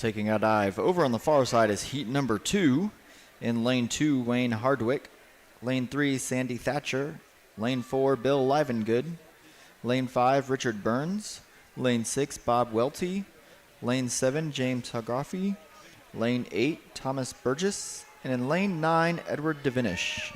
Taking a dive over on the far side is heat number 2. In lane 2, Wayne Hardwick. Lane 3, Sandy Thatcher. Lane 4, Bill Livengood. Lane 5, Richard Burns. Lane 6, Bob Welty. Lane 7, James Hagoffy. Lane 8, Thomas Burgess. And in lane 9, Edward Devinish.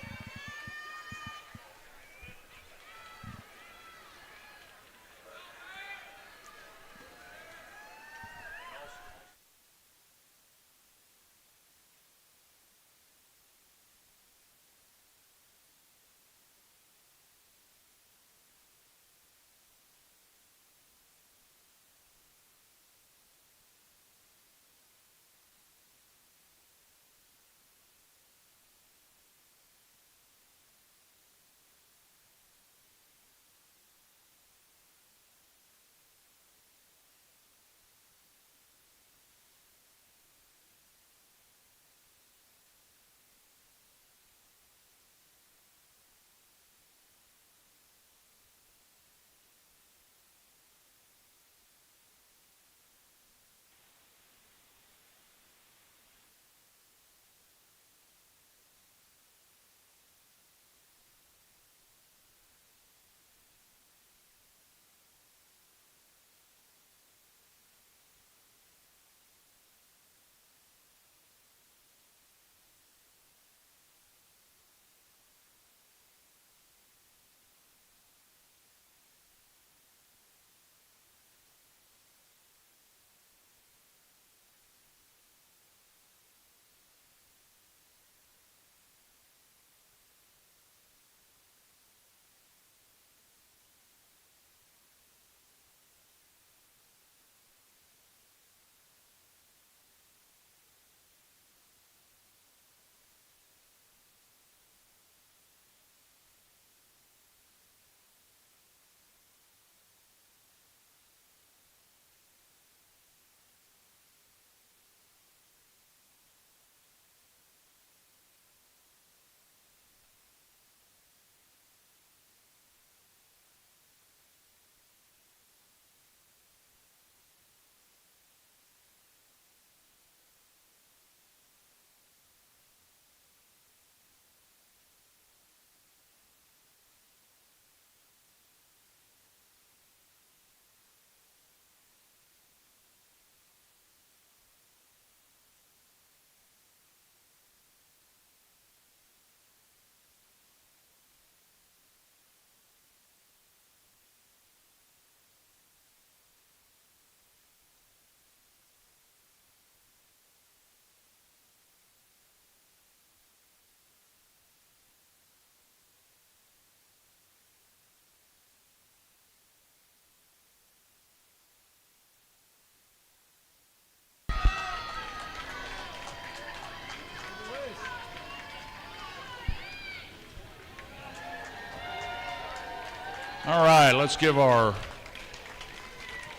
All right, let's give our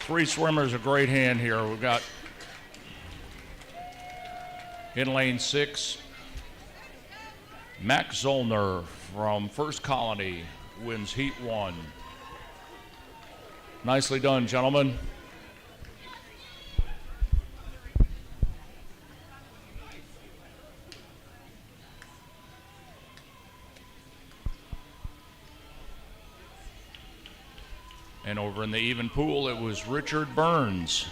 3 swimmers a great hand here. We've got in lane 6, Max Zollner from First Colony wins heat 1. Nicely done, gentlemen. And over in the even pool, it was Richard Burns.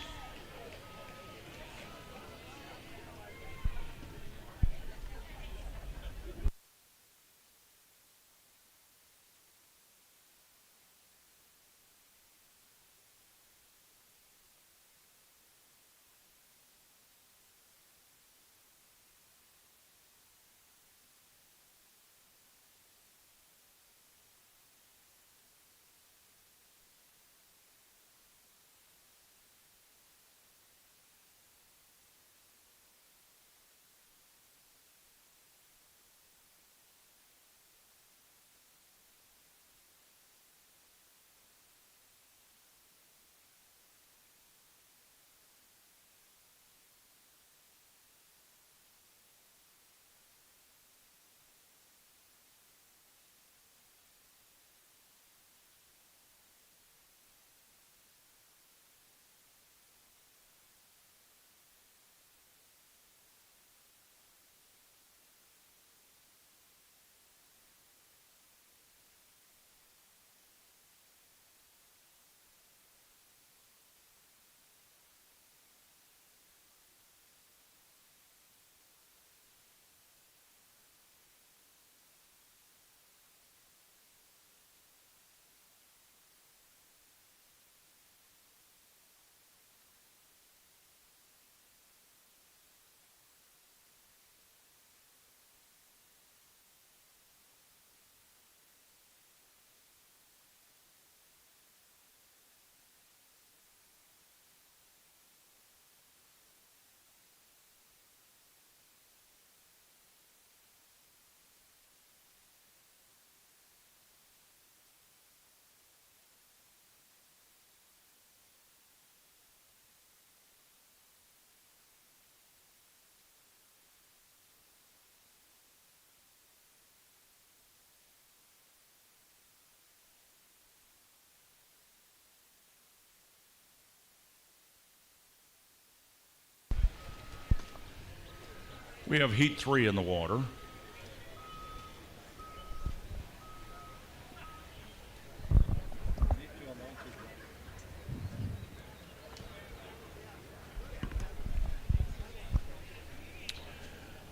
We have Heat 3 in the water.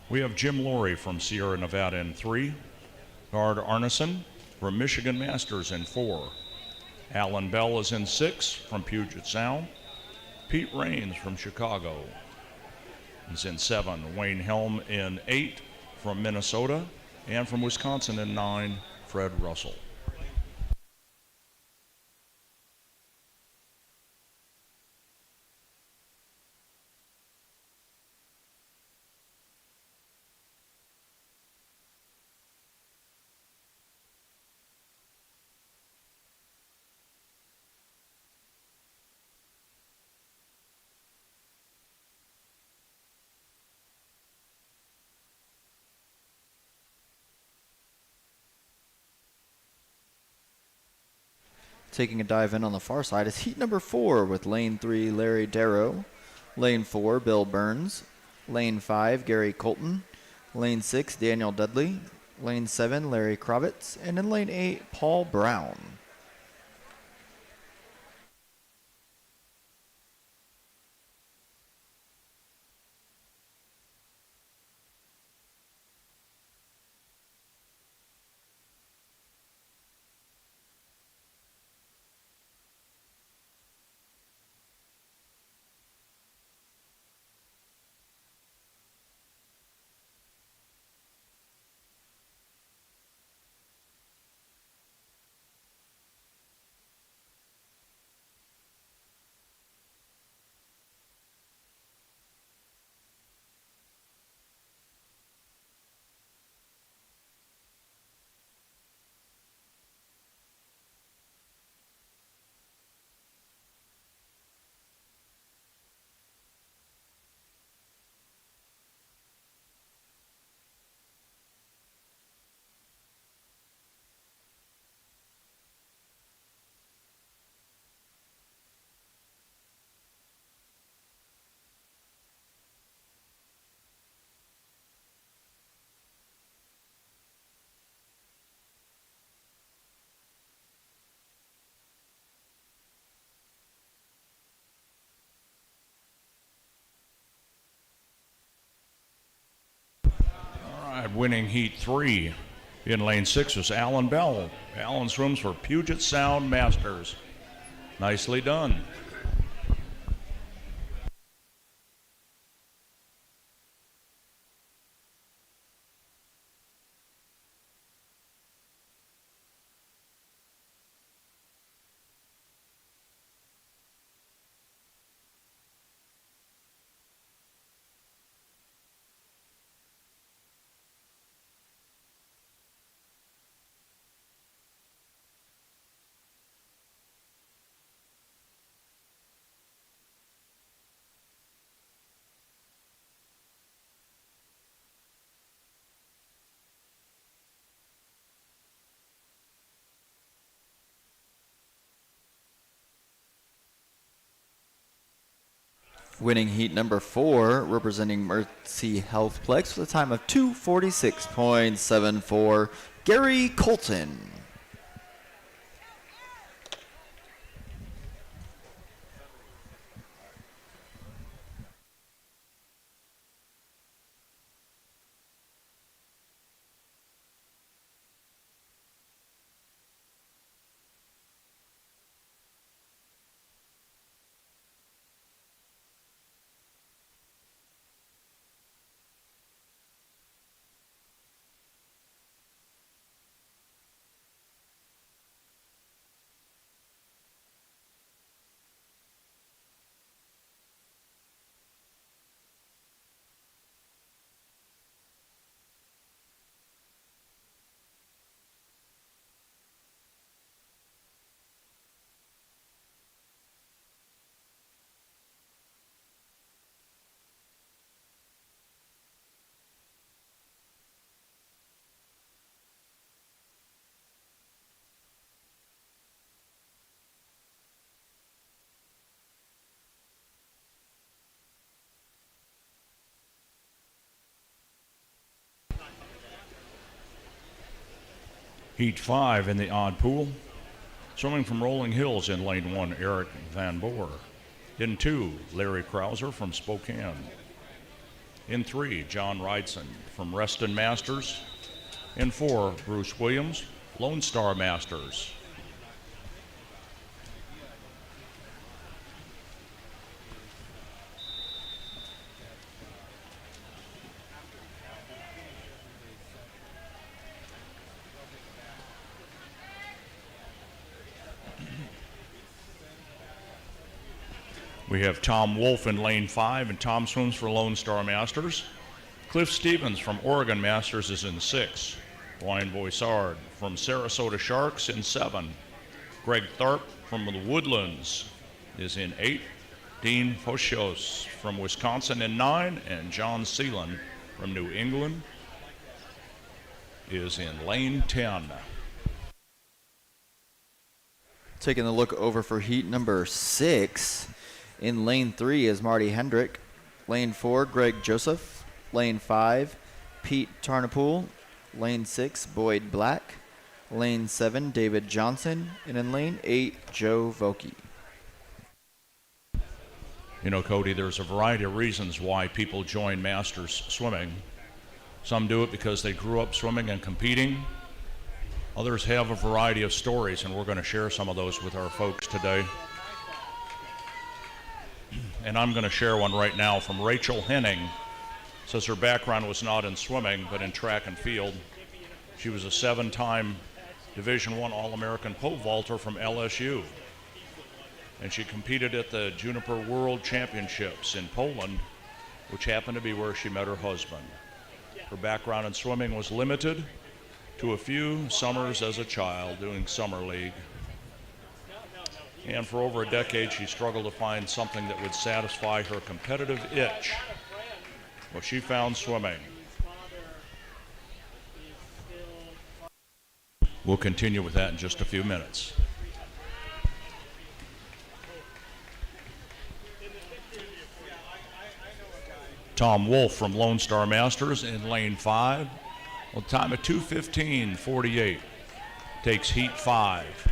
We have Jim Laurie from Sierra Nevada in 3. Gard Arneson from Michigan Masters in 4. Alan Bell is in 6 from Puget Sound. Pete Raines from Chicago is in 7. Wayne Helm in 8 from Minnesota. And from Wisconsin in 9, Fred Russell. Taking a dive in on the far side is heat number 4 with lane 3, Larry Darrow, lane 4, Bill Burns, lane 5, Gary Colton, lane 6, Daniel Dudley, lane 7, Larry Kravitz, and in lane 8, Paul Brown. Winning Heat 3 in lane 6 was Alan Bell. Alan swims for Puget Sound Masters. Nicely done. Winning heat number 4, representing Mercy Healthplex with a time of 2:46.74, Gary Colton. Heat 5 in the odd pool. Swimming from Rolling Hills in lane 1, Eric Van Boer. In 2, Larry Krauser from Spokane. In 3, John Wrightson from Reston Masters. In 4, Bruce Williams, Lone Star Masters. We have Tom Wolf in lane 5, and Tom swims for Lone Star Masters. Cliff Stevens from Oregon Masters is in 6. Ryan Boissard from Sarasota Sharks in 7. Greg Tharp from the Woodlands is in 8. Dean Pochos from Wisconsin in 9. And John Seelan from New England is in lane 10. Taking a look over for heat number 6. In lane 3 is Marty Hendrick. Lane 4, Greg Joseph. Lane 5, Pete Tarnapool. Lane 6, Boyd Black. Lane 7, David Johnson. And in lane 8, Joe Vokey. You know, Cody, there's a variety of reasons why people join Masters swimming. Some do it because they grew up swimming and competing. Others have a variety of stories, and we're going to share some of those with our folks today. And I'm going to share one right now from Rachel Henning. Says her background was not in swimming, but in track and field. She was a 7-time Division I All-American pole vaulter from LSU. And she competed at the Juniper World Championships in Poland, which happened to be where she met her husband. Her background in swimming was limited to a few summers as a child doing summer league. And for over a decade, she struggled to find something that would satisfy her competitive itch. Well, she found swimming. We'll continue with that in just a few minutes. Tom Wolf from Lone Star Masters in lane 5. Well, time of 2:15:48. Takes heat 5.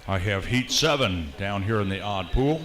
I have heat 7 down here in the odd pool.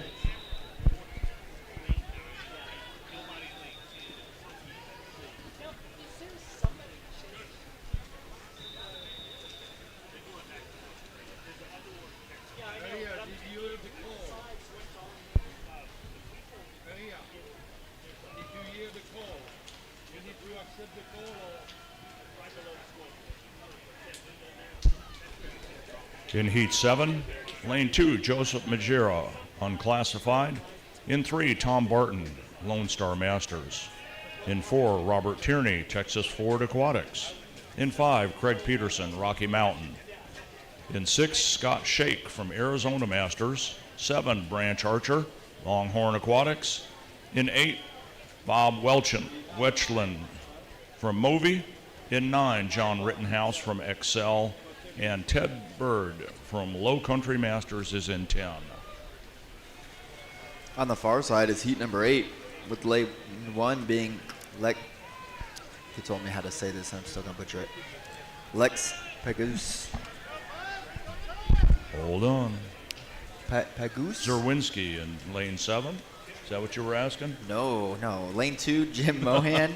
In heat 7, lane 2, Joseph Majera, unclassified. In 3, Tom Barton, Lone Star Masters. In 4, Robert Tierney, Texas Ford Aquatics. In 5, Craig Peterson, Rocky Mountain. In 6, Scott Shake from Arizona Masters. 7, Branch Archer, Longhorn Aquatics. In 8, Bob Wetchland from Movi. In 9, John Rittenhouse from Excel. And Ted Bird from Low Country Masters is in 10. On the far side is heat number 8, with lane 1 being he told me how to say this, and I'm still going to butcher it. Lex Pagoose. Hold on. Pagoose? Zerwinski in lane 7. Is that what you were asking? No. Lane 2, Jim Mohan.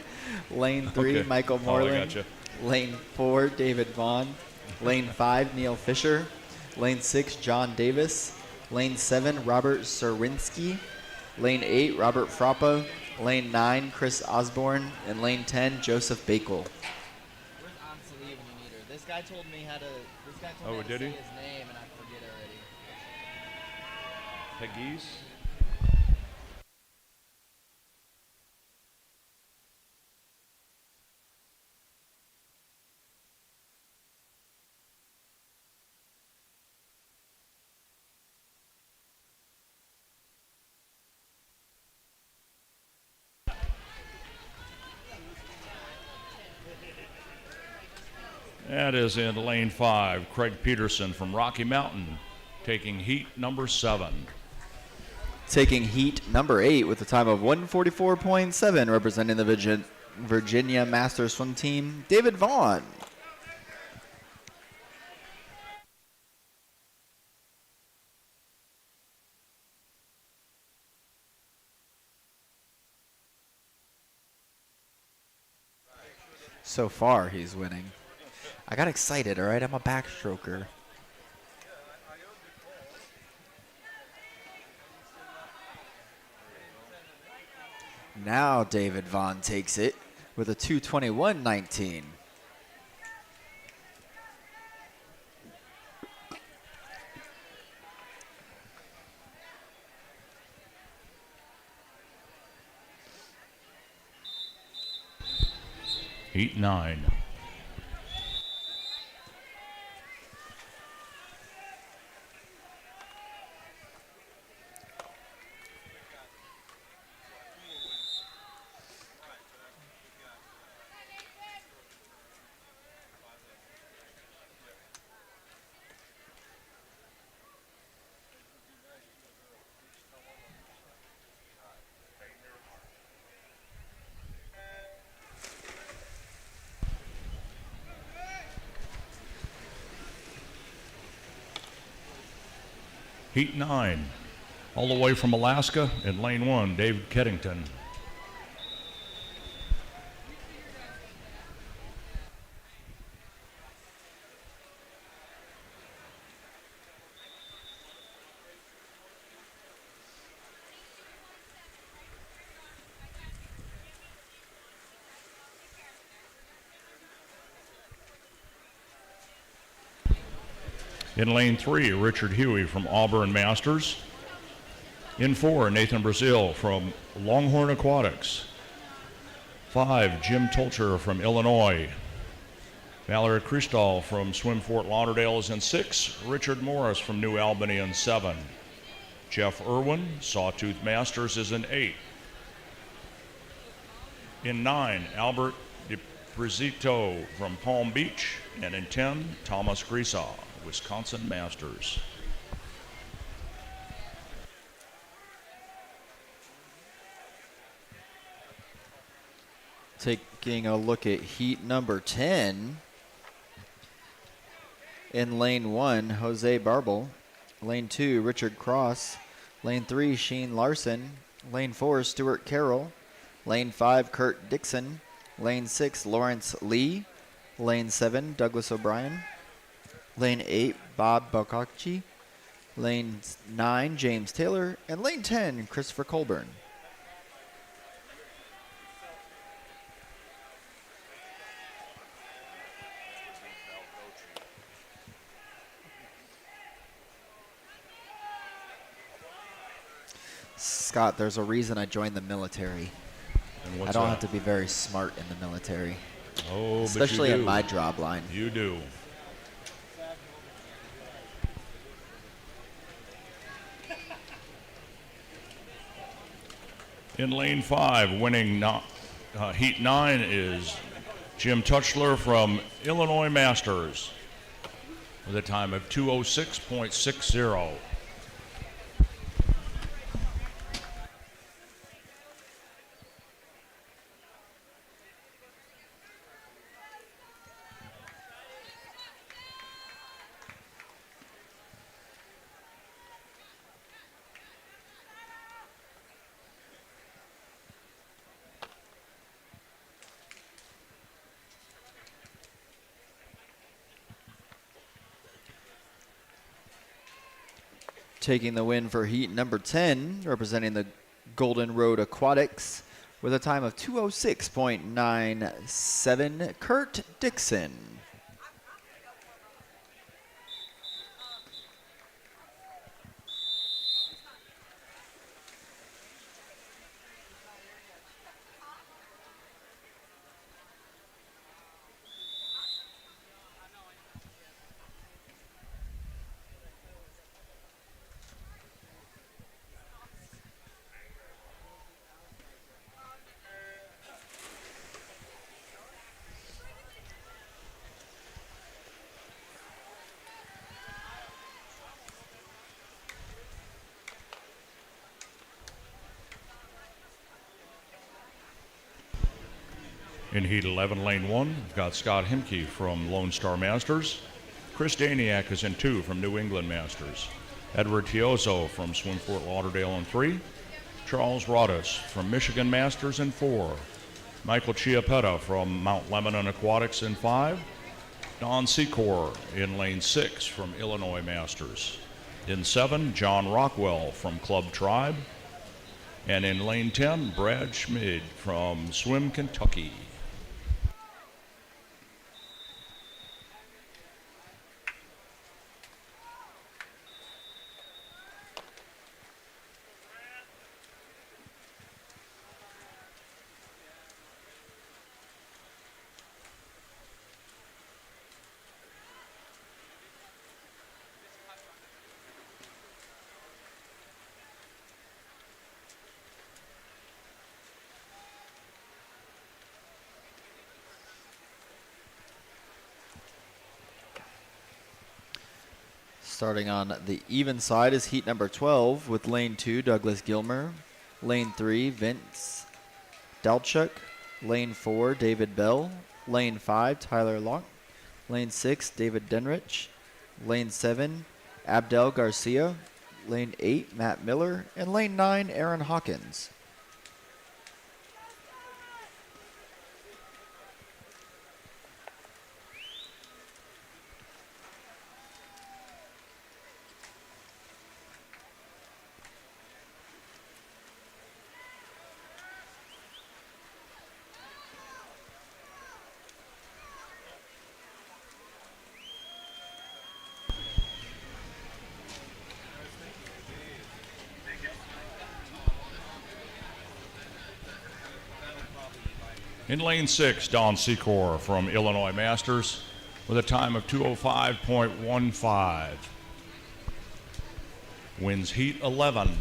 Lane 3, Okay. Michael Oh, I Moreland. gotcha. Lane 4, David Vaughn. Lane 5, Neil Fisher. Lane 6, John Davis. Lane 7, Robert Serwinski. Lane 8, Robert Frappa. Lane 9, Chris Osborne. And lane 10, Joseph Bakel. Where's Anseli when you need her? This guy told me how to. This guy told me how to did say he? his name, and I forget already. Peggy's. That is in lane 5, Craig Peterson from Rocky Mountain, taking heat number 7. Taking heat number 8 with a time of 144.7, representing the Virginia Masters Swim Team, David Vaughn. So far, he's winning. I got excited, all right? I'm a backstroker. Now David Vaughn takes it with a 221.19. Heat 9. Heat 9, all the way from Alaska in lane 1, David Keddington. In lane 3, Richard Huey from Auburn Masters. In 4, Nathan Brazil from Longhorn Aquatics. 5, Jim Tolcher from Illinois. Valerie Cristal from Swim Fort Lauderdale is in 6. Richard Morris from New Albany in 7. Jeff Irwin, Sawtooth Masters, is in 8. In 9, Albert DiPrezito from Palm Beach. And in 10, Thomas Grisau, Wisconsin Masters. Taking a look at heat number 10. In lane 1, Jose Barble. Lane 2, Richard Cross. Lane 3, Sheen Larson. Lane 4, Stuart Carroll. Lane 5, Kurt Dixon. Lane 6, Lawrence Lee. Lane 7, Douglas O'Brien. Lane 8, Bob Bokakchi. Lane 9, James Taylor. And lane 10, Christopher Colburn. Scott, there's a reason I joined the military. And what's I don't that? have to be very smart in the military. Oh, Especially but you in do. my job line. You do. In lane 5, winning heat 9 is Jim Touchler from Illinois Masters with a time of 2:06.60. Taking the win for heat number 10, representing the Golden Road Aquatics, with a time of 2:06.97, Kurt Dixon. In heat 11, lane 1, we've got Scott Hemke from Lone Star Masters. Chris Daniak is in 2 from New England Masters. Edward Tiozo from Swim Fort Lauderdale in 3. Charles Rodis from Michigan Masters in 4. Michael Chiappetta from Mount Lebanon Aquatics in 5. Don Secor in lane 6 from Illinois Masters. In 7, John Rockwell from Club Tribe. And in lane 10, Brad Schmid from Swim Kentucky. Starting on the even side is heat number 12 with lane 2, Douglas Gilmer. Lane 3, Vince Dalchuk. Lane 4, David Bell. Lane 5, Tyler Locke. Lane 6, David Denrich. Lane 7, Abdel Garcia. Lane 8, Matt Miller. And lane 9, Aaron Hawkins. In lane 6, Don Secor from Illinois Masters with a time of 2:05.15. Wins heat 11.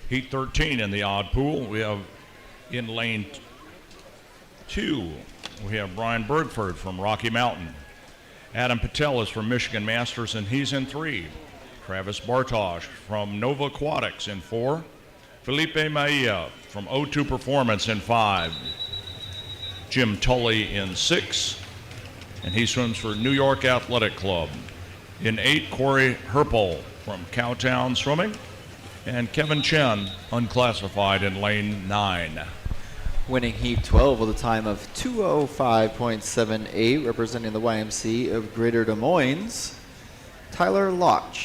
Heat 13 in the odd pool. We have in lane 2, we have Brian Bergford from Rocky Mountain. Adam Patel is from Michigan Masters, and he's in 3. Travis Bartosh from Nova Aquatics in 4. Felipe Maia from O2 Performance in 5. Jim Tully in 6, and he swims for New York Athletic Club. In 8, Corey Herpel from Cowtown Swimming, and Kevin Chen, unclassified, in lane 9. Winning Heat 12 with a time of 2:05.78, representing the YMC of Greater Des Moines, Tyler Loch.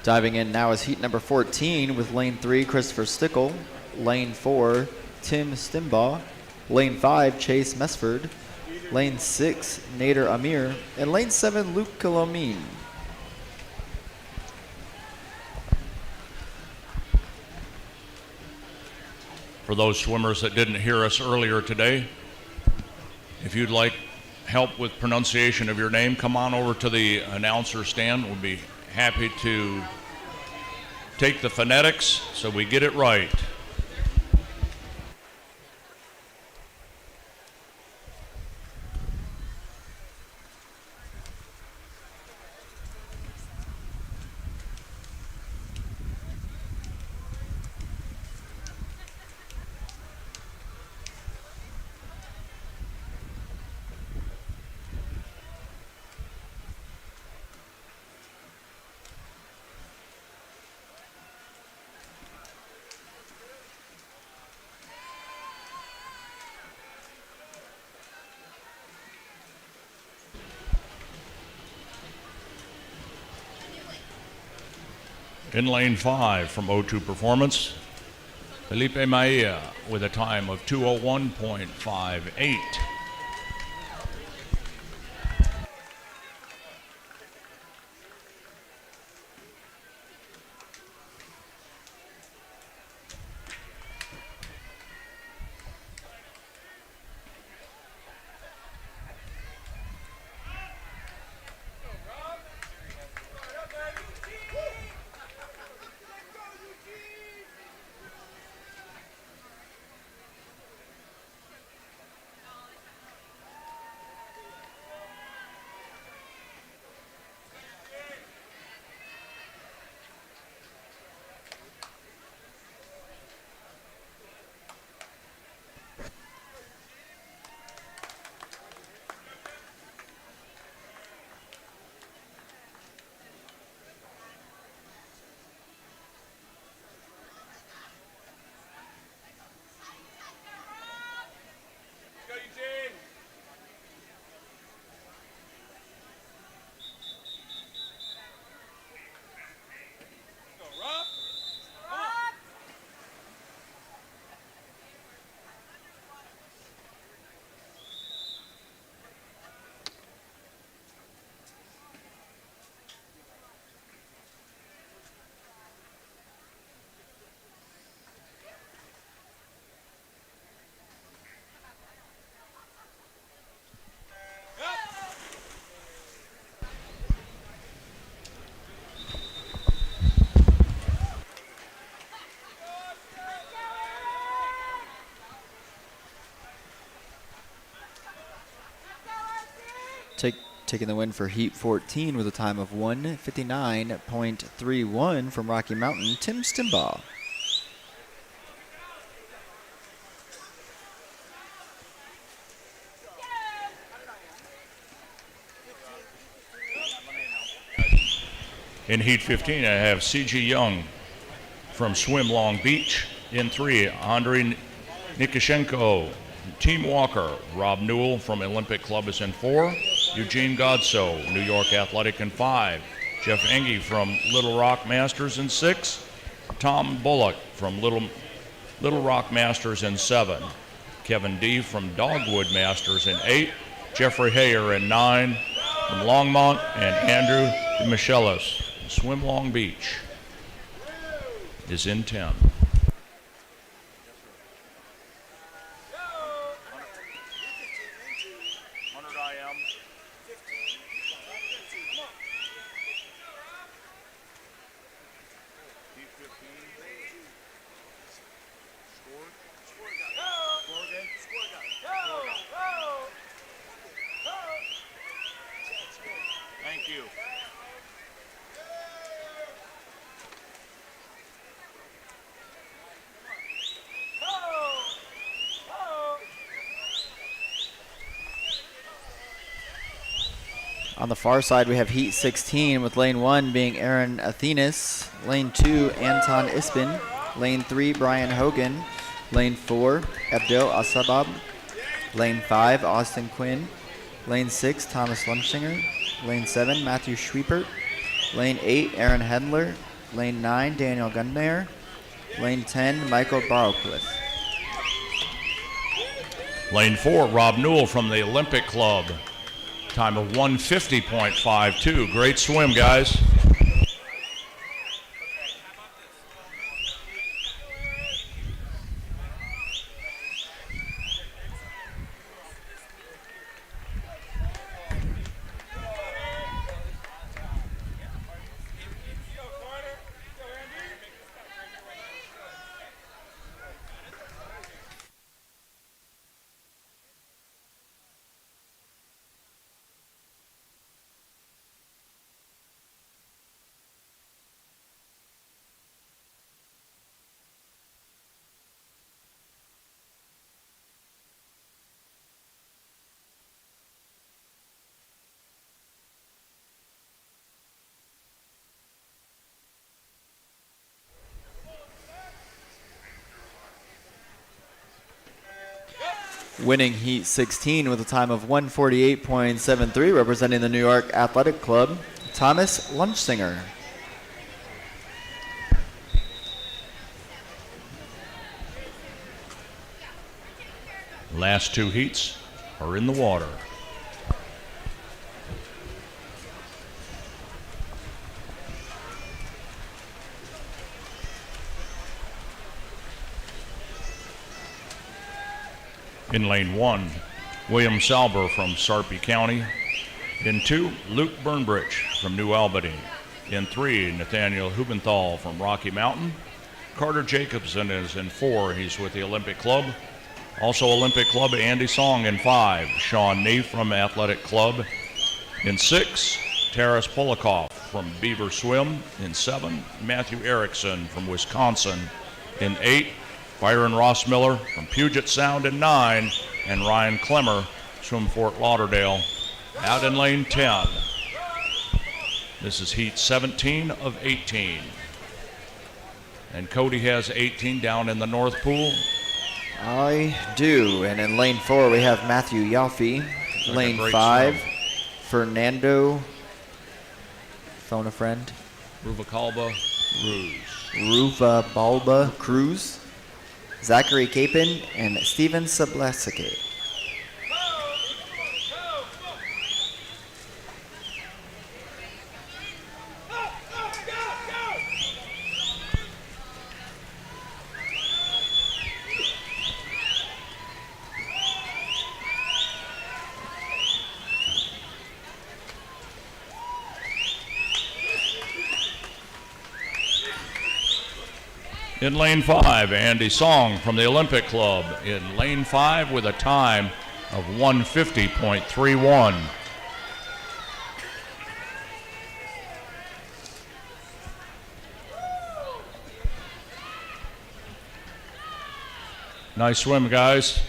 Diving in now is heat number 14 with lane 3, Christopher Stickle, lane 4, Tim Stimbaugh, lane 5, Chase Mesford, lane 6, Nader Amir, and lane 7, Luke Colomine. For those swimmers that didn't hear us earlier today, if you'd like help with pronunciation of your name, come on over to the announcer stand. We'll be happy to take the phonetics so we get it right. In lane 5 from O2 Performance, Felipe Maia with a time of 2:01.58. Taking the win for Heat 14 with a time of 1:59.31 from Rocky Mountain, Tim Stimbaugh. In Heat 15, I have C.G. Young from Swim Long Beach. In 3, Andrei Nikishenko, Team Walker. Rob Newell from Olympic Club is in 4. Eugene Godso, New York Athletic, in 5. Jeff Engie from Little Rock Masters in 6. Tom Bullock from Little Rock Masters in 7. Kevin D. from Dogwood Masters in 8. Jeffrey Hayer in 9. From Longmont, and Andrew DeMichelis, Swim Long Beach, is in 10. I am. Heat 15. Score. Score again. Thank you. On the far side, we have Heat 16 with lane 1 being Aaron Athenas, lane 2 Anton Ispin, lane 3 Brian Hogan, lane 4 Abdel Asabab, lane 5 Austin Quinn, lane 6 Thomas Lumsinger, lane 7 Matthew Schwiepert, lane 8 Aaron Hedler, lane 9 Daniel Gunmayer, lane 10 Michael Barrowcliffe. Lane 4, Rob Newell from the Olympic Club. Time of 150.52. Great swim, guys. Winning Heat 16 with a time of 148.73, representing the New York Athletic Club, Thomas Lumsinger. Last two heats are in the water. In lane 1, William Salber from Sarpy County. In 2, Luke Burnbridge from New Albany. In 3, Nathaniel Hubenthal from Rocky Mountain. Carter Jacobson is in 4. He's with the Olympic Club. Also Olympic Club, Andy Song in 5. Sean Neef from Athletic Club. In 6, Taras Polikoff from Beaver Swim. In 7, Matthew Erickson from Wisconsin. In 8, Byron Rossmiller from Puget Sound in 9, and Ryan Clemmer from Fort Lauderdale out in lane 10. This is heat 17 of 18. And Cody has 18 down in the North Pool. I do. And in lane 4, we have Matthew Yalfie. Lane 5, swim. Fernando, phone a friend, Ruvalcaba Cruz. Ruva Balba Cruz, Zachary Capin, and Steven Sablesike. In lane 5, Andy Song from the Olympic Club. In lane 5 with a time of 150.31. Nice swim, guys.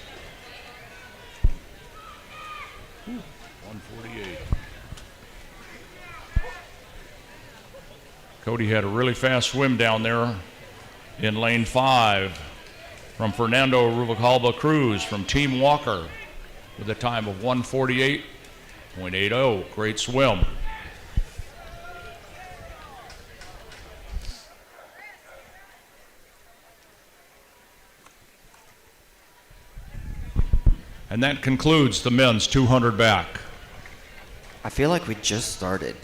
148. Cody had a really fast swim down there. In lane 5, from Fernando Ruvalcaba Cruz from Team Walker with a time of 148.80. Great swim. And that concludes the men's 200 back. I feel like we just started.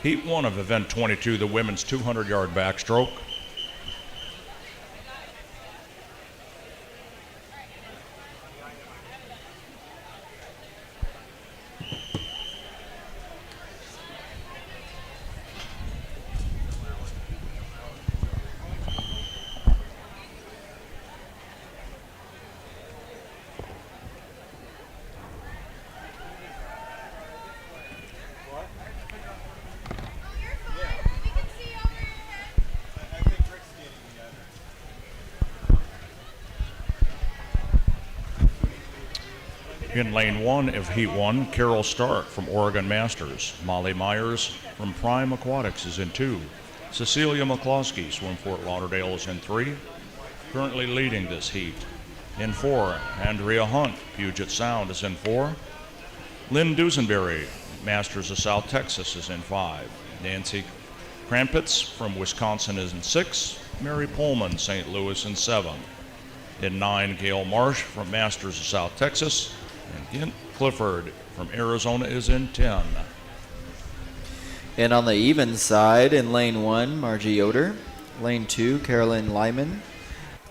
Heat 1 of event 22, the women's 200-yard backstroke. In lane 1 of Heat 1, Carol Stark from Oregon Masters. Molly Myers from Prime Aquatics is in 2. Cecilia McCloskey, Swim Fort Lauderdale, is in 3. Currently leading this heat. In 4, Andrea Hunt, Puget Sound, is in 4. Lynn Dusenberry, Masters of South Texas, is in 5. Nancy Krampitz from Wisconsin is in 6. Mary Pullman, St. Louis, in 7. In 9, Gail Marsh from Masters of South Texas. And Kent Clifford from Arizona is in 10. And on the even side, in lane 1, Margie Yoder. Lane 2, Carolyn Lyman.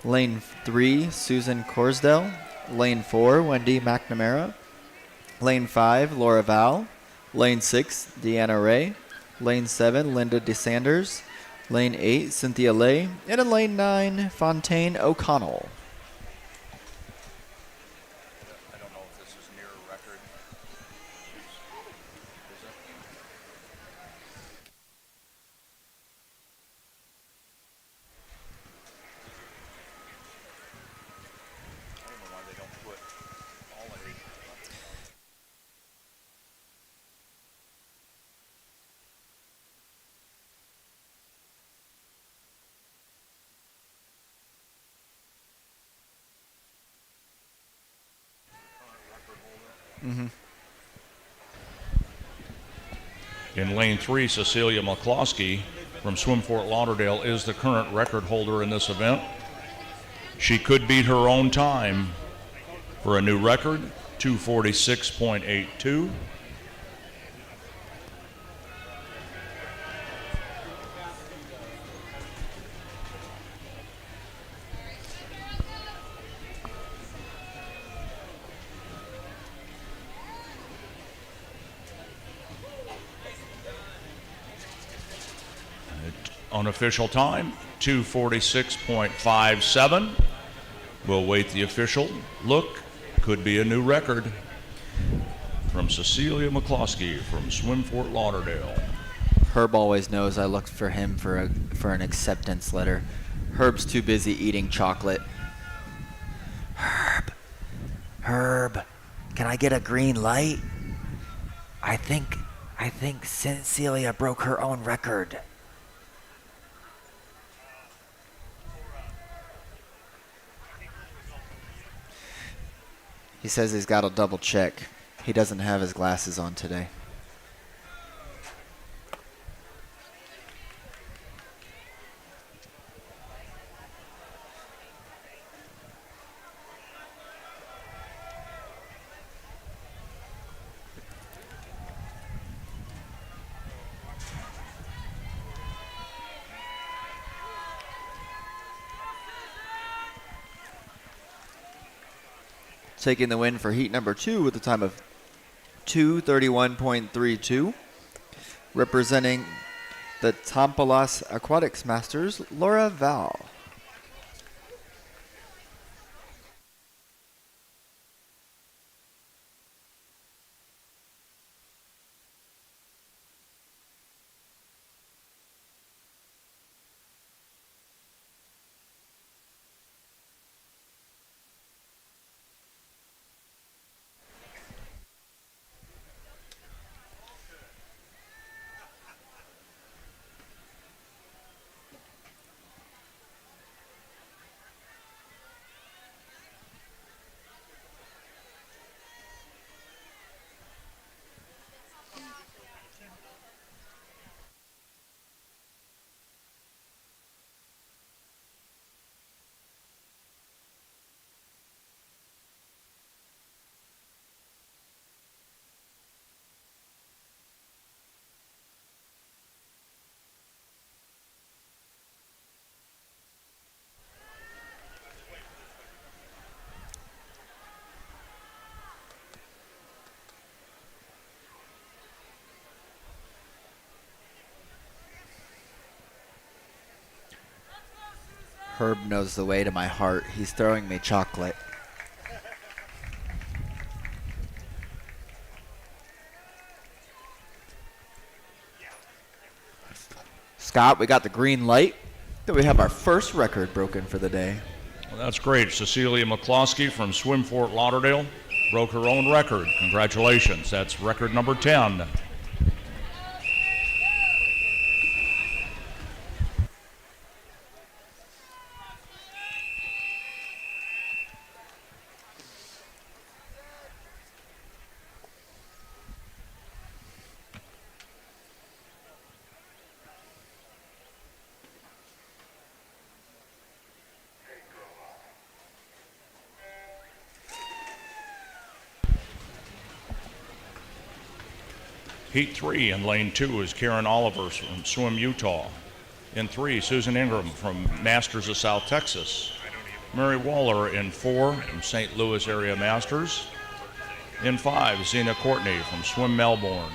Lane 3, Susan Corsdell. Lane 4, Wendy McNamara. Lane 5, Laura Val. Lane 6, Deanna Ray. Lane 7, Linda DeSanders. Lane 8, Cynthia Lay. And in lane 9, Fontaine O'Connell. I don't know if this is near a record. I don't know why they don't put all of it. In lane 3, Cecilia McCloskey from Swim Fort Lauderdale is the current record holder in this event. She could beat her own time for a new record, 2:46.82. Unofficial time, 2:46.57. We'll wait the official look. Could be a new record from Cecilia McCloskey from Swim Fort Lauderdale. Herb always knows I looked for him for an acceptance letter. Herb's too busy eating chocolate. Herb, can I get a green light? I think Cecilia broke her own record. He says he's got to double check. He doesn't have his glasses on today. Taking the win for heat number 2 with a time of 2:31.32. Representing the Tampalas Aquatics Masters, Laura Val. Herb knows the way to my heart. He's throwing me chocolate. Scott, we got the green light. That we have our first record broken for the day. Well, that's great. Cecilia McCloskey from Swim Fort Lauderdale broke her own record. Congratulations. That's record number 10. Heat 3 in lane 2 is Karen Oliver from Swim Utah. In 3, Susan Ingram from Masters of South Texas. Mary Waller in 4 from St. Louis Area Masters. In 5, Zena Courtney from Swim Melbourne.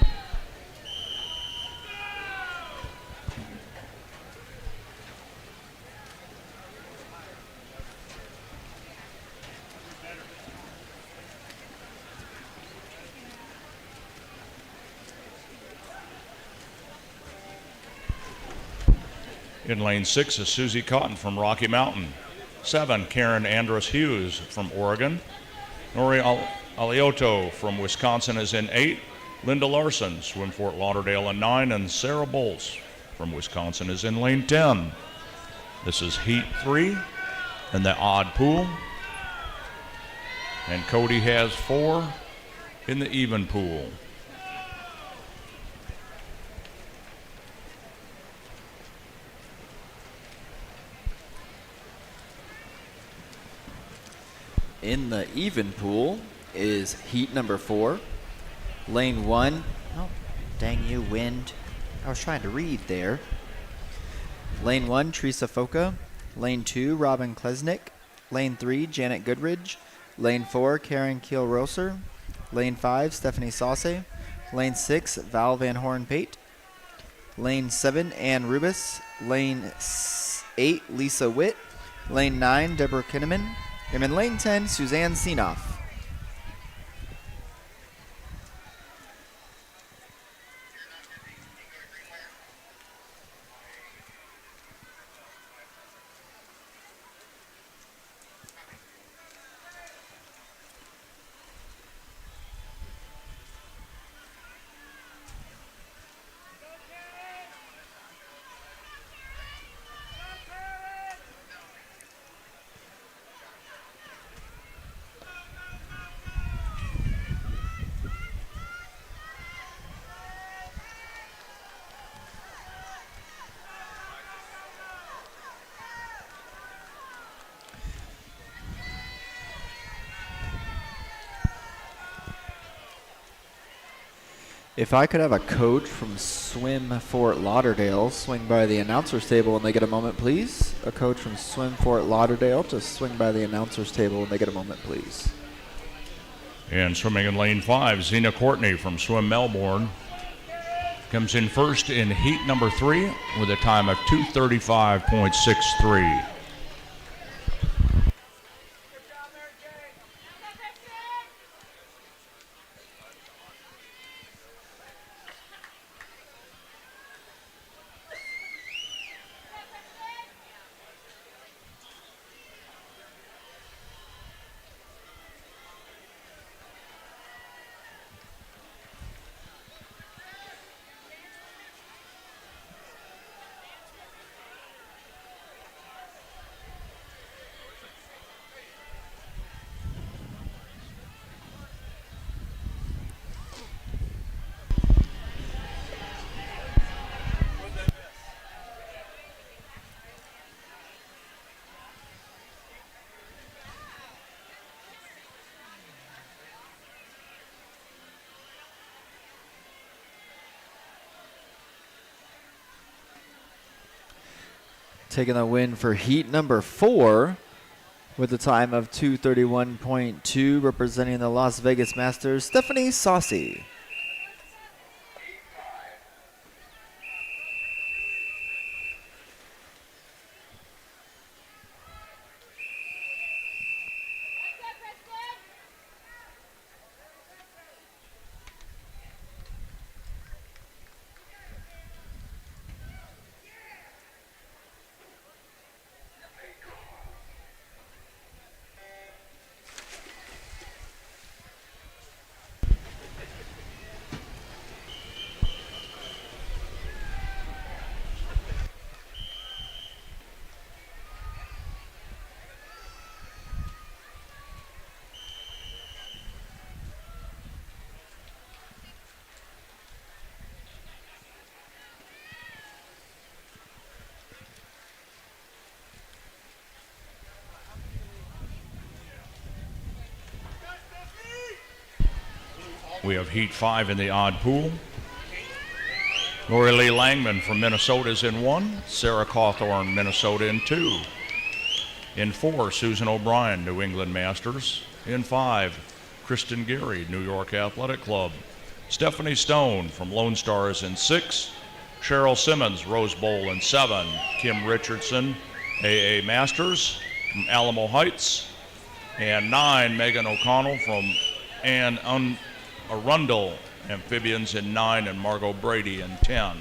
In lane 6 is Susie Cotton from Rocky Mountain. 7, Karen Andrus Hughes from Oregon. Nori Alioto from Wisconsin is in 8. Linda Larson, Swim Fort Lauderdale in 9. And Sarah Bowles from Wisconsin is in lane 10. This is Heat 3 in the odd pool. And Cody has 4 in the even pool. In the even pool is heat number 4. Lane 1. Oh, dang you, wind. I was trying to read there. Lane 1, Teresa Foca. Lane 2, Robin Klesnick. Lane 3, Janet Goodridge. Lane 4, Karen Kiel-Rosser. Lane 5, Stephanie Sauce. Lane 6, Val Van Horn Pate. Lane 7, Ann Rubis. Lane 8, Lisa Witt. Lane 9, Deborah Kinneman. And in lane 10, Suzanne Seenoff. If I could have a coach from Swim Fort Lauderdale swing by the announcer's table when they get a moment, please. A coach from Swim Fort Lauderdale to swing by the announcer's table when they get a moment, please. And swimming in lane 5, Zena Courtney from Swim Melbourne comes in first in heat number 3 with a time of 2:35.63. Taking the win for heat number 4 with a time of 2:31.2, representing the Las Vegas Masters, Stephanie Saucy. We have Heat 5 in the odd pool. Lori Lee Langman from Minnesota is in 1. Sarah Cawthorn, Minnesota, in 2. In 4, Susan O'Brien, New England Masters. In 5, Kristen Gary, New York Athletic Club. Stephanie Stone from Lone Stars in 6. Cheryl Simmons, Rose Bowl in 7. Kim Richardson, AA Masters from Alamo Heights. And 9, Megan O'Connell from Ann Arundel Amphibians in 9, and Margot Brady in 10.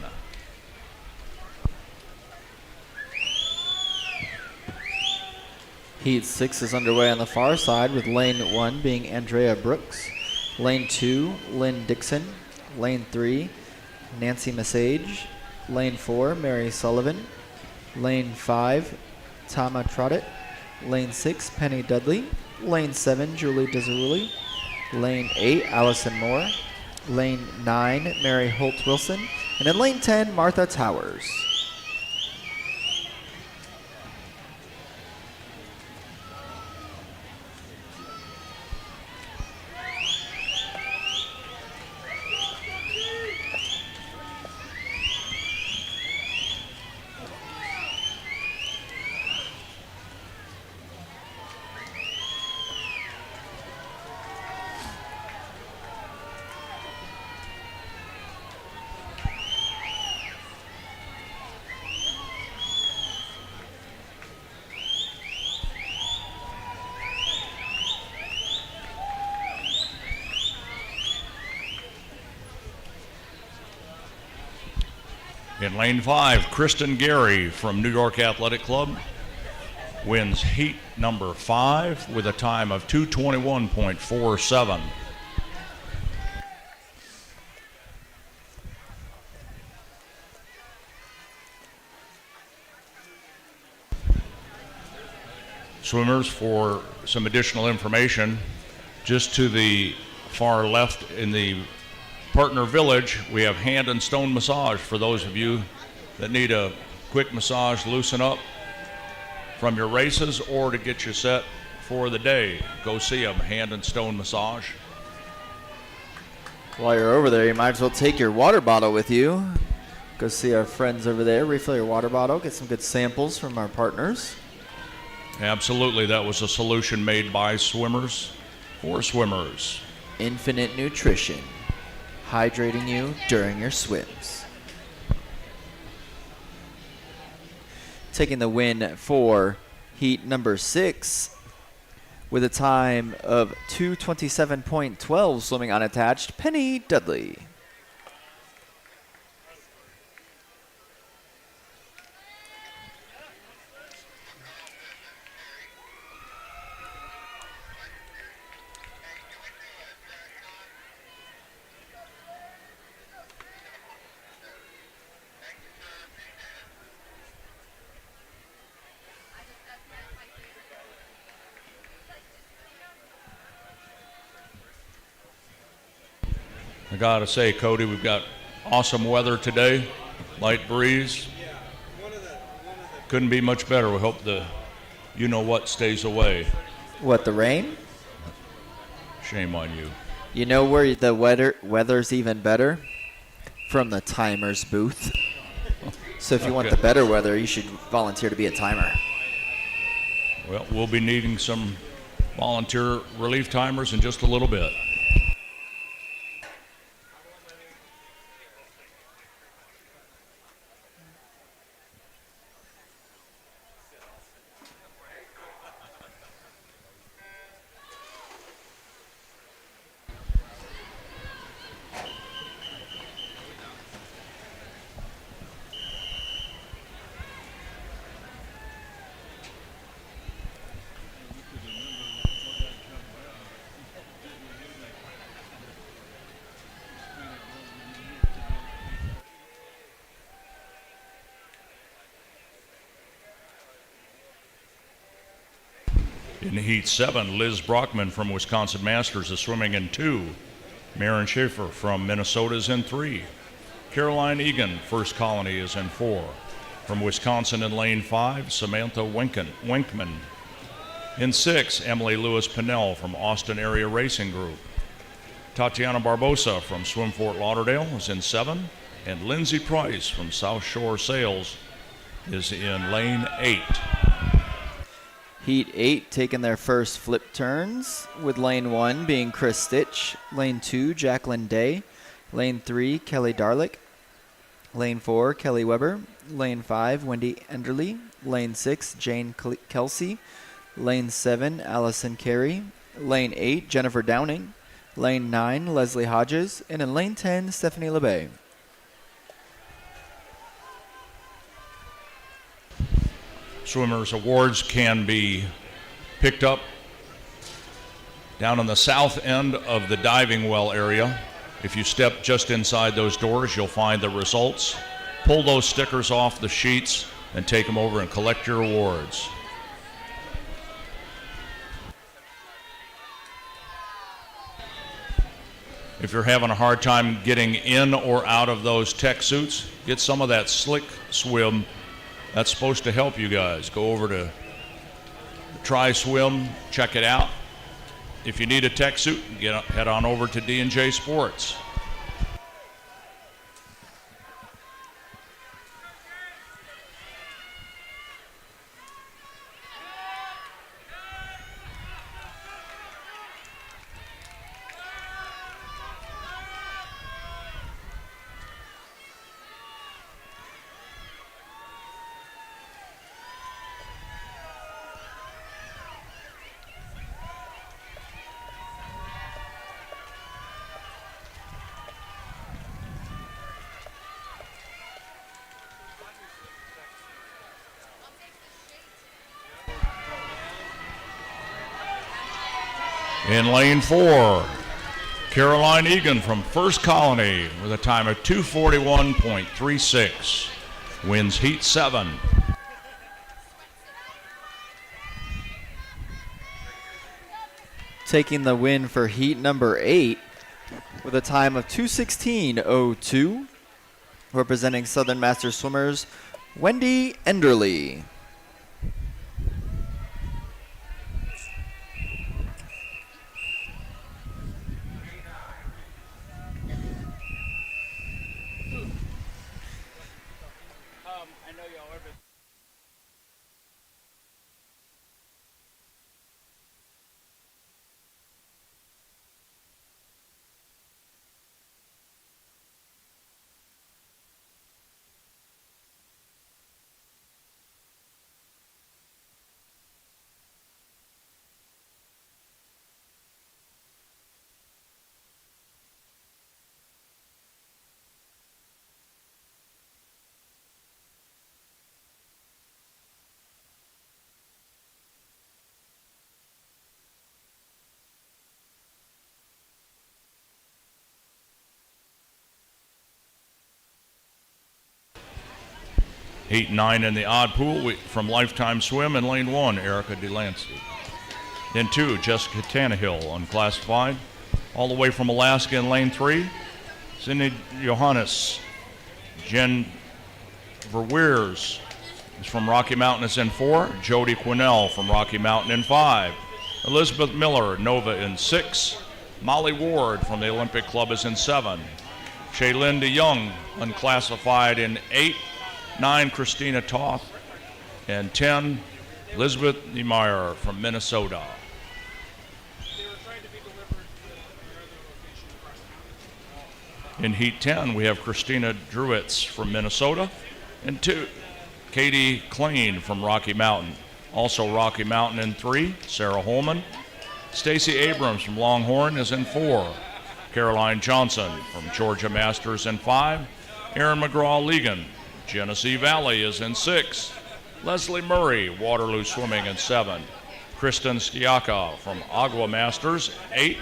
Heat 6 is underway on the far side with lane 1 being Andrea Brooks, lane 2 Lynn Dixon, lane 3 Nancy Massage, lane 4 Mary Sullivan, lane 5 Tama Trottit, lane 6 Penny Dudley, lane 7 Julie Desiruli, lane 8 Allison Moore, lane 9 Mary Holt Wilson, and in lane 10 Martha Towers. In lane 5, Kristen Gary from New York Athletic Club wins heat number 5 with a time of 2:21.47. Swimmers, for some additional information, just to the far left in the partner village, we have hand and stone massage for those of you that need a quick massage, loosen up from your races or to get you set for the day. Go see them, hand and stone massage. While you're over there, you might as well take your water bottle with you. Go see our friends over there, refill your water bottle, get some good samples from our partners. Absolutely, that was a solution made by swimmers for swimmers. Infinite Nutrition, hydrating you during your swims. Taking the win for heat number 6 with a time of 2:27.12 swimming unattached, Penny Dudley. I gotta say, Cody, we've got awesome weather today, light breeze. Couldn't be much better. We hope the you-know-what stays away. What, the rain? Shame on you. You know where the weather's even better? From the timer's booth. So if you want the better weather, you should volunteer to be a timer. Well, we'll be needing some volunteer relief timers in just a little bit. In Heat 7, Liz Brockman from Wisconsin Masters is swimming in 2. Maren Schaefer from Minnesota is in 3. Caroline Egan, First Colony, is in 4. From Wisconsin in lane 5, Samantha Winkman. In 6, Emily Lewis Pinnell from Austin Area Racing Group. Tatiana Barbosa from Swim Fort Lauderdale is in 7. And Lindsay Price from South Shore Sales is in lane 8. Heat 8 taking their first flip turns, with lane 1 being Chris Stitch, lane 2 Jacqueline Day, lane 3 Kelly Darlick, lane 4 Kelly Weber, lane 5 Wendy Enderly, lane 6 Jane Kelsey, lane 7 Allison Carey, lane 8 Jennifer Downing, lane 9 Leslie Hodges, and in lane 10 Stephanie LeBay. Swimmers awards can be picked up down on the south end of the diving well area. If you step just inside those doors, you'll find the results. Pull those stickers off the sheets and take them over and collect your awards. If you're having a hard time getting in or out of those tech suits, get some of that slick swim. That's supposed to help you guys. Go over to Try Swim, check it out. If you need a tech suit, head on over to D&J Sports. In lane 4, Caroline Egan from First Colony with a time of 2:41.36, wins Heat 7. Taking the win for Heat number 8 with a time of 2:16.02, representing Southern Masters swimmers, Wendy Enderly. Heat 9 in the odd pool from Lifetime Swim in lane 1, Erica Delancey. In 2, Jessica Tannehill, unclassified. All the way from Alaska in lane 3, Cindy Johannes. Jen Verweers is from Rocky Mountain is in 4. Jody Quinnell from Rocky Mountain in 5. Elizabeth Miller, Nova in 6. Molly Ward from the Olympic Club is in 7. Shaylin DeYoung, unclassified in 8. 9, Christina Toth, and 10, Elizabeth Niemeyer from Minnesota. In Heat 10, we have Christina Druitz from Minnesota, and 2, Katie Klein from Rocky Mountain. Also Rocky Mountain in 3, Sarah Holman. Stacy Abrams from Longhorn is in 4. Caroline Johnson from Georgia Masters in 5. Erin McGraw-Legan, Genesee Valley is in 6. Leslie Murray, Waterloo Swimming in 7. Kristen Stiaka from Agua Masters, 8.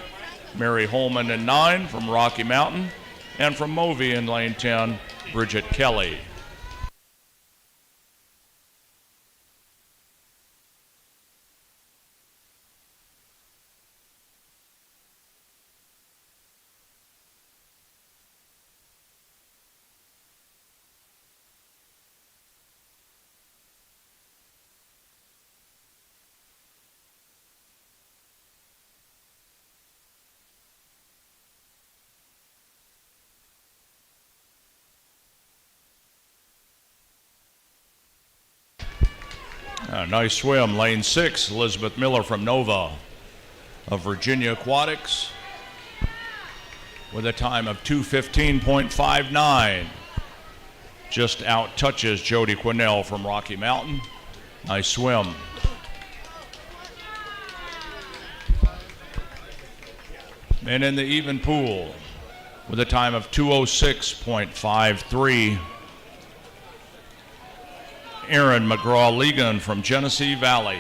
Mary Holman in 9 from Rocky Mountain. And from Movi in lane 10, Bridget Kelly. Nice swim. Lane 6, Elizabeth Miller from Nova of Virginia Aquatics with a time of 2:15.59. Just out touches Jody Quinnell from Rocky Mountain. Nice swim. And in the even pool with a time of 2:06.53, Erin McGraw-Legan from Genesee Valley.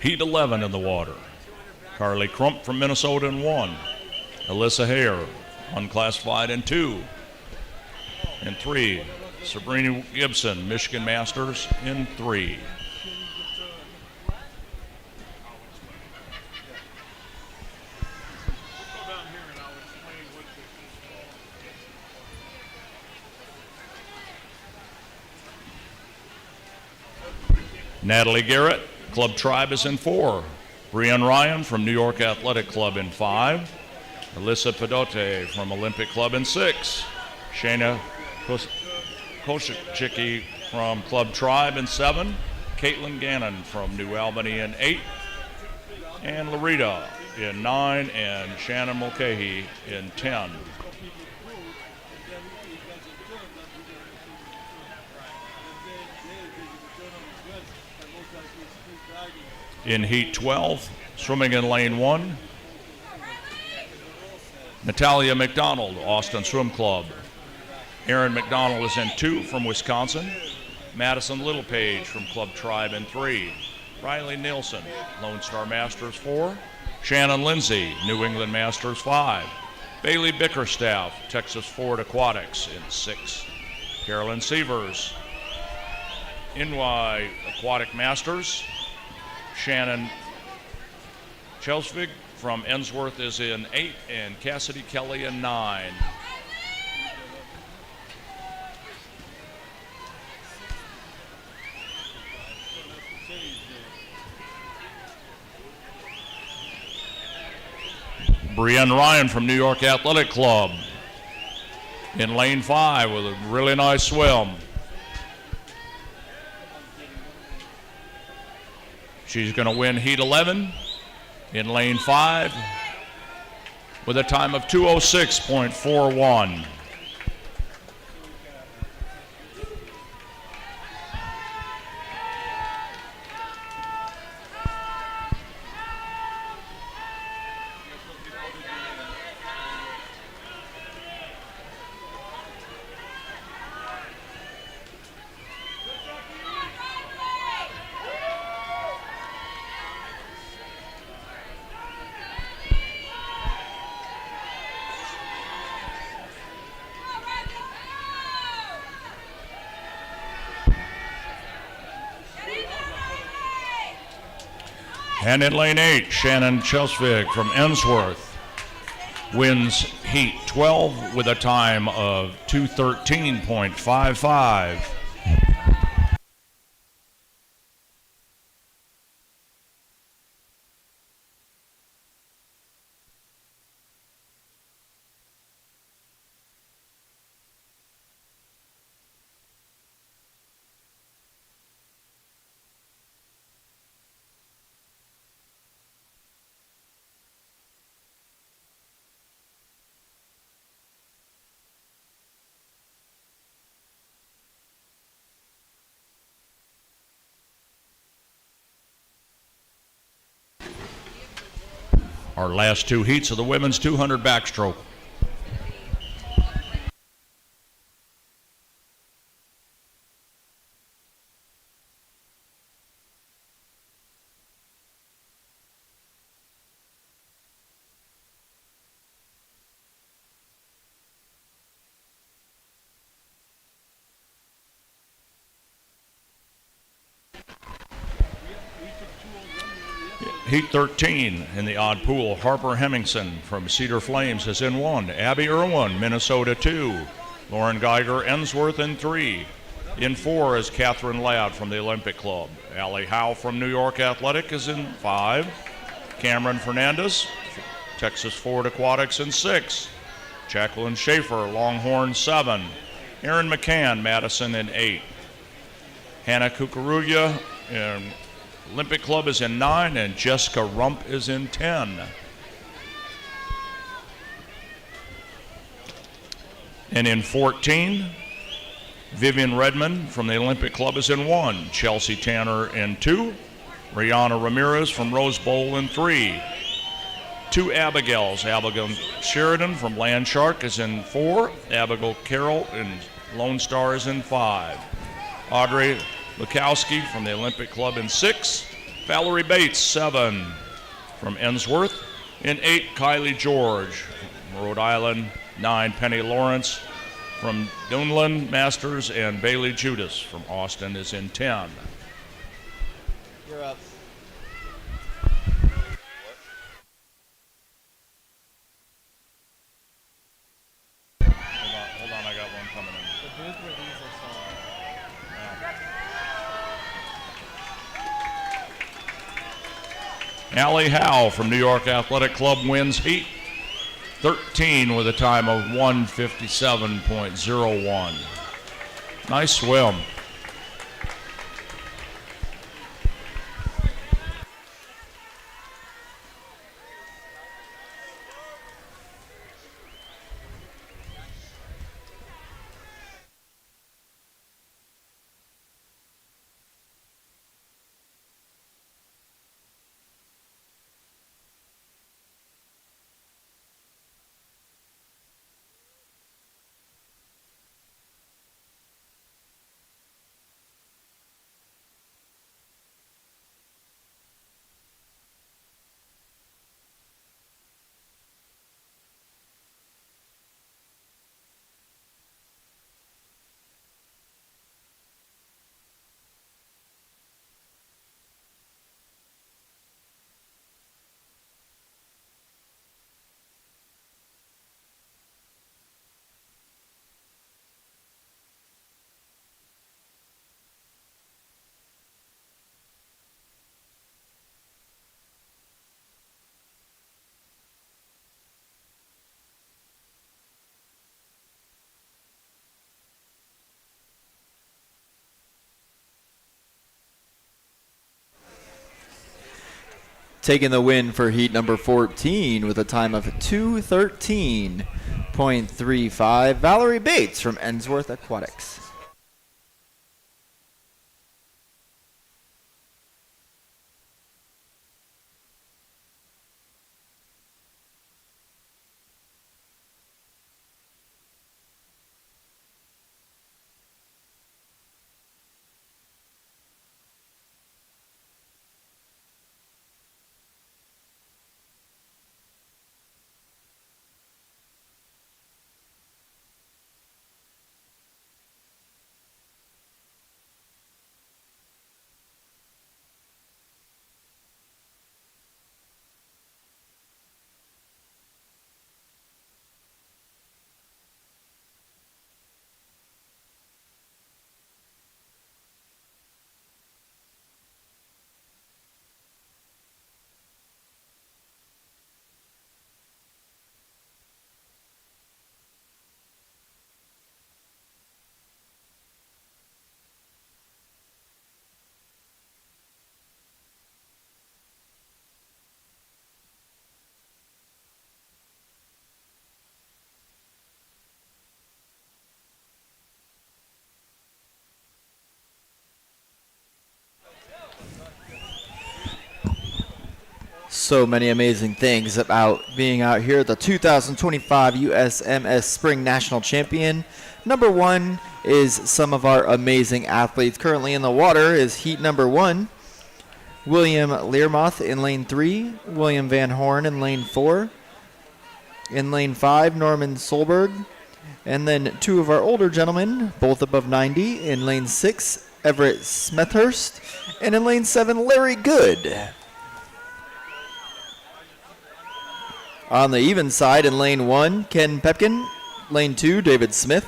Heat 11 in the water. Carly Crump from Minnesota in 1. Alyssa Hare, unclassified in 2. In 3, Sabrina Gibson, Michigan Masters in 3. Natalie Garrett, Club Tribe is in 4. Brianne Ryan from New York Athletic Club in 5. Alyssa Pedote from Olympic Club in 6. Shayna Koshicki from Club Tribe in 7. Caitlin Gannon from New Albany in 8. And Larita in 9. And Shannon Mulcahy in 10. In Heat 12, swimming in lane 1, Natalia McDonald, Austin Swim Club. Erin McDonald is in 2 from Wisconsin. Madison Littlepage from Club Tribe in 3. Riley Nielsen, Lone Star Masters 4. Shannon Lindsay, New England Masters 5. Bailey Bickerstaff, Texas Ford Aquatics in 6. Carolyn Sievers, NY Aquatic Masters. Shannon Chelsvig from Ensworth is in 8, and Cassidy Kelly in 9. Brianne Ryan from New York Athletic Club in lane 5 with a really nice swim. She's going to win Heat 11 in lane 5 with a time of 2:06.41. And in lane 8, Shannon Chelsvig from Ensworth wins Heat 12 with a time of 2:13.55. Our last 2 heats of the women's 200 backstroke. Heat 13 in the odd pool. Harper Hemmingson from Cedar Flames is in 1. Abby Irwin, Minnesota 2. Lauren Geiger Ensworth in 3. In 4 is Catherine Ladd from the Olympic Club. Allie Howe from New York Athletic is in 5. Cameron Fernandez, Texas Ford Aquatics in 6. Jacqueline Schaefer, Longhorn 7. Erin McCann, Madison in 8. Hannah Kukuruya in Olympic Club is in 9, and Jessica Rump is in 10. And in 14, Vivian Redmond from the Olympic Club is in 1. Chelsea Tanner in 2. Rihanna Ramirez from Rose Bowl in 3. 2 Abigails. Abigail Sheridan from Landshark is in 4. Abigail Carroll in Lone Star is in 5. Audrey Lukowski from the Olympic Club in 6. Valerie Bates, 7 from Ensworth. In 8, Kylie George from Rhode Island. 9, Penny Lawrence from Dunlin Masters, and Bailey Judas from Austin is in 10. You're up. Hold on, I got one coming in. The booth where these are sold. Allie Howe from New York Athletic Club wins Heat 13 with a time of 1:57.01. Nice swim. Taking the win for heat number 14 with a time of 2:13.35, Valerie Bates from Ensworth Aquatics. So many amazing things about being out here. The 2025 USMS Spring National Champion. Number 1 is some of our amazing athletes currently in the water is heat number 1. William Learmoth in lane 3. William Van Horn in lane 4. In lane 5, Norman Solberg. And then 2 of our older gentlemen, both above 90. In lane 6, Everett Smethurst. And in lane 7, Larry Good. On the even side in lane 1, Ken Pepkin. Lane 2, David Smith.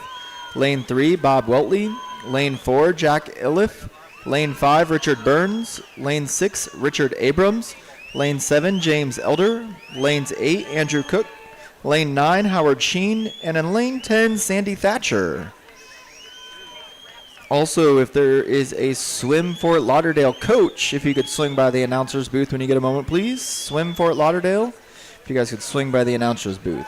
Lane 3, Bob Weltley. Lane 4, Jack Iliff. Lane 5, Richard Burns. Lane 6, Richard Abrams. Lane 7, James Elder. Lanes 8, Andrew Cook. Lane 9, Howard Sheen. And in lane 10, Sandy Thatcher. Also, if there is a Swim Fort Lauderdale coach, if you could swing by the announcer's booth when you get a moment, please. Swim Fort Lauderdale, if you guys could swing by the announcer's booth.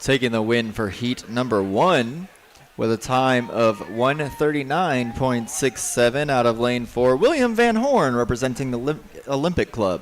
Taking the win for heat number 1 with a time of 1:39.67 out of lane 4, William Van Horn representing the Olympic Club.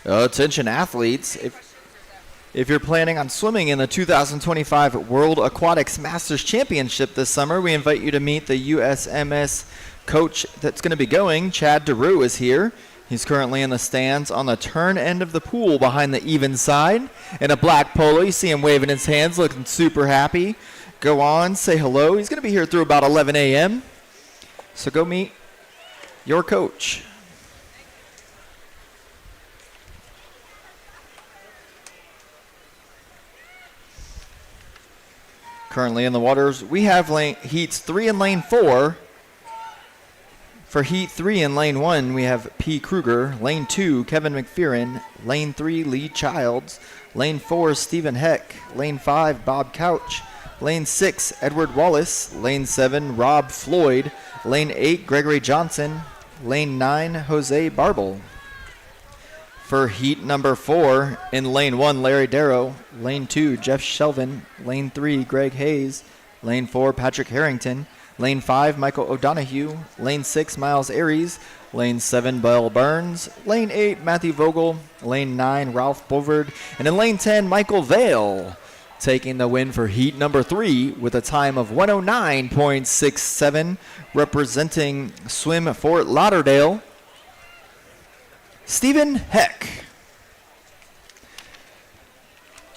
Attention athletes, if you're planning on swimming in the 2025 World Aquatics Masters Championship this summer, we invite you to meet the USMS coach that's going to be going. Chad DeRue is here. He's currently in the stands on the turn end of the pool behind the even side in a black polo. You see him waving his hands, looking super happy. Go on, say hello. He's going to be here through about 11 a.m. So go meet your coach. Currently in the waters, we have heats 3 and lane 4. For heat 3 in lane 1, we have P. Kruger. Lane 2, Kevin McPheron. Lane 3, Lee Childs. Lane 4, Stephen Heck. Lane 5, Bob Couch. Lane 6, Edward Wallace. Lane 7, Rob Floyd. Lane 8, Gregory Johnson. Lane 9, Jose Barble. For heat number 4, in lane 1, Larry Darrow. Lane 2, Jeff Shelvin. Lane 3, Greg Hayes. Lane 4, Patrick Harrington. Lane 5, Michael O'Donohue. Lane 6, Miles Aries. Lane 7, Bill Burns. Lane 8, Matthew Vogel. Lane 9, Ralph Bovard. And in lane 10, Michael Vale, taking the win for heat number 3 with a time of 109.67, representing Swim Fort Lauderdale, Stephen Heck.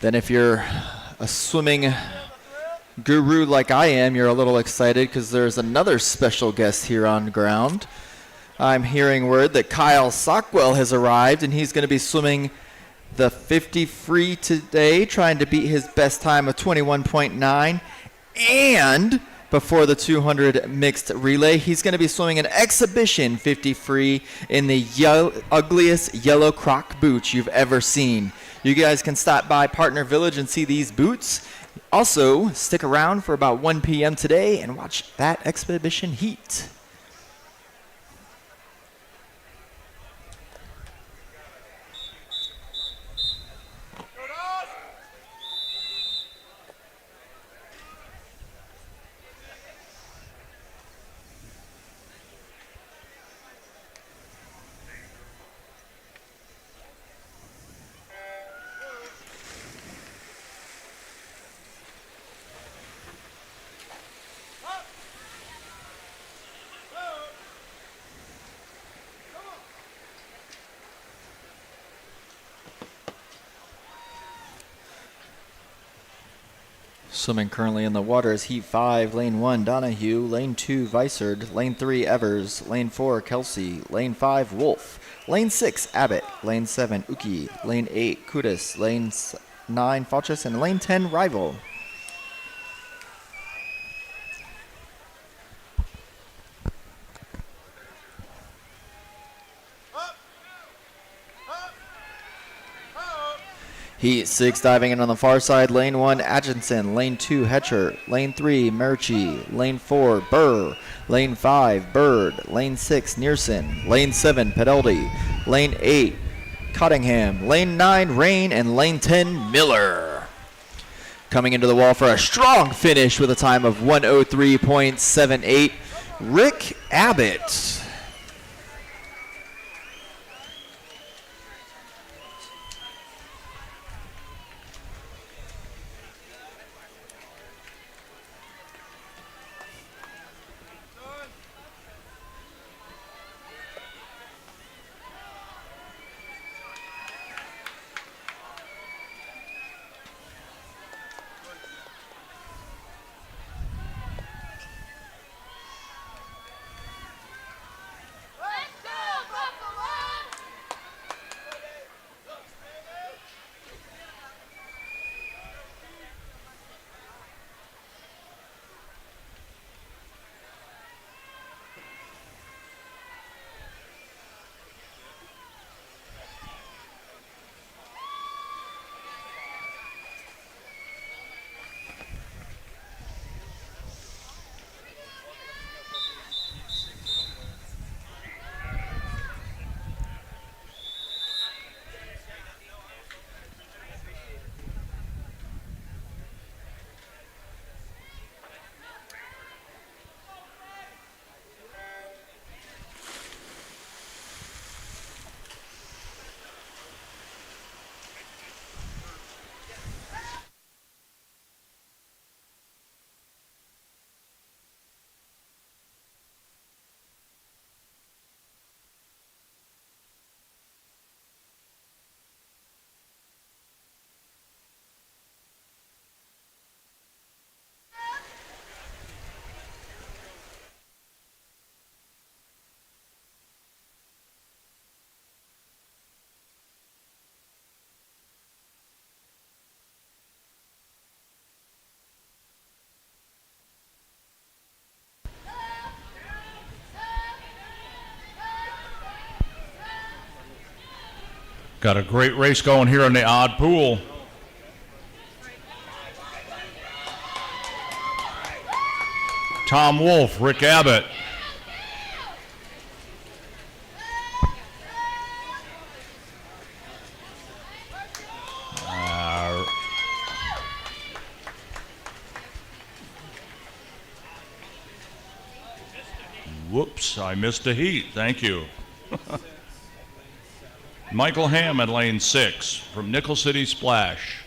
Then if you're a swimming guru like I am, you're a little excited because there's another special guest here on ground. I'm hearing word that Kyle Sockwell has arrived, and he's going to be swimming the 50 free today, trying to beat his best time of 21.9. And before the 200 mixed relay, he's going to be swimming an exhibition 50 free in the ugliest yellow croc boots you've ever seen. You guys can stop by Partner Village and see these boots. Also, stick around for about 1 p.m. today and watch that exhibition heat. Swimming currently in the water is Heat 5, Lane 1, Donahue, Lane 2, Vicerd, Lane 3, Evers, Lane 4, Kelsey, Lane 5, Wolf, Lane 6, Abbott, Lane 7, Uki, Lane 8, Kudus, Lane 9, Falchus, and Lane 10, Rival. Heat 6 diving in on the far side. Lane 1, Atchison. Lane 2, Hetcher. Lane 3, Murchie. Lane 4, Burr. Lane 5, Bird. Lane 6, Nearson. Lane 7, Pedeldi. Lane 8, Cottingham. Lane 9, Rain. And Lane 10, Miller. Coming into the wall for a strong finish with a time of 103.78, Rick Abbott. Got a great race going here in the odd pool. Tom Wolf, Rick Abbott. Whoops, I missed a heat. Thank you. Michael Ham at lane 6 from Nickel City Splash.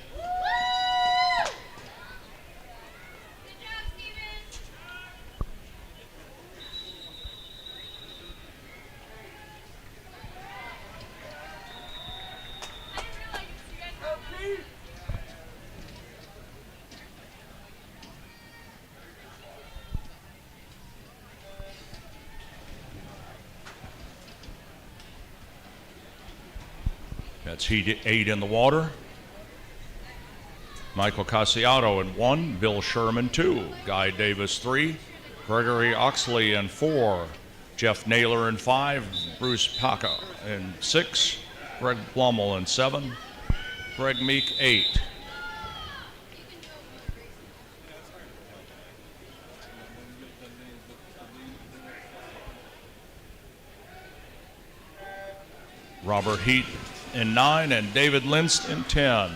That's Heat 8 in the water. Michael Casiato in 1, Bill Sherman 2, Guy Davis 3, Gregory Oxley in 4, Jeff Naylor in 5, Bruce Paca in 6, Greg Blummel in 7, Greg Meek 8. Robert Heat in 9 and David Linst in 10.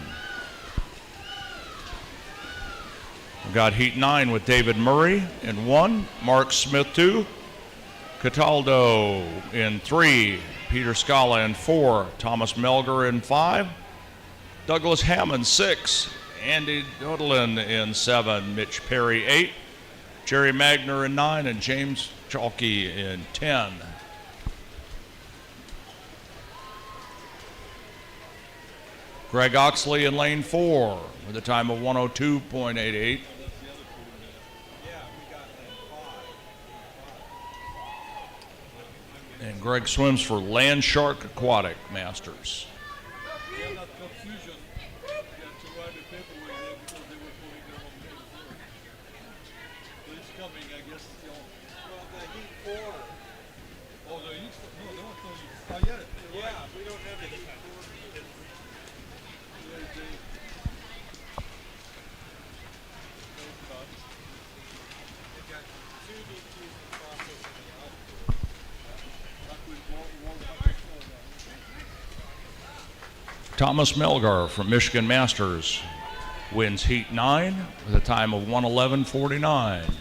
We've got Heat 9 with David Murray in 1, Mark Smith 2, Cataldo in 3, Peter Scala in 4, Thomas Melger in 5, Douglas Hammond 6, Andy Dodelin in 7, Mitch Perry 8, Jerry Magner in 9, and James Chalky in 10. Greg Oxley in lane 4 with a time of 102.88. And Greg swims for Landshark Aquatic Masters. Thomas Melgar from Michigan Masters wins Heat 9 with a time of 111.49.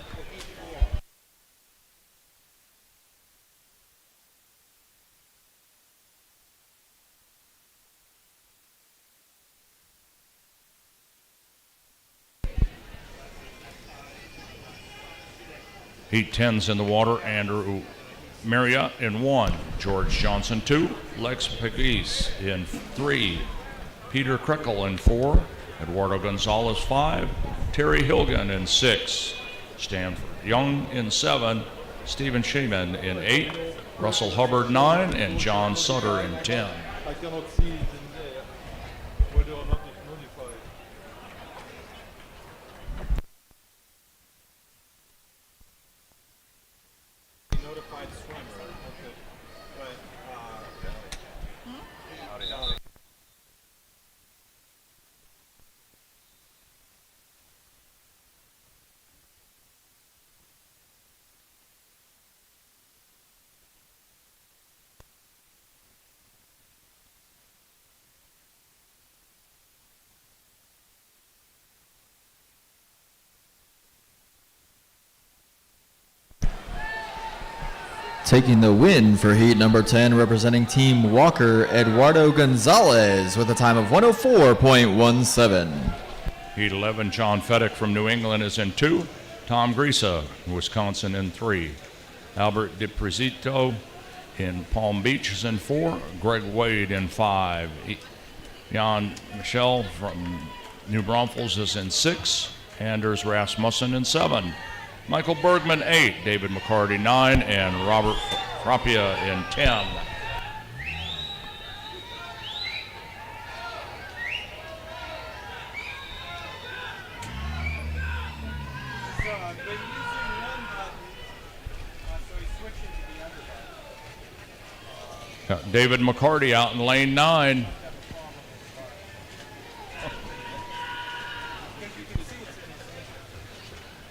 Heat 10's in the water. Andrew Marriott in 1, George Johnson 2, Lex Pegues in 3, Peter Krekel in 4, Eduardo Gonzalez 5, Terry Hilgen in 6, Stanford Young in 7, Stephen Shaman in 8, Russell Hubbard 9, and John Sutter in 10. I cannot see it in there whether or not it's modified. Notified swimmer. Okay. But Taking the win for heat number 10, representing Team Walker, Eduardo Gonzalez with a time of 104.17. Heat 11, John Fedek from New England is in 2, Tom Grisa, Wisconsin in 3, Albert DiPrezito in Palm Beach is in 4, Greg Wade in 5, Jan Michel from New Braunfels is in 6, Anders Rasmussen in 7, Michael Bergman 8, David McCarty 9, and Robert Frappia in 10. Got David McCarty out in lane 9.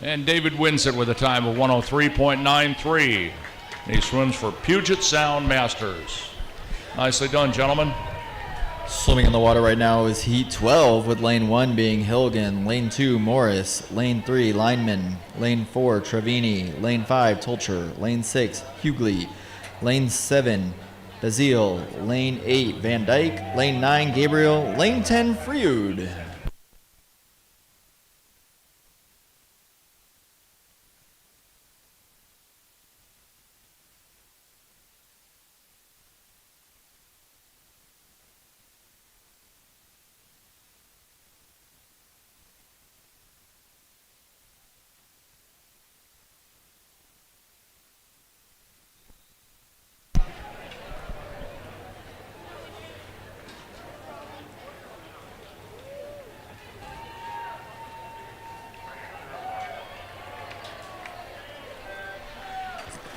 And David wins it with a time of 103.93. He swims for Puget Sound Masters. Nicely done, gentlemen. Swimming in the water right now is heat 12, with lane 1 being Hilgen, lane 2 Morris, lane 3 Lineman, lane 4 Trevini, lane 5 Tolcher, lane 6 Hughley, lane 7 Bazile, lane 8 Van Dyke, lane 9 Gabriel, lane 10 Freud.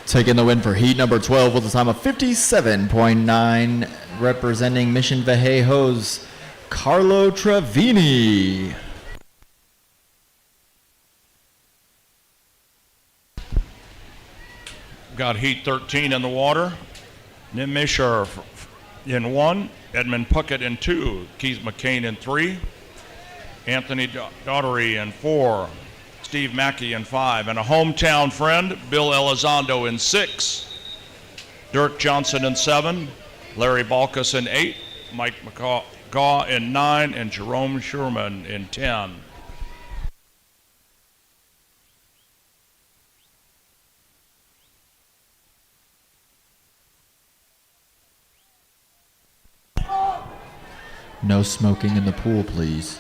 Taking the win for heat number 12 with a time of 57.9, representing Mission Vallejo's Carlo Trevini. Got heat 13 in the water. Nim Mishar in 1, Edmund Puckett in 2, Keith McCain in 3, Anthony Daughtery in 4, Steve Mackey in 5, and a hometown friend, Bill Elizondo in 6, Dirk Johnson in 7, Larry Balkus in 8, Mike McGaw in 9, and Jerome Sherman in 10. No smoking in the pool, please.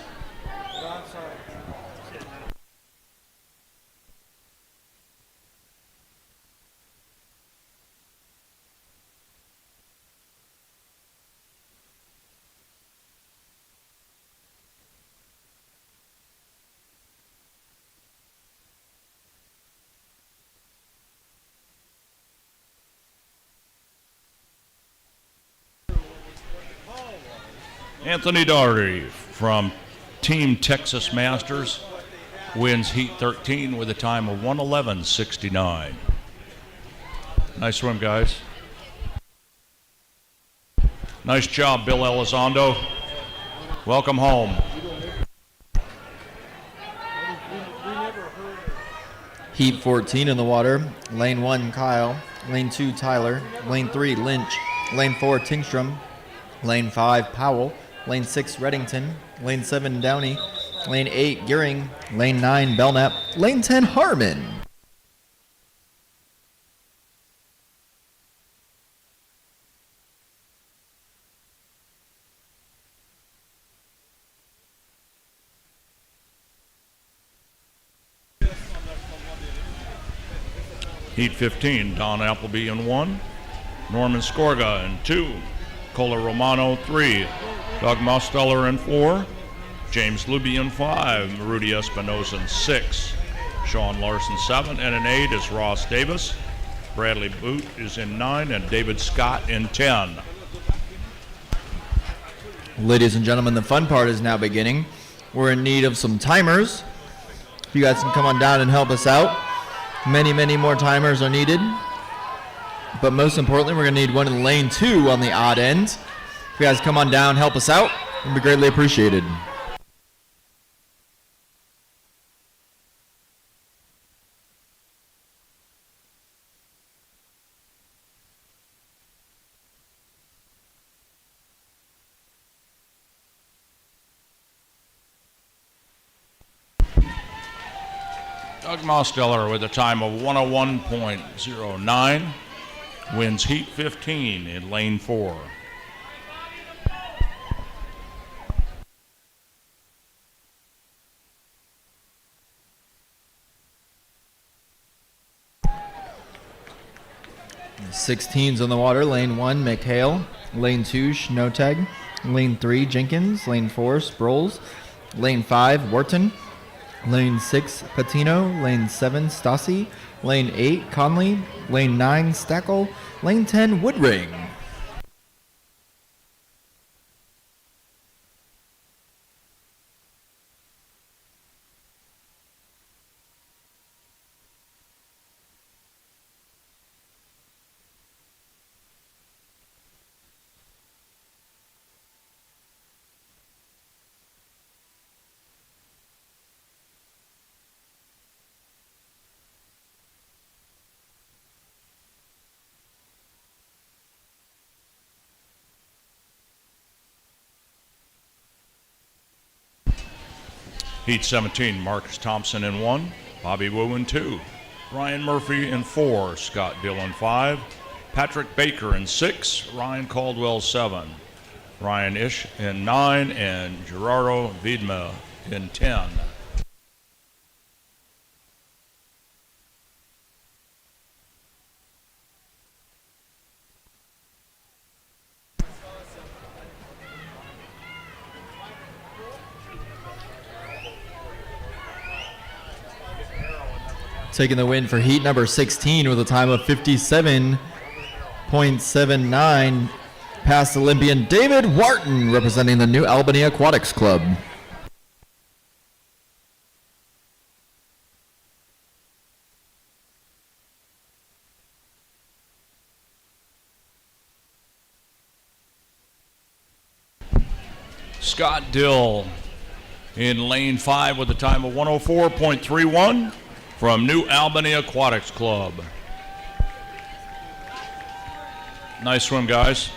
Anthony Daugherty from Team Texas Masters wins Heat 13 with a time of 1:11.69. Nice swim, guys. Nice job, Bill Elizondo. Welcome home. Heat 14 in the water. Lane 1, Kyle. Lane 2, Tyler. Lane 3, Lynch. Lane 4, Tingstrom. Lane 5, Powell. Lane 6, Reddington. Lane 7, Downey. Lane 8, Gearing. Lane 9, Belknap. Lane 10, Harmon. Heat 15, Don Appleby in 1, Norman Scorga in 2, Cola Romano 3, Doug Mosteller in 4, James Luby in 5, Rudy Espinosa in 6, Sean Larson 7, and in 8 is Ross Davis. Bradley Boot is in 9, and David Scott in 10. Ladies and gentlemen, the fun part is now beginning. We're in need of some timers. If you guys can come on down and help us out. Many, many more timers are needed. But most importantly, we're going to need one in lane 2 on the odd end. If you guys come on down, help us out, it would be greatly appreciated. Doug Mosteller with a time of 1:01.09 wins Heat 15 in lane 4. The 16s on the water. Lane 1, McHale. Lane 2, Schnoteg. Lane 3, Jenkins. Lane 4, Sproles. Lane 5, Wharton. Lane 6, Patino. Lane 7, Stassi. Lane 8, Conley. Lane 9, Stackel. Lane 10, Woodring. Heat 17, Marcus Thompson in 1, Bobby Wu in 2, Ryan Murphy in 4, Scott Dill in 5, Patrick Baker in 6, Ryan Caldwell 7, Ryan Ish in 9, and Gerardo Vidma in 10. Taking the win for heat number 16 with a time of 57.79, past Olympian David Wharton, representing the New Albany Aquatics Club. Scott Dill in lane 5 with a time of 104.31 from New Albany Aquatics Club. Nice swim, guys.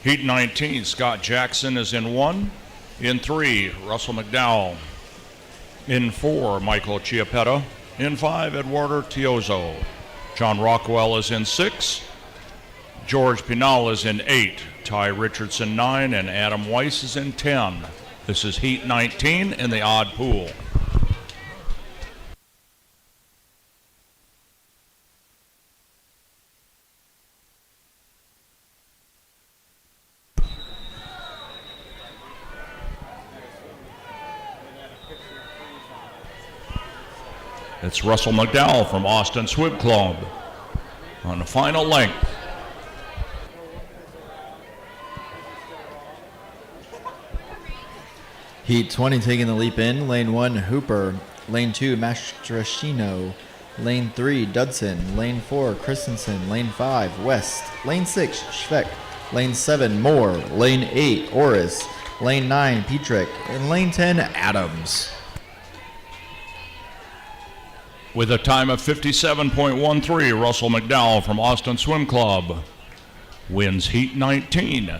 Heat 19, Scott Jackson is in 1. In 3, Russell McDowell. In 4, Michael Chiappetta. In 5, Eduardo Tiozo. John Rockwell is in 6. George Pinal is in 8. Ty Richardson 9, and Adam Weiss is in 10. This is Heat 19 in the odd pool. It's Russell McDowell from Austin Swim Club on the final length. Heat 20 taking the leap in. Lane 1, Hooper. Lane 2, Mastrashino. Lane 3, Dudson. Lane 4, Christensen. Lane 5, West. Lane 6, Schweck. Lane 7, Moore. Lane 8, Orris. Lane 9, Petrick. And lane 10, Adams. With a time of 57.13, Russell McDowell from Austin Swim Club wins Heat 19.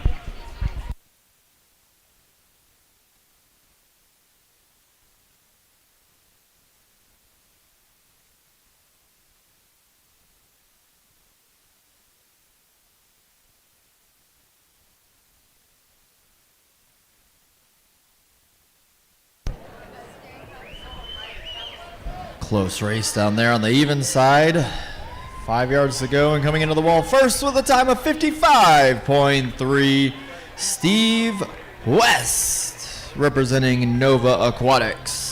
Close race down there on the even side. 5 yards to go and coming into the wall first with a time of 55.3, Steve West, representing Nova Aquatics.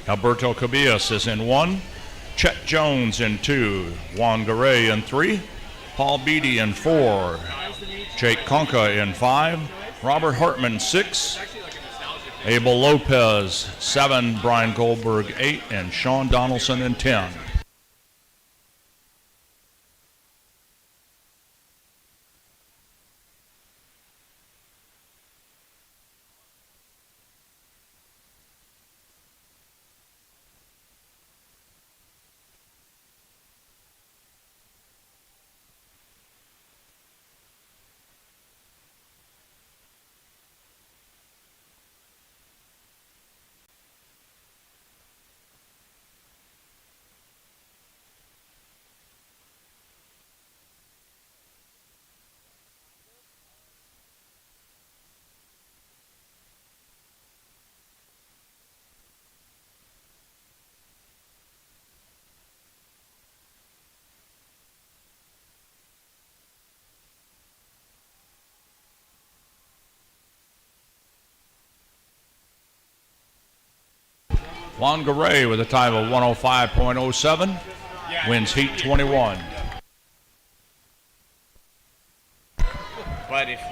Alberto Cabillas is in 1. Chet Jones in 2. Juan Garay in 3. Paul Beatty in 4. Jake Conca in 5. Robert Hartman 6. Abel Lopez 7. Brian Goldberg 8. And Sean Donaldson in 10. Juan Garay with a time of 105.07 wins Heat 21. But if you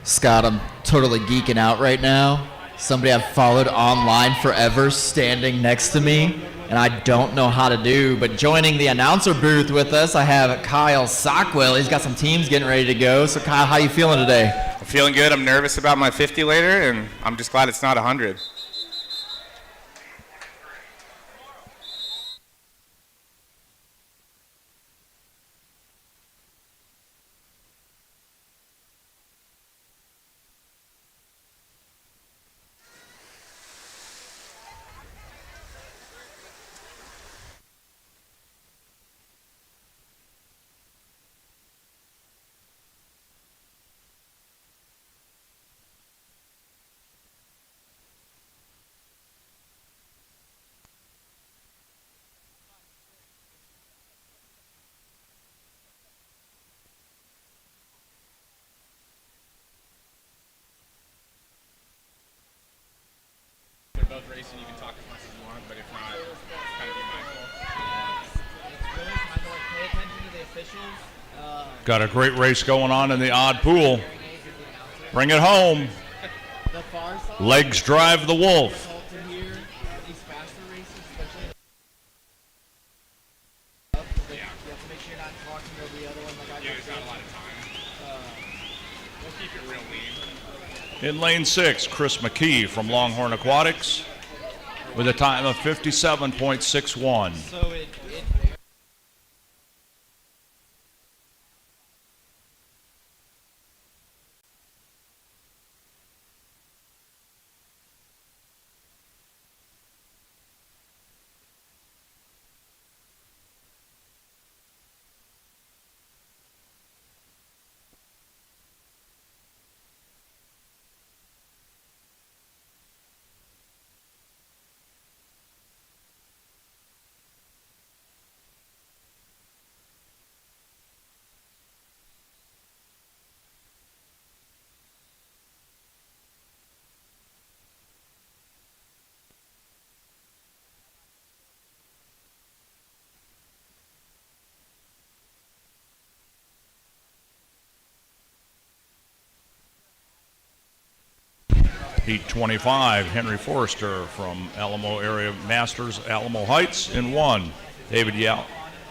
Scott, I'm totally geeking out right now. Somebody I've followed online forever standing next to me, and I don't know how to do, but joining the announcer booth with us, I have Kyle Sockwell. He's got some teams getting ready to go. So Kyle, how you feeling today? I'm feeling good. I'm nervous about my 50 later, and I'm just glad it's not 100. both racing, you can talk as much as you want, but if not, kind of be mindful. It's really kind of like pay attention to the officials. Got a great race going on in the odd pool. Bring it home. The far side. Legs drive the wolf. Result in here, these faster races, especially. You have to make sure you're not talking over the other one. Like Yeah, there's not a lot of time. We'll keep it real lean. In lane 6, Chris McKee from Longhorn Aquatics with a time of 57.61. So it Heat 25, Henry Forrester from Alamo Area Masters, Alamo Heights in 1. David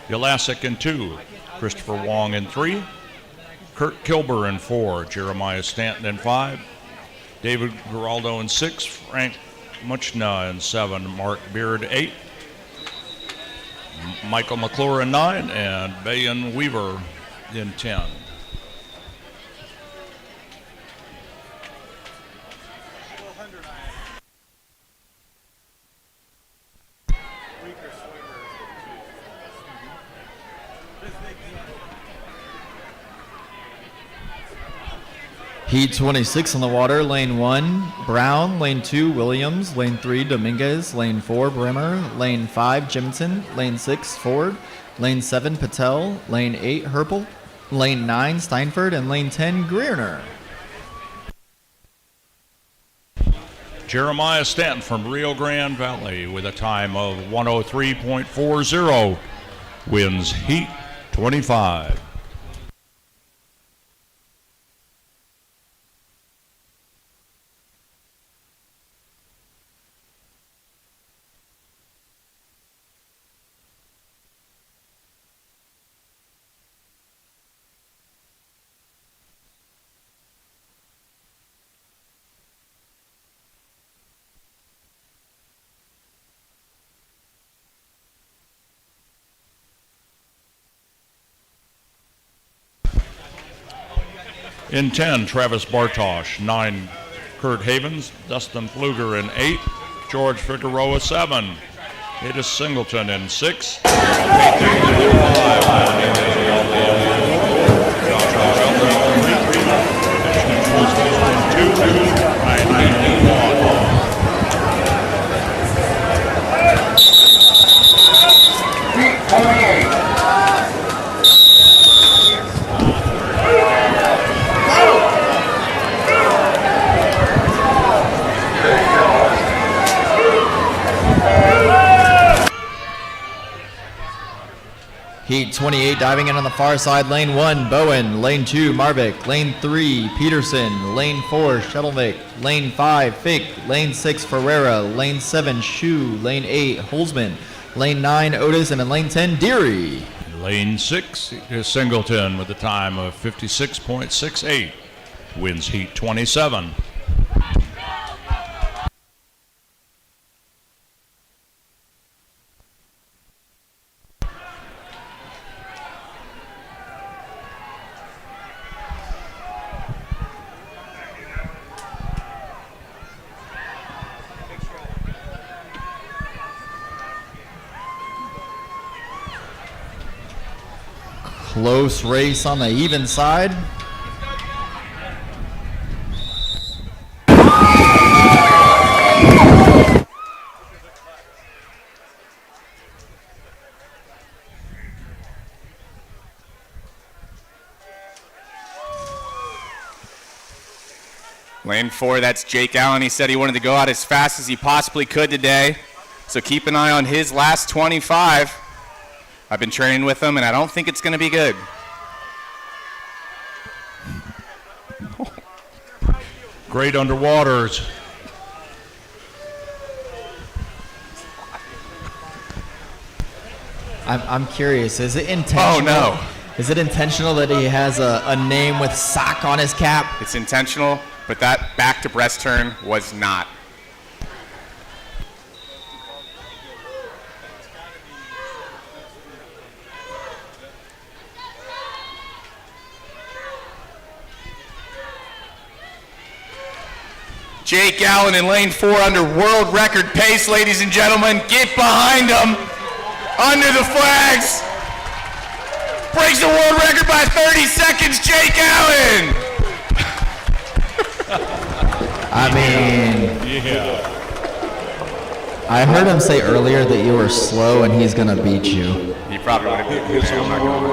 Yalasik in 2. Christopher Wong in 3. Kurt Kilber in 4. Jeremiah Stanton in 5. David Geraldo in 6. Frank Muchna in 7. Mark Beard 8. Michael McClure in 9. And Bayan Weaver in 10. Heat 26 on the water, lane 1, Brown, lane 2, Williams, lane 3, Dominguez, lane 4, Brimmer, lane 5, Jimson, lane 6, Ford, lane 7, Patel, lane 8, Herpel, lane 9, Steinford, and lane 10, Grierner. Jeremiah Stanton from Rio Grande Valley with a time of 103.40 wins Heat 25. In 10, Travis Bartosh. 9, Kurt Havens. Dustin Pfluger in 8. George Figueroa 7. It is Singleton in 6. Heat 28 diving in on the far side, lane 1, Bowen, lane 2, Marvick, lane 3, Peterson, lane 4, Shuttlevick, lane 5, Fink, lane 6, Ferreira, lane 7, Shu, lane 8, Holzman, lane 9, Otis, and in lane 10, Deary. Lane 6 is Singleton with a time of 56.68. Wins Heat 27. Close race on the even side. Lane Lane 4, that's Jake Allen. He said he wanted to go out as fast as he possibly could today. So keep an eye on his last 25. I've been training with him, and I don't think it's going to be good. Great underwaters. I'm curious, is it intentional? Oh, no. Is it intentional that he has a name with sock on his cap? It's intentional, but that back to breast turn was not. Jake Allen in lane 4 under world record pace, ladies and gentlemen. Get behind him. Under the flags. Breaks the world record by 30 seconds, Jake Allen. I mean, Yeah. I heard him say earlier that you were slow and he's gonna beat you. He probably would have beat me. I'm not gonna-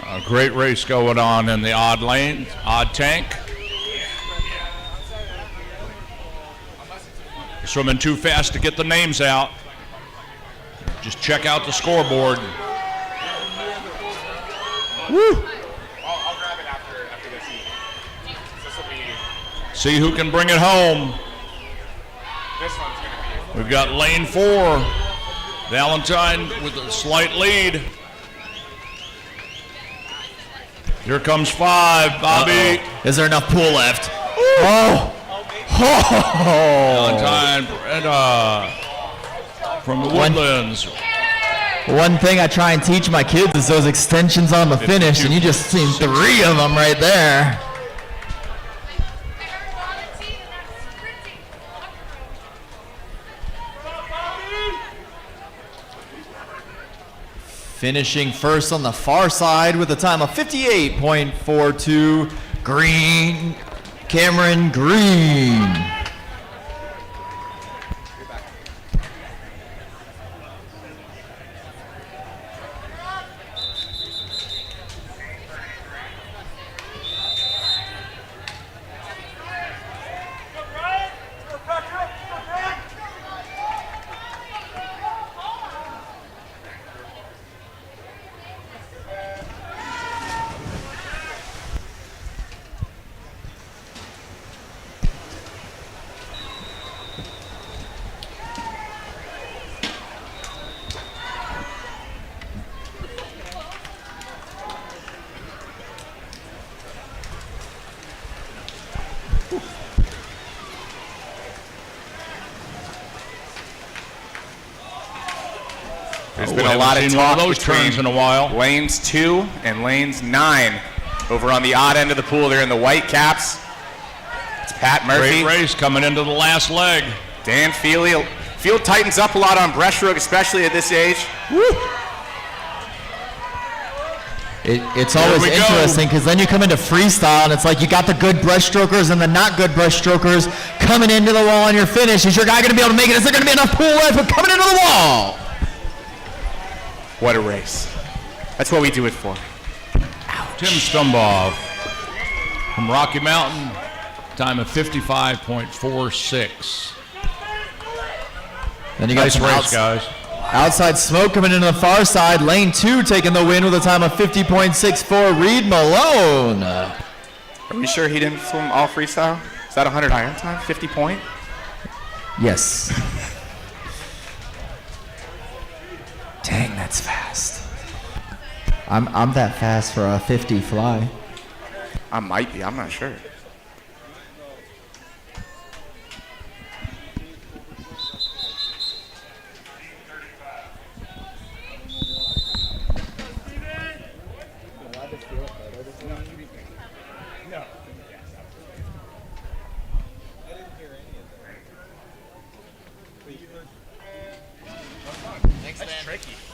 A great race going on in the odd lane, odd tank. Swimming too fast to get the names out. Just check out the scoreboard. Woo! I'll grab it after this heat. This will be. See who can bring it home. This one's gonna be. We've got lane 4. Valentine with a slight lead. Here comes 5, Bobby. Is there enough pool left? Oh! Valentine from the Woodlands. One thing I try and teach my kids is those extensions on the finish, and you just seen 3 of them right there. Finishing first on the far side with a time of 58.42, Green, Cameron Green. There's been a lot of talk those turns in a while. Lanes 2 and lanes 9 over on the odd end of the pool. They're in the white caps. It's Pat Murphy. Great race coming into the last leg. Dan Feely. Field tightens up a lot on breaststroke, especially at this age. Woo! It's always interesting because then you come into freestyle and it's like you got the good breaststrokers and the not good breaststrokers coming into the wall on your finish. Is your guy going to be able to make it? Is there going to be enough pool left for coming into the wall? What a race. That's what we do it for. Tim Stumbaugh from Rocky Mountain. Time of 55.46. Then you got Nice some race, guys. outside smoke coming into the far side. Lane 2 taking the win with a time of 50.64. Reed Malone. Are we sure he didn't swim all freestyle? Is that 100 iron time? 50 point? Yes. Dang, that's fast. I'm that fast for a 50 fly. I might be. I'm not sure.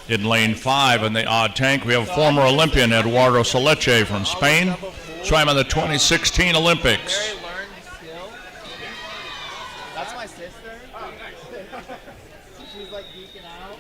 In lane 5 in the odd tank, we have former Olympian Eduardo Soleche from Spain. Swam in the 2016 Olympics. Very learned skill. That's my sister. She's like geeking out.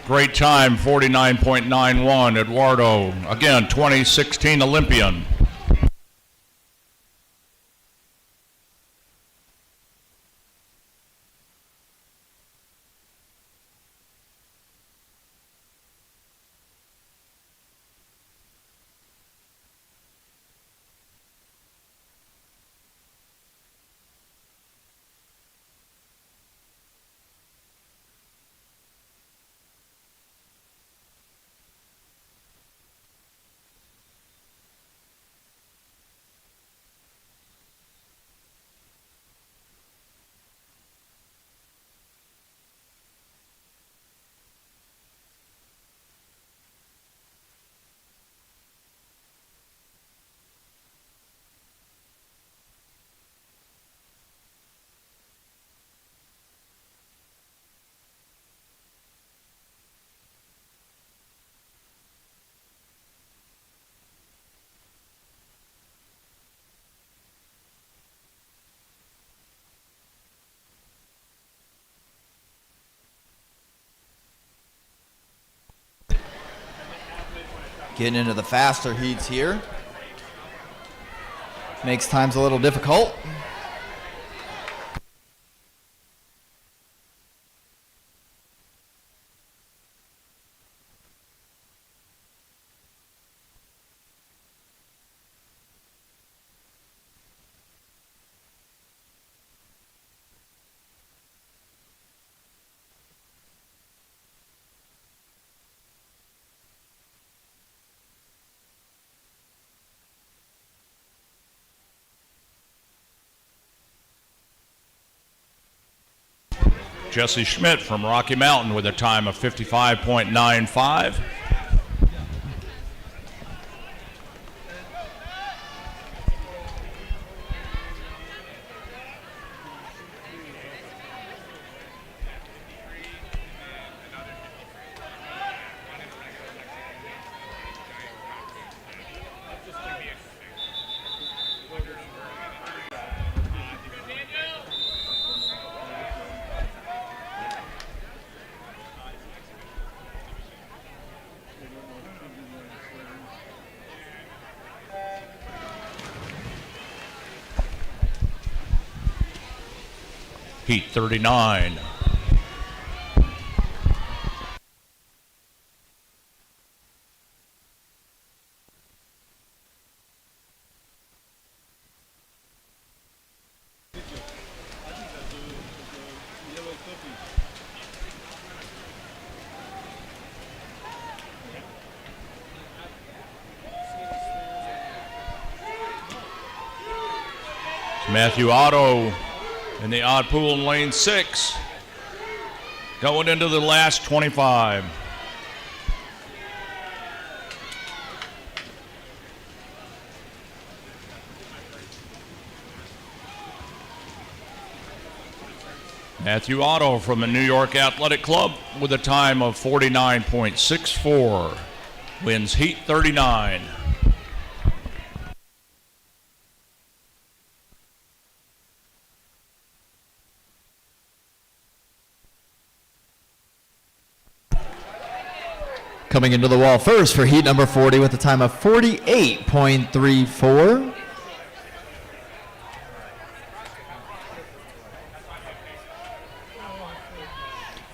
Great time, 49.91. Eduardo, again, 2016 Olympian. Getting into the faster heats here. Makes times a little difficult. Jesse Schmidt from Rocky Mountain with a time of 55.95. Heat 39. Matthew Otto in the odd pool in lane 6, going into the last 25. Matthew Otto from the New York Athletic Club with a time of 49.64. Wins Heat 39. Coming into the wall first for heat number 40 with a time of 48.34.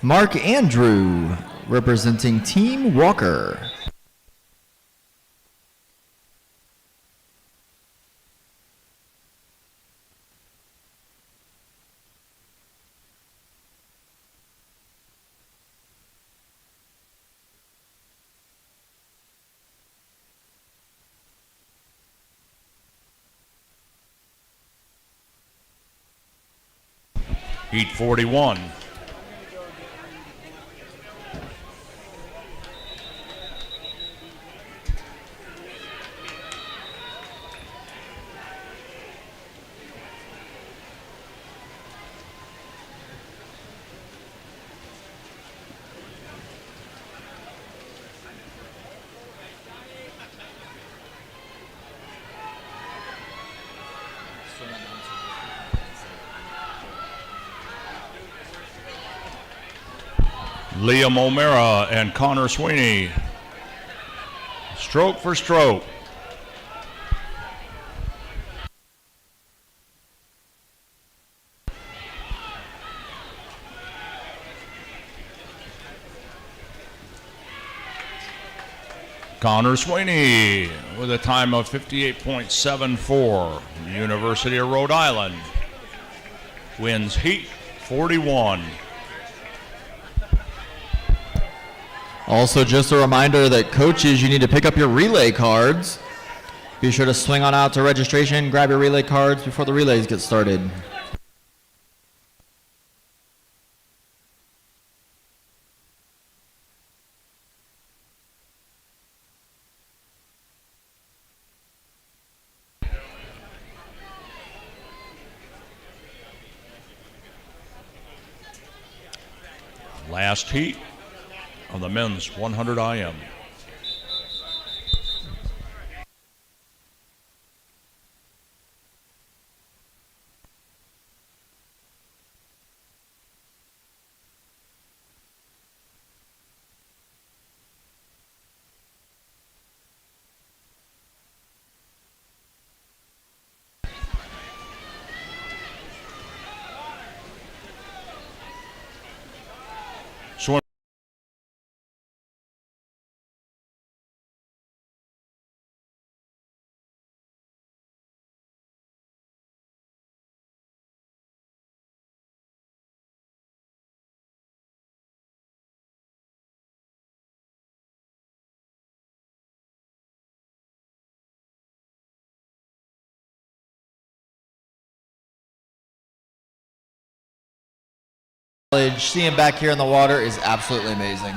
Mark Andrew representing Team Walker. Heat 41. Liam O'Mara and Connor Sweeney. Stroke for stroke. Connor Sweeney with a time of 58.74. University of Rhode Island wins Heat 41. Also, just a reminder that coaches, you need to pick up your relay cards. Be sure to swing on out to registration, grab your relay cards before the relays get started. Last heat of the men's 100 IM. Swim. Seeing back here in the water is absolutely amazing.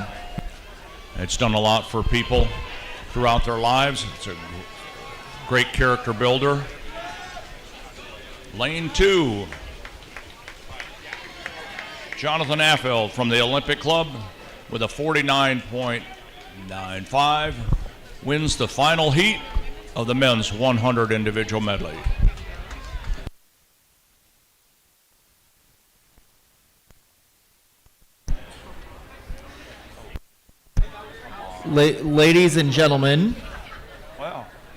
It's done a lot for people throughout their lives. It's a great character builder. Lane 2. Jonathan Affeld from the Olympic Club with a 49.95 wins the final heat of the men's 100 individual medley. Ladies and gentlemen,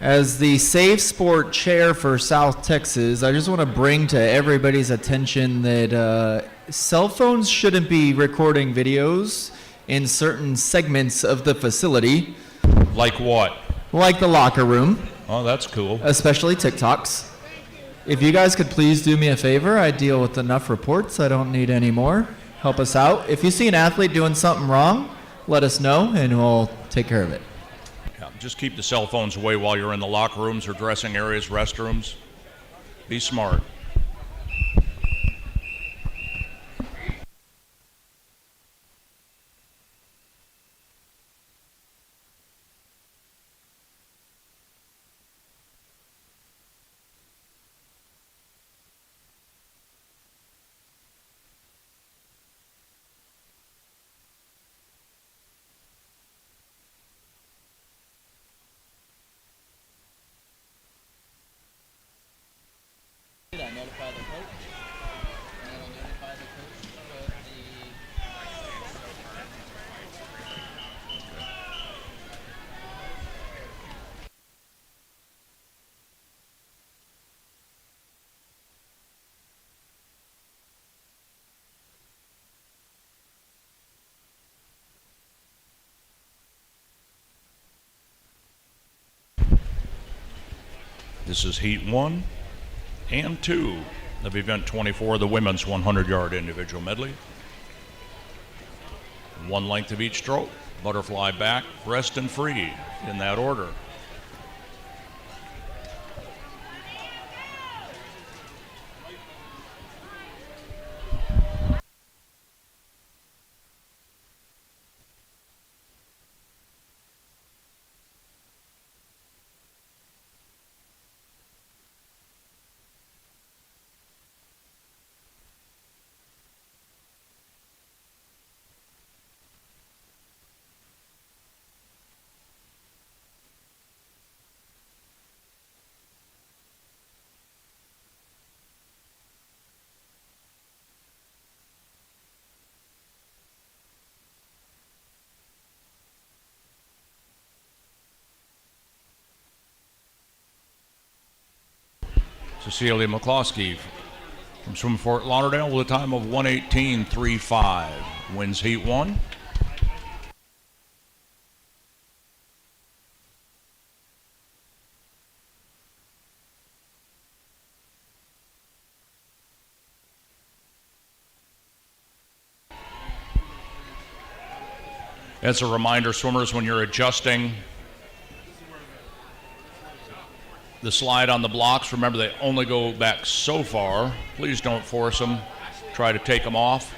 as the Safe Sport Chair for South Texas, I just want to bring to everybody's attention that cell phones shouldn't be recording videos in certain segments of the facility. Like what? Like the locker room. Oh, that's cool. Especially TikToks. If you guys could please do me a favor, I deal with enough reports. I don't need any more. Help us out. If you see an athlete doing something wrong, let us know and we'll take care of it. Yeah, just keep the cell phones away while you're in the locker rooms or dressing areas, restrooms. Be smart. notify the coach. And it'll notify the coach of the This is Heat 1 and 2 of Event 24, the women's 100-yard individual medley. One length of each stroke, butterfly back, breast and free, in that order. Cecilia McCloskey from Fort Lauderdale with a time of 1:18.35, wins Heat 1. As a reminder, swimmers, when you're adjusting the slide on the blocks, remember they only go back so far. Please don't force them. Try to take them off.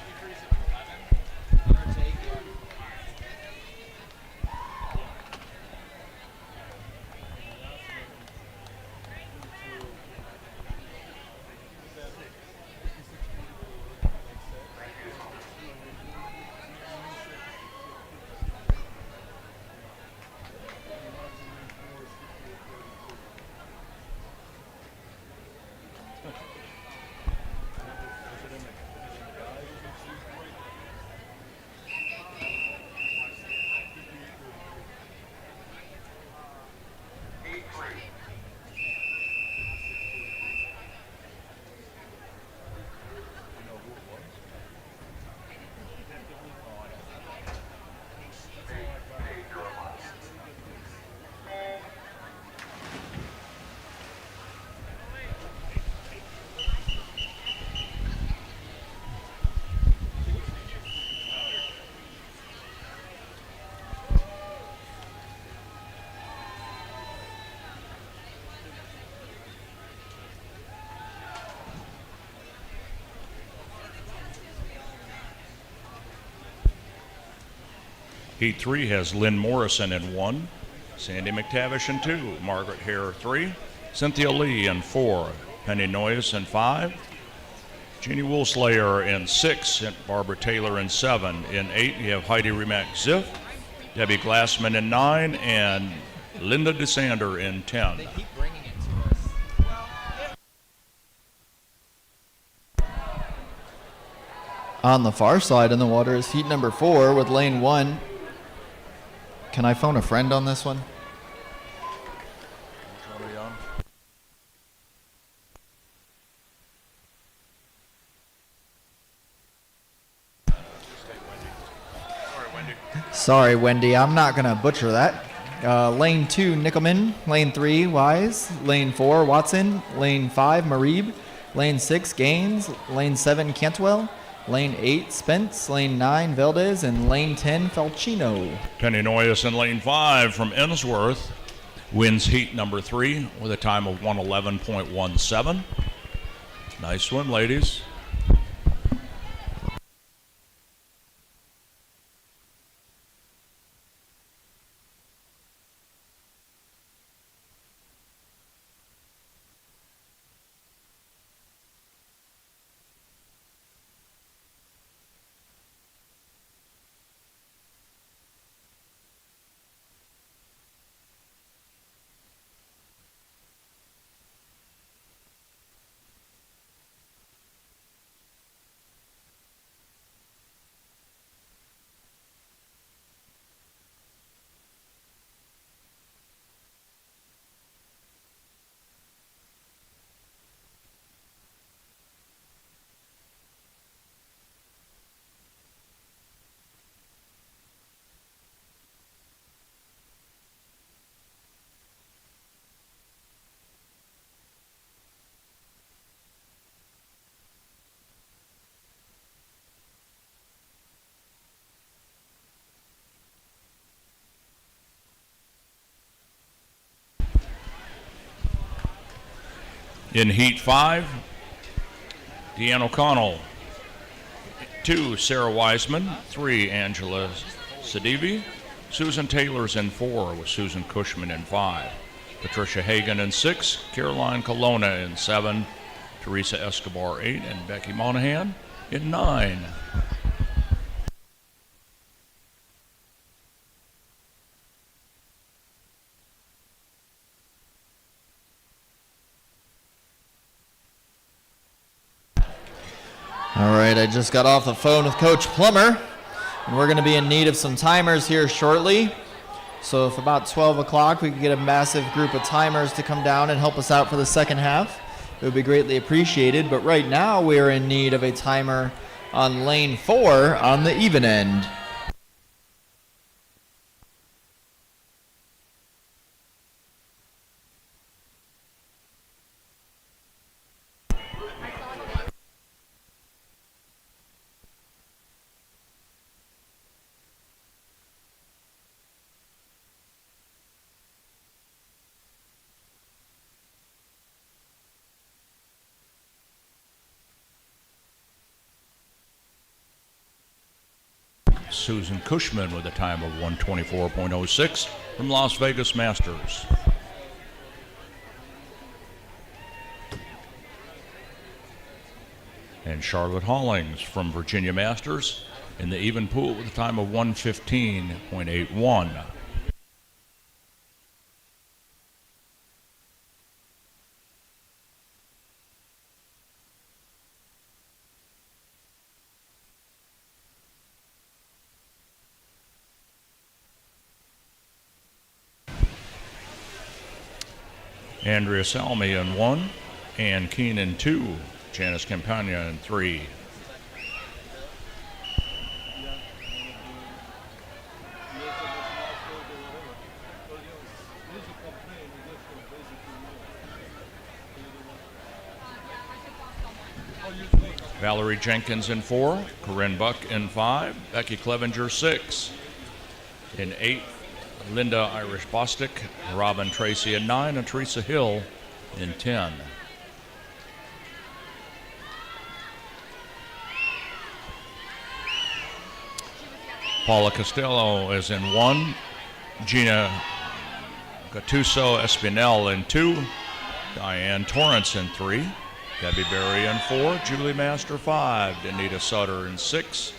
Heat 3 has Lynn Morrison in 1, Sandy McTavish in 2, Margaret Hare 3, Cynthia Lee in 4, Penny Noyes in 5, Jeannie Woolslayer in 6, and Barbara Taylor in 7. In 8, you have Heidi Remack-Ziff, Debbie Glassman in 9, and Linda DeSander in 10. They keep bringing it to us. On the far side in the water is heat number 4 with lane 1. Can I phone a friend on this one? Sorry, Wendy. I'm not going to butcher that. Lane 2, Nickelman. Lane 3, Wise. Lane 4, Watson. Lane 5, Marib. Lane 6, Gaines. Lane 7, Cantwell. Lane 8, Spence. Lane 9, Valdez. And lane 10, Falcino. Penny Noyes in lane 5 from Ensworth wins heat number 3 with a time of 1:11.17. Nice swim, ladies. In Heat 5, Deanne O'Connell. 2, Sarah Wiseman. 3, Angela Sadivi. Susan Taylor's in 4 with Susan Cushman in 5. Patricia Hagan in 6. Caroline Colonna in 7. Teresa Escobar 8. And Becky Monahan in 9. All right, I just got off the phone with Coach Plummer, and we're going to be in need of some timers here shortly. So if about 12 o'clock we could get a massive group of timers to come down and help us out for the second half, it would be greatly appreciated. But right now we're in need of a timer on lane 4 on the even end. Susan Cushman with a time of 1:24.06 from Las Vegas Masters. And Charlotte Hollings from Virginia Masters in the even pool with a time of 1:15.81. Andrea Salmi in 1, Ann Keene in 2, Janice Campagna in 3. Valerie Jenkins in 4, Corinne Buck in 5, Becky Clevenger 6. In 8, Linda Irish Bostic, Robin Tracy in 9, and Teresa Hill in 10. Paula Costello is in 1, Gina Gattuso Espinel in 2, Diane Torrance in 3, Debbie Berry in 4, Julie Master 5, Danita Sutter in 6,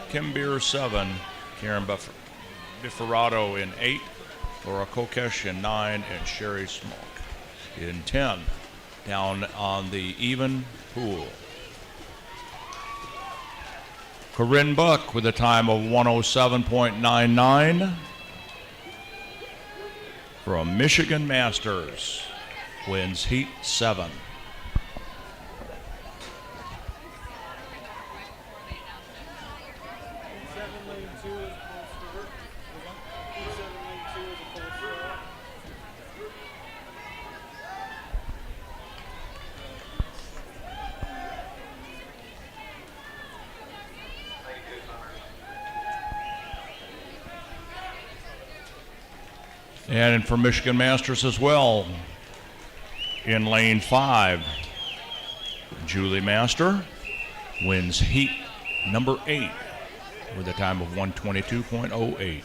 Kim Beer 7, Karen Biferato in 8, Laura Kokesh in 9, and Sherry Smoke in 10. Down on the even pool, Corinne Buck with a time of 1:07.99 from Michigan Masters wins Heat 7. And for Michigan Masters as well, in lane 5, Julie Master wins Heat number 8 with a time of 1:22.08.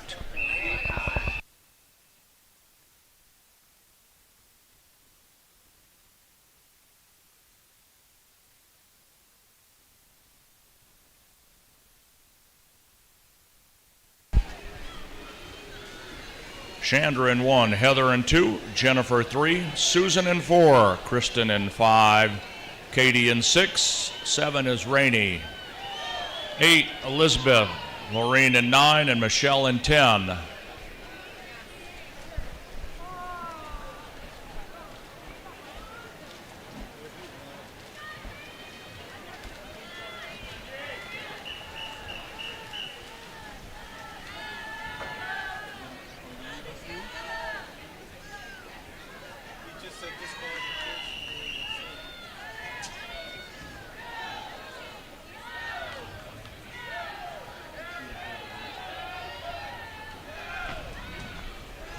Chandra in 1, Heather in 2, Jennifer 3, Susan in 4, Kristen in 5, Katie in 6, 7 is Rainey, 8 Elizabeth, Maureen in 9, and Michelle in 10.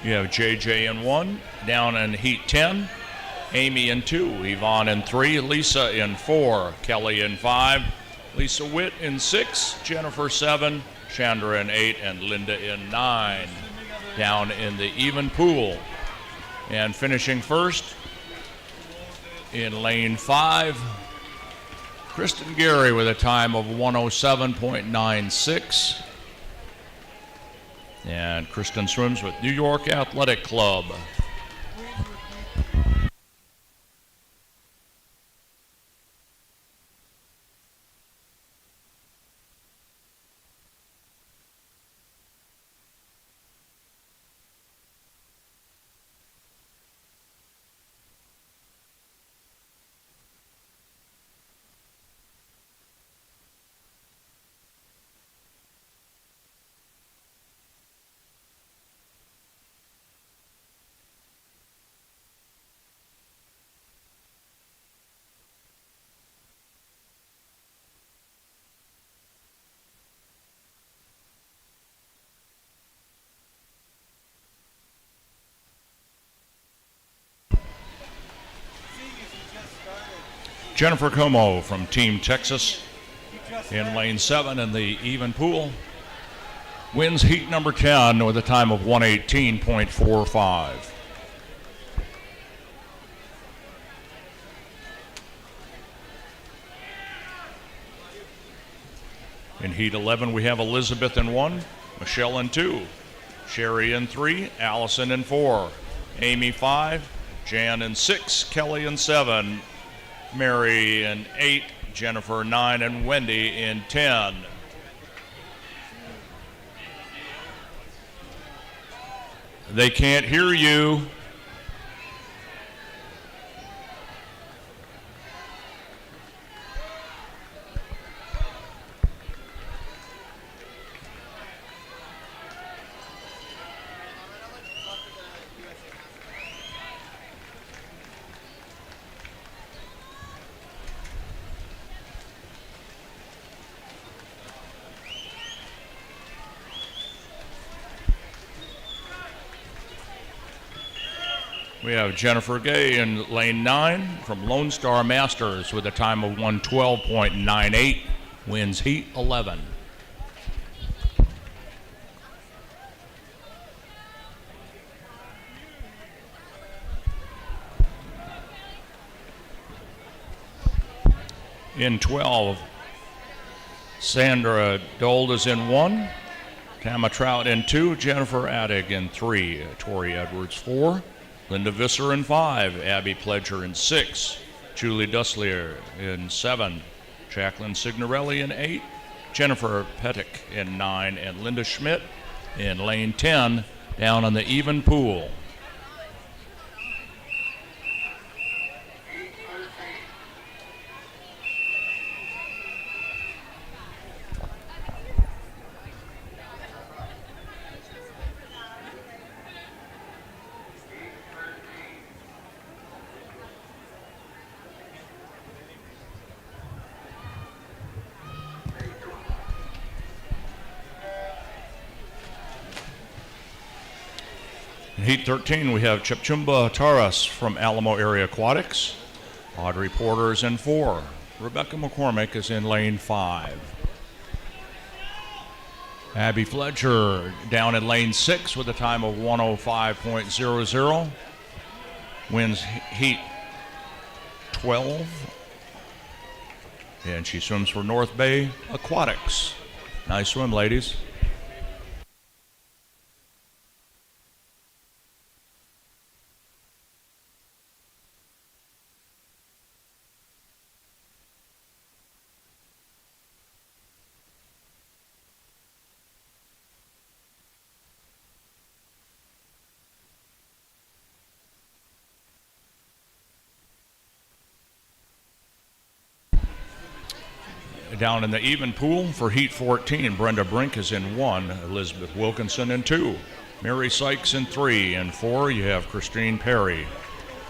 You have JJ in 1, down in Heat 10, Amy in 2, Yvonne in 3, Lisa in 4, Kelly in 5, Lisa Witt in 6, Jennifer 7, Chandra in 8, and Linda in 9. Down in the even pool. And finishing first in lane 5, Kristen Gary with a time of 107.96. And Kristen swims with New York Athletic Club. Jennifer Como from Team Texas in lane 7 in the even pool wins heat number 10 with a time of 118.45. In heat 11 we have Elizabeth in 1, Michelle in 2, Sherry in 3, Allison in 4, Amy 5, Jan in 6, Kelly in 7, Mary in 8, Jennifer 9, and Wendy in 10. They can't hear you. We have Jennifer Gay in lane 9 from Lone Star Masters with a time of 112.98, wins heat 11. In 12, Sandra Dold is in 1, Tama Trout in 2, Jennifer Addig in 3, Tori Edwards 4, Linda Visser in 5, Abby Pledger in 6, Julie Dusslier in 7, Jacqueline Signorelli in 8, Jennifer Pettick in 9, and Linda Schmidt in lane 10 down on the even pool. In heat 13, we have Chipchumba Taras from Alamo Area Aquatics. Audrey Porter is in 4. Rebecca McCormick is in lane 5. Abby Fletcher down in lane 6 with a time of 105.00. Wins heat 12. And she swims for North Bay Aquatics. Nice swim, ladies. Down in the even pool for heat 14, Brenda Brink is in 1, Elizabeth Wilkinson in 2, Mary Sykes in 3, and 4 you have Christine Perry.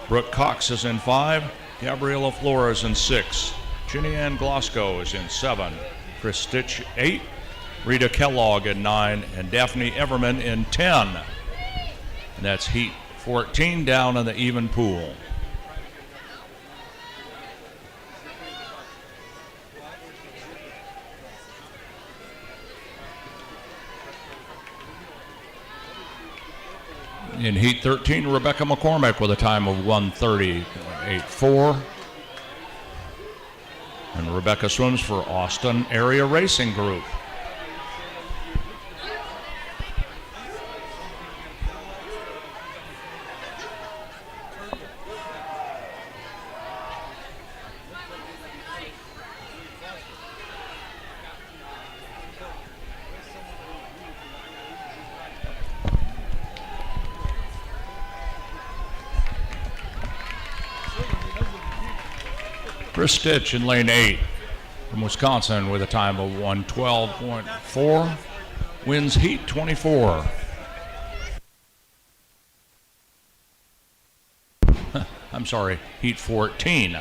Brooke Cox is in 5, Gabriela Flores in 6, Ginny Ann Glasgow is in 7, Chris Stitch 8, Rita Kellogg in 9, and Daphne Everman in 10. And that's heat 14 down in the even pool. In Heat 13, Rebecca McCormick with a time of 1:30.84. And Rebecca swims for Austin Area Racing Group. Chris Stitch in lane 8 from Wisconsin with a time of 1:12.4, wins Heat 24. I'm sorry, Heat 14.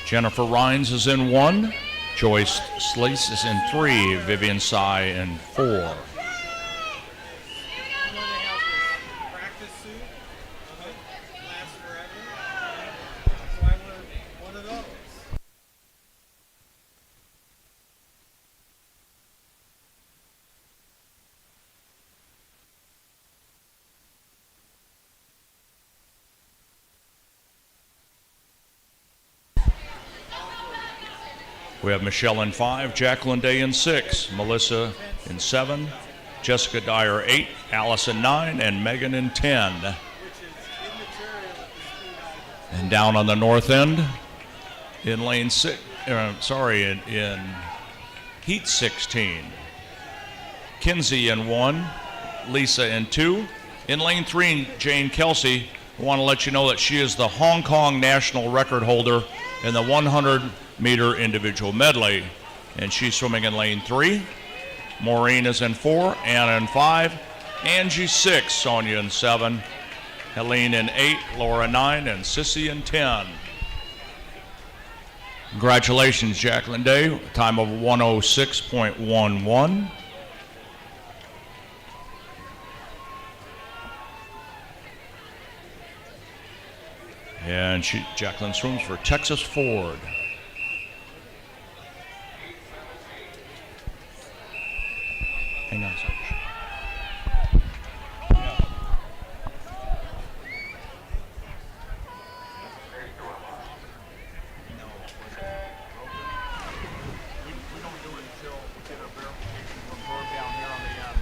Jennifer Rhines is in 1. Joyce Sleece is in 3. Vivian Sy in 4. We have Michelle in 5, Jacqueline Day in 6, Melissa in 7, Jessica Dyer 8, Allison 9, and Megan in 10. And down on the north end, in lane 6, in Heat 16, Kinsey in 1, Lisa in 2. In lane 3, Jane Kelsey. I want to let you know that she is the Hong Kong national record holder in the 100-meter individual medley, and she's swimming in lane 3. Maureen is in 4, Anna in 5, Angie 6, Sonia in 7, Helene in 8, Laura 9, and Sissy in 10. Congratulations, Jacqueline Day, time of 1:06.11. And Jacqueline swims for Texas Ford. Hang on a second. We don't do it until we get a verification from her down here on the end.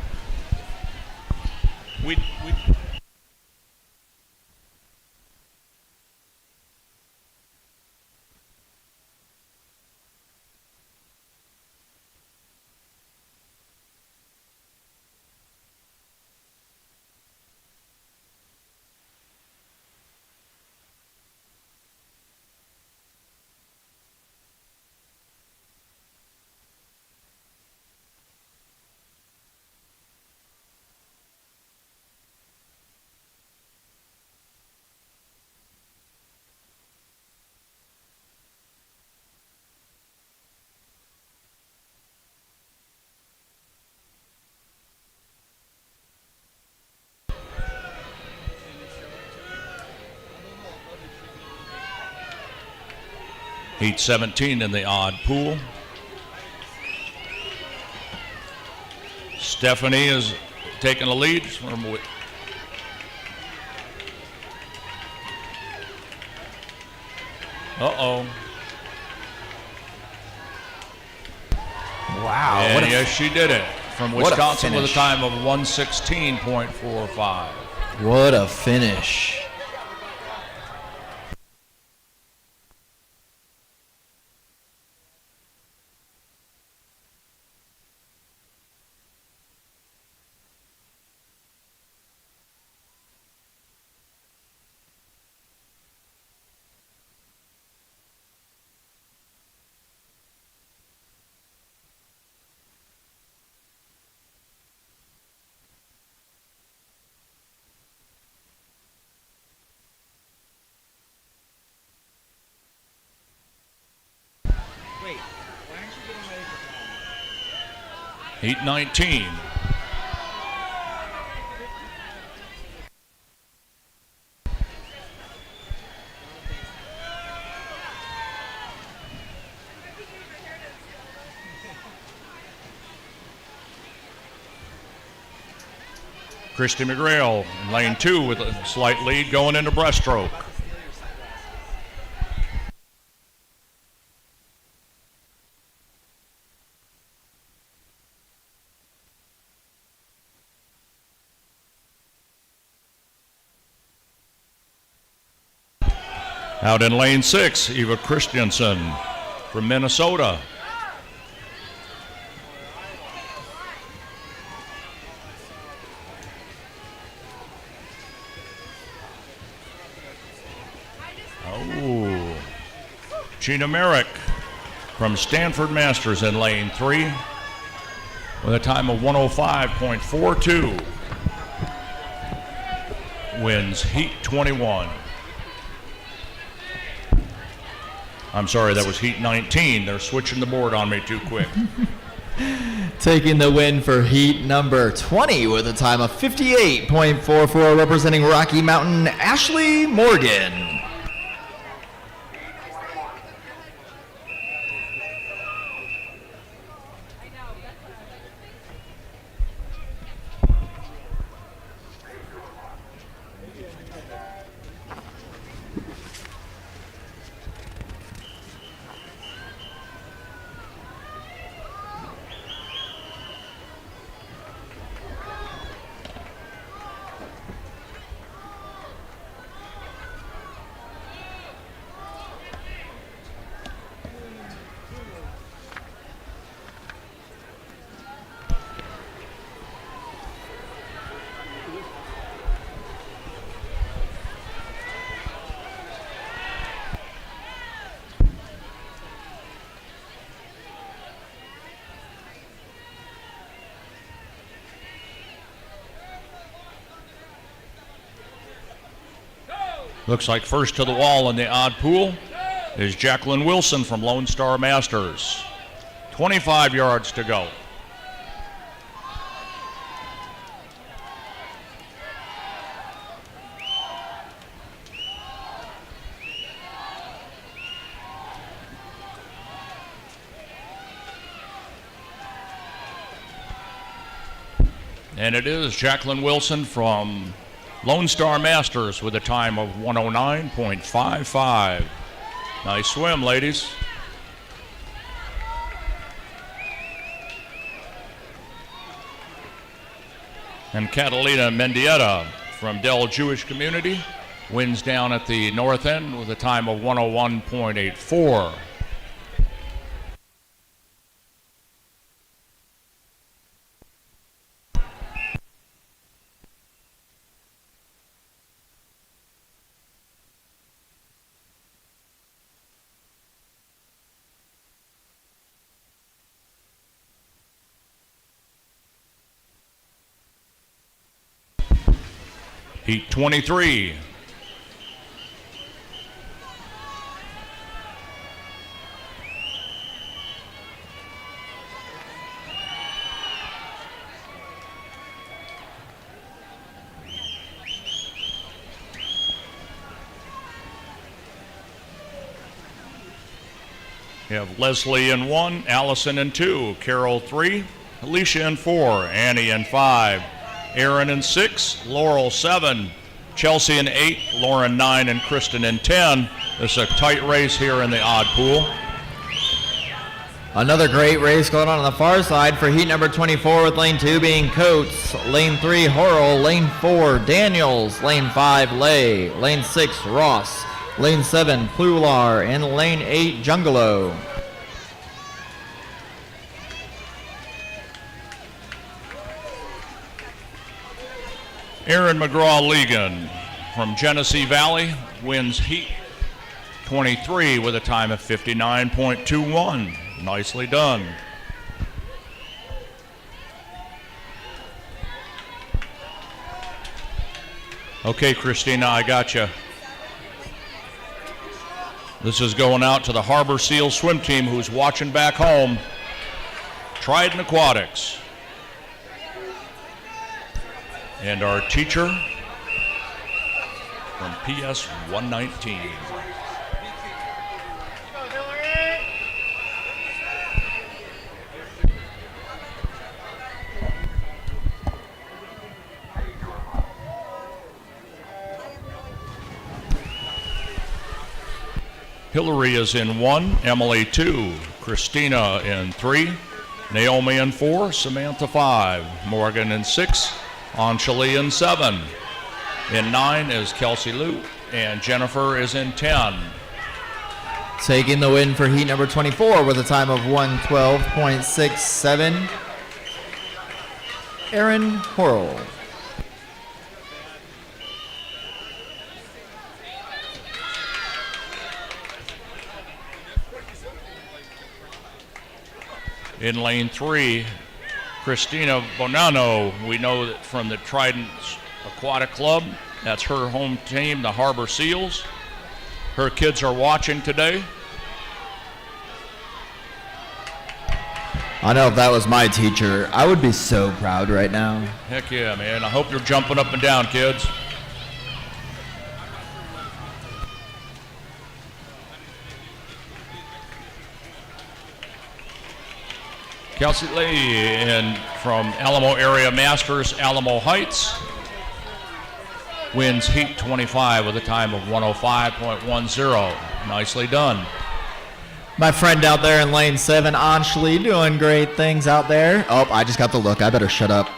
Heat 17 in the odd pool. Stephanie is taking the lead. Uh-oh. Wow. And yes, she did it. From What a Wisconsin with a finish. time of 1:16.45. What a finish. Wait, why aren't you getting ready for finals? Heat 19. Christy McGrail in lane 2 with a slight lead going into breaststroke. Out in lane 6, Eva Christensen from Minnesota. Oh, Gina Merrick from Stanford Masters in lane 3 with a time of 105.42. Wins heat 21. I'm sorry, that was heat 19. They're switching the board on me too quick. Taking the win for heat number 20 with a time of 58.44, representing Rocky Mountain, Ashley Morgan. Looks like first to the wall in the odd pool is Jacqueline Wilson from Lone Star Masters. 25 yards to go. And it is Jacqueline Wilson from Lone Star Masters with a time of 109.55. Nice swim, ladies. And Catalina Mendieta from Dell Jewish Community wins down at the north end with a time of 101.84. Heat 23. You have Leslie in 1, Allison in 2, Carol 3, Alicia in 4, Annie in 5, Aaron in 6, Laurel 7, Chelsea in 8, Lauren 9, and Kristen in 10. It's a tight race here in the odd pool. Another great race going on the far side for heat number 24 with lane 2 being Coates, lane 3 Horrell, lane 4 Daniels, lane 5 Lay, lane 6 Ross, lane 7 Plular, and lane 8 Jungalo. Aaron McGraw-Legan from Genesee Valley wins heat 23 with a time of 59.21. Nicely done. Okay, Christina, I got you. This is going out to the Harbor Seal swim team who's watching back home. Trident Aquatics. And our teacher from PS 119. Hillary is in 1, Emily 2, Christina in 3, Naomi in 4, Samantha 5, Morgan in 6, Anjali in 7. In 9 is Kelsey Lou, and Jennifer is in 10. Taking the win for heat number 24 with a time of 1:12.67, Aaron Horrell. In lane 3, Christina Bonanno, we know that from the Trident Aquatic Club. That's her home team, the Harbor Seals. Her kids are watching today. I know if that was my teacher, I would be so proud right now. Heck yeah, man. I hope you're jumping up and down, kids. Kelsey Lee in from Alamo Area Masters, Alamo Heights, wins heat 25 with a time of 1:05.10. Nicely done. My friend out there in lane 7, Anjali, doing great things out there. Oh, I just got the look. I better shut up.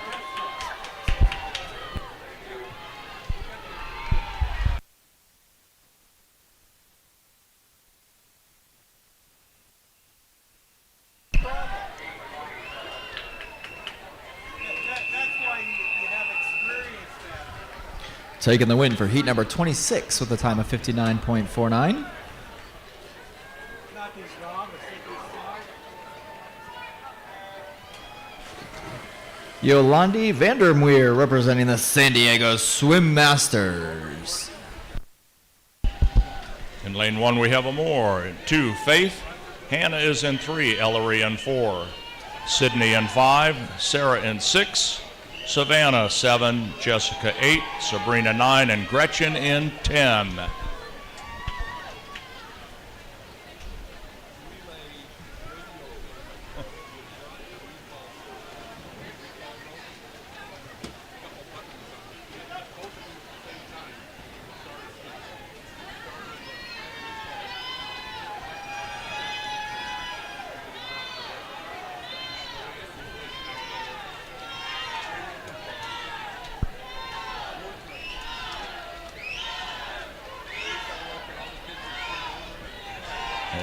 Taking the win for heat number 26 with a time of 59.49. Yolandi Vandermeer representing the San Diego Swim Masters. In lane 1 we have a more. In 2, Faith. Hannah is in 3, Ellery in 4. Sydney in 5, Sarah in 6. Savannah 7, Jessica 8, Sabrina 9, and Gretchen in 10.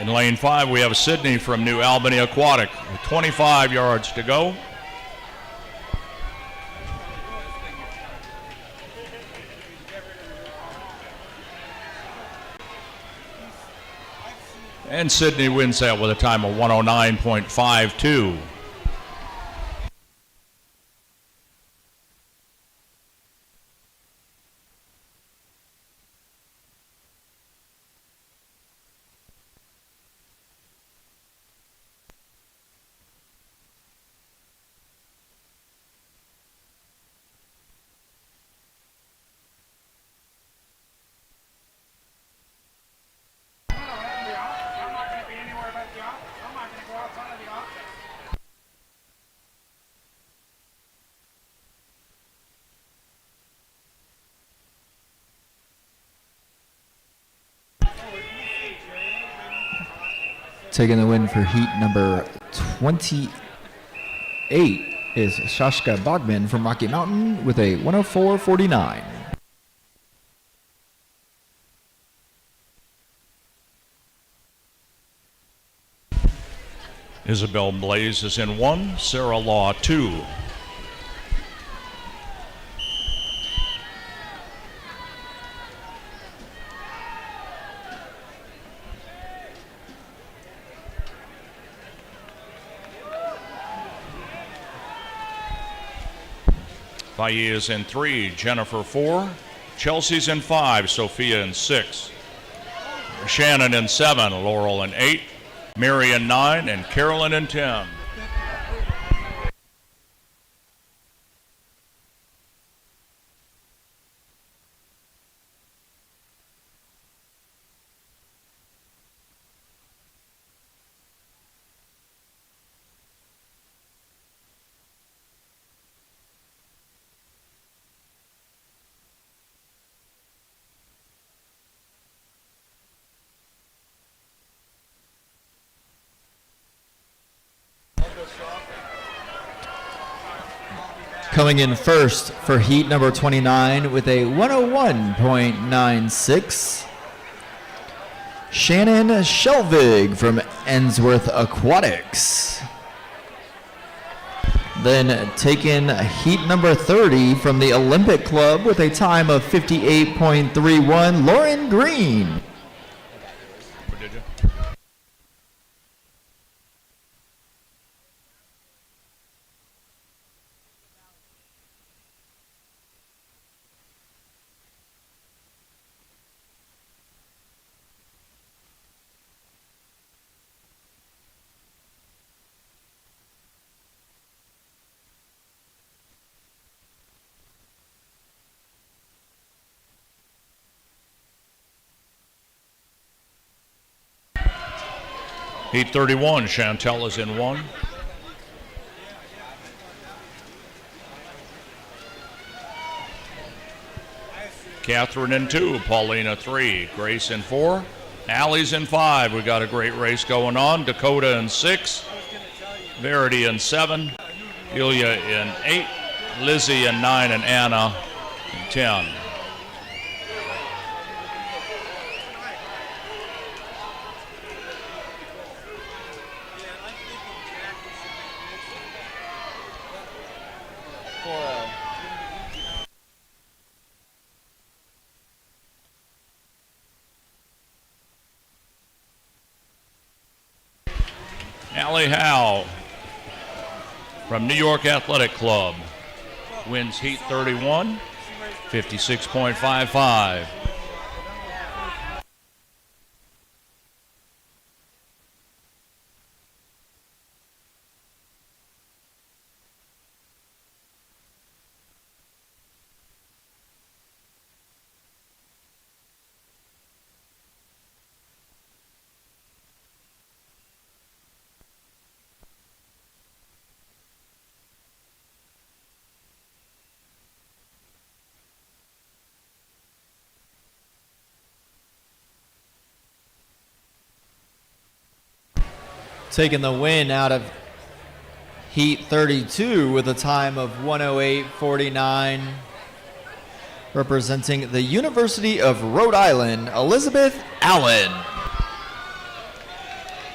In lane 5, we have Sydney from New Albany Aquatic with 25 yards to go. And Sydney wins that with a time of 1:09.52. Taking the win for heat number 28 is Shashka Bogman from Rocky Mountain with a 104.49. Isabel Blaze is in 1, Sarah Law 2. Faye is in 3, Jennifer 4, Chelsea's in 5, Sophia in 6, Shannon in 7, Laurel in 8, Mary in 9, and Carolyn in 10. Coming in first for heat number 29 with a 101.96, Shannon Shelvig from Ensworth Aquatics. Then taking heat number 30 from the Olympic Club with a time of 58.31, Lauren Green. Heat 31, Chantel is in 1. Catherine in 2, Paulina 3, Grace in 4, Allie's in 5. We got a great race going on. Dakota in 6, Verity in 7, Ilya in 8, Lizzie in 9, and Anna in 10. Allie Howe from New York Athletic Club wins heat 31, 56.55. Taking the win out of heat 32 with a time of 108.49. Representing the University of Rhode Island, Elizabeth Allen.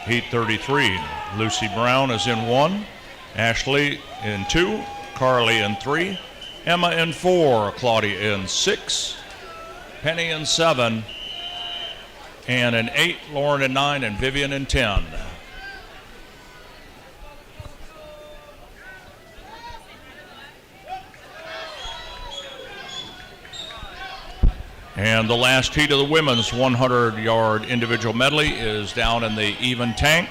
Heat 33, Lucy Brown is in 1, Ashley in 2, Carly in 3, Emma in 4, Claudia in 6, Penny in 7, Ann in 8, Lauren in 9, and Vivian in 10. And the last heat of the women's 100-yard individual medley is down in the even tank.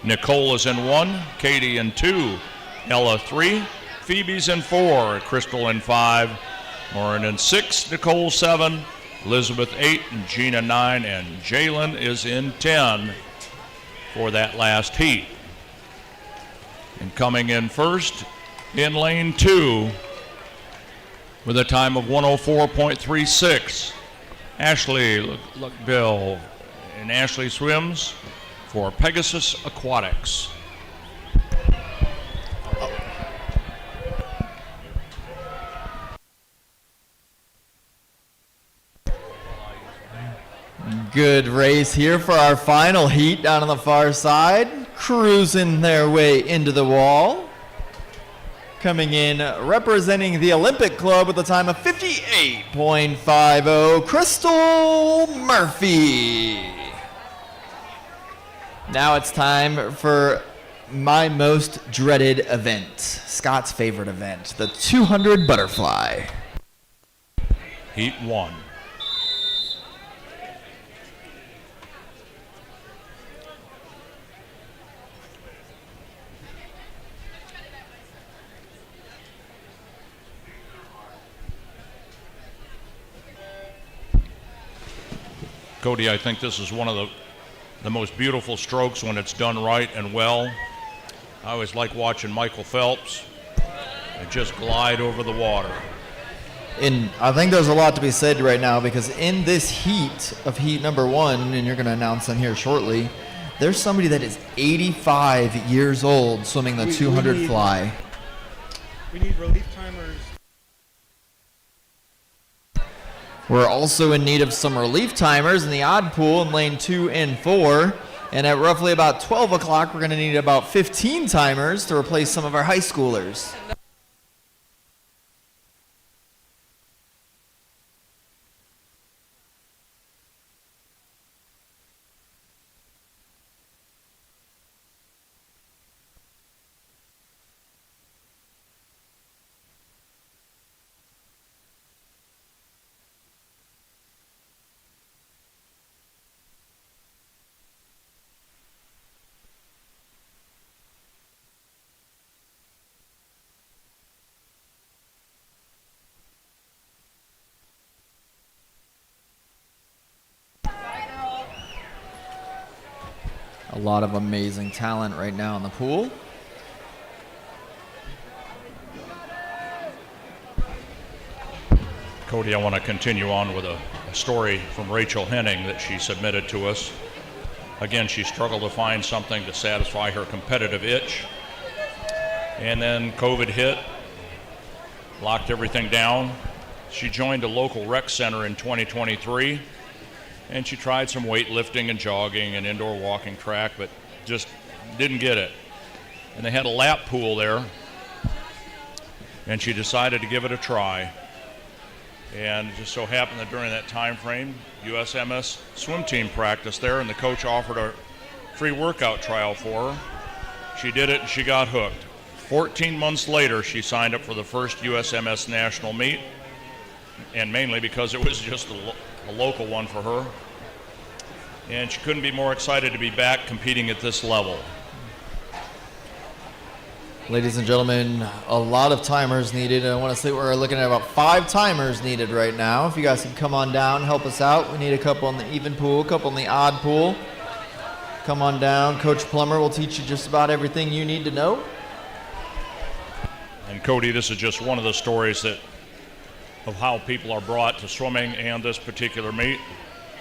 Nicole is in 1, Katie in 2, Ella 3, Phoebe's in 4, Crystal in 5, Lauren in 6, Nicole 7, Elizabeth 8, and Gina 9, and Jalen is in 10 for that last heat. And coming in first in lane 2, with a time of 104.36, Ashley Bill, and Ashley swims for Pegasus Aquatics. Good race here for our final heat down on the far side, cruising their way into the wall. Coming in, representing the Olympic Club with a time of 58.50, Crystal Murphy. Now it's time for my most dreaded event, Scott's favorite event, the 200 butterfly. Heat 1. Cody, I think this is one of the most beautiful strokes when it's done right and well. I always like watching Michael Phelps just glide over the water. And I think there's a lot to be said right now, because in this heat of heat number 1, and you're going to announce them here shortly, there's somebody that is 85 years old swimming the 200 fly. We need relief timers. We're also in need of some relief timers in the odd pool in lane 2 and 4. And at roughly about 12 o'clock, we're going to need about 15 timers to replace some of our high schoolers. A lot of amazing talent right now in the pool. Cody, I want to continue on with a story from Rachel Henning that she submitted to us. Again, she struggled to find something to satisfy her competitive itch. And then COVID hit, locked everything down. She joined a local rec center in 2023. And she tried some weightlifting and jogging and indoor walking track, but just didn't get it. And they had a lap pool there, and she decided to give it a try. And it just so happened that during that time frame, USMS swim team practiced there, and the coach offered a free workout trial for her. She did it, and she got hooked. 14 months later, she signed up for the first USMS national meet, and mainly because it was just a local one for her. And she couldn't be more excited to be back competing at this level. Ladies and gentlemen, a lot of timers needed. I want to say we're looking at about 5 timers needed right now. If you guys can come on down, help us out. We need a couple in the even pool, a couple in the odd pool. Come on down. Coach Plummer will teach you just about everything you need to know. And Cody, this is just one of the stories of how people are brought to swimming and this particular meet.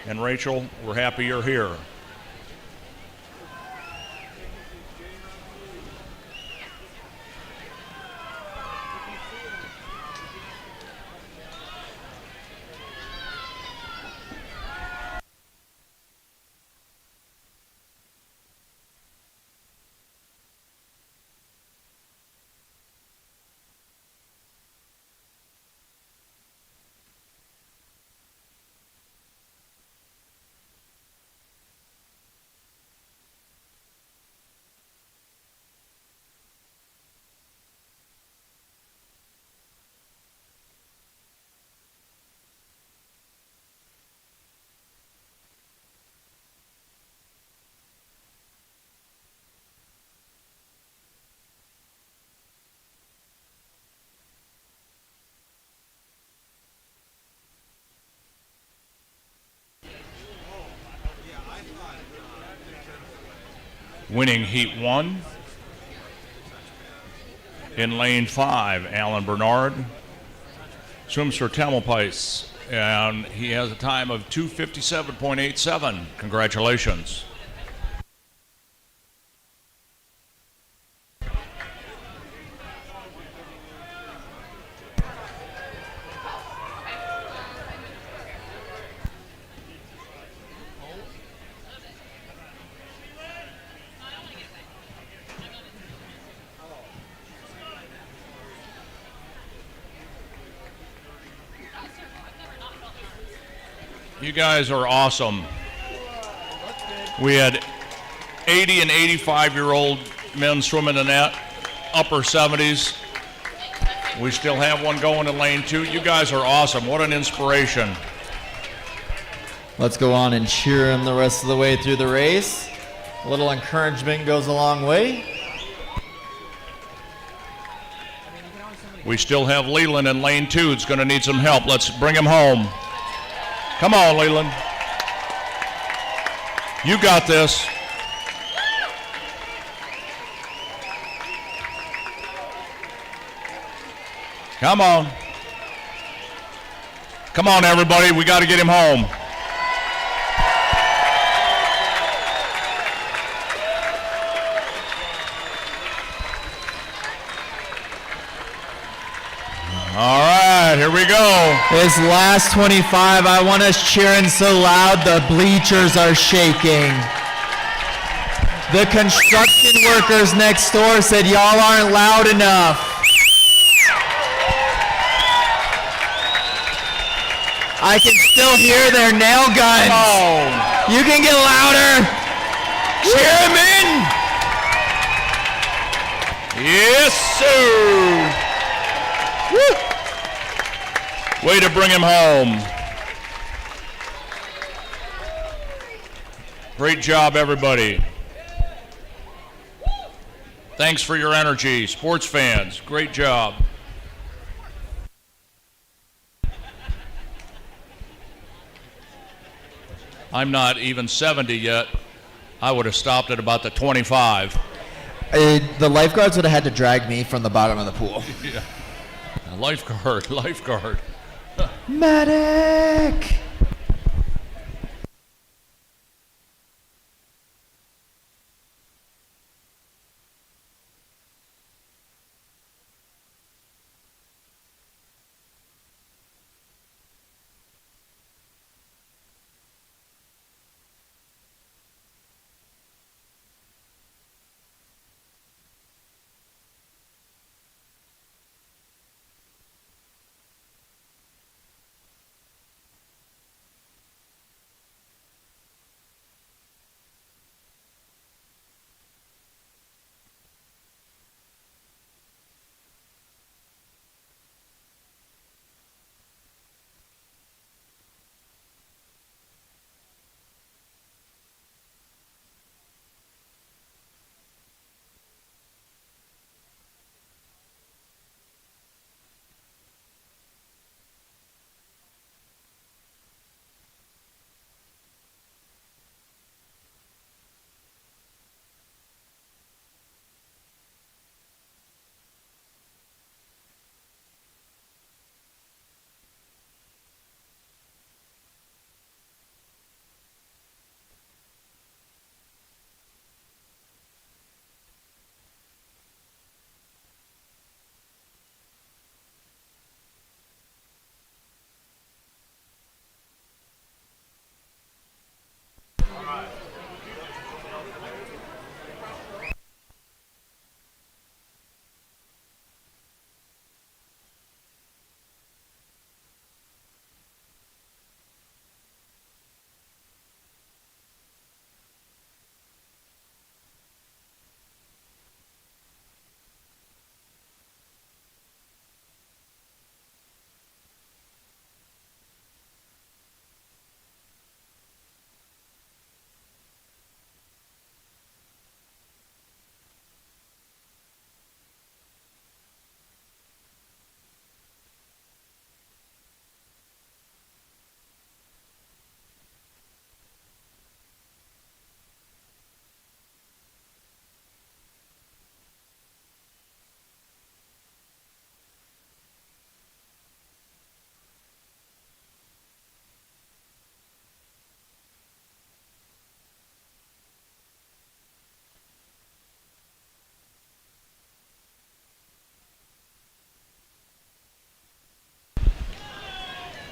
And Rachel, we're happy you're here. Winning Heat 1 in lane 5, Alan Bernard swims for Tamalpais, and he has a time of 2:57.87. Congratulations. You guys are awesome. We had 80 and 85-year-old men swimming in that, upper 70s. We still have one going in lane 2. You guys are awesome. What an inspiration. Let's go on and cheer him the rest of the way through the race. A little encouragement goes a long way. We still have Leland in lane 2. It's going to need some help. Let's bring him home. Come on, Leland. You got this. Come on. Come on, everybody. We got to get him home. Here we go. This last 25, I want us cheering so loud the bleachers are shaking. The construction workers next door said y'all aren't loud enough. I can still hear their nail guns. Oh. You can get louder. Cheer them in. Yes, sir. Woo. Way to bring him home. Great job, everybody. Thanks for your energy, sports fans. Great job. I'm not even 70 yet. I would have stopped at about the 25. The lifeguards would have had to drag me from the bottom of the pool. Yeah. Lifeguard. Medic!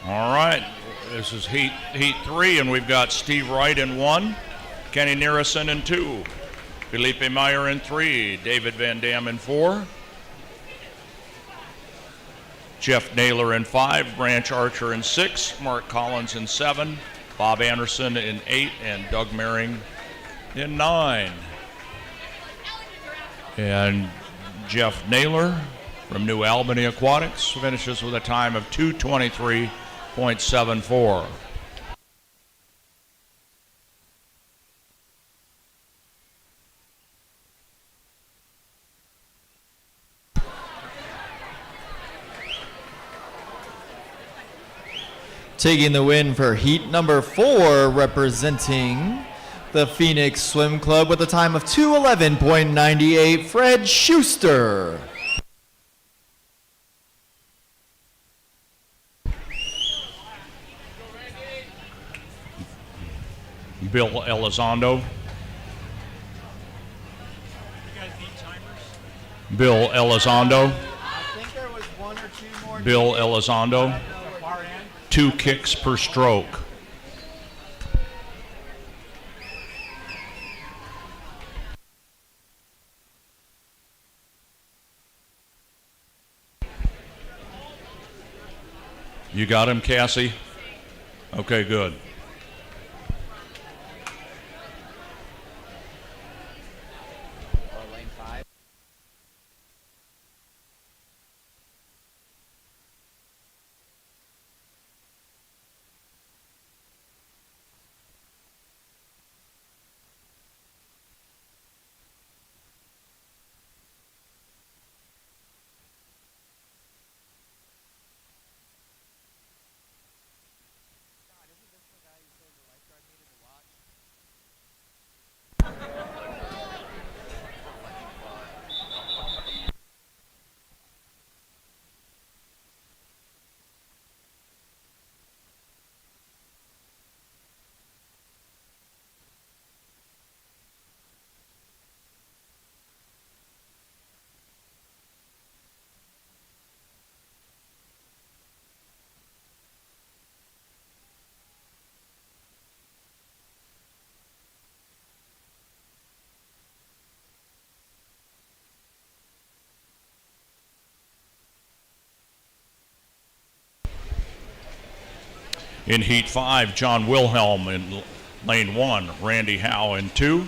All right, this is heat 3, and we've got Steve Wright in 1, Kenny Nearison in 2, Felipe Meyer in 3, David Van Dam in 4, Jeff Naylor in 5, Branch Archer in 6, Mark Collins in 7, Bob Anderson in 8, and Doug Mehring in 9. And Jeff Naylor from New Albany Aquatics finishes with a time of 2:23.74. Taking the win for heat number 4, representing the Phoenix Swim Club with a time of 2:11.98, Fred Schuster. Bill Elizondo. Bill Elizondo. I think there was 1 or 2 more Bill Elizondo, 2 kicks per stroke. You got him, Cassie? Okay, good. In Heat 5, John Wilhelm in lane 1, Randy Howe in 2,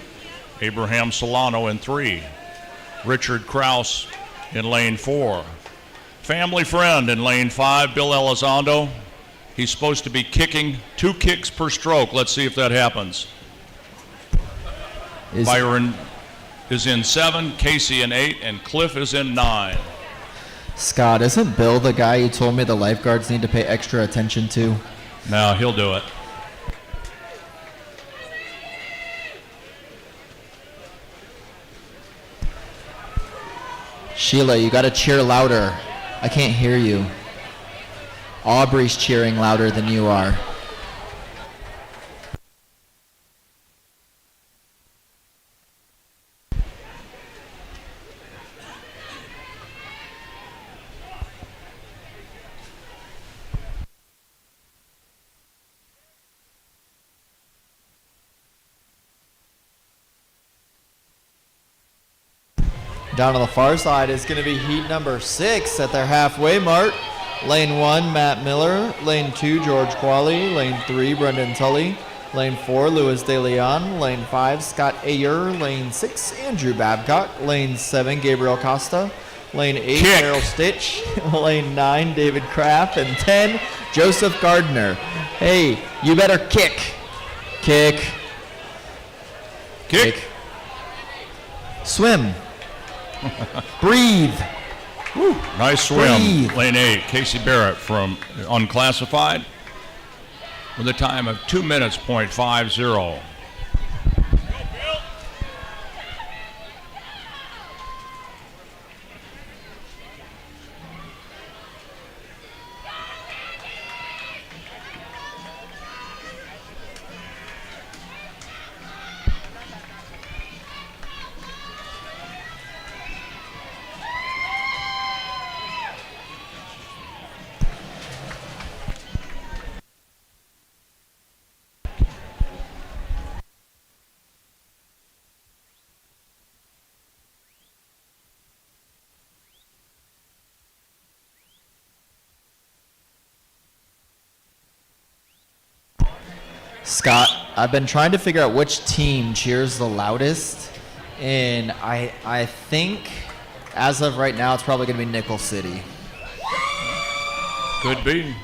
Abraham Solano in 3, Richard Kraus in lane 4, family friend in lane 5, Bill Elizondo. He's supposed to be kicking 2 kicks per stroke. Let's see if that happens. Byron is in 7, Casey in 8, and Cliff is in 9. Scott, isn't Bill the guy you told me the lifeguards need to pay extra attention to? No, he'll do it. Sheila, you gotta cheer louder. I can't hear you. Aubrey's cheering louder than you are. Down on the far side is going to be heat number 6 at their halfway mark. Lane 1, Matt Miller. Lane 2, George Qualley. Lane 3, Brendan Tully. Lane 4, Louis De Leon. Lane 5, Scott Ayer. Lane 6, Andrew Babcock. Lane 7, Gabriel Costa. Lane 8, Errol Stitch. Lane 9, David Kraft. And 10, Joseph Gardner. Hey, you better kick. Kick. Kick. Swim. Breathe. Woo, nice swim. Breathe. Lane 8, Casey Barrett from Unclassified with a time of 2 minutes, .50. Scott, I've been trying to figure out which team cheers the loudest, and I think as of right now it's probably going to be Nickel City. Could be.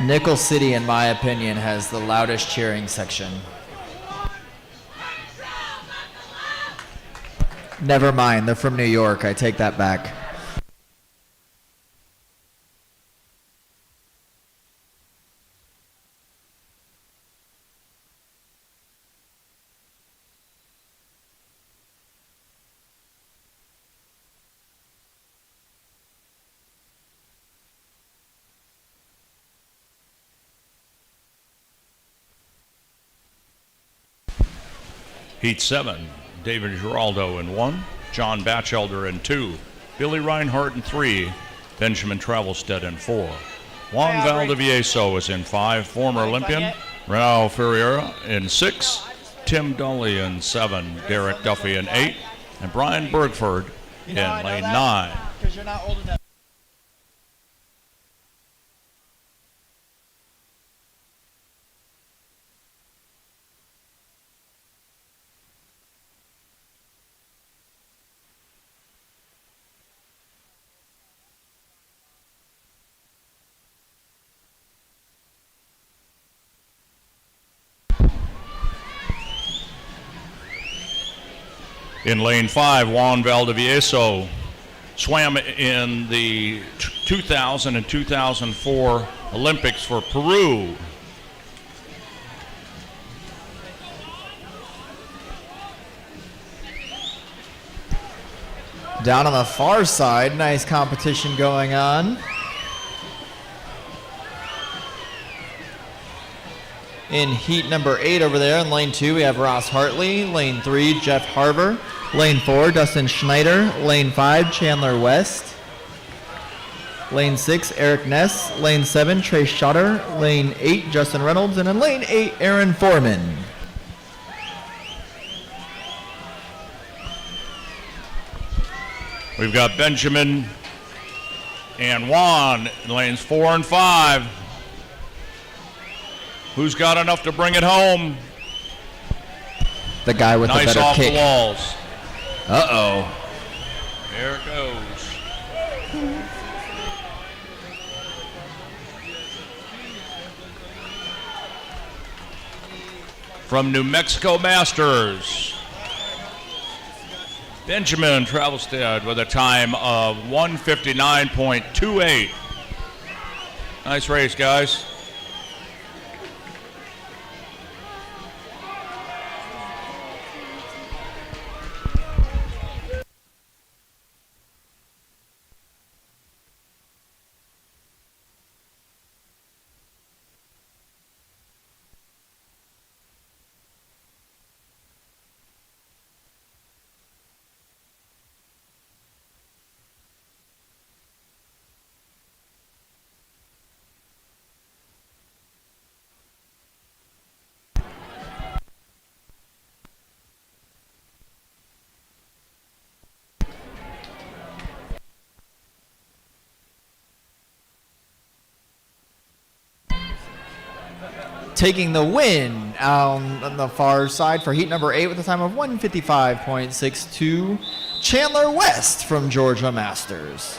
Nickel City, in my opinion, has the loudest cheering section. Never mind, they're from New York. I take that back. Heat 7, David Giraldo in 1, John Batchelder in 2, Billy Reinhardt in 3, Benjamin Travelstead in 4. Juan Valdivieso is in 5. Former Olympian Raul Ferreira in 6. Tim Dolly in 7. Derek Duffy in 8. And Brian Bergford in lane 9. Because you're not old enough. In lane 5, Juan Valdivieso swam in the 2000 and 2004 Olympics for Peru. Down on the far side, nice competition going on. In heat number 8 over there in lane 2, we have Ross Hartley. Lane 3, Jeff Harver. Lane 4, Dustin Schneider. Lane 5, Chandler West. Lane 6, Eric Ness. Lane 7, Trey Schotter. Lane 8, Justin Reynolds. And in lane 8, Aaron Foreman. We've got Benjamin and Juan in lanes 4 and 5. Who's got enough to bring it home? The guy with Nice the better off kick. the walls. Uh-oh. There it goes. From New Mexico Masters, Benjamin Travelstead with a time of 1:59.28. Nice race, guys. Taking the win on the far side for heat number 8 with a time of 1:55.62, Chandler West from Georgia Masters.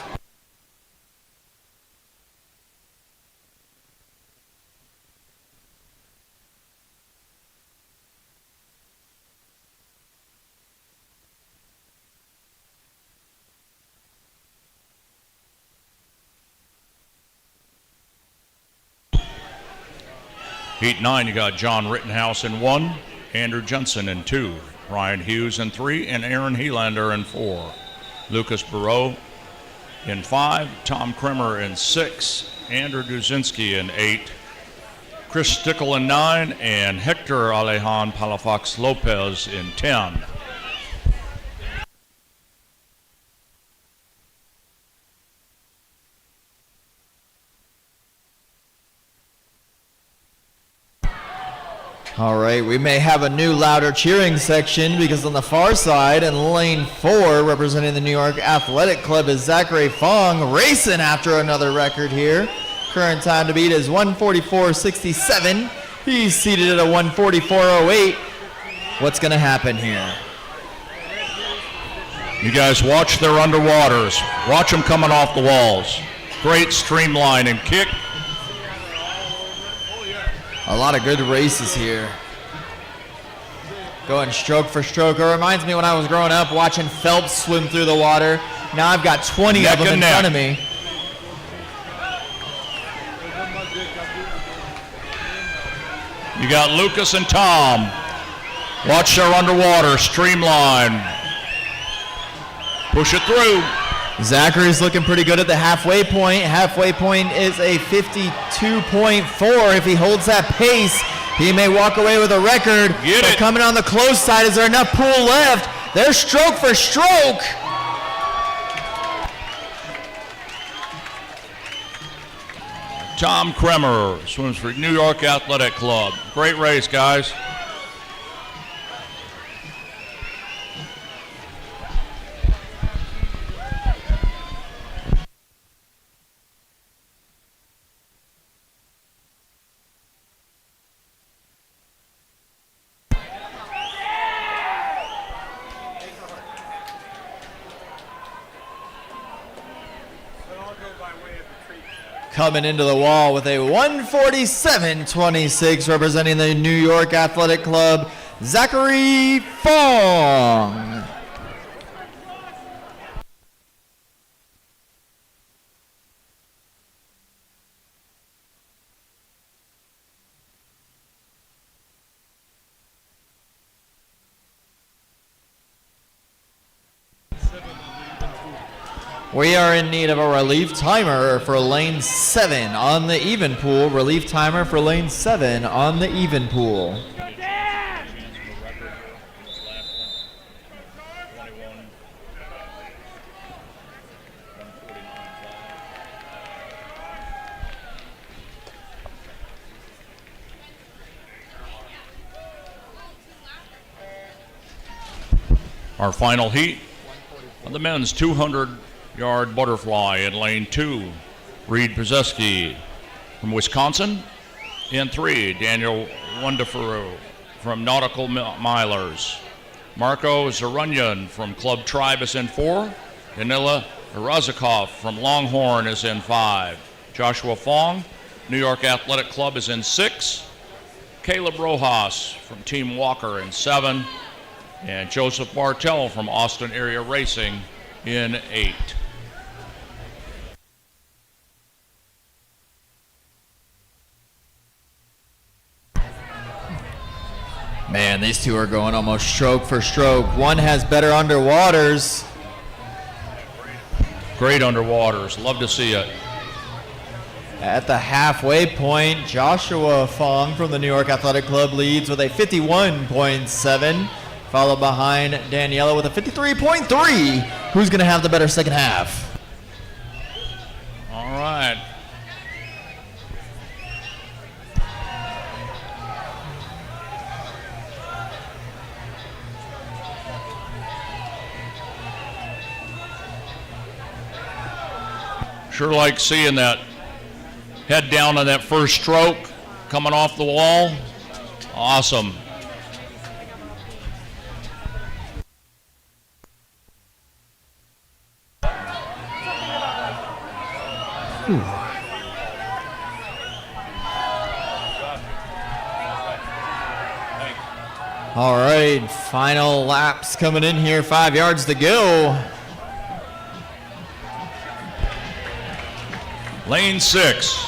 Heat 9, you got John Rittenhouse in 1, Andrew Jensen in 2, Ryan Hughes in 3, and Aaron Helander in 4. Lucas Barreau in 5, Tom Krimmer in 6, Andrew Duzinski in 8, Chris Stickle in 9, and Hector Alejan Palafox Lopez in 10. All right, we may have a new louder cheering section because on the far side in lane 4, representing the New York Athletic Club, is Zachary Fong racing after another record here. Current time to beat is 1:44.67. He's seated at a 1:44.08. What's going to happen here? You guys watch their underwaters. Watch them coming off the walls. Great streamline and kick. A lot of good races here. Going stroke for stroke. It reminds me when I was growing up watching Phelps swim through the water. Now I've got 20 of them in front of me. You got Lucas and Tom. Watch their underwater streamline. Push it through. Zachary's looking pretty good at the halfway point. Halfway point is a 52.4. If he holds that pace, he may walk away with a record. Get it. Coming on the close side, is there enough pool left? There's stroke for stroke. Tom Kremer swims for New York Athletic Club. Great race, guys. Coming into the wall with a 147.26 representing the New York Athletic Club, Zachary Fong. We are in need of a relief timer for lane 7 on the even pool. Relief timer for lane 7 on the even pool. Our final heat of the men's 200-yard butterfly in lane 2. Reed Brzezinski from Wisconsin. In 3, Daniel Wonderfuru from Nautical Milers. Marco Zarunyan from Club Tribe is in 4. Danila Razakov from Longhorn is in 5. Joshua Fong, New York Athletic Club, is in 6. Caleb Rojas from Team Walker in 7. And Joseph Bartel from Austin Area Racing in 8. Man, these two are going almost stroke for stroke. One has better underwaters. Great underwaters. Love to see it. At the halfway point, Joshua Fong from the New York Athletic Club leads with a 51.7, followed behind Daniela with a 53.3. Who's going to have the better second half? All right. Sure like seeing that head down on that first stroke coming off the wall. Awesome. All right, final laps coming in here, 5 yards to go. Lane 6.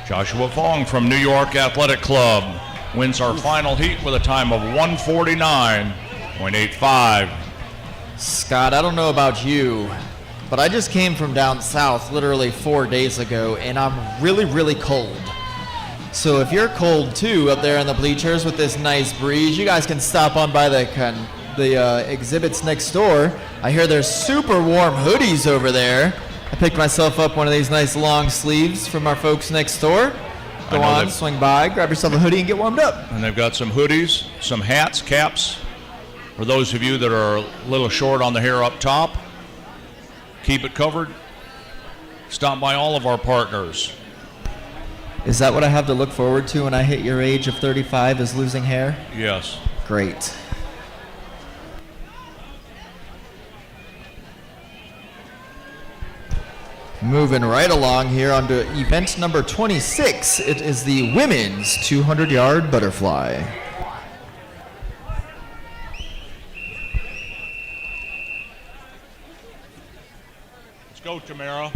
Joshua Fong from New York Athletic Club wins our final heat with a time of 1:49.85. Scott, I don't know about you, but I just came from down south literally 4 days ago, and I'm really, really cold. So if you're cold too up there in the bleachers with this nice breeze, you guys can stop on by the exhibits next door. I hear there's super warm hoodies over there. I picked myself up one of these nice long sleeves from our folks next door. Go on, swing by, grab yourself a hoodie and get warmed up. And they've got some hoodies, some hats, caps. For those of you that are a little short on the hair up top, keep it covered. Stop by all of our partners. Is that what I have to look forward to when I hit your age of 35, is losing hair? Yes. Great. Moving right along here onto event number 26. It is the women's 200-yard butterfly. Let's go, Tamara.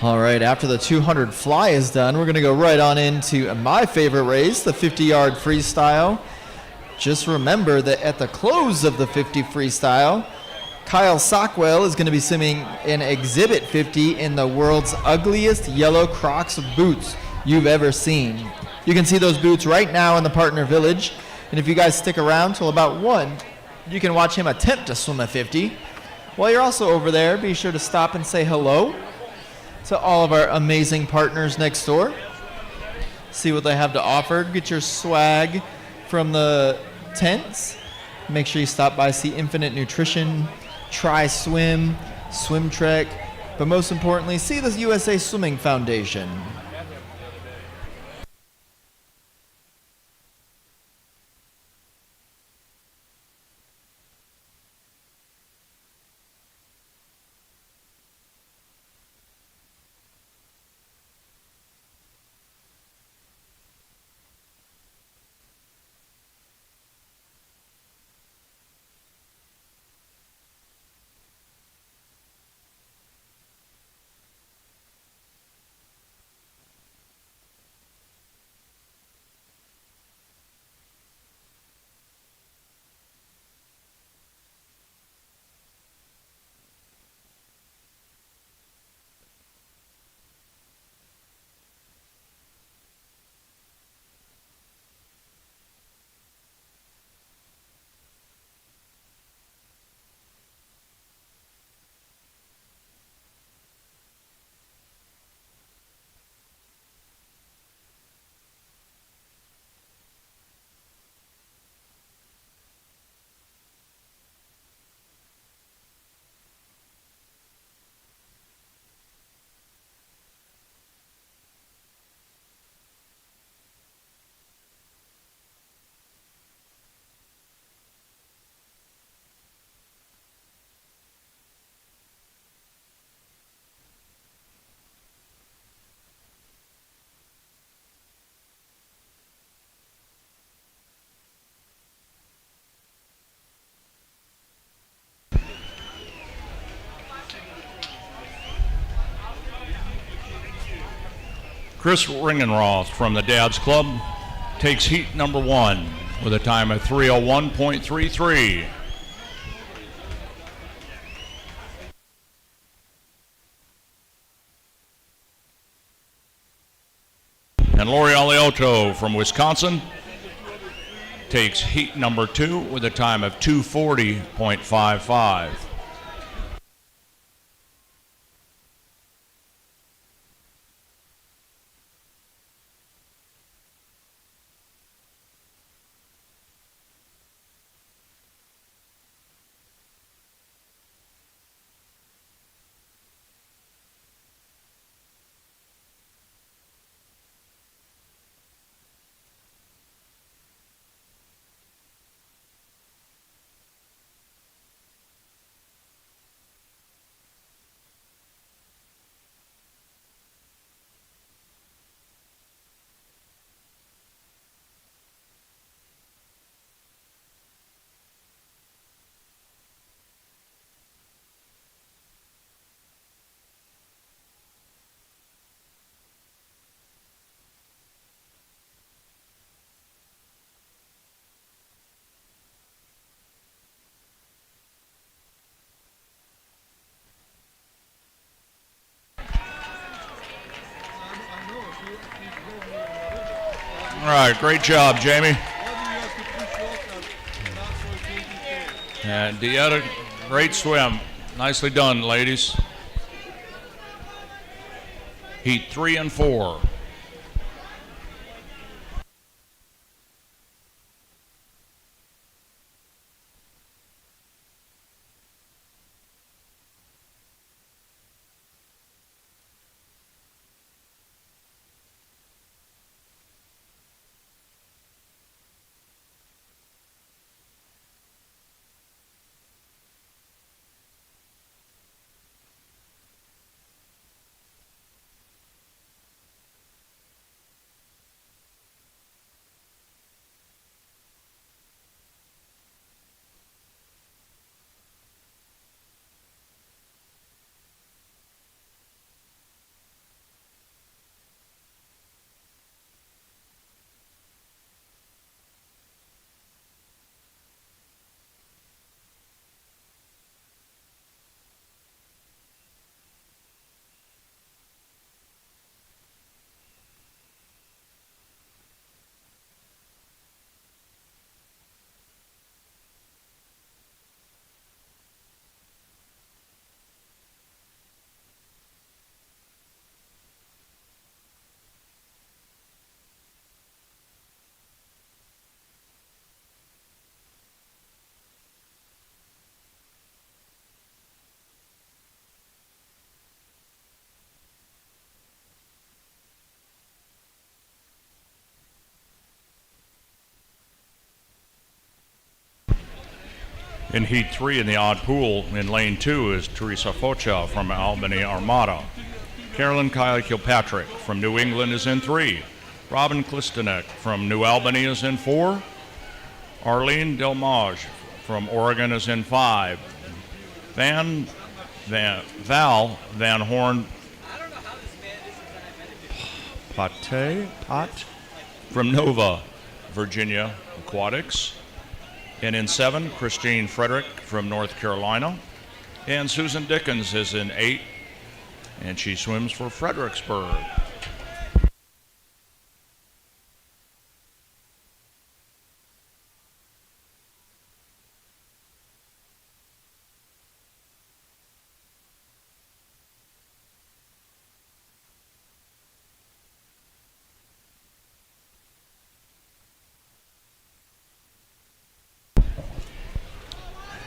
All right, after the 200 fly is done, we're going to go right on into my favorite race, the 50-yard freestyle. Just remember that at the close of the 50 freestyle, Kyle Sockwell is going to be swimming in Exhibit 50 in the world's ugliest yellow Crocs boots you've ever seen. You can see those boots right now in the partner village, and if you guys stick around till about 1, you can watch him attempt to swim a 50. While you're also over there, be sure to stop and say hello to all of our amazing partners next door. See what they have to offer. Get your swag from the tents. Make sure you stop by, see Infinite Nutrition, Try Swim, Swim Trek, but most importantly, see the USA Swimming Foundation. Chris Ringenroth from the Dad's Club takes heat number 1 with a time of 3:01.33. And Lori Aliotto from Wisconsin takes heat number 2 with a time of 2:40.55. All right, great job, Jamie. And Dieta, great swim. Nicely done, ladies. Heat 3 and 4. In Heat 3 in the odd pool, in lane 2 is Teresa Focha from Albany Armada. Carolyn Kyle Kilpatrick from New England is in 3. Robin Klistenek from New Albany is in 4. Arlene Delmage from Oregon is in 5. Val Van Horn Pat from Nova, Virginia Aquatics. And in 7, Christine Frederick from North Carolina. And Susan Dickens is in 8, and she swims for Fredericksburg.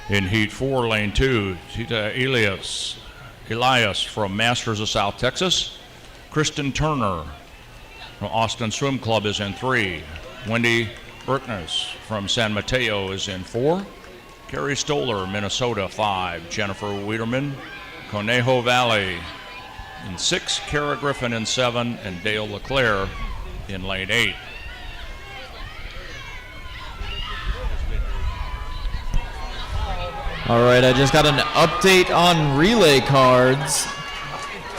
In Heat 4, lane 2, Tita Elias from Masters of South Texas. Kristen Turner from Austin Swim Club is in 3. Wendy Berknes from San Mateo is in 4. Carrie Stoller, Minnesota, 5. Jennifer Wiederman, Conejo Valley in 6. Kara Griffin in 7. And Dale LeClaire in lane 8. All right, I just got an update on relay cards.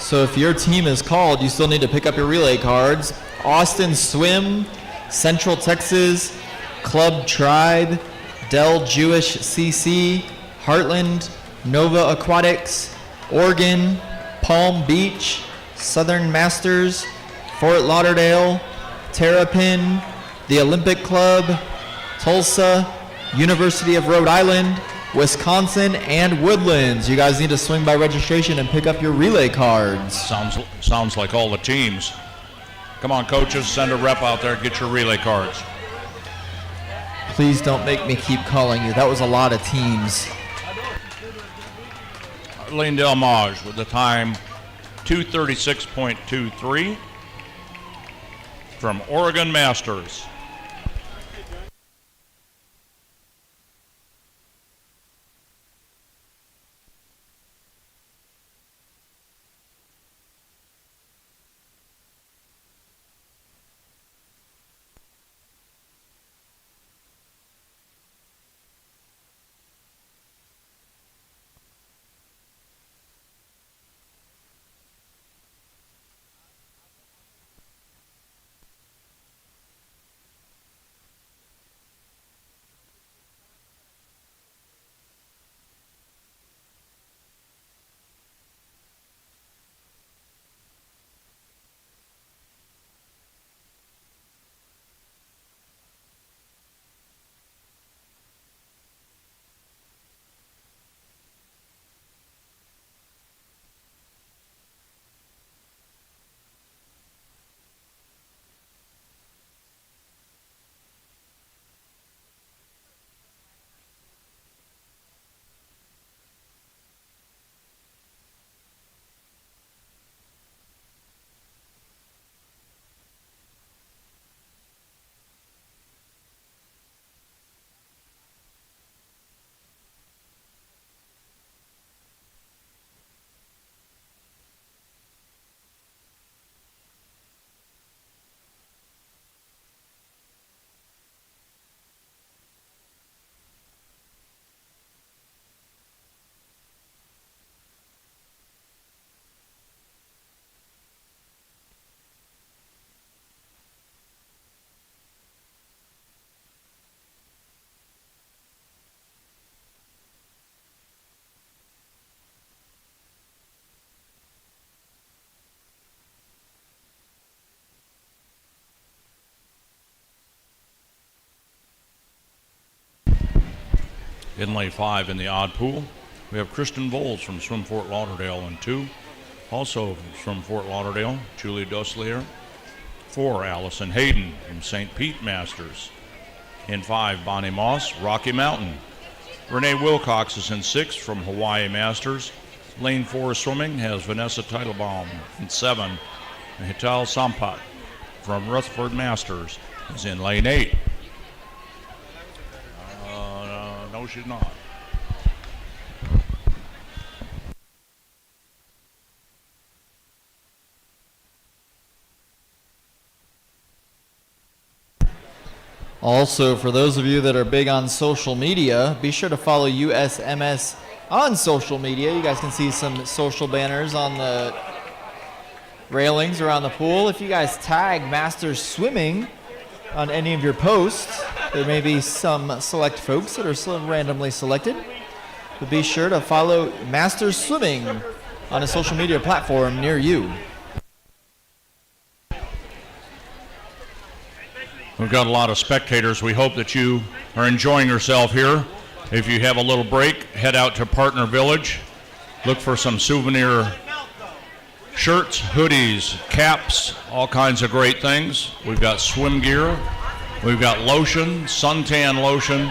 So if your team is called, you still need to pick up your relay cards. Austin Swim, Central Texas, Club Tribe, Dell Jewish CC, Heartland, Nova Aquatics, Oregon, Palm Beach, Southern Masters, Fort Lauderdale, Terrapin, the Olympic Club, Tulsa, University of Rhode Island, Wisconsin, and Woodlands. You guys need to swing by registration and pick up your relay cards. Sounds like all the teams. Come on, coaches, send a rep out there, get your relay cards. Please don't make me keep calling you. That was a lot of teams. Arlene Delmage with the time 2:36.23 from Oregon Masters. In lane 5 in the odd pool, we have Kristen Bowles from Swim Fort Lauderdale in 2. Also from Fort Lauderdale, Julie Doslier. 4, Allison Hayden from St. Pete Masters. In 5, Bonnie Moss, Rocky Mountain. Renee Wilcox is in 6 from Hawaii Masters. Lane 4 swimming has Vanessa Teitelbaum in 7. And Hital Sampat from Rutherford Masters is in lane 8. No, she's not. Also, for those of you that are big on social media, be sure to follow USMS on social media. You guys can see some social banners on the railings around the pool. If you guys tag Masters Swimming on any of your posts, there may be some select folks that are randomly selected. But be sure to follow Masters Swimming on a social media platform near you. We've got a lot of spectators. We hope that you are enjoying yourself here. If you have a little break, head out to Partner Village. Look for some souvenir shirts, hoodies, caps, all kinds of great things. We've got swim gear. We've got lotion, suntan lotion,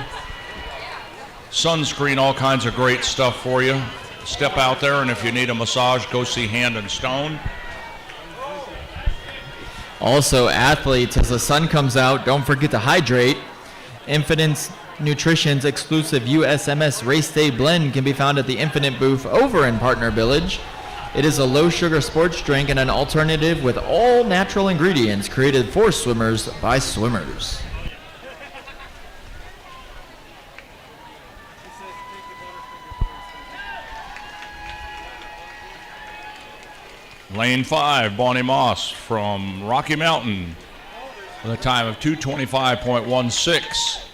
sunscreen, all kinds of great stuff for you. Step out there, and if you need a massage, go see Hand and Stone. Also, athletes, as the sun comes out, don't forget to hydrate. Infinite Nutrition's exclusive USMS Race Day blend can be found at the Infinite booth over in Partner Village. It is a low-sugar sports drink and an alternative with all natural ingredients created for swimmers by swimmers. Lane 5, Bonnie Moss from Rocky Mountain with a time of 2:25.16.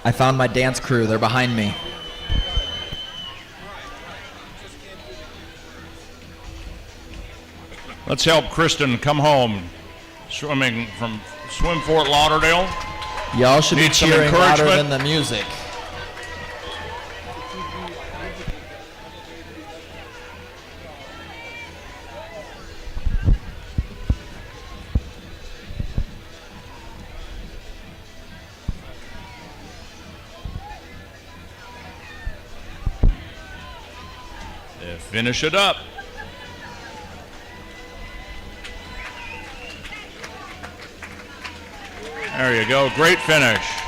I found my dance crew. They're behind me. Let's help Kristen come home, swimming from Swim Fort Lauderdale. Y'all should be Need some cheering louder encouragement? than the music. Finish it up. There you go. Great finish.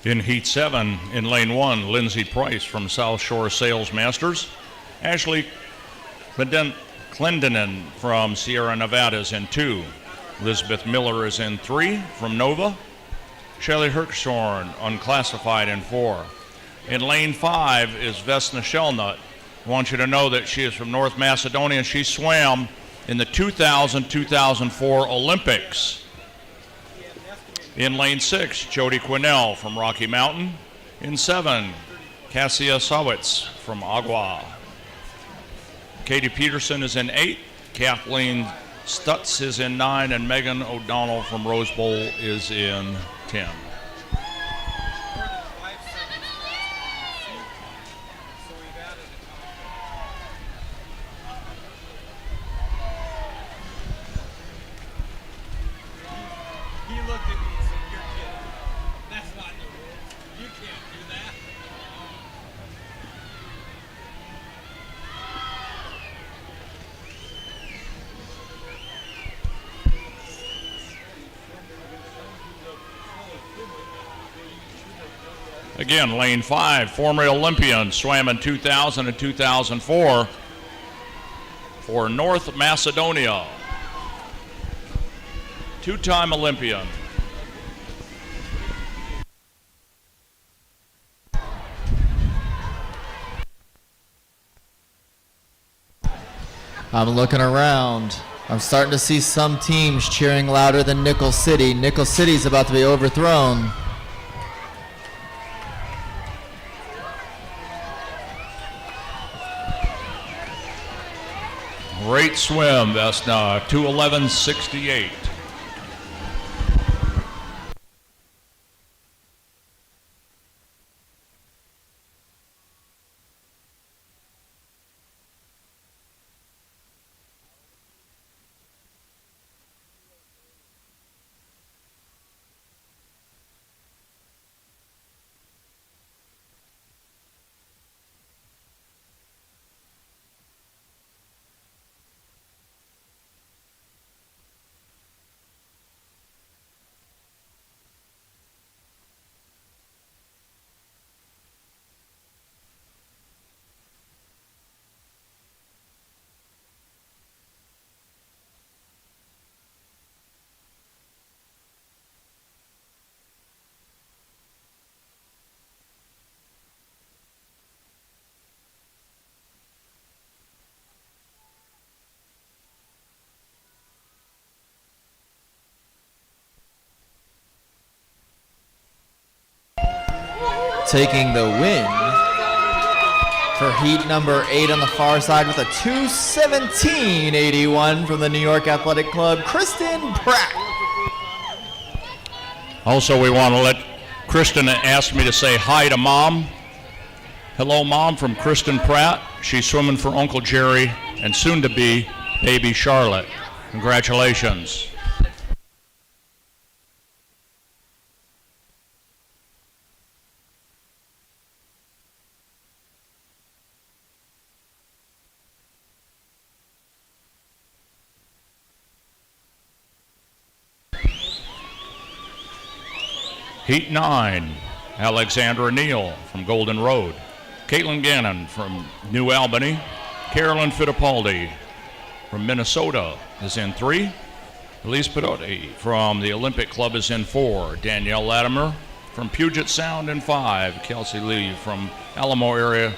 In Heat 7, in Lane 1, Lindsay Price from South Shore Sales Masters. Ashley Clendenin from Sierra Nevada is in 2. Elizabeth Miller is in 3 from Nova. Shelley Hirschhorn, unclassified, in 4. In Lane 5 is Vesna Shelnut. I want you to know that she is from North Macedonia. She swam in the 2000-2004 Olympics. In Lane 6, Jody Quinnell from Rocky Mountain. In 7, Cassia Sawitz from Agua. Katie Peterson is in 8. Kathleen Stutz is in 9. And Megan O'Donnell from Rose Bowl is in 10. Again, Lane 5, former Olympian, swam in 2000 and 2004 for North Macedonia. Two-time Olympian. I'm looking around. I'm starting to see some teams cheering louder than Nickel City. Nickel City's about to be overthrown. Great swim, Vesna, 2:11.68. Taking the win for heat number 8 on the far side with a 2:17.81 from the New York Athletic Club, Kristen Pratt. Also, we want to let Kristen ask me to say hi to Mom. Hello, Mom, from Kristen Pratt. She's swimming for Uncle Jerry and soon to be baby Charlotte. Congratulations. Heat 9, Alexandra Neal from Golden Road. Caitlin Gannon from New Albany. Carolyn Fittipaldi from Minnesota is in 3. Elise Pedotti from the Olympic Club is in 4. Danielle Latimer from Puget Sound in 5. Kelsey Lee from Alamo area,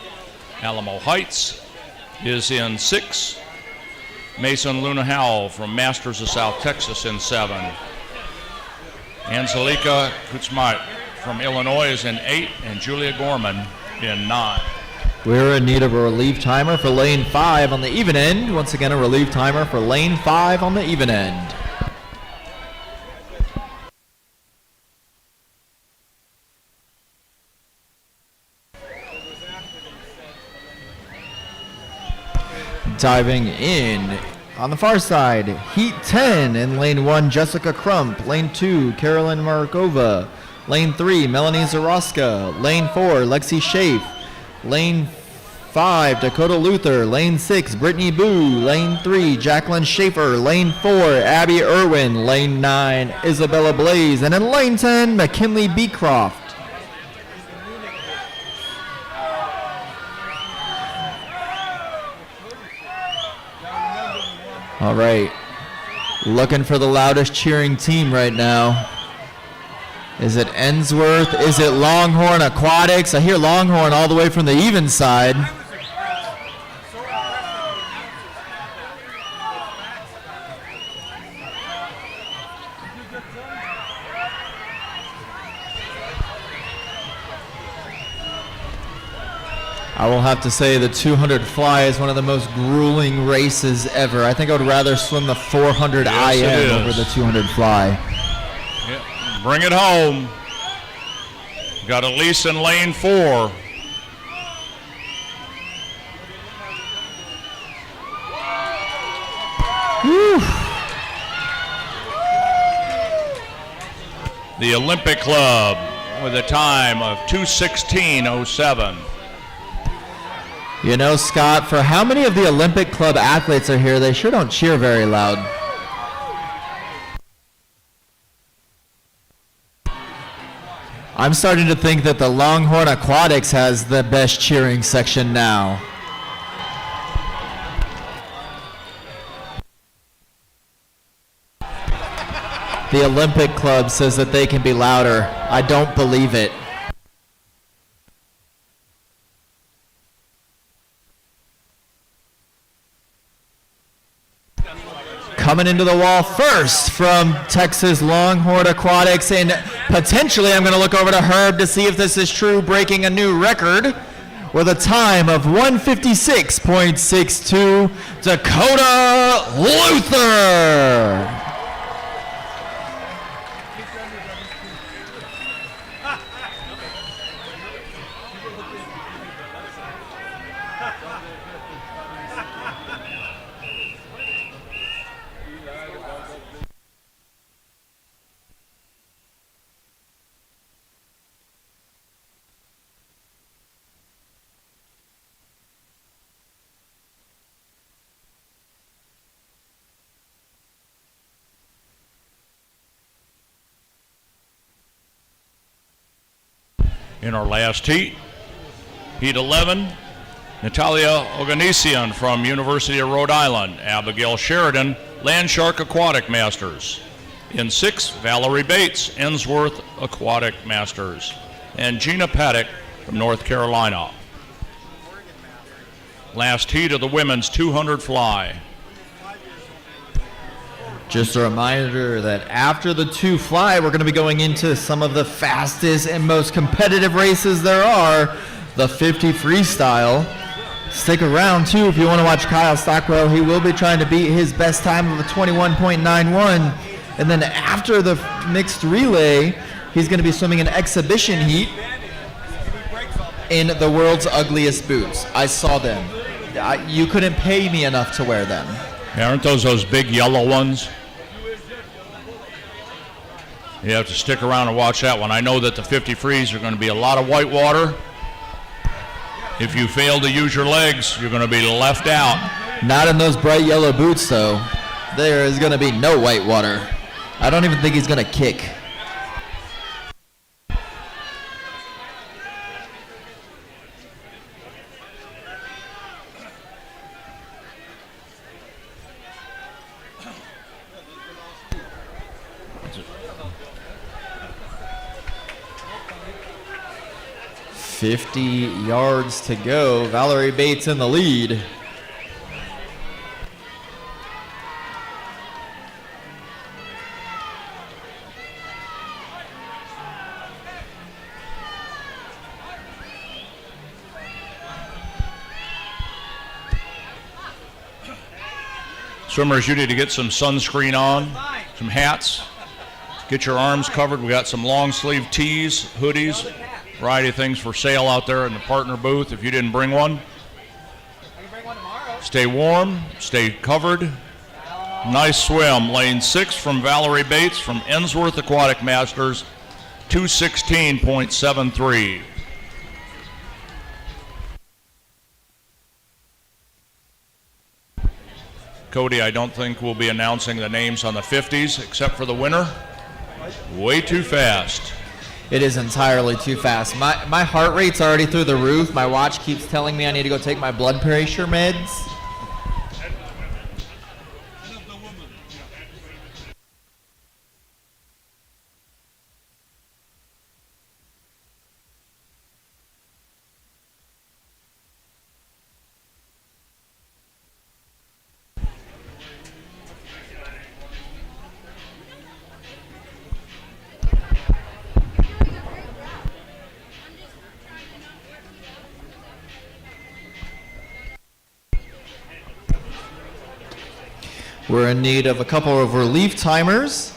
Alamo Heights is in 6. Mason Luna Howell from Masters of South Texas in 7. Angelika Kutzmat from Illinois is in 8, and Julia Gorman in 9. We're in need of a relief timer for lane 5 on the even end. Once again, a relief timer for lane 5 on the even end. Diving in on the far side, heat 10 in lane 1, Jessica Crump. Lane 2, Carolyn Markova. Lane 3, Melanie Zaroska. Lane 4, Lexi Schaaf. Lane 5, Dakota Luther. Lane 6, Brittany Boo. Lane 3, Jacqueline Schaefer. Lane 4, Abby Irwin. Lane 9, Isabella Blaze. And in lane 10, McKinley Beecroft. All right. Looking for the loudest cheering team right now. Is it Ensworth? Is it Longhorn Aquatics? I hear Longhorn all the way from the even side. I will have to say the 200 fly is one of the most grueling races ever. I think I would rather swim the 400 IM over the 200 fly. Yeah. Bring it home. Got Elise in lane 4. Whew. The Olympic Club with a time of 2:16:07. You know, Scott, for how many of the Olympic Club athletes are here, they sure don't cheer very loud. I'm starting to think that the Longhorn Aquatics has the best cheering section now. The Olympic Club says that they can be louder. I don't believe it. Coming into the wall first from Texas Longhorn Aquatics, and potentially I'm going to look over to Herb to see if this is true, breaking a new record with a time of 156.62, Dakota Luther. In our last heat, Heat 11, Natalia Oganesian from University of Rhode Island, Abigail Sheridan, Landshark Aquatic Masters. In 6, Valerie Bates, Ensworth Aquatic Masters, and Gina Paddock from North Carolina. Last heat of the women's 200 fly. Just a reminder that after the 2 fly, we're going to be going into some of the fastest and most competitive races there are, the 50 freestyle. Stick around, too, if you want to watch Kyle Stockwell. He will be trying to beat his best time of a 21.91. And then after the mixed relay, he's going to be swimming an exhibition heat in the world's ugliest boots. I saw them. You couldn't pay me enough to wear them. Aren't those big yellow ones? You have to stick around and watch that one. I know that the 50 frees are going to be a lot of white water. If you fail to use your legs, you're going to be left out. Not in those bright yellow boots, though. There is going to be no white water. I don't even think he's going to kick. $50 yards to go. Valerie Bates in the lead. Swimmers, you need to get some sunscreen on, some hats, get your arms covered. We got some long sleeve tees, hoodies, variety of things for sale out there in the partner booth if you didn't bring one. I can bring one tomorrow. Stay warm, stay covered. Nice swim. Lane 6 from Valerie Bates from Ensworth Aquatic Masters, 2:16.73. Cody, I don't think we'll be announcing the names on the 50s except for the winner. Way too fast. It is entirely too fast. My heart rate's already through the roof. My watch keeps telling me I need to go take my blood pressure meds. We're in need of a couple of relief timers.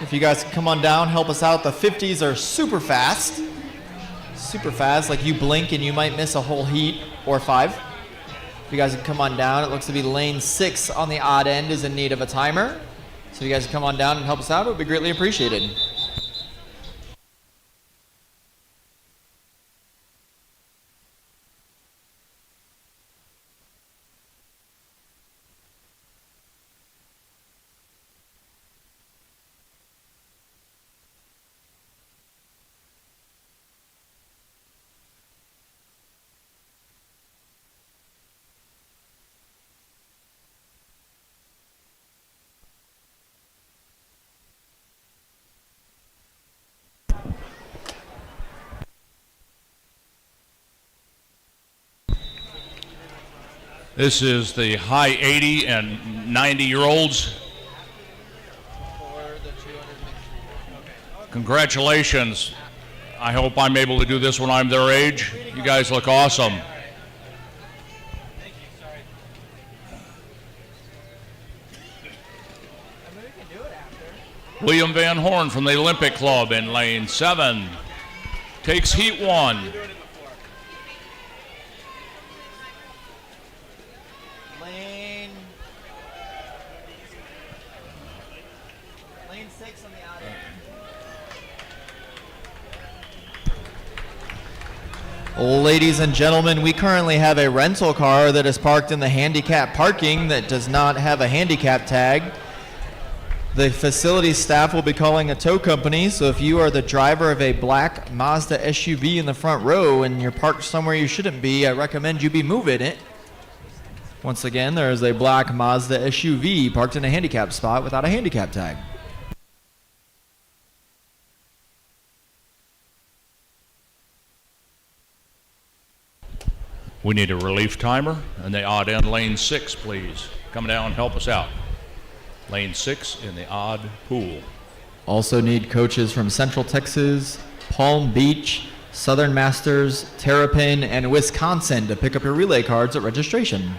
If you guys can come on down, help us out. The 50s are super fast. Super fast, like you blink and you might miss a whole heat or 5. If you guys can come on down, it looks to be lane 6 on the odd end is in need of a timer. So if you guys can come on down and help us out, it would be greatly appreciated. This is the high 80 and 90-year-olds. Congratulations. I hope I'm able to do this when I'm their age. You guys look awesome. William Van Horn from the Olympic Club in lane 7 takes heat 1. Lane 6 on the odd end. Ladies and gentlemen, we currently have a rental car that is parked in the handicap parking that does not have a handicap tag. The facility staff will be calling a tow company, so if you are the driver of a black Mazda SUV in the front row and you're parked somewhere you shouldn't be, I recommend you be moving it. Once again, there is a black Mazda SUV parked in a handicap spot without a handicap tag. We need a relief timer in the odd end, lane 6, please. Come down and help us out. Lane 6 in the odd pool. Also need coaches from Central Texas, Palm Beach, Southern Masters, Terrapin, and Wisconsin to pick up your relay cards at registration.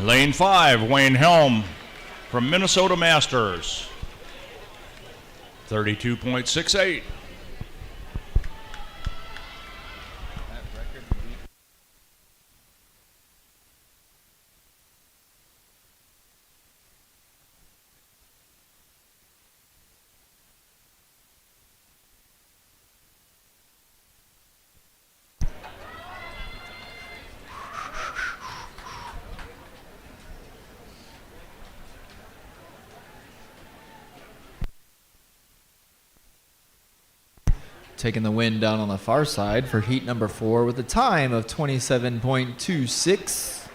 Lane 5, Wayne Helm from Minnesota Masters. 32.68. Taking the win down on the far side for heat number 4 with a time of 27.26.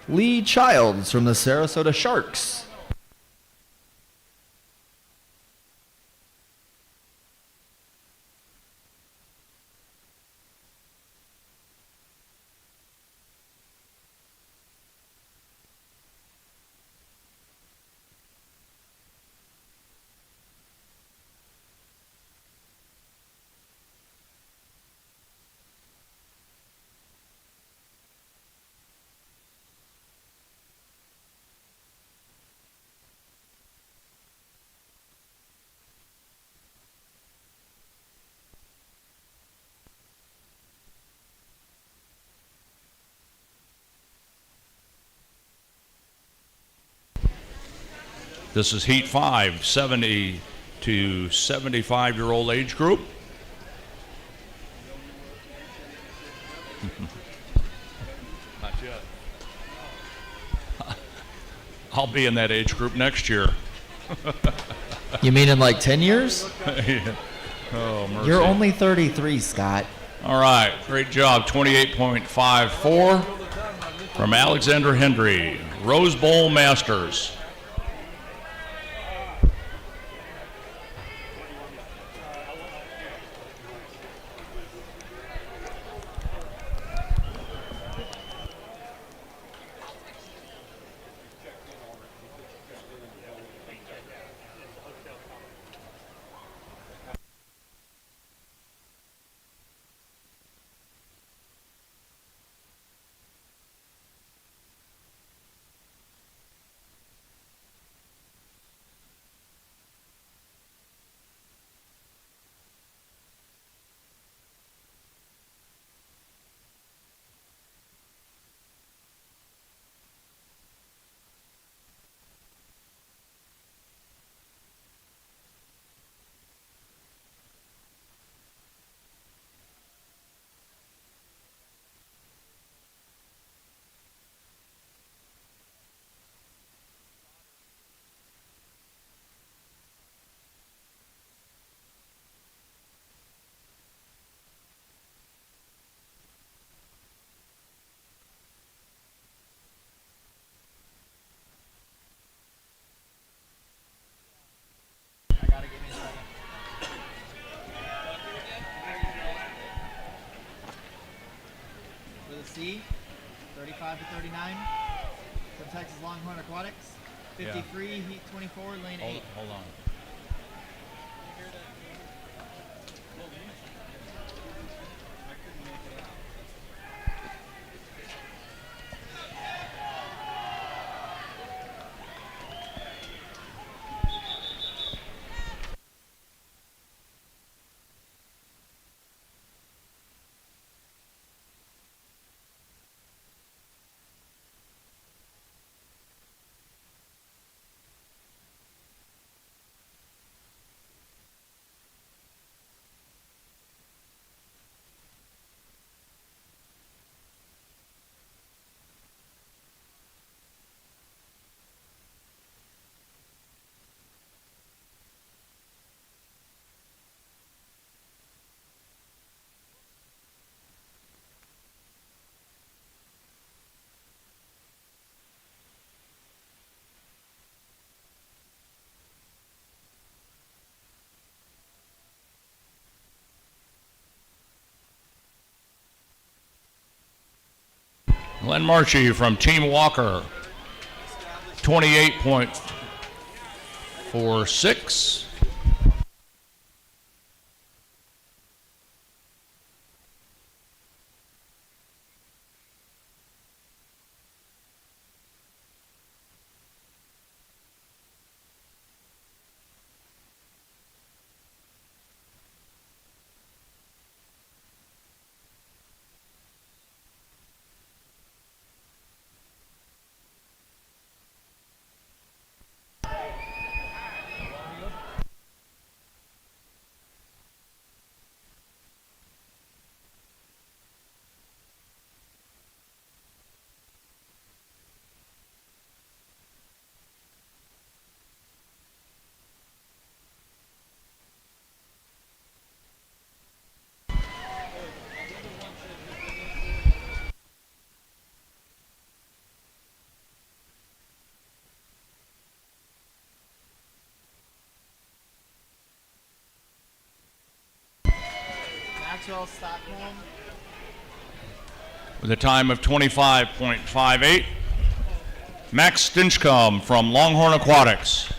Lee Childs from the Sarasota Sharks. This is Heat 5, 70 to 75-year-old age group. Not yet. I'll be in that age group next year. You mean in like 10 years? Yeah. Oh, mercy. You're only 33, Scott. All right, great job. 28.54 from Alexander Hendry, Rose Bowl Masters. For the C, 35 to 39. From Texas Longhorn Aquatics. 53, Heat 24, lane 8. Hold on. Glenn Marchie from Team Walker, 28.46. Maxwell Stockholm. With a time of 25.58. Max Stinchcomb from Longhorn Aquatics.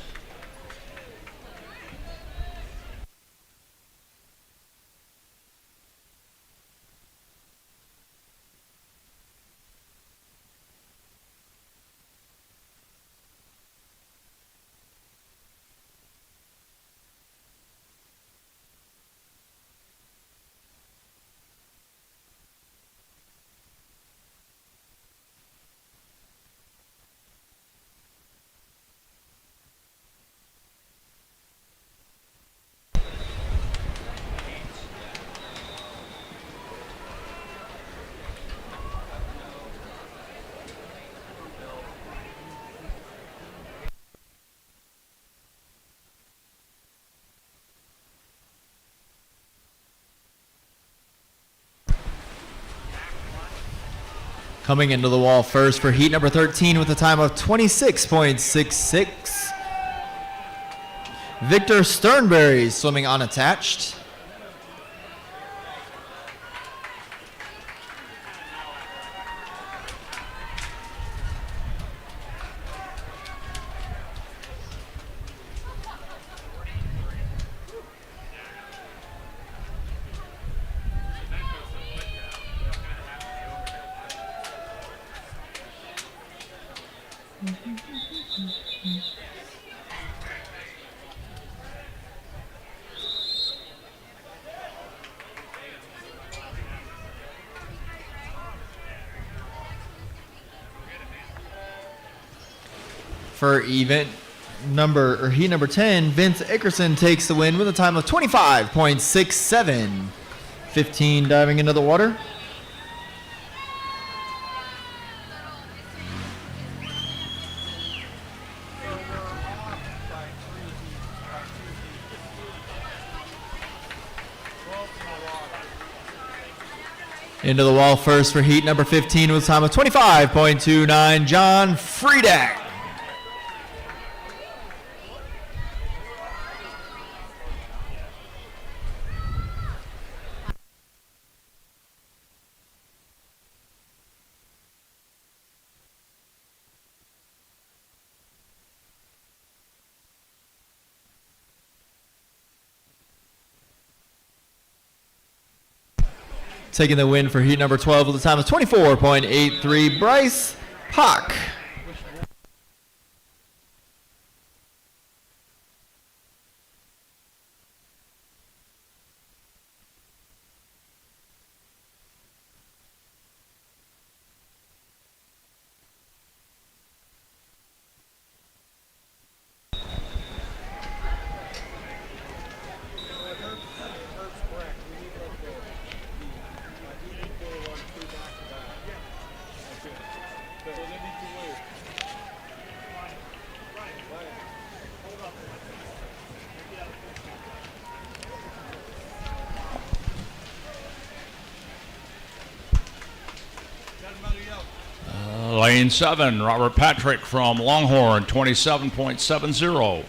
Coming into the wall first for heat number 13 with a time of 26.66. Victor Sternberry swimming unattached. For heat number 10, Vince Ickerson takes the win with a time of 25.67. 15 diving into the water. Into the wall first for heat number 15 with a time of 25.29, John Friedak. Taking the win for heat number 12 with a time of 24.83, Bryce Pock. Lane 7, Robert Patrick from Longhorn, 27.70.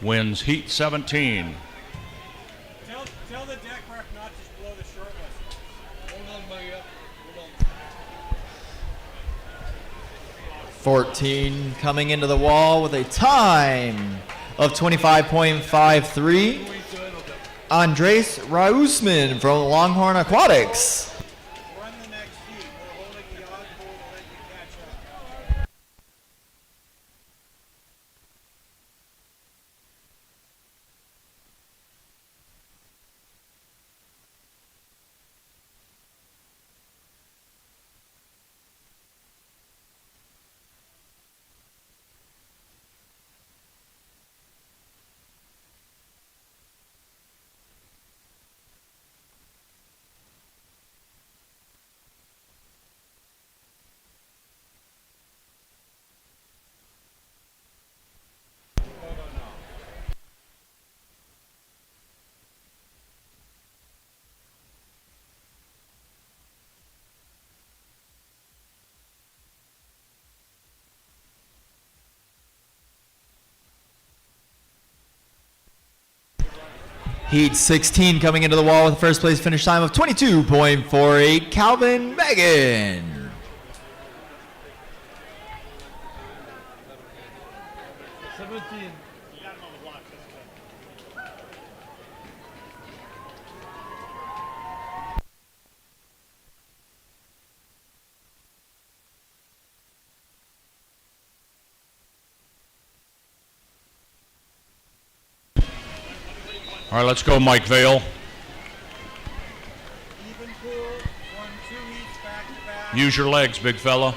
Wins heat 17. Tell the deck ref not to blow the short list. Hold on, buddy. Hold on. 14 coming into the wall with a time of 25.53. Andres Rausman from Longhorn Aquatics. Run the next heat. We're holding the odd pole to let you catch up. Heat 16 coming into the wall with a first place finish time of 22.48, Calvin Megan. All right, let's go, Mike Vale. Even pool. Won 2 heats back to back. Use your legs, big fella.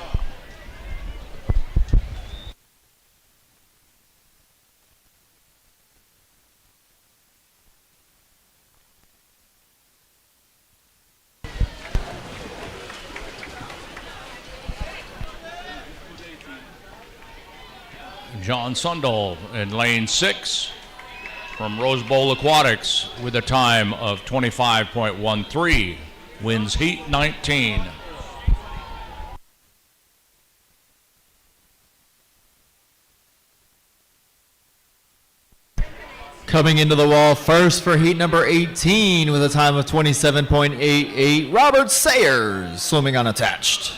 John Sundal in lane 6 from Rose Bowl Aquatics with a time of 25.13, wins heat 19. Coming into the wall first for heat number 18 with a time of 27.88, Robert Sayers, swimming unattached.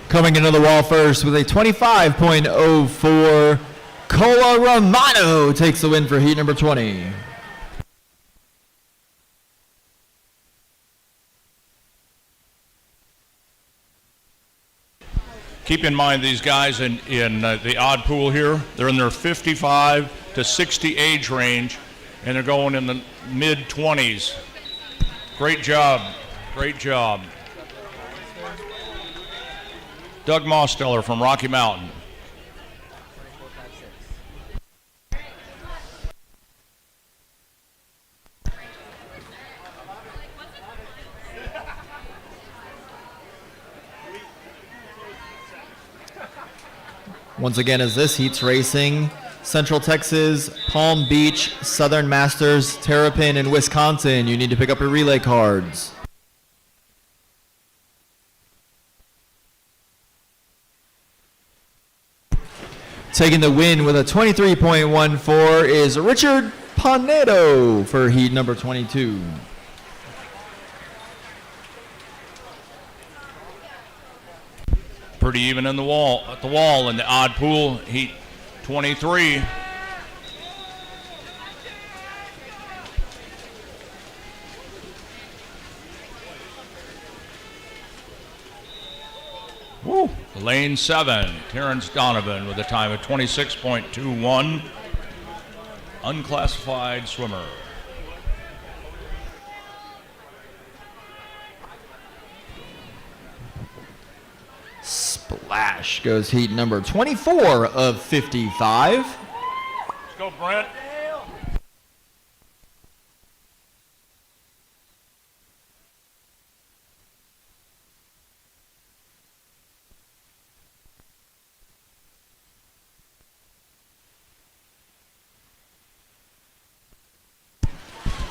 Coming into the wall first with a 25.04, Cola Romano takes the win for heat number 20. Keep in mind these guys in the odd pool here, they're in their 55 to 60 age range, and they're going in the mid-20s. Great job. Great job. Doug Mosteller from Rocky Mountain. Once again, as this heat's racing, Central Texas, Palm Beach, Southern Masters, Terrapin, and Wisconsin, you need to pick up your relay cards. Taking the win with a 23.14 is Richard Panedo for heat number 22. Pretty even in the wall, at the wall in the odd pool, heat 23. Woo. Lane 7, Terrence Donovan with a time of 26.21. Unclassified swimmer. Splash goes heat number 24 of 55. Let's go, Brent.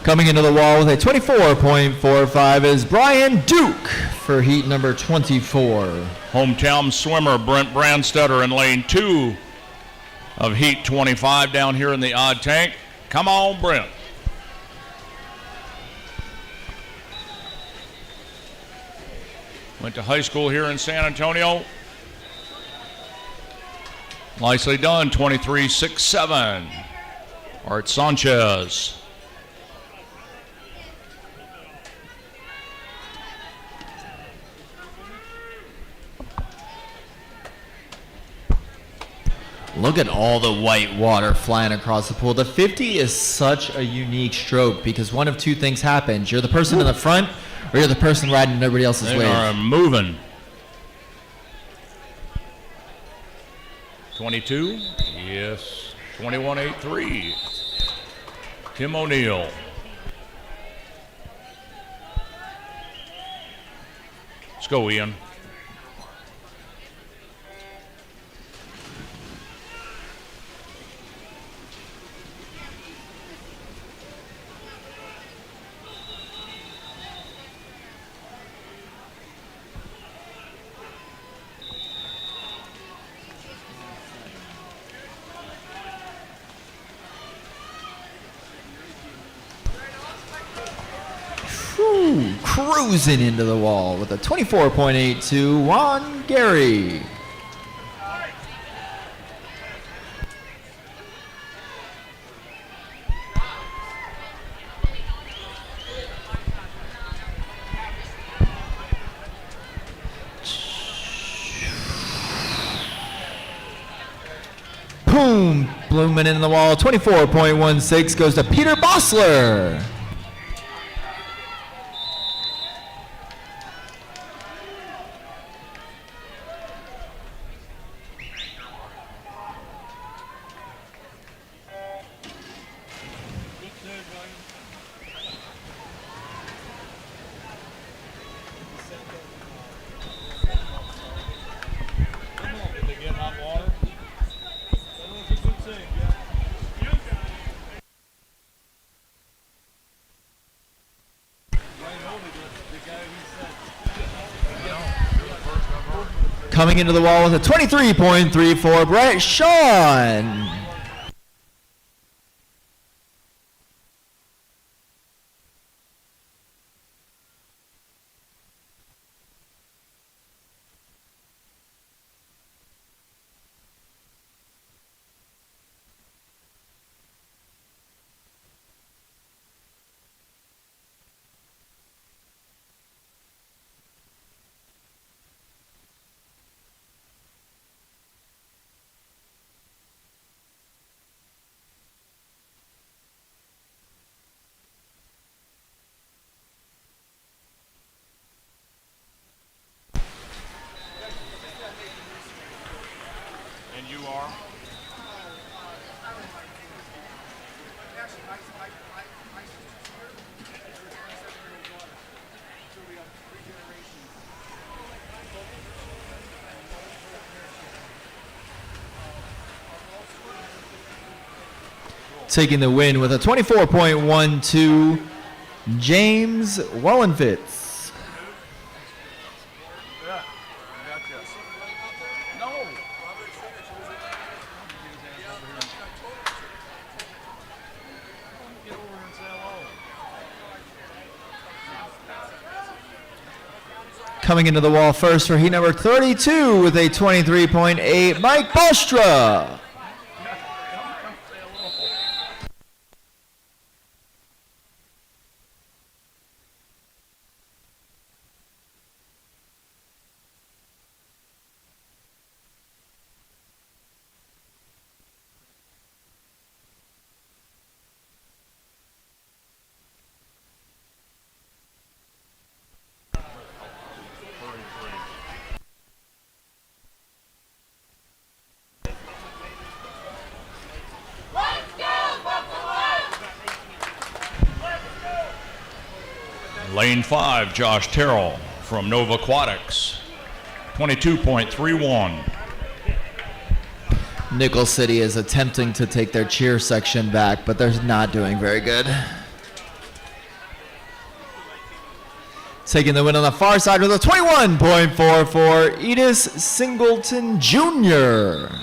Coming into the wall with a 24.45 is Brian Duke for heat number 24. Hometown swimmer Brent Brandstetter in lane 2 of heat 25 down here in the odd tank. Come on, Brent. Went to high school here in San Antonio. Nicely done, 23.67. Art Sanchez. Look at all the white water flying across the pool. The 50 is such a unique stroke because one of two things happens. You're the person in the front or you're the person riding everybody else's wave. They are moving. 22, yes, 21.83. Tim O'Neill. Let's go, Ian. cruising into the wall with a 24.82, Juan Gary. Boom! Blooming in the wall. 24.16 goes to Peter Bossler. Coming into the wall with a 23.34, Brett Sean. And you are? Taking the win with a 24.12, James Wallenfitz. Coming into the wall first for heat number 32 with a 23.8, Mike Bostra. Lane 5, Josh Terrell from Nova Aquatics, 22.31. Nickel City is attempting to take their cheer section back, but they're not doing very good. Taking the win on the far side with a 21.44, Edis Singleton Jr.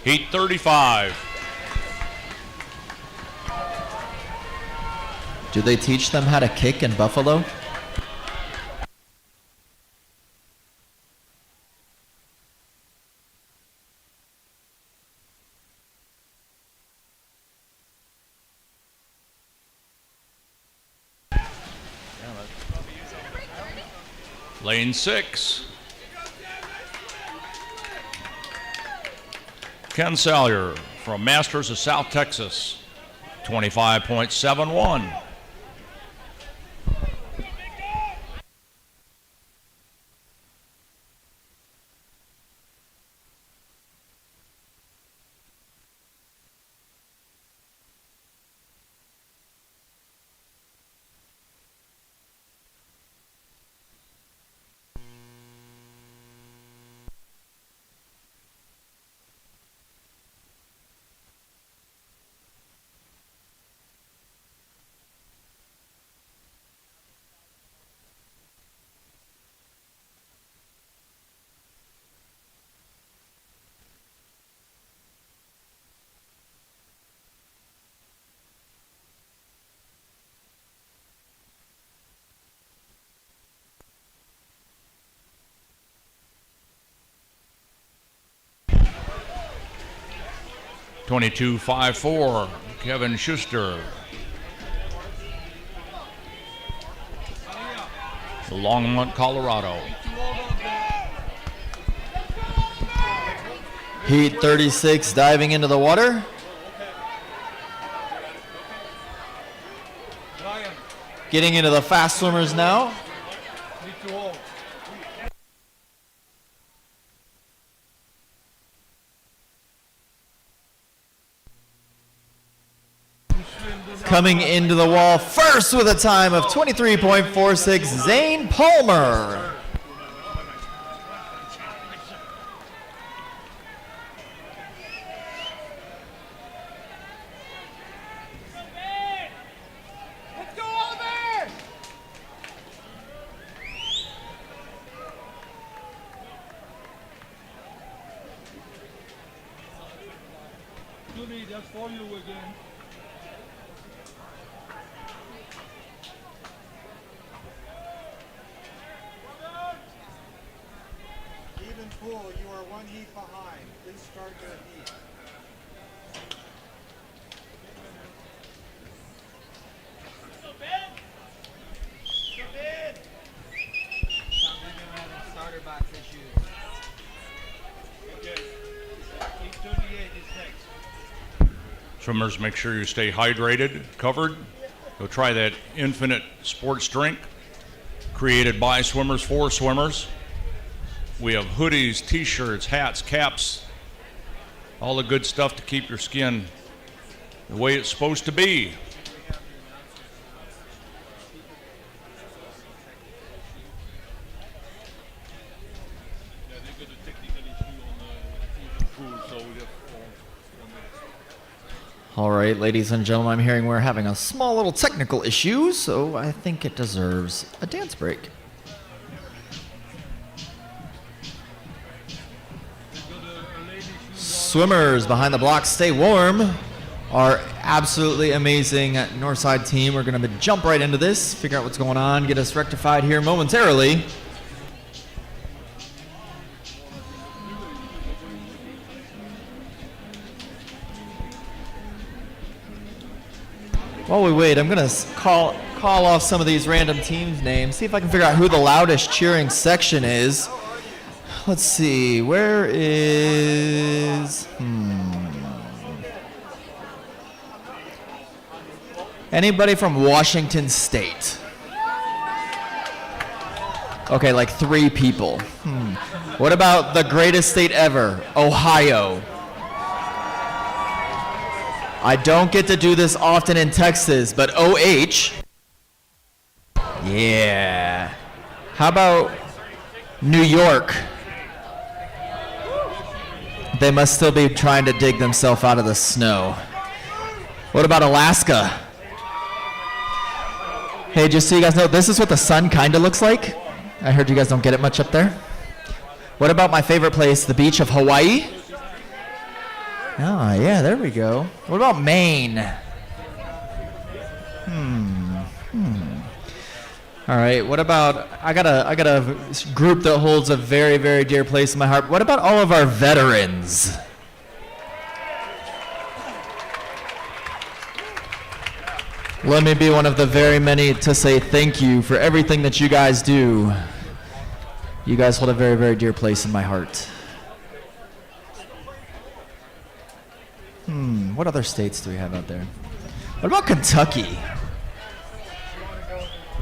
Heat 35. Do they teach them how to kick in Buffalo? Lane 6. Ken Salyer from Masters of South Texas, 25.71. 22.54, Kevin Schuster. Longmont, Colorado. Heat 36 diving into the water. Getting into the fast swimmers now. Coming into the wall first with a time of 23.46, Zane Palmer. That's for you again. Even pool, you are one heat behind. Please start your heat. Starter box issues. Okay. 838 is next. Swimmers, make sure you stay hydrated, covered. Go try that Infinite Sports Drink, created by swimmers for swimmers. We have hoodies, t-shirts, hats, caps, all the good stuff to keep your skin the way it's supposed to be. All right, ladies and gentlemen, I'm hearing we're having a small little technical issue, so I think it deserves a dance break. Swimmers behind the blocks, stay warm. Our absolutely amazing Northside team. We're going to jump right into this, figure out what's going on, get us rectified here momentarily. While we wait, I'm going to call off some of these random teams' names, see if I can figure out who the loudest cheering section is. Let's see, where is... Anybody from Washington State? Okay, like 3 people. What about the greatest state ever, Ohio? I don't get to do this often in Texas, but OH. Yeah. How about New York? They must still be trying to dig themselves out of the snow. What about Alaska? Hey, just so you guys know, this is what the sun kind of looks like. I heard you guys don't get it much up there. What about my favorite place, the beach of Hawaii? Oh, yeah, there we go. What about Maine? All right, what about, I got a group that holds a very, very dear place in my heart. What about all of our veterans? Let me be one of the very many to say thank you for everything that you guys do. You guys hold a very, very dear place in my heart. What other states do we have out there? What about Kentucky?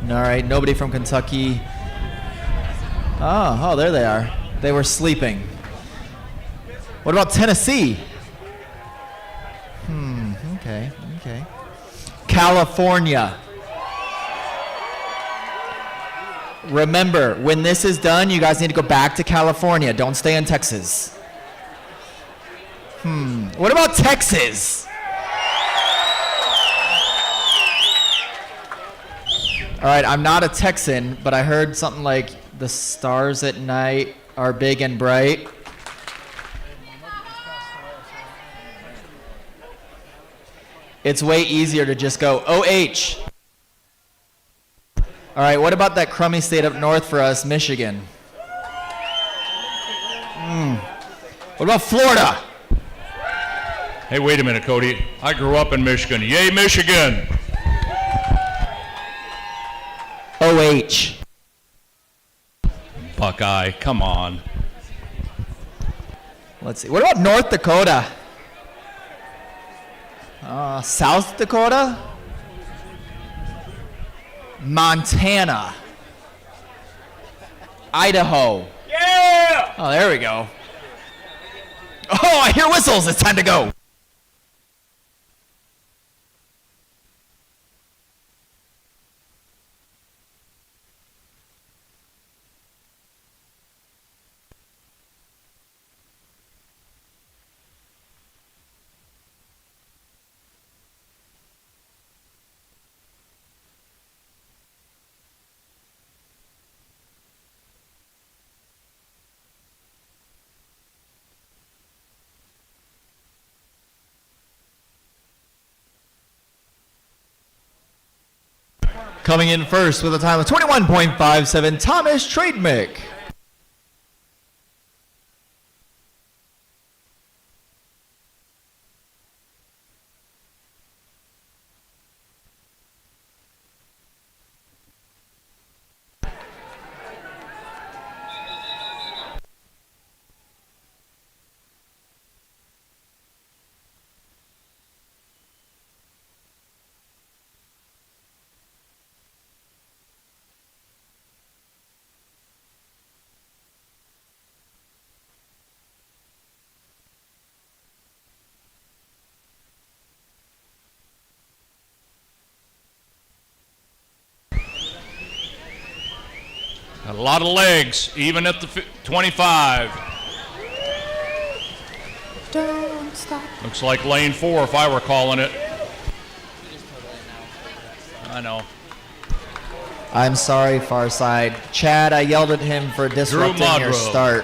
All right, nobody from Kentucky. Oh, there they are. They were sleeping. What about Tennessee? Okay. California. Remember, when this is done, you guys need to go back to California. Don't stay in Texas. What about Texas? All right, I'm not a Texan, but I heard something like the stars at night are big and bright. It's way easier to just go OH. All right, what about that crummy state up north for us, Michigan? What about Florida? Hey, wait a minute, Cody. I grew up in Michigan. Yay, Michigan! OH. Buckeye, come on. Let's see. What about North Dakota? South Dakota? Montana. Idaho. Yeah! Oh, there we go. Oh, I hear whistles. It's time to go. Coming in first with a time of 21.57, Thomas Trademick. Got a lot of legs, even at the 25. Don't stop. Looks like lane 4 if I were calling it. I know. I'm sorry, far side. Chad, I yelled at him for disrupting your Modrow. start.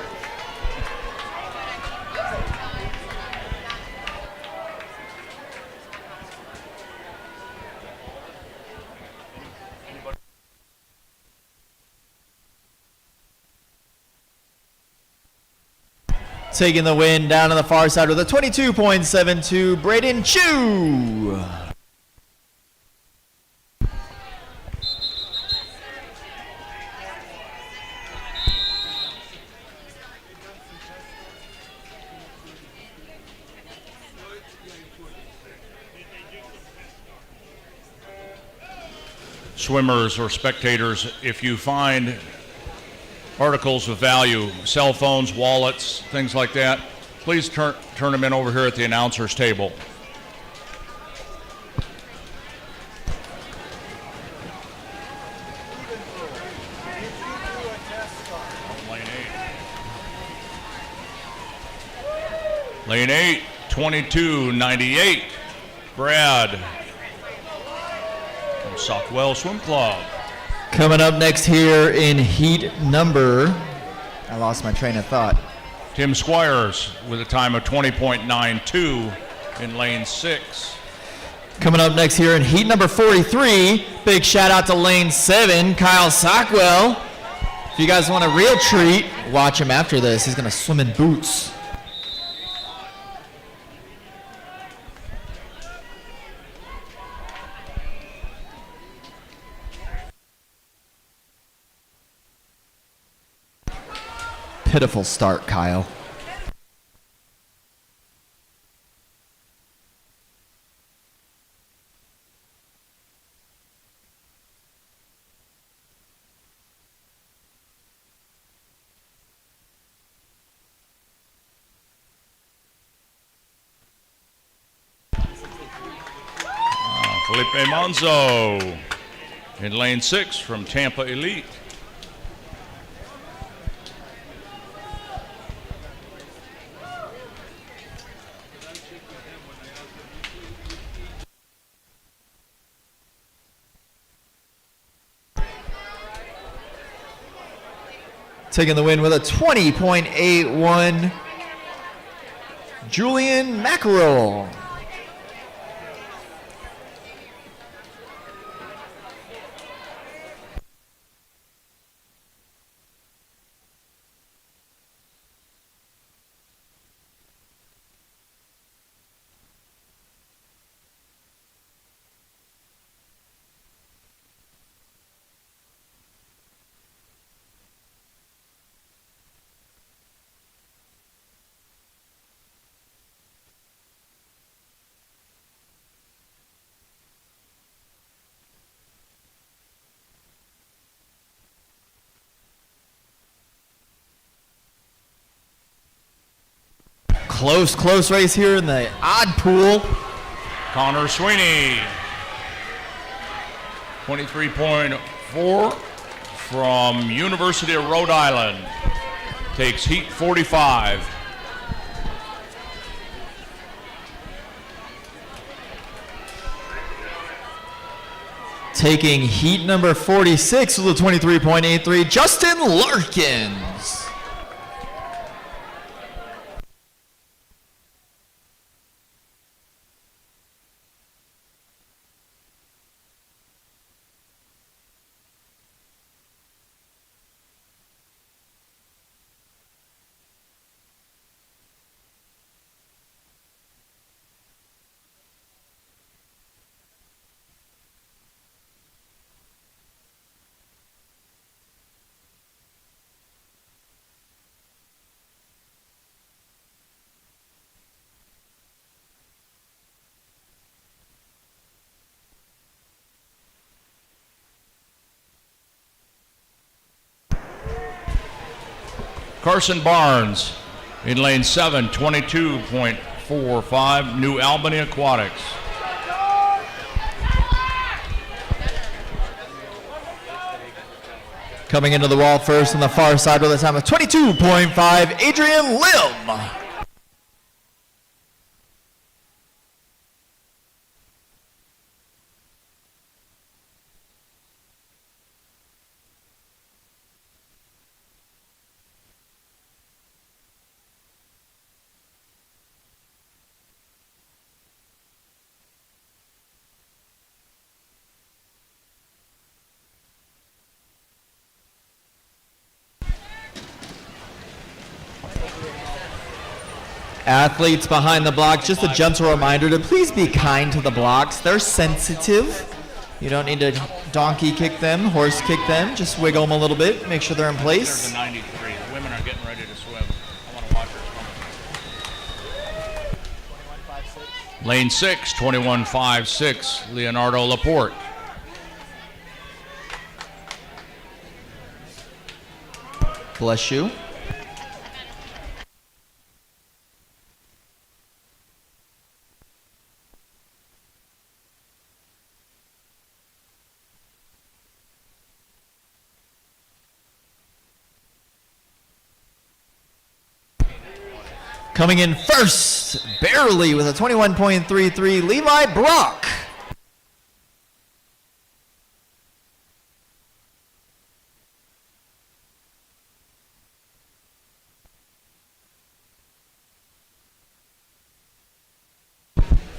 Taking the win down on the far side with a 22.72, Braden Chu. Swimmers or spectators, if you find articles of value, cell phones, wallets, things like that, please turn them in over here at the announcer's table. Lane 8, 22.98, Brad from Sockwell Swim Club. Coming up next here in heat number, I lost my train of thought. Tim Squires with a time of 20.92 in lane 6. Coming up next here in heat number 43, big shout out to lane 7, Kyle Sockwell. If you guys want a real treat, watch him after this. He's gonna swim in boots. Pitiful start, Kyle. Felipe Monzo in lane 6 from Tampa Elite. Taking the win with a 20.81, Julian Mackerel. close race here in the odd pool. Connor Sweeney, 23.4 from University of Rhode Island, takes heat 45. Taking heat number 46 with a 23.83, Justin Larkins. Carson Barnes in lane 7, 22.45, New Albany Aquatics. Coming into the wall first on the far side with a time of 22.5, Adrian Lim. Athletes behind the block, just a gentle reminder to please be kind to the blocks. They're sensitive. You don't need to donkey kick them, horse kick them. Just wiggle them a little bit, make sure they're in place. There's a 93. The women are getting ready to swim. I want to watch her swim. Lane 6, 21.56, Leonardo Laporte. Bless you. Coming in first, barely with a 21.33, Levi Brock.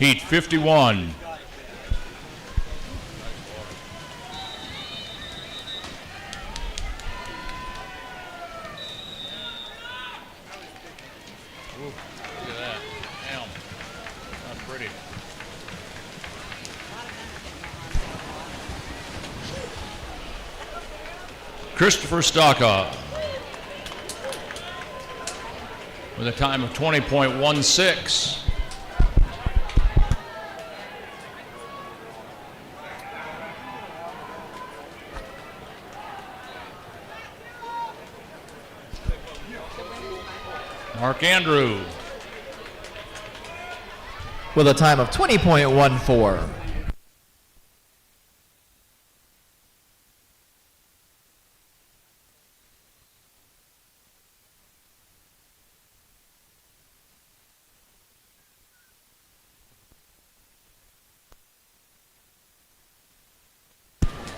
Heat 51. Christopher Stocka with a time of 20.16. Mark Andrew with a time of 20.14.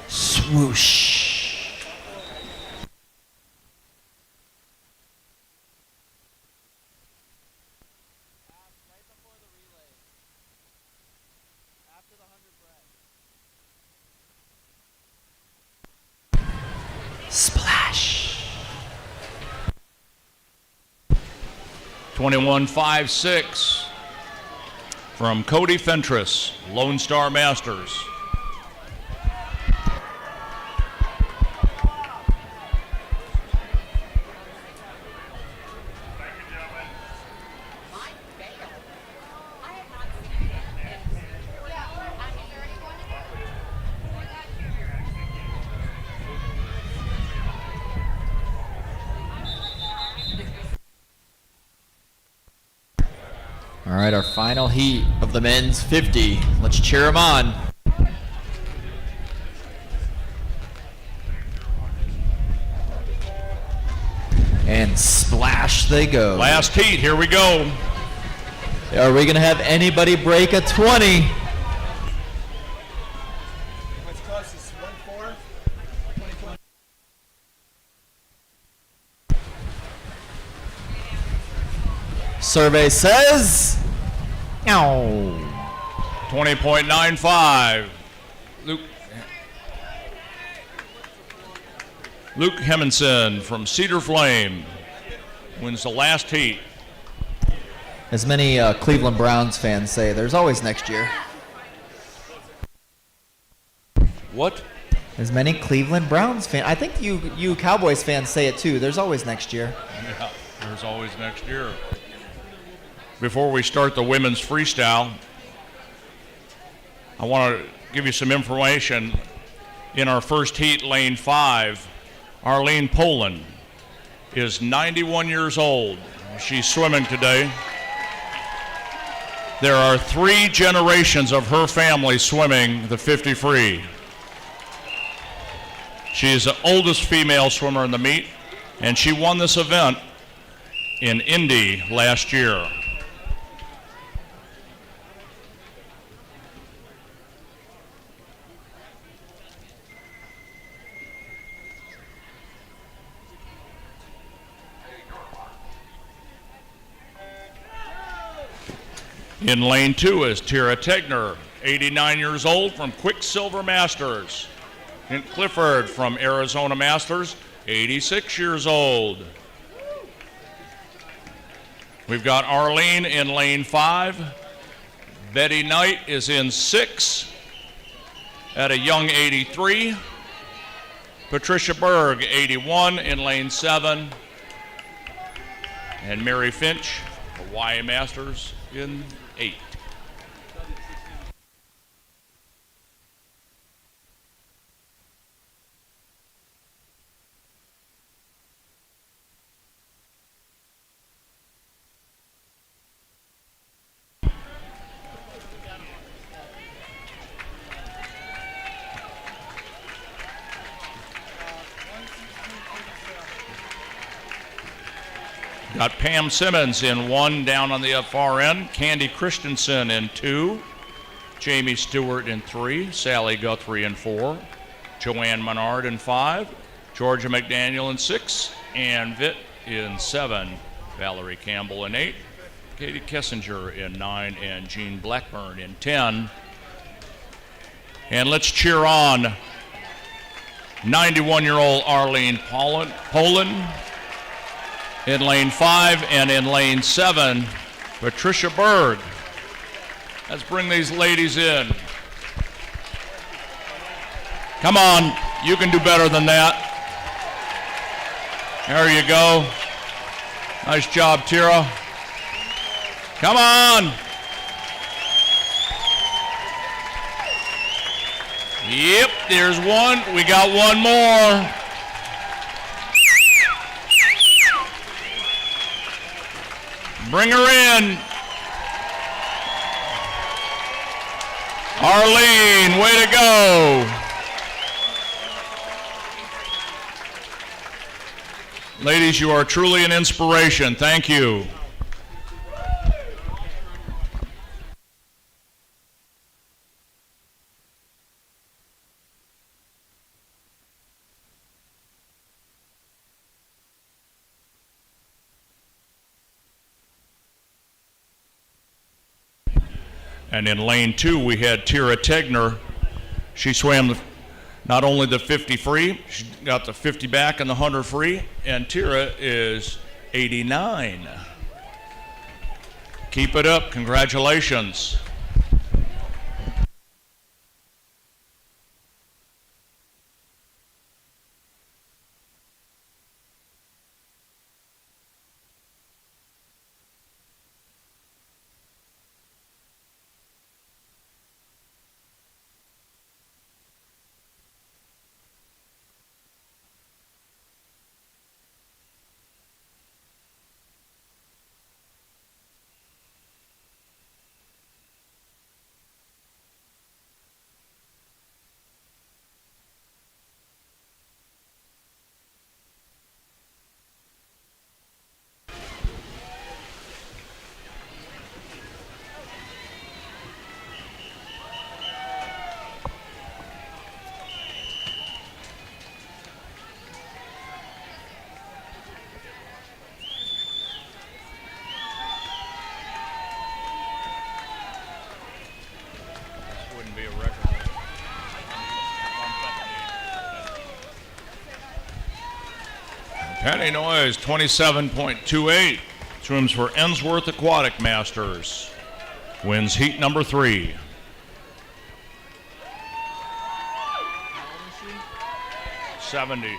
Swoosh. Splash. 21.56 from Cody Fentress, Lone Star Masters. All right, our final heat of the men's 50. Let's cheer them on. And splash they go. Last heat, here we go. Are we gonna have anybody break a 20? What's closest? 1-4? 24? Survey says, ow. 20.95. Luke Hemminson from Cedar Flame wins the last heat. As many Cleveland Browns fans say, there's always next year. What? As many Cleveland Browns fans, I think you Cowboys fans say it too. There's always next year. Yeah, there's always next year. Before we start the women's freestyle, I want to give you some information. In our first heat, lane 5, Arlene Poland is 91 years old. She's swimming today. There are 3 generations of her family swimming the 50 free. She is the oldest female swimmer in the meet, and she won this event in Indy last year. In lane 2 is Tara Tegner, 89 years old, from Quicksilver Masters. Kent Clifford from Arizona Masters, 86 years old. We've got Arlene in lane 5. Betty Knight is in 6 at a young 83. Patricia Berg, 81, in lane 7. And Mary Finch, Hawaii Masters, in 8. Got Pam Simmons in 1 down on the far end, Candy Christensen in 2, Jamie Stewart in 3, Sally Guthrie in 4, Joanne Menard in 5, Georgia McDaniel in 6, Ann Vitt in 7, Valerie Campbell in 8, Katie Kessinger in 9, and Jean Blackburn in 10. And let's cheer on 91-year-old Arlene Poland in lane 5, and in lane 7, Patricia Berg. Let's bring these ladies in. Come on, you can do better than that. There you go. Nice job, Tira. Come on. Yep, there's one. We got one more. Bring her in. Arlene, way to go. Ladies, you are truly an inspiration. Thank you. And in lane 2, we had Tira Tegner. She swam not only the 50 free, she got the 50 back and the 100 free, and Tira is 89. Keep it up. Congratulations. Penny Noise, 27.28. Swims for Ensworth Aquatic Masters. Wins heat number 3. $70.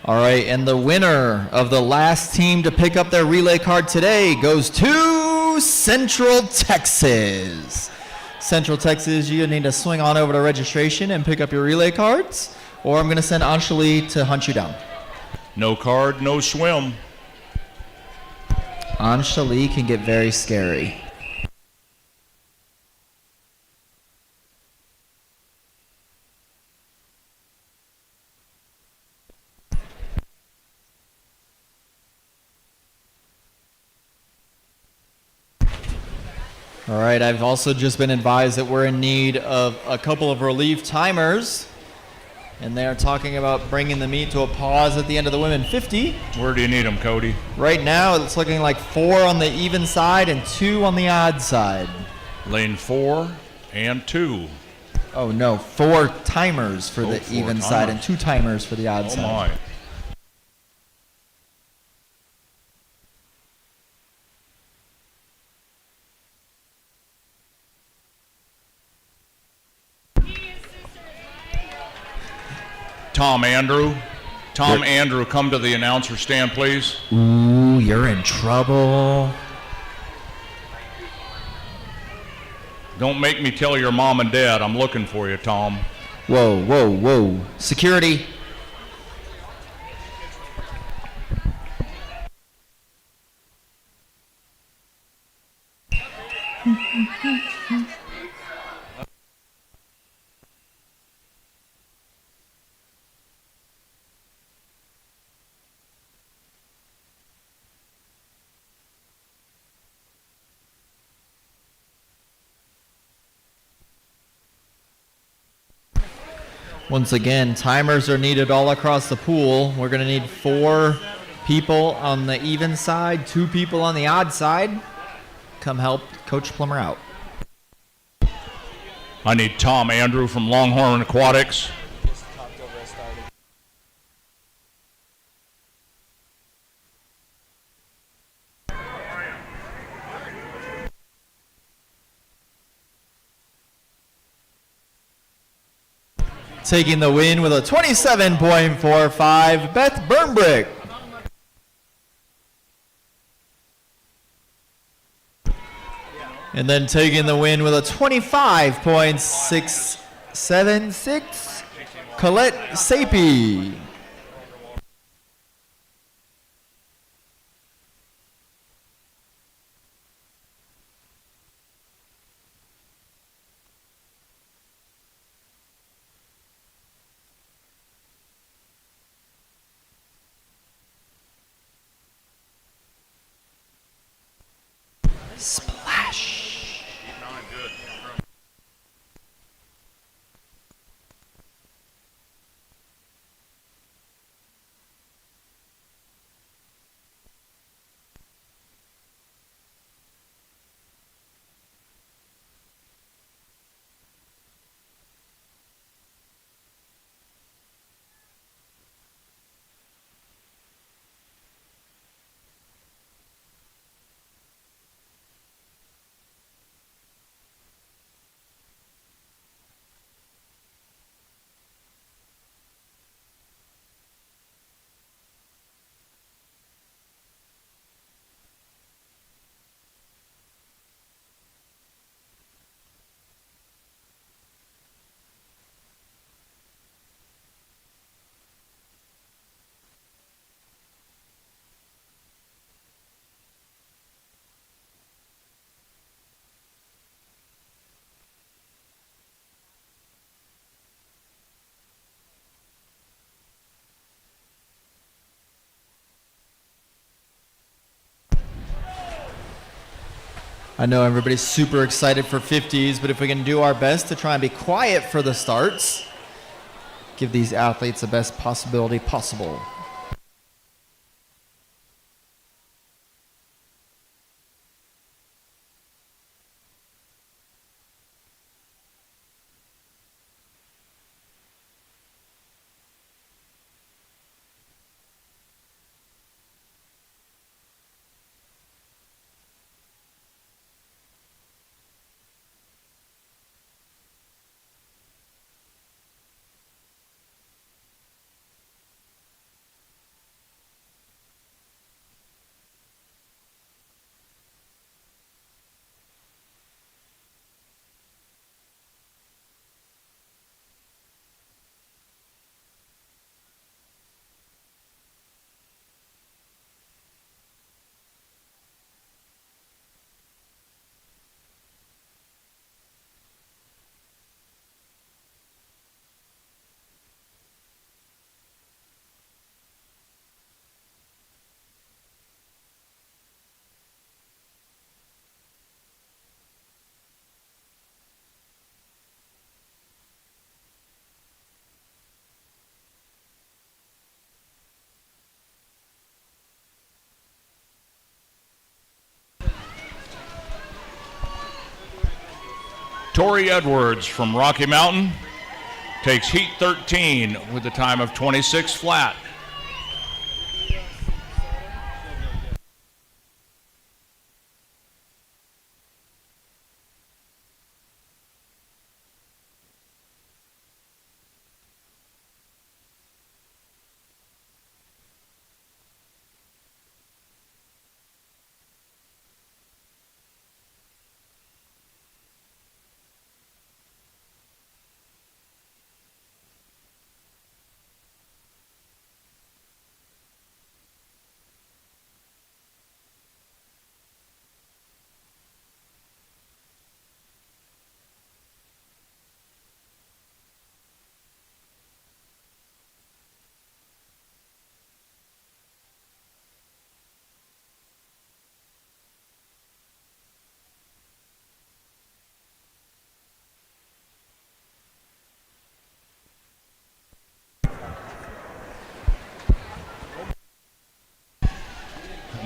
All right, and the winner of the last team to pick up their relay card today goes to Central Texas. Central Texas, you need to swing on over to registration and pick up your relay cards, or I'm going to send Anshali to hunt you down. No card, no swim. Anshali can get very scary. All right, I've also just been advised that we're in need of a couple of relief timers, and they're talking about bringing the meet to a pause at the end of the women 50. Where do you need them, Cody? Right now, it's looking like 4 on the even side and 2 on the odd side. Lane 4 and 2. Oh, no, 4 timers for the 4 even side and 2 timers for the odd Oh side. my. Tom Andrew. Tom Andrew, come to the announcer stand, please. Ooh, you're in trouble. Don't make me tell your mom and dad I'm looking for you, Tom. Whoa, whoa, whoa. Security. Once again, timers are needed all across the pool. We're going to need 4 people on the even side, 2 people on the odd side. Come help Coach Plummer out. I need Tom Andrew from Longhorn Aquatics. Taking the win with a 27.45, Beth Burnbrick. And then taking the win with a 25.676, Colette Sapie. Splash. I know everybody's super excited for 50s, but if we can do our best to try and be quiet for the starts, give these athletes the best possibility possible. Tori Edwards from Rocky Mountain takes heat 13 with a time of 26 flat.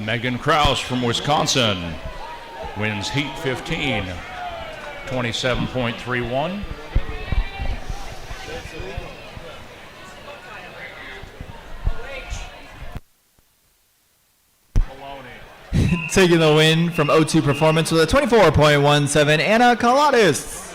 Megan Krause from Wisconsin wins heat 15, 27.31. Taking the win from O2 Performance with a 24.17, Anna Kalatis.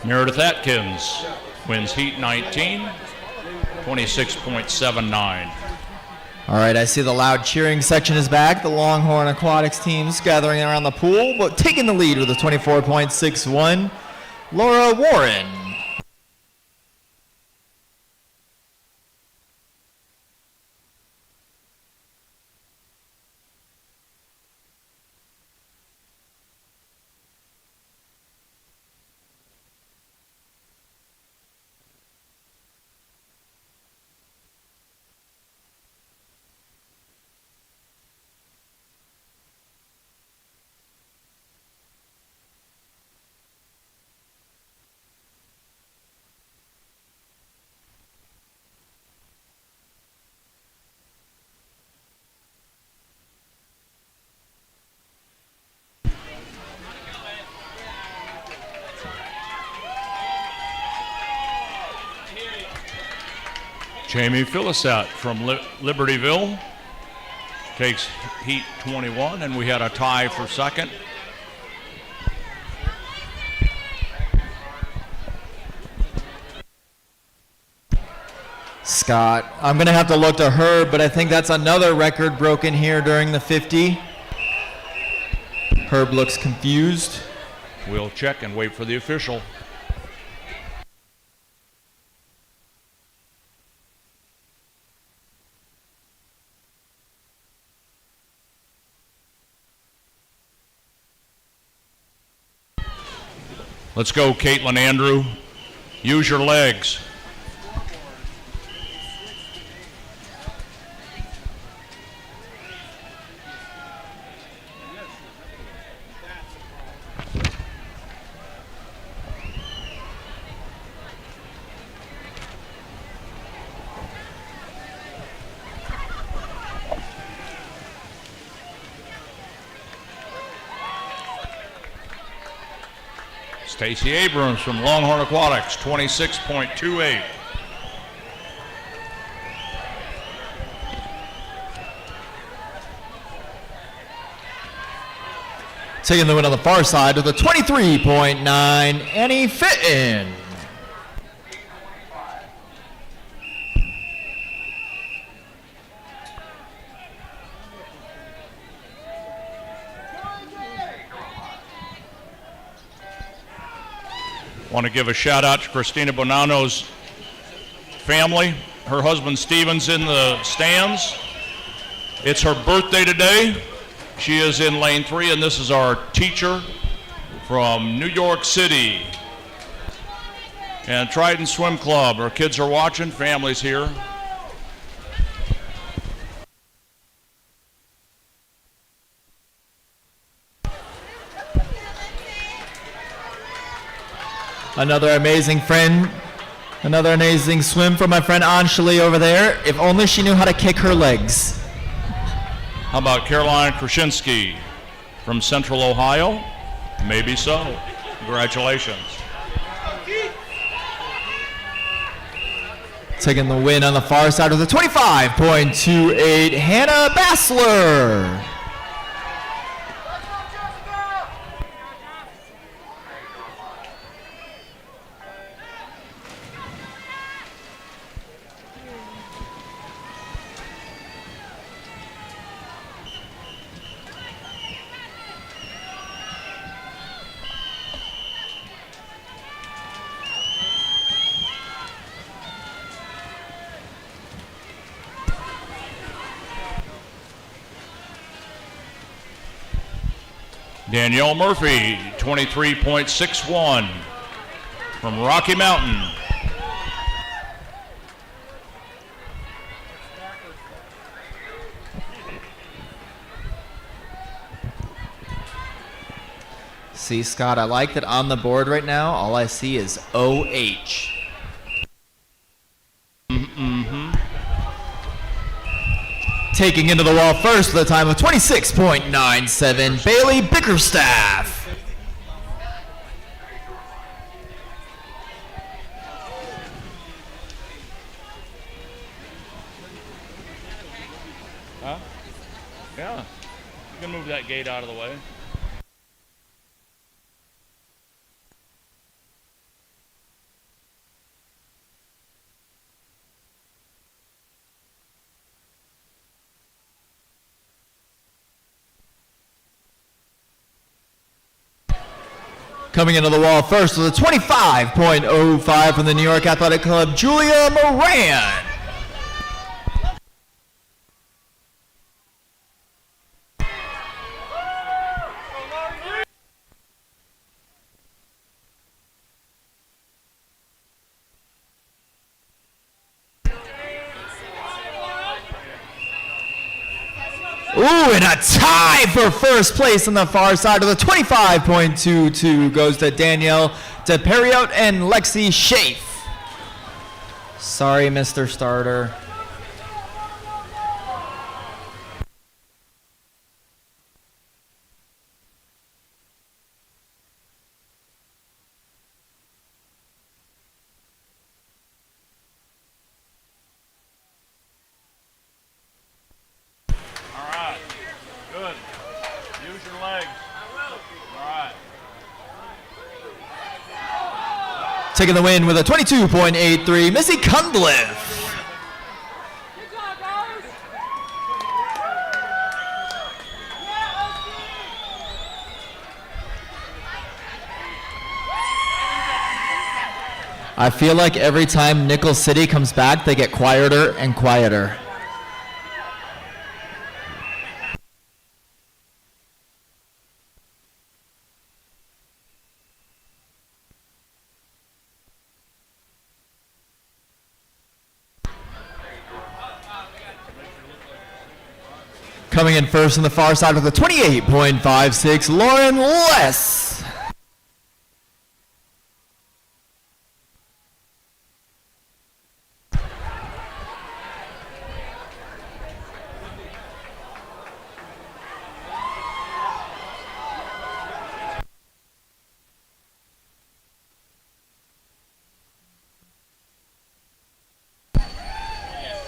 Meredith Atkins wins heat 19, 26.79. All right, I see the loud cheering section is back. The Longhorn Aquatics teams gathering around the pool, but taking the lead with a 24.61, Laura Warren. Jamie Philissat from Libertyville takes heat 21, and we had a tie for second. Scott, I'm going to have to look to her, but I think that's another record broken here during the 50. Herb looks confused. We'll check and wait for the official. Let's go, Caitlin Andrew. Use your legs. Stacy Abrams from Longhorn Aquatics, 26.28. Taking the win on the far side with a 23.9, Annie Fitton. Want to give a shout out to Christina Bonanno's family. Her husband Steven's in the stands. It's her birthday today. She is in lane 3, and this is our teacher from New York City. And Trident Swim Club. Our kids are watching, families here. Another amazing friend, another amazing swim from my friend Anjali over there. If only she knew how to kick her legs. How about Caroline Krasinski from Central Ohio? Maybe so. Congratulations. Taking the win on the far side with a 25.28, Hannah Bassler. Danielle Murphy, 23.61 from Rocky Mountain. See, Scott, I like that on the board right now, all I see is OH. Taking into the wall first with a time of 26.97, Bailey Bickerstaff. Huh? Yeah. You can move that gate out of the way. Coming into the wall first with a 25.05 from the New York Athletic Club, Julia Moran. Ooh, and a tie for first place on the far side of the 25.22 goes to Danielle DePeriot and Lexi Schaaf. Sorry, Mr. Starter. Taking the win with a 22.83, Missy Cunliffe. I feel like every time Nickel City comes back, they get quieter and quieter. Coming in first on the far side with a 28.56, Lauren Less.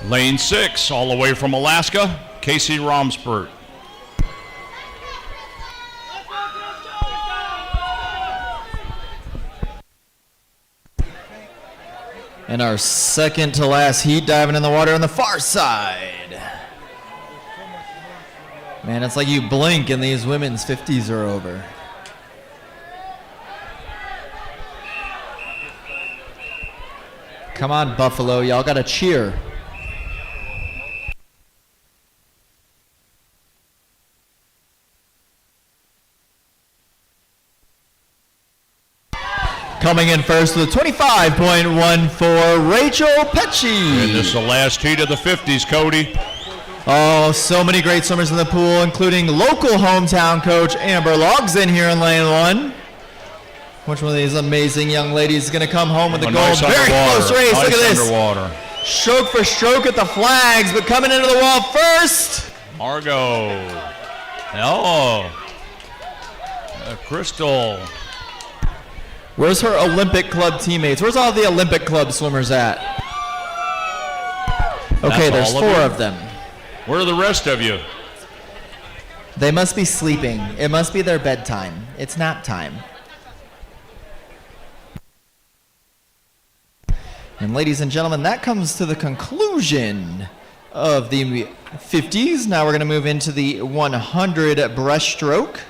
Lane 6, all the way from Alaska, Casey Romspert. And our second to last heat diving in the water on the far side. Man, it's like you blink and these women's 50s are over. Come on, Buffalo, y'all gotta cheer. Coming in first with a 25.14, Rachel Pecci. And this is the last heat of the 50s, Cody. Oh, so many great swimmers in the pool, including local hometown coach Amber Logsdon here in lane 1. Which one of these amazing young ladies is going to come home with the gold? Nice Very underwater. close race. Nice Look at this. Underwater. Stroke for stroke at the flags, but coming into the wall first. Margot. Oh. Crystal. Where's her Olympic Club teammates? Where's all the Olympic Club swimmers at? Okay, That's there's all of 4 you? of them. Where are the rest of you? They must be sleeping. It must be their bedtime. It's nap time. And ladies and gentlemen, that comes to the conclusion of the 50s. Now we're going to move into the 100 breaststroke.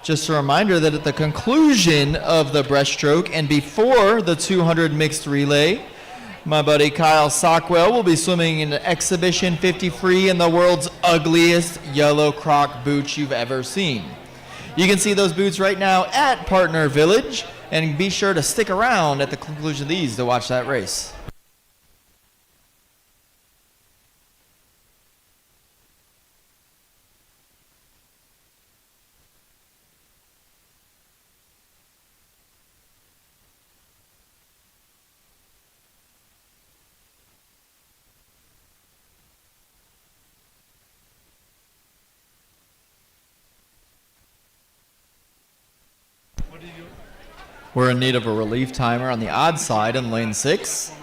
Just a reminder that at the conclusion of the breaststroke and before the 200 mixed relay, my buddy Kyle Sockwell will be swimming in Exhibition 50 free in the world's ugliest yellow croc boots you've ever seen. You can see those boots right now at Partner Village, and be sure to stick around at the conclusion of these to watch that race. We're in need of a relief timer on the odd side in lane 6.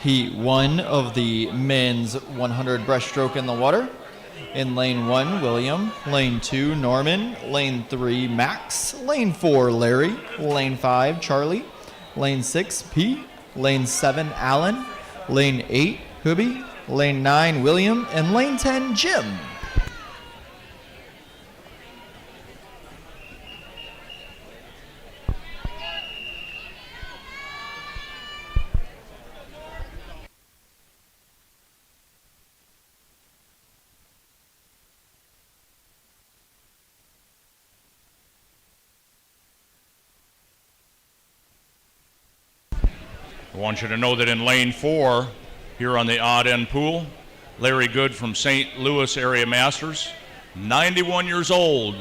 Heat 1 of the men's 100 breaststroke in the water. In lane 1, William. Lane 2, Norman. Lane 3, Max. Lane 4, Larry. Lane 5, Charlie. Lane 6, Pete. Lane 7, Alan. Lane 8, Hubie. Lane 9, William. And lane 10, Jim. I want you to know that in lane 4, here on the odd end pool, Larry Good from St. Louis Area Masters, 91 years old,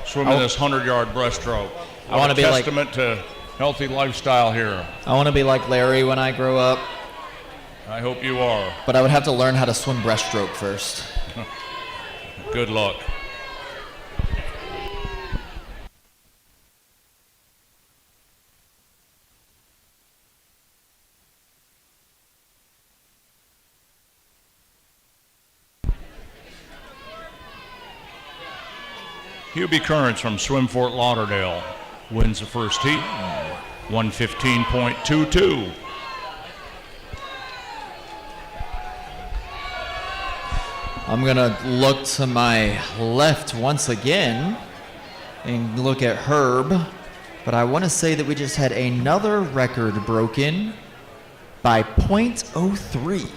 swimming this 100-yard breaststroke. I want to be like testament to healthy lifestyle here. I want to be like Larry when I grow up. I hope you are. But I would have to learn how to swim breaststroke first. Good luck. Hubie Kearns from Swim Fort Lauderdale wins the first heat, 115.22. I'm gonna look to my left once again and look at Herb, but I want to say that we just had another record broken by .03.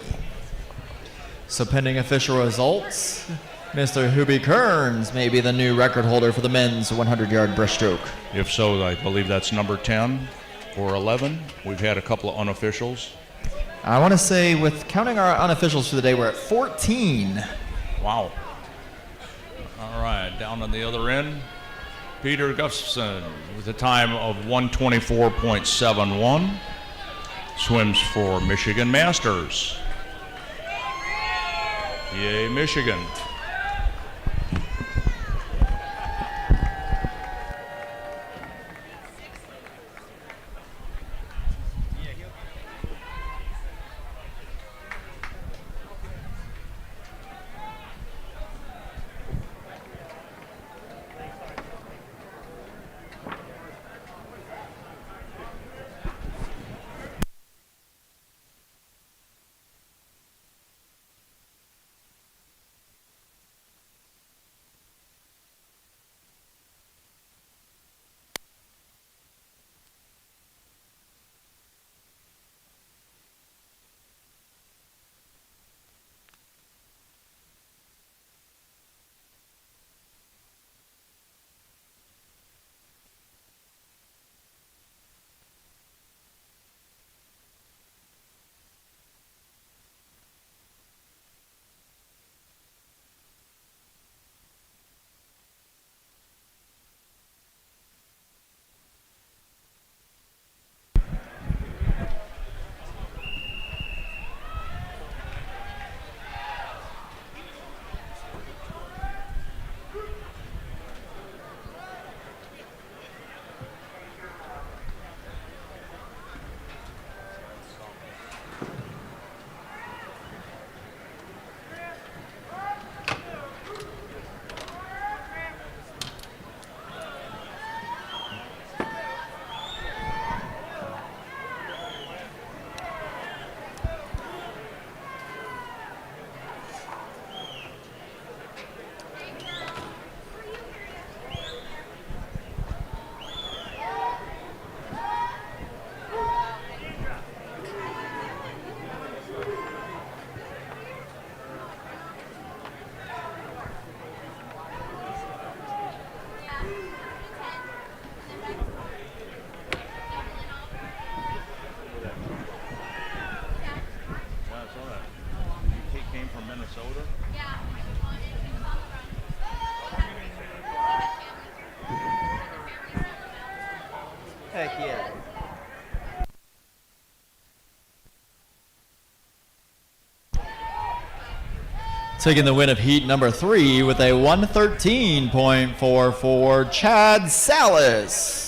So pending official results, Mr. Hubie Kearns may be the new record holder for the men's 100-yard breaststroke. If so, I believe that's number 10 or 11. We've had a couple of unofficials. I want to say, with counting our unofficials for the day, we're at 14. Wow. All right, down on the other end, Peter Gustafson with a time of 124.71. Swims for Michigan Masters. Yay, Michigan. Heck yeah. Taking the win of heat number 3 with a 113.44, Chad Salas.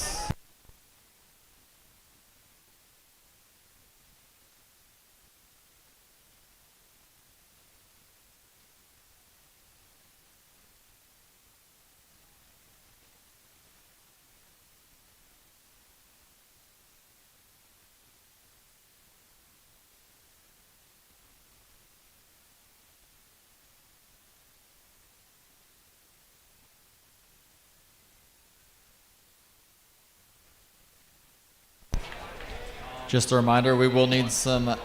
Just a reminder, we will need some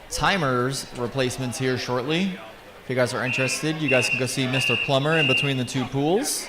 timers replacements here shortly. If you guys are interested, you guys can go see Mr. Plummer in between the two pools.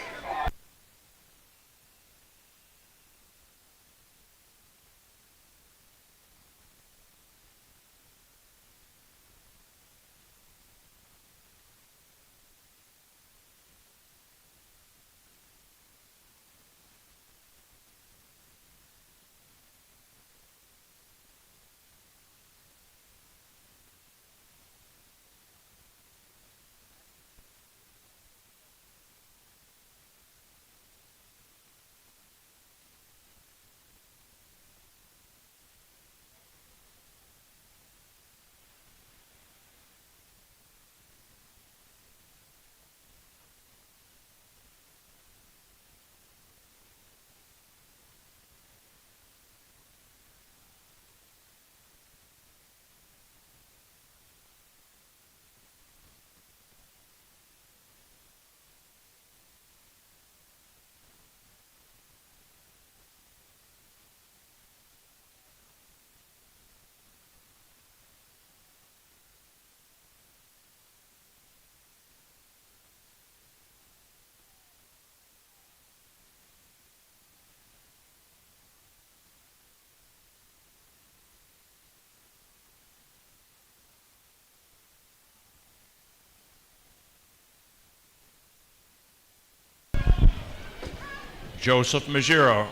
Joseph Majira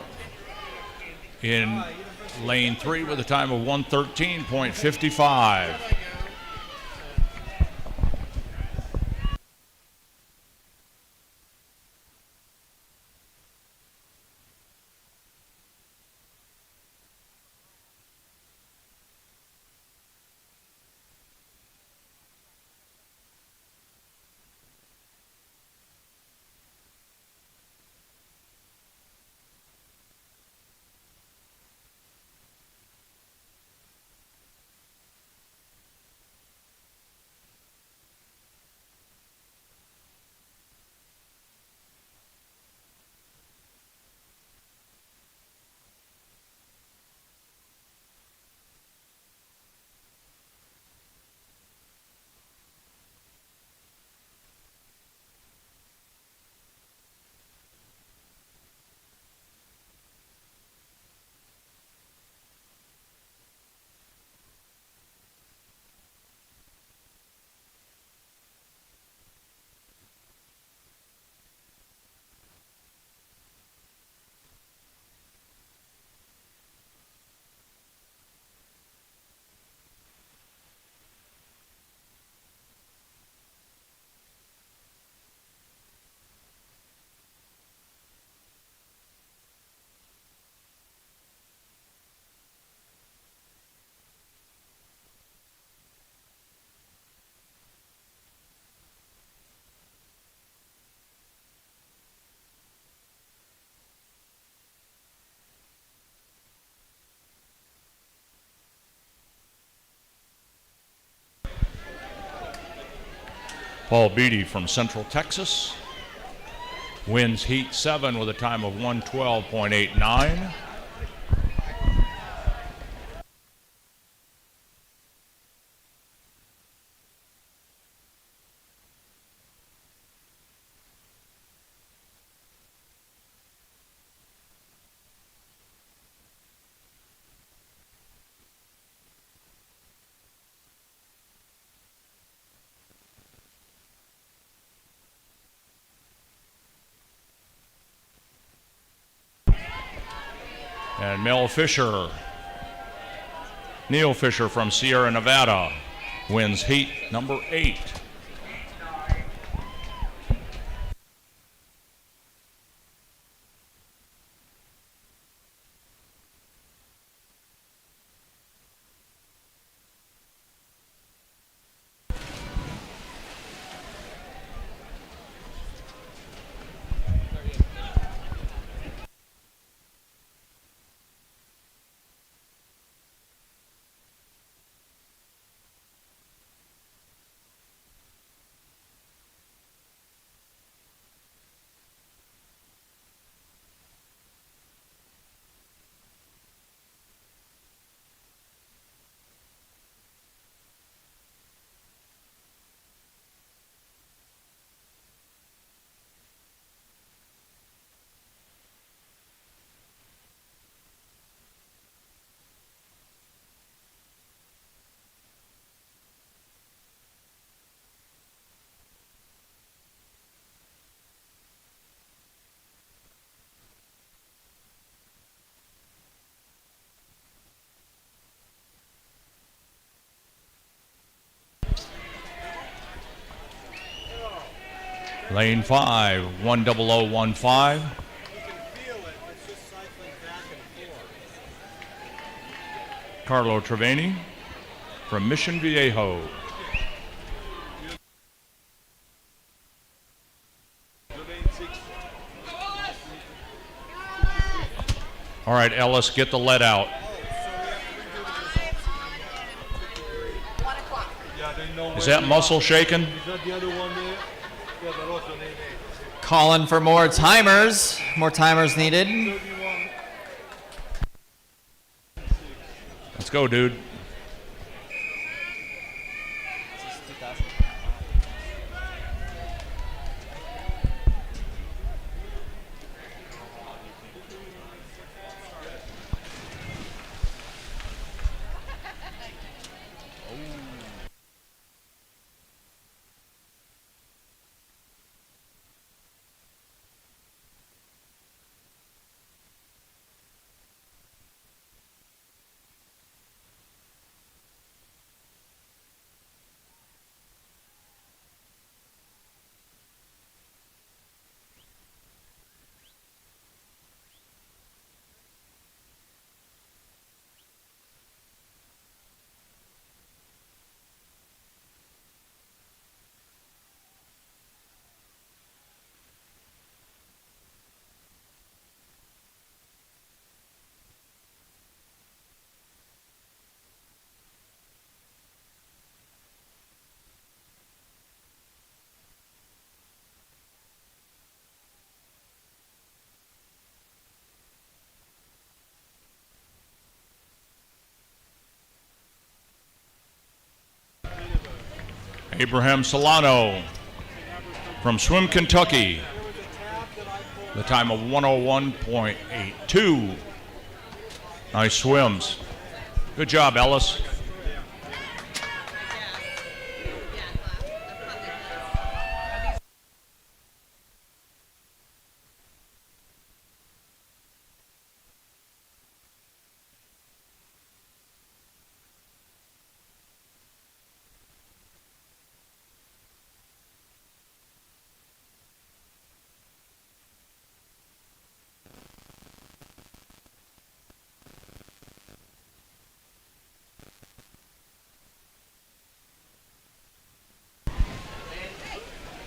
in lane 3 with a time of 1:13.55. Paul Beatty from Central Texas wins Heat 7 with a time of 1:12.89. And Neil Fisher from Sierra Nevada wins Heat number 8. Lane 5, 10015. Carlo Trevani from Mission Viejo. All right, Ellis, get the lead out. Is that muscle shaking? Calling for more timers. More timers needed. Let's go, dude. Abraham Solano from Swim, Kentucky. The time of 101.82. Nice swims. Good job, Ellis.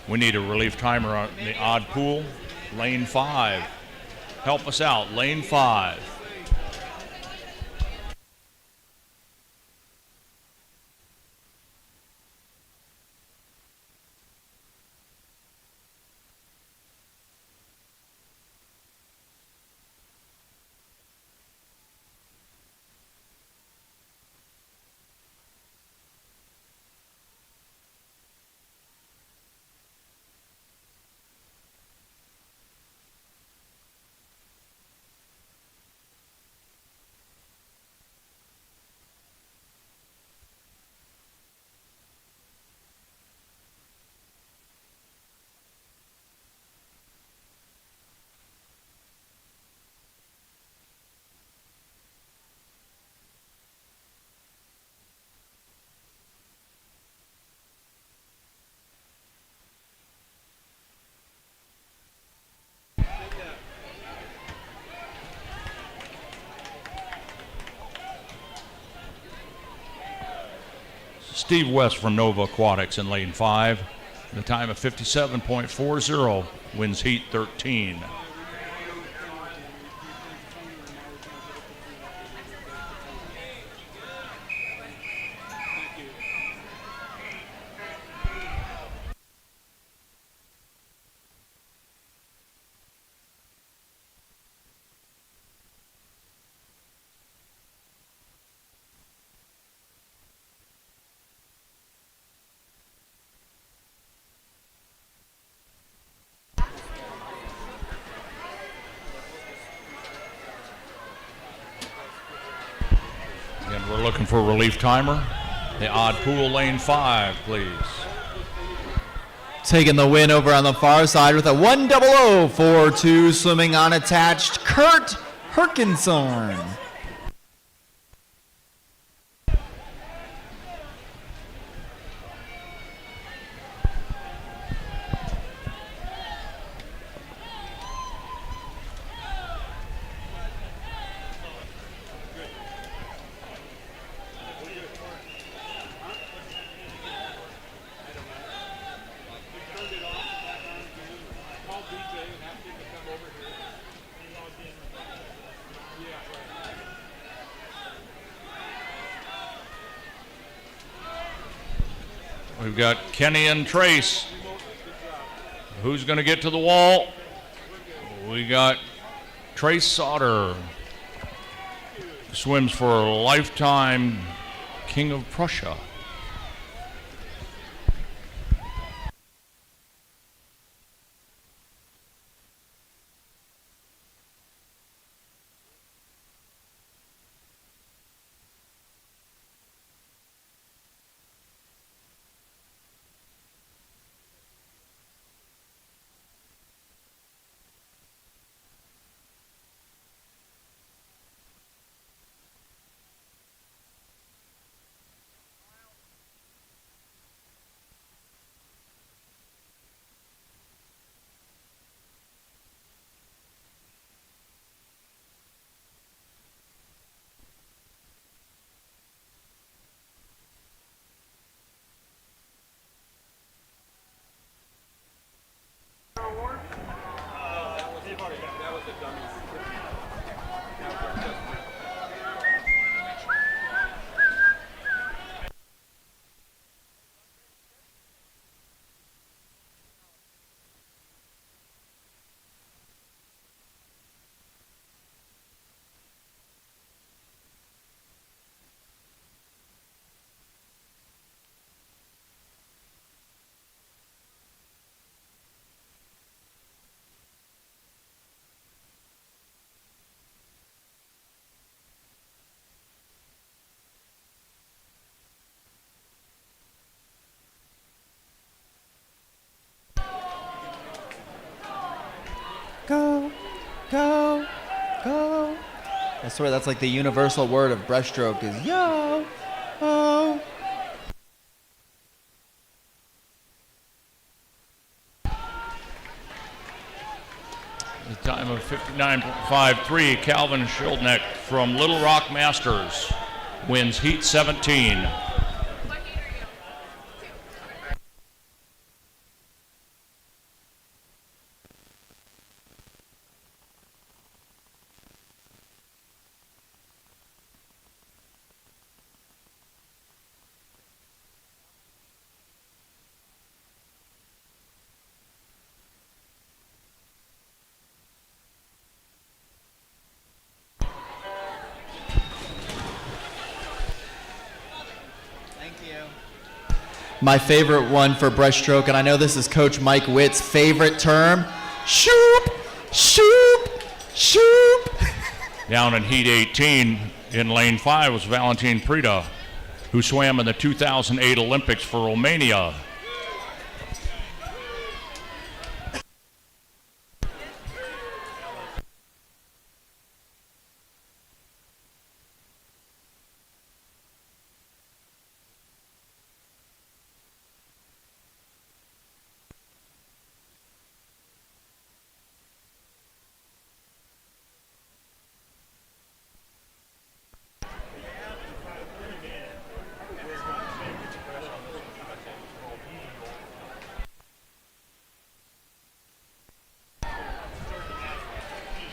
We need a relief timer on the odd pool. Lane 5. Help us out, lane 5. Steve West from Nova Aquatics in lane 5. The time of 57.40, wins heat 13. And we're looking for a relief timer. The odd pool, lane 5, please. Taking the win over on the far side with a 10042 swimming unattached, Kurt Herkinson. We've got Kenny and Trace. Who's going to get to the wall? We got Trace Sauter. Swims for a lifetime King of Prussia. go, go, go. I swear that's like the universal word of breaststroke is yo, oh. The time of 59.53, Calvin Schildneck from Little Rock Masters wins Heat 17. My favorite one for breaststroke, and I know this is Coach Mike Witt's favorite term, shoop, shoop, shoop. Down in Heat 18 in lane 5 was Valentin Prida, who swam in the 2008 Olympics for Romania.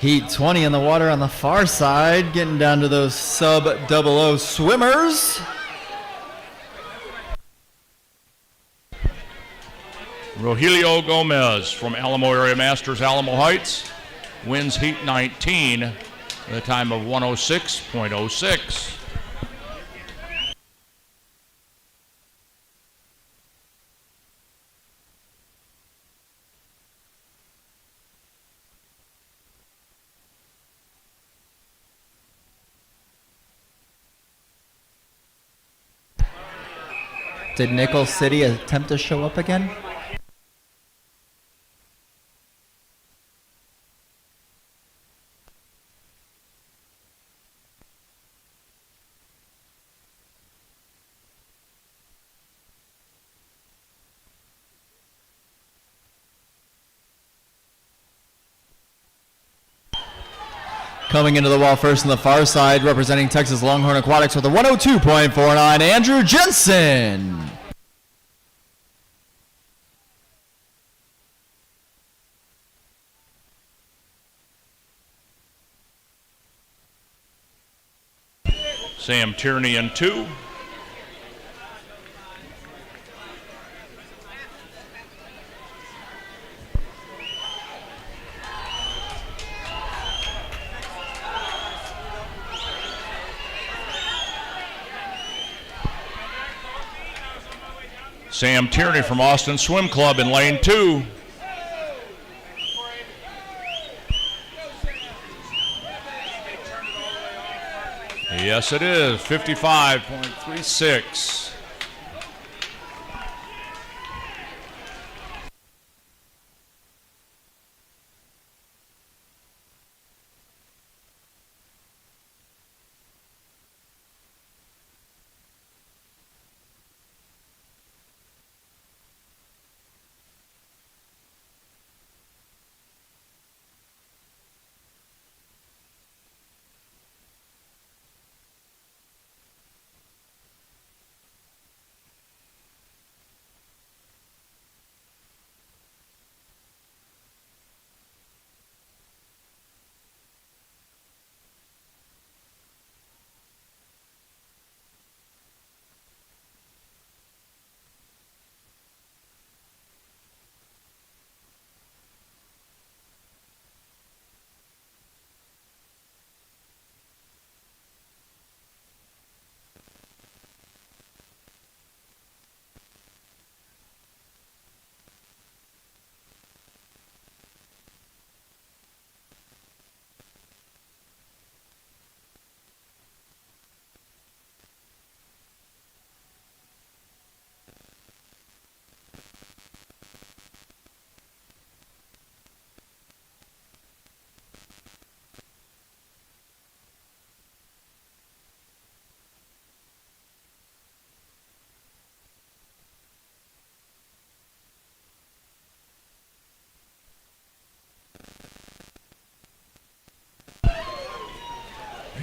Heat 20 in the water on the far side, getting down to those sub-00 swimmers. Rogelio Gomez from Alamo Area Masters, Alamo Heights, wins Heat 19 at a time of 106.06. Did Nickel City attempt to show up again? Coming into the wall first on the far side, representing Texas Longhorn Aquatics with a 102.49, Andrew Jensen. Sam Tierney in 2. Sam Tierney from Austin Swim Club in lane 2. Yes, it is. 55.36.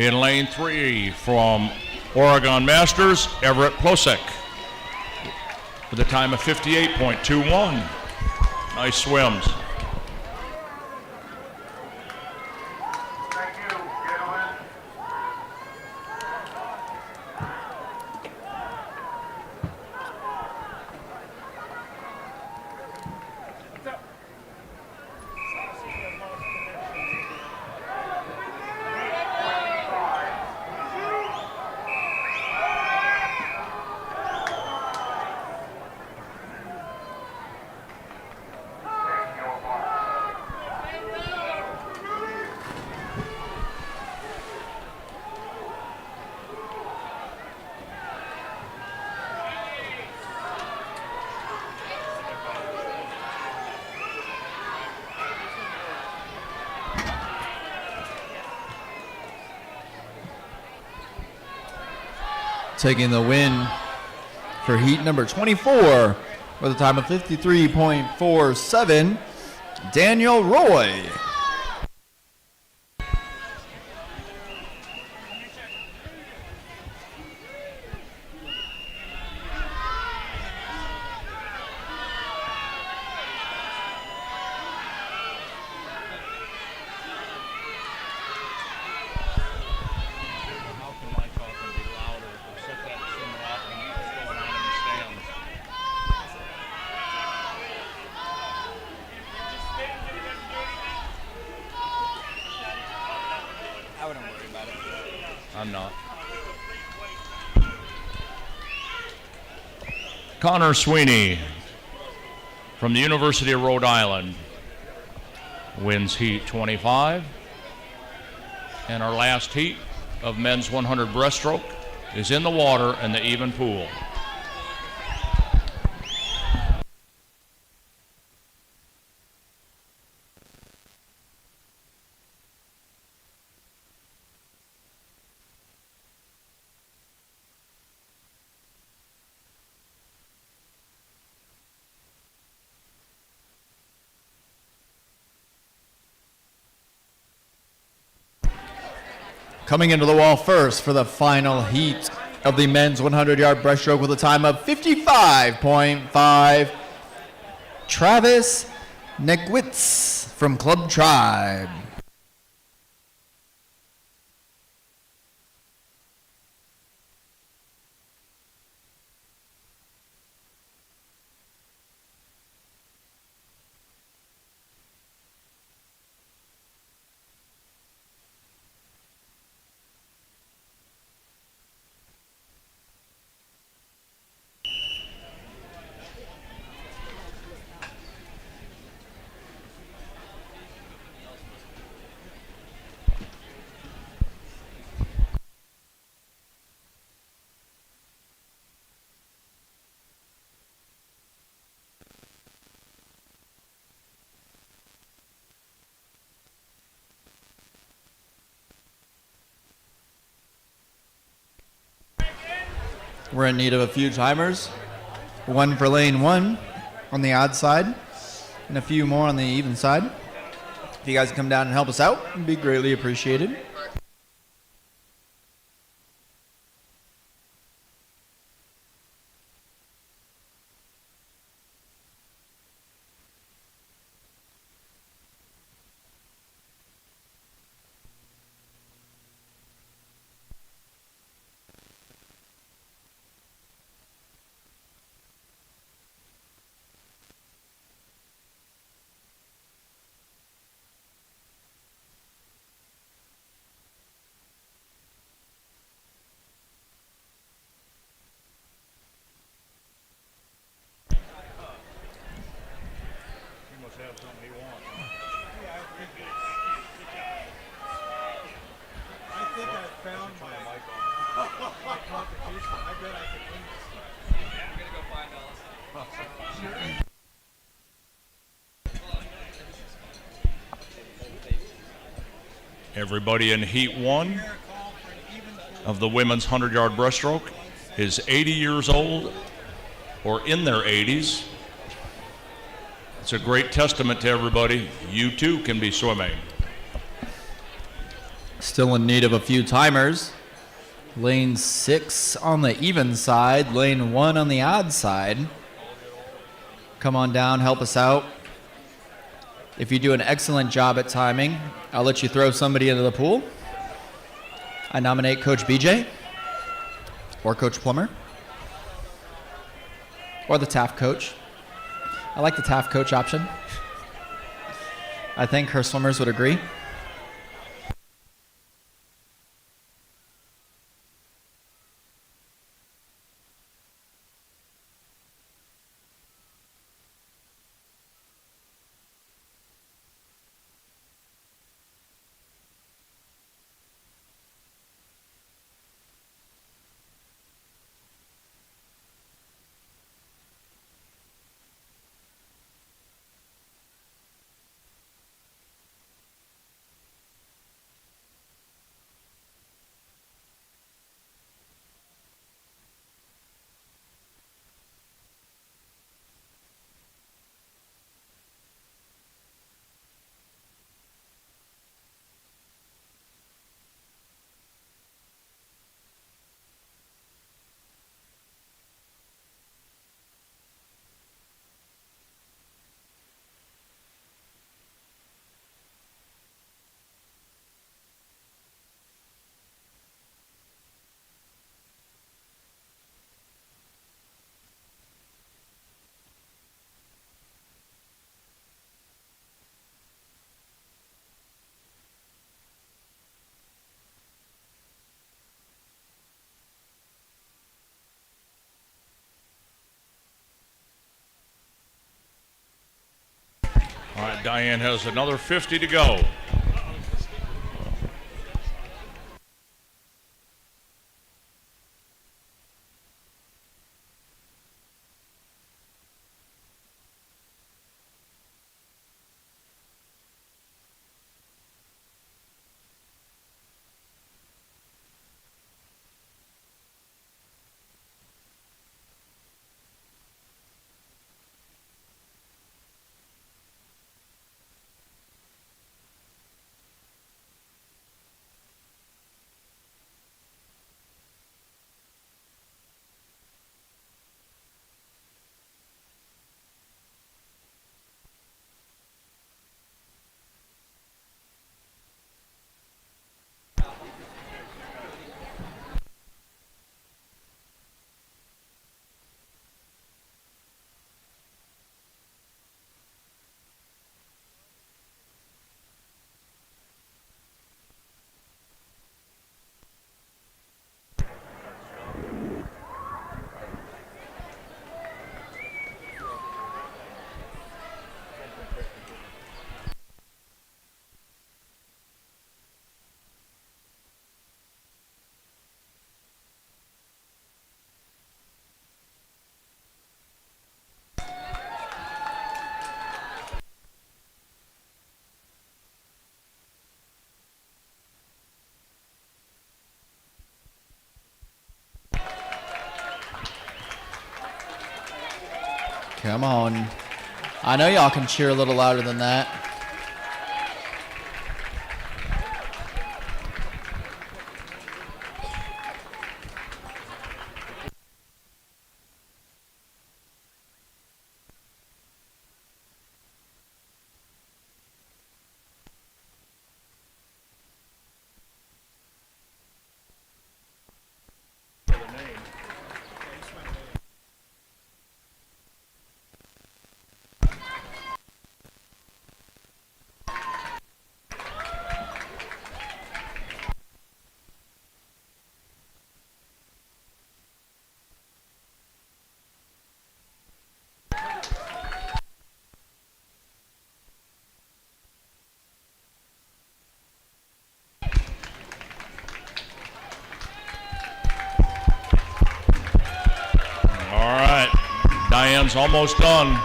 In lane 3 from Oregon Masters, Everett Plosek with a time of 58.21. Nice swims. Taking the win for heat number 24 with a time of 53.47, Daniel Roy. I'm not. Connor Sweeney from the University of Rhode Island wins heat 25. And our last heat of men's 100 breaststroke is in the water in the even pool. Coming into the wall first for the final heat of the men's 100-yard breaststroke with a time of 55.5, Travis Negwitz from Club Tribe. We're in need of a few timers. One for lane 1 on the odd side, and a few more on the even side. If you guys come down and help us out, it'd be greatly appreciated. Everybody in heat 1 of the women's 100-yard breaststroke is 80 years old or in their 80s. It's a great testament to everybody. You too can be swimming. Still in need of a few timers. Lane 6 on the even side, lane 1 on the odd side. Come on down, help us out. If you do an excellent job at timing, I'll let you throw somebody into the pool. I nominate Coach BJ or Coach Plummer or the Taft coach. I like the Taft coach option. I think her swimmers would agree. All right, Diane has another 50 to go. Come on. I know y'all can cheer a little louder than that. Diane's almost done.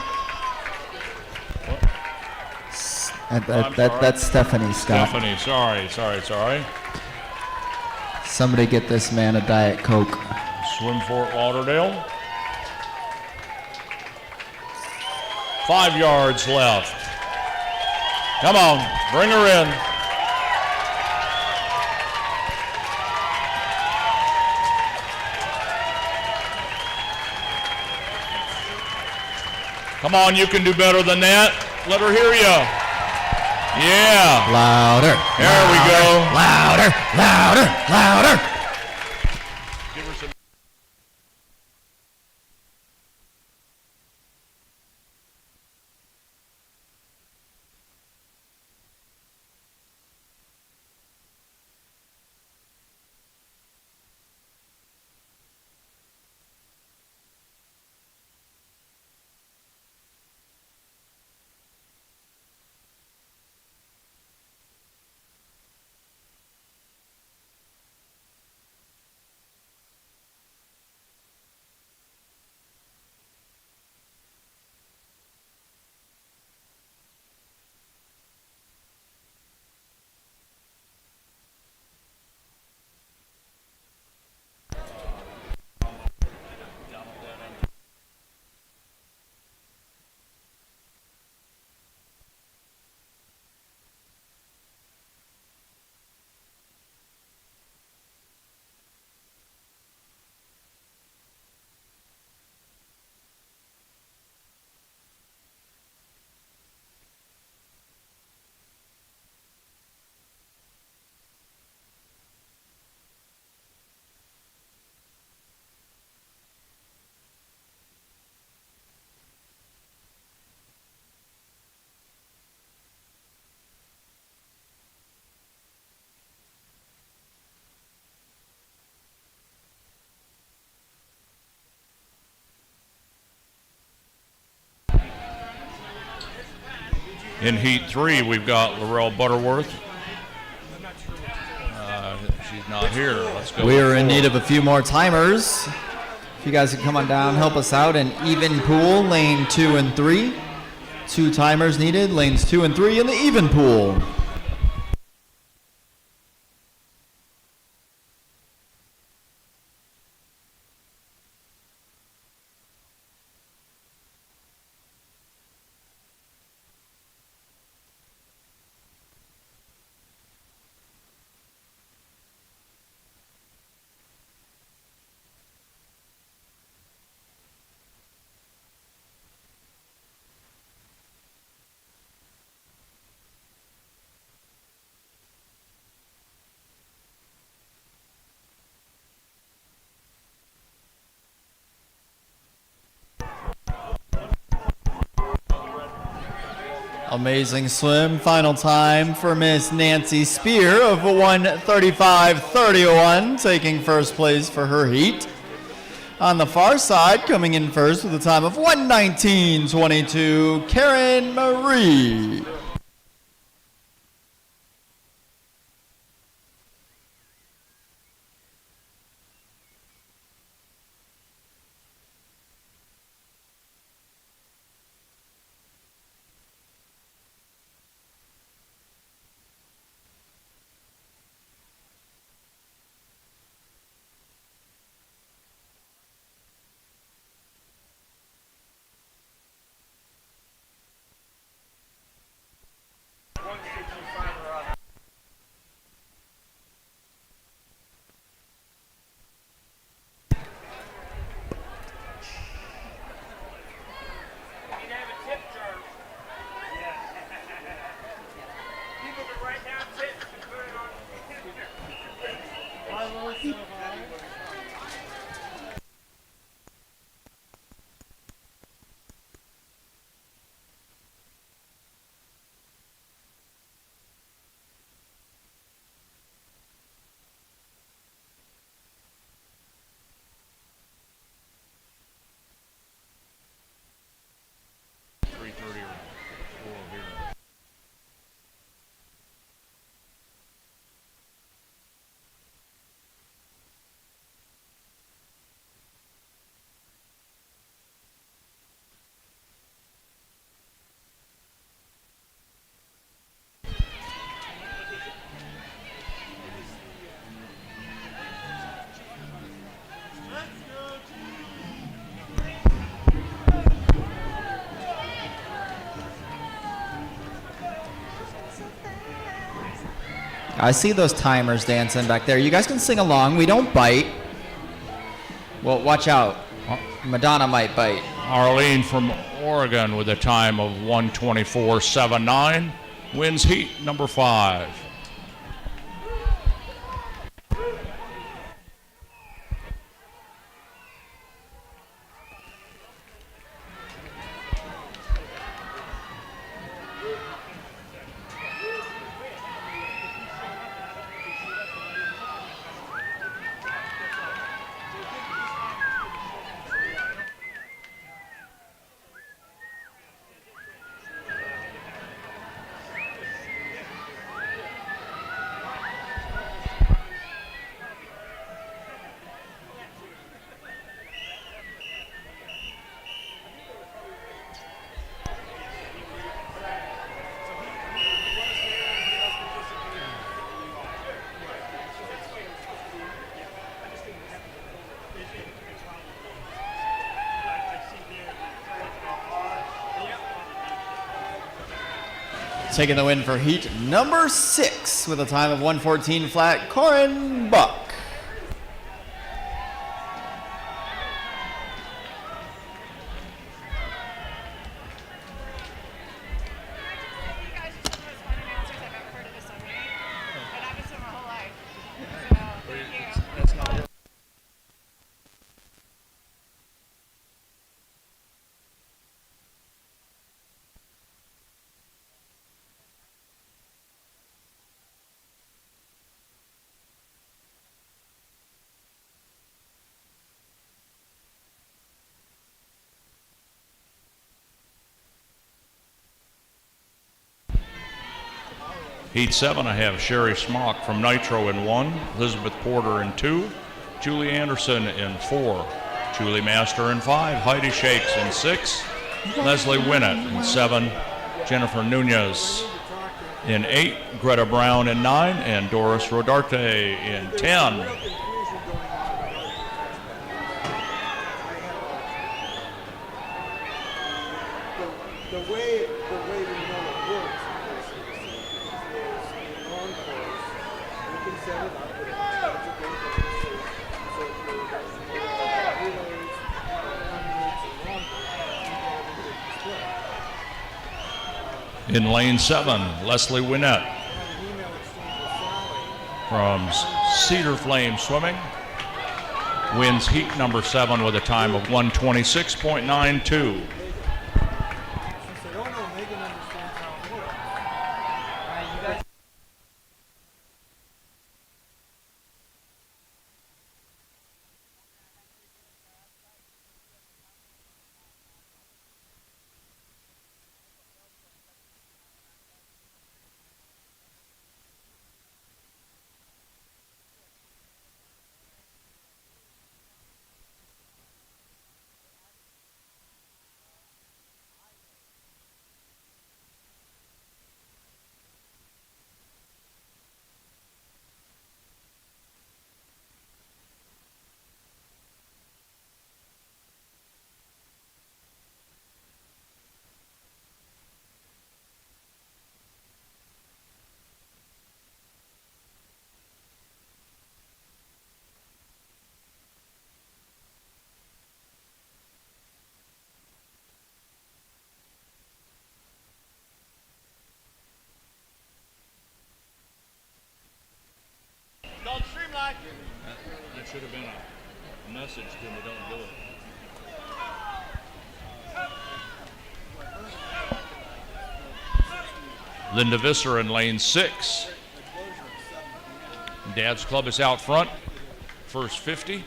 That's Stephanie, Scott. Stephanie, sorry. Somebody get this man a Diet Coke. Swim Fort Lauderdale. 5 yards left. Come on, bring her in. Come on, you can do better than that. Let her hear you. Yeah. Louder. There we go. Louder, louder, louder. Give her some. In Heat 3, we've got Laurel Butterworth. She's not here. Let's go. We're in need of a few more timers. If you guys can come on down, help us out. An even pool, lane 2 and 3. 2 timers needed, lanes 2 and 3 in the even pool. Amazing swim. Final time for Miss Nancy Spear of 1:35.31, taking first place for her heat. On the far side, coming in first with a time of 1:19.22, Karen Marie. I see those timers dancing back there. You guys can sing along. We don't bite. Well, watch out. Madonna might bite. Arlene from Oregon with a time of 1:24.79, wins heat number 5. Taking the win for heat number 6 with a time of 1:14 flat, Corin Buck. Heat 7, I have Sherry Smock from Nitro in 1, Elizabeth Porter in 2, Julie Anderson in 4, Julie Master in 5, Heidi Shakes in 6, Leslie Winnett in 7, Jennifer Nunez in 8, Greta Brown in 9, and Doris Rodarte in 10. The way we know it works is on course. You can set it up with a so if you're relays, hundreds, and long In lane 7, Leslie Winnett from Cedar Flame Swimming wins heat number 7 with a time of 1:26.92. That should have been a message to me, don't do it. Linda Visser in lane 6. Dad's Club is out front. First 50.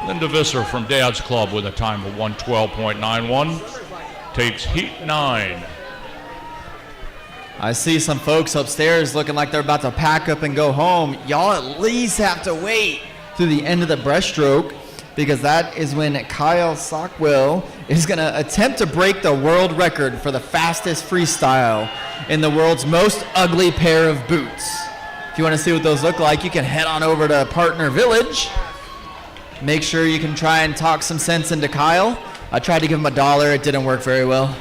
Linda Visser from Dad's Club with a time of 1:12.91 takes heat 9. I see some folks upstairs looking like they're about to pack up and go home. Y'all at least have to wait through the end of the breaststroke. because that is when Kyle Sockwell is going to attempt to break the world record for the fastest freestyle in the world's most ugly pair of boots. If you want to see what those look like, you can head on over to Partner Village. Make sure you can try and talk some sense into Kyle. I tried to give him $1. It didn't work very well.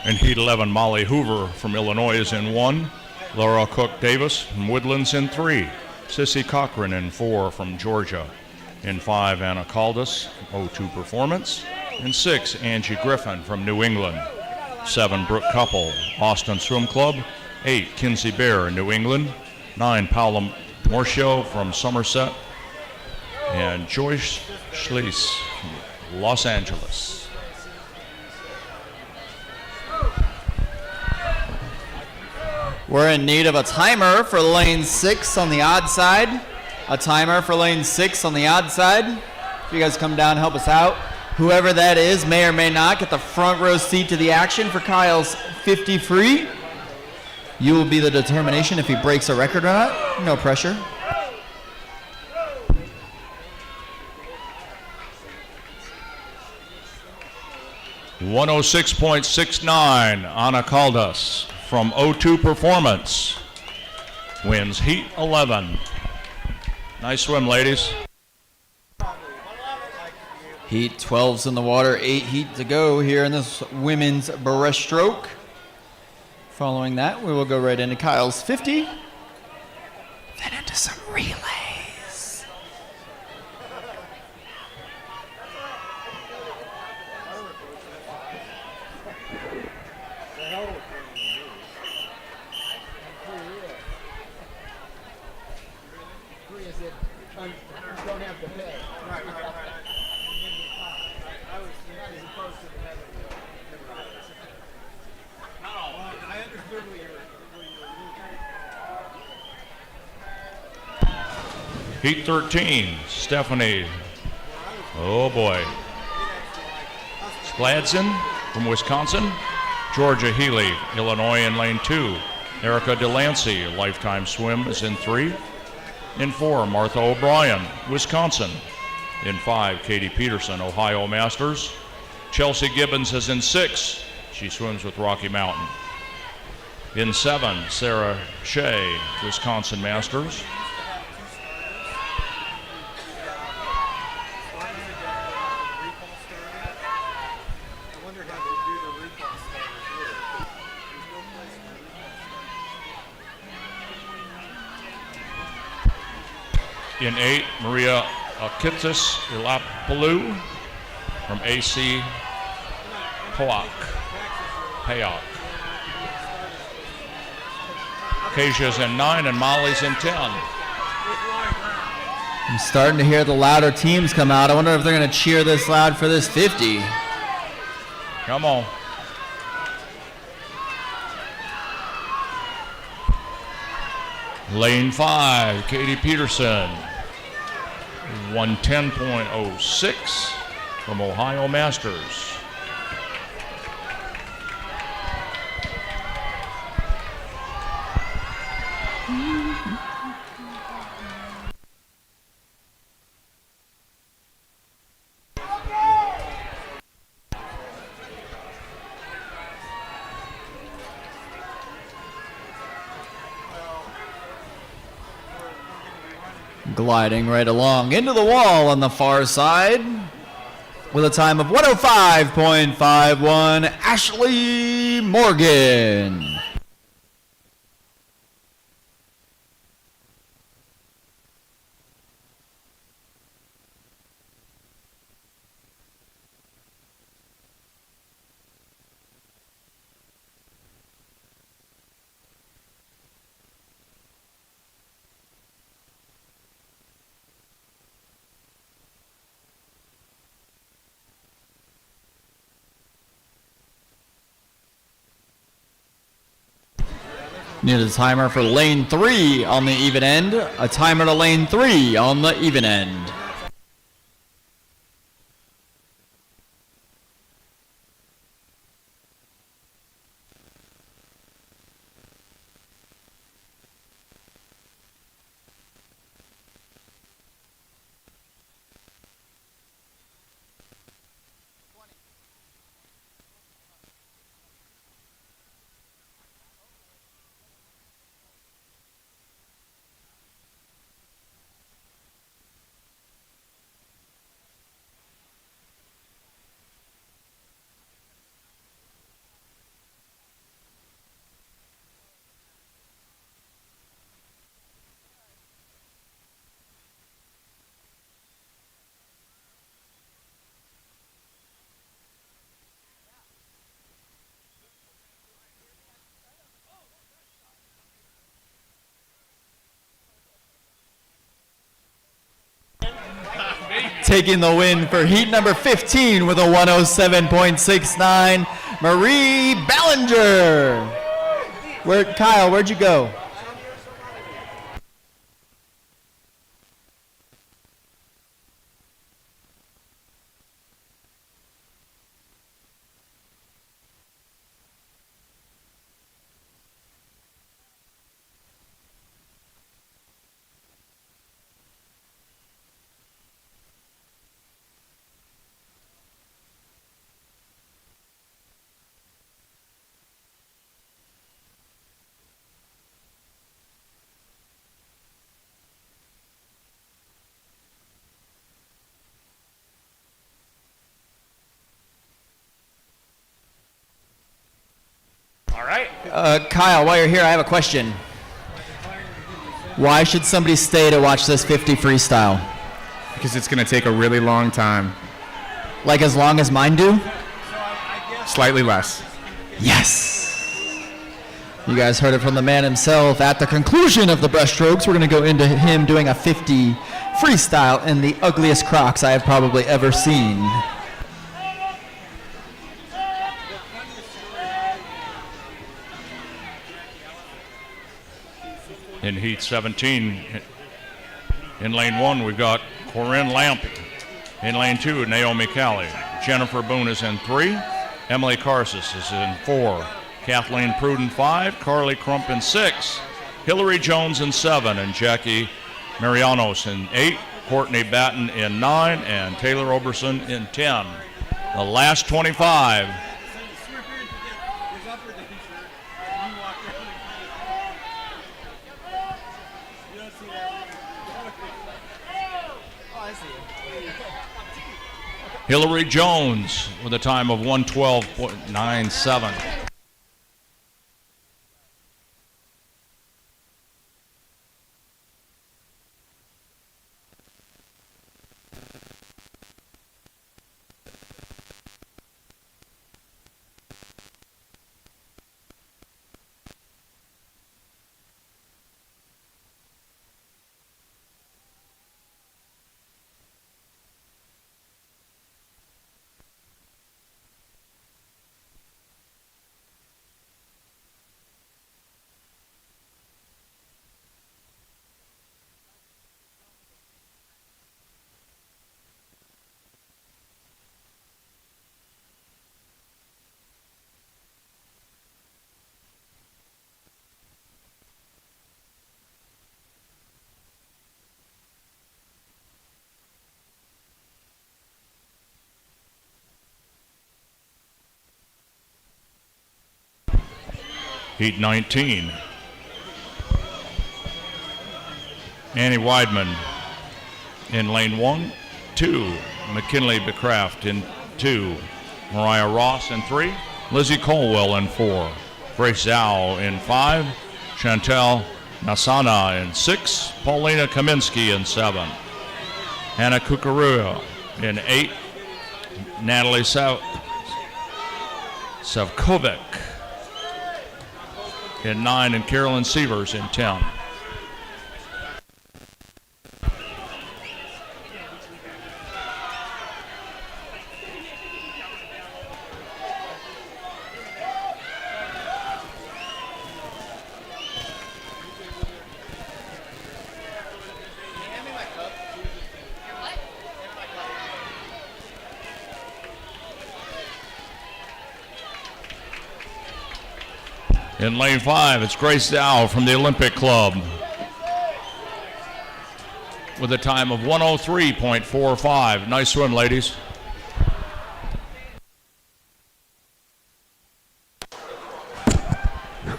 In Heat 11, Molly Hoover from Illinois is in 1. Laura Cook Davis from Woodlands in 3. Sissy Cochran in 4 from Georgia. In 5, Anna Caldas, O2 Performance. In 6, Angie Griffin from New England. 7, Brooke Couple, Austin Swim Club. 8, Kinsey Bear in New England. 9, Paula Morcio from Somerset. And Joyce Schließ from Los Angeles. We're in need of a timer for lane 6 on the odd side. A timer for lane 6 on the odd side. If you guys come down and help us out. Whoever that is may or may not get the front row seat to the action for Kyle's 50 free. You will be the determination if he breaks a record or not. No pressure. .106.69, Anna Caldas from O2 Performance wins Heat 11. Nice swim, ladies. Heat 12's in the water, 8 heat to go here in this women's breaststroke. Following that, we will go right into Kyle's 50, then into some relays. Heat 13, Stephanie, oh boy, Skladson from Wisconsin. Georgia Healy, Illinois in lane 2. Erica Delancey, Lifetime Swim, is in 3. In 4, Martha O'Brien, Wisconsin. In 5, Katie Peterson, Ohio Masters. Chelsea Gibbons is in 6. She swims with Rocky Mountain. In 7, Sarah Shea, Wisconsin Masters. In 8, Maria Akitis Ilapaloo from AC Payak. Keisha's in 9 and Molly's in 10. I'm starting to hear the louder teams come out. I wonder if they're going to cheer this loud for this 50. Come on. Lane 5, Katie Peterson. 110.06 from Ohio Masters. Gliding right along into the wall on the far side with a time of 105.51, Ashley Morgan. Need a timer for lane 3 on the even end. A timer to lane 3 on the even end. Taking the win for heat number 15 with a 107.69, Marie Ballinger. Kyle, where'd you go? All right. Kyle, while you're here, I have a question. Why should somebody stay to watch this 50 freestyle? Because it's going to take a really long time. Like as long as mine do? Slightly less. Yes. You guys heard it from the man himself. At the conclusion of the breaststrokes, we're going to go into him doing a 50 freestyle in the ugliest Crocs I have probably ever seen. In heat 17, in lane 1, we've got Corinne Lamp. In lane 2, Naomi Callie. Jennifer Boone is in 3. Emily Karsis is in 4. Kathleen Pruden 5. Carly Crump in 6. Hillary Jones in 7. And Jackie Marianos in 8. Courtney Batten in 9. And Taylor Oberson in 10. The last 25. Hillary Jones with a time of 1:12.97. Heat 19. Annie Weidman in lane 1, 2. McKinley Becraft in 2. Mariah Ross in 3. Lizzie Colwell in 4. Grace Zhao in 5. Chantel Nasana in 6. Paulina Kaminsky in 7. Hannah Kukarua in 8. Natalie Savkovic in 9, and Carolyn Sievers in 10. In lane 5, it's Grace Dow from the Olympic Club with a time of 103.45. Nice swim, ladies.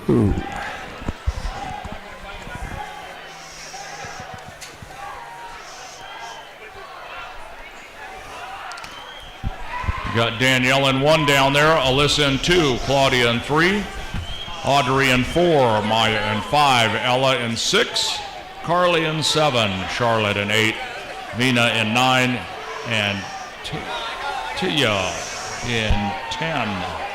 Ooh. You got Danielle in 1 down there, Alyssa in 2, Claudia in 3, Audrey in 4, Maya in 5, Ella in 6, Carly in 7, Charlotte in 8, Vina in 9, and Tia in 10.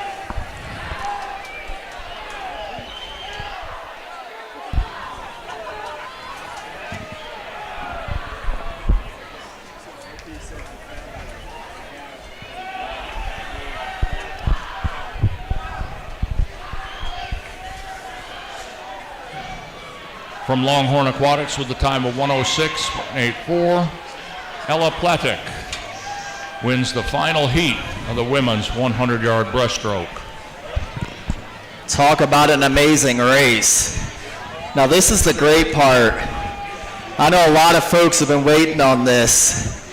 From Longhorn Aquatics with the time of 106.84, Ella Platek wins the final heat of the women's 100-yard breaststroke. Talk about an amazing race. Now this is the great part. I know a lot of folks have been waiting on this,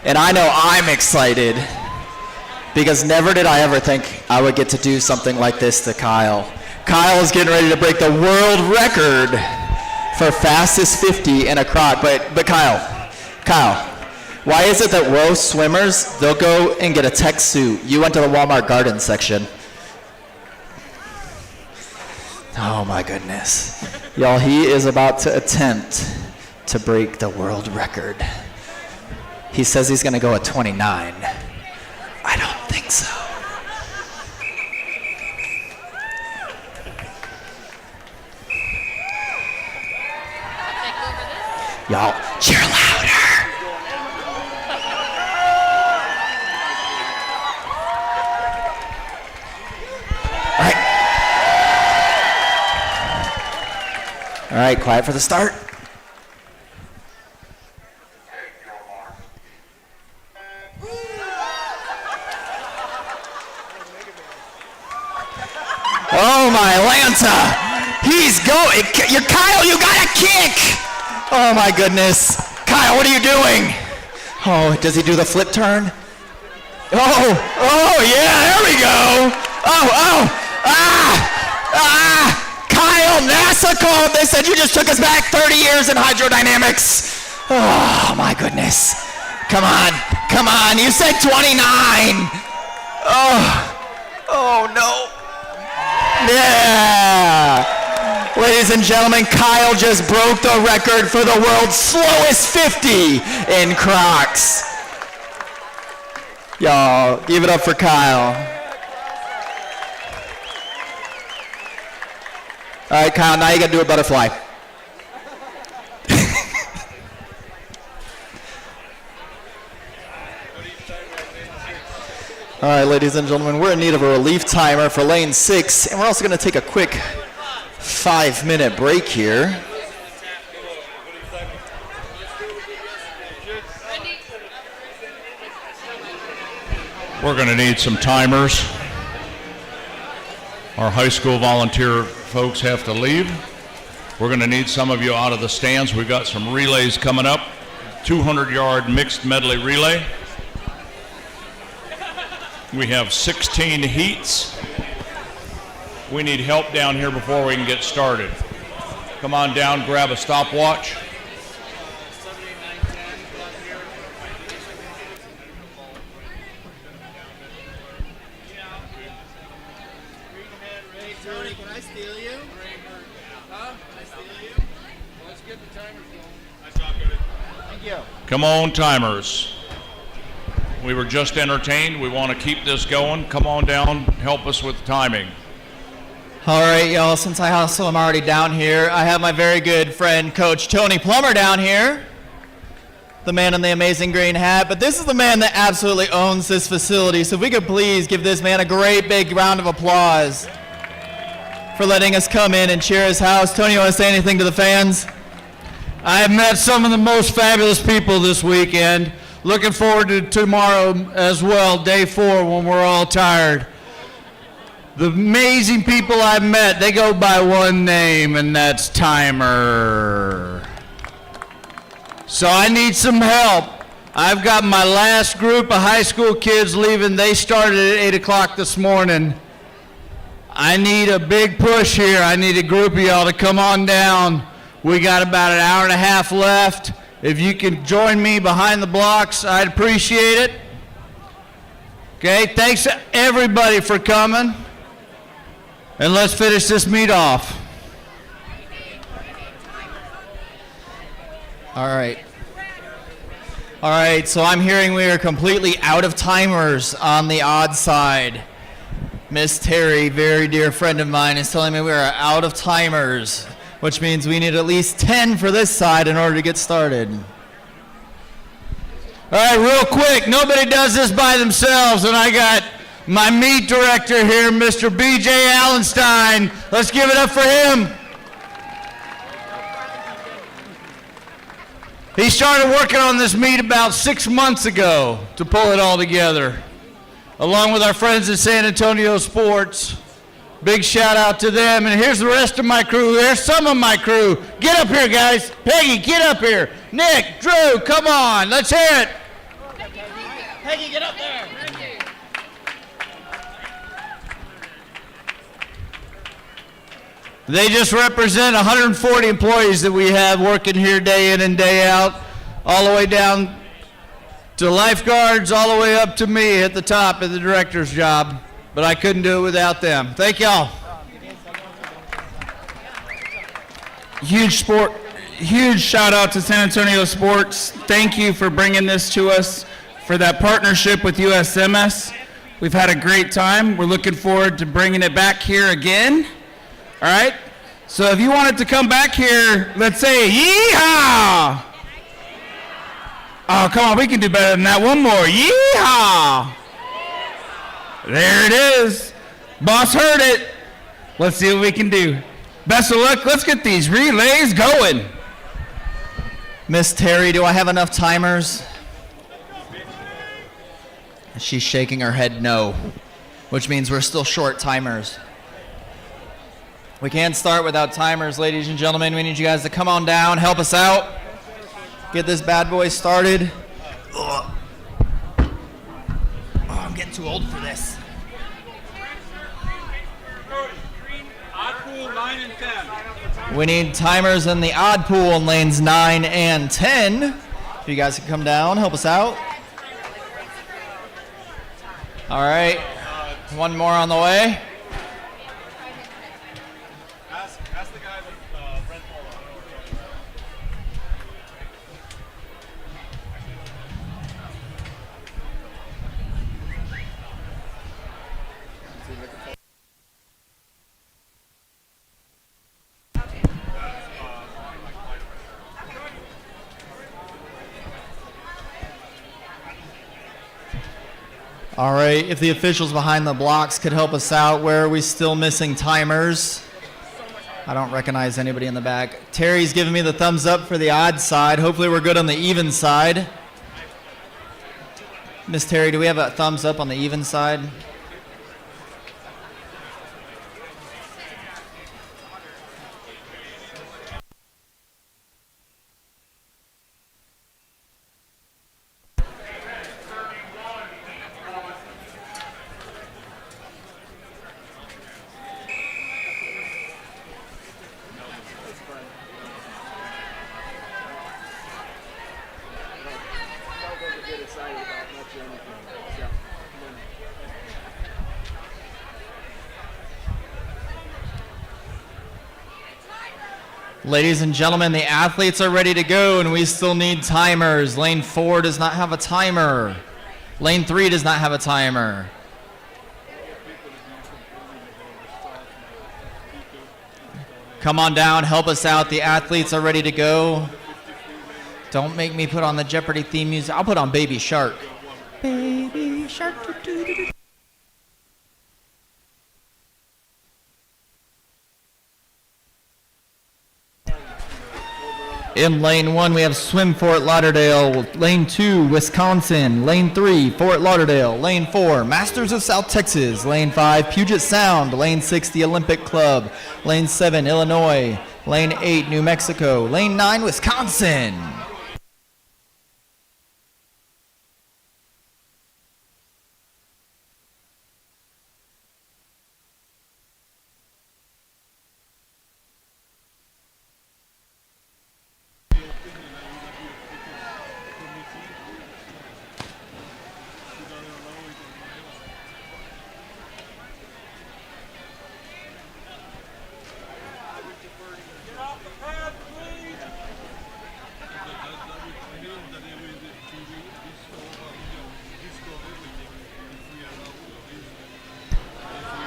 and I know I'm excited because never did I ever think I would get to do something like this to Kyle. Kyle is getting ready to break the world record for fastest 50 in a croc. But Kyle, why is it that most swimmers, they'll go and get a tech suit? You went to the Walmart Garden section. Oh my goodness. Y'all, he is about to attempt to break the world record. He says he's gonna go at 29. I don't think so. Y'all, cheer louder. All right, quiet for the start. Oh my Lanta, he's going. Kyle, you got a kick. Oh my goodness. Kyle, what are you doing? Oh, does he do the flip turn? Oh, yeah, there we go. Kyle, NASA called. They said you just took us back 30 years in hydrodynamics. Oh my goodness. Come on, you said 29. Oh no. Yeah. Ladies and gentlemen, Kyle just broke the record for the world's slowest 50 in Crocs. Y'all, give it up for Kyle. All right, Kyle, now you gotta do a butterfly. All right, ladies and gentlemen, we're in need of a relief timer for lane 6, and we're also gonna take a quick 5-minute break here. We're going to need some timers. Our high school volunteer folks have to leave. We're going to need some of you out of the stands. We've got some relays coming up. 200-yard mixed medley relay. We have 16 heats. We need help down here before we can get started. Come on down, grab a stopwatch. Tony, can I steal you? Huh? Can I steal you? Let's get the timers going. Nice job, Cody. Thank you. Come on, timers. We were just entertained. We want to keep this going. Come on down, help us with timing. All right, y'all, since I also am already down here, I have my very good friend, Coach Tony Plummer down here, the man in the amazing green hat, but this is the man that absolutely owns this facility, so if we could please give this man a great big round of applause for letting us come in and cheer his house. Tony, you want to say anything to the fans? I have met some of the most fabulous people this weekend. Looking forward to tomorrow as well, day 4, when we're all tired. the amazing people I've met, they go by one name, and that's Timer. So I need some help. I've got my last group of high school kids leaving. They started at 8 o'clock this morning. I need a big push here. I need a group of y'all to come on down. We got about an hour and a half left. If you can join me behind the blocks, I'd appreciate it. Okay, thanks everybody for coming. And let's finish this meet off. All right. All right, so I'm hearing we are completely out of timers on the odd side. Miss Terry, very dear friend of mine, is telling me we are out of timers, which means we need at least 10 for this side in order to get started. All right, real quick, nobody does this by themselves, and I got my meet director here, Mr. B.J. Allenstein. Let's give it up for him. He started working on this meet about 6 months ago to pull it all together, along with our friends at San Antonio Sports. Big shout out to them. And here's the rest of my crew. There's some of my crew. Get up here, guys. Peggy, get up here. Nick, Drew, come on. Let's hear it. Peggy, get up there. They just represent 140 employees that we have working here day in and day out, all the way down to lifeguards, all the way up to me at the top of the director's job. But I couldn't do it without them. Thank y'all. Huge shout out to San Antonio Sports. Thank you for bringing this to us, for that partnership with USMS. We've had a great time. We're looking forward to bringing it back here again. All right? So if you wanted to come back here, let's say yeehaw! Oh, come on, we can do better than that. One more, yeehaw! There it is. Boss heard it. Let's see what we can do. Best of luck. Let's get these relays going. Miss Terry, do I have enough timers? She's shaking her head no, which means we're still short timers. We can't start without timers, ladies and gentlemen. We need you guys to come on down, help us out, get this bad boy started. Ugh. Oh, I'm getting too old for this. Odd pool 9 and 10. We need timers in the odd pool in lanes 9 and 10. If you guys can come down, help us out. All right, one more on the way. Ask the guy with red polo. All right, if the officials behind the blocks could help us out, where are we still missing timers? I don't recognize anybody in the back. Terry's giving me the thumbs up for the odd side. Hopefully we're good on the even side. Miss Terry, do we have a thumbs up on the even side? Ladies and gentlemen, the athletes are ready to go, and we still need timers. Lane 4 does not have a timer. Lane 3 does not have a timer. Come on down, help us out. The athletes are ready to go. Don't make me put on the Jeopardy theme music. I'll put on Baby Shark. Baby Shark. Doo-doo-doo-doo. In lane 1, we have Swim Fort Lauderdale. Lane 2, Wisconsin. Lane 3, Fort Lauderdale. Lane 4, Masters of South Texas. Lane 5, Puget Sound. Lane 6, the Olympic Club. Lane 7, Illinois. Lane 8, New Mexico. Lane 9, Wisconsin.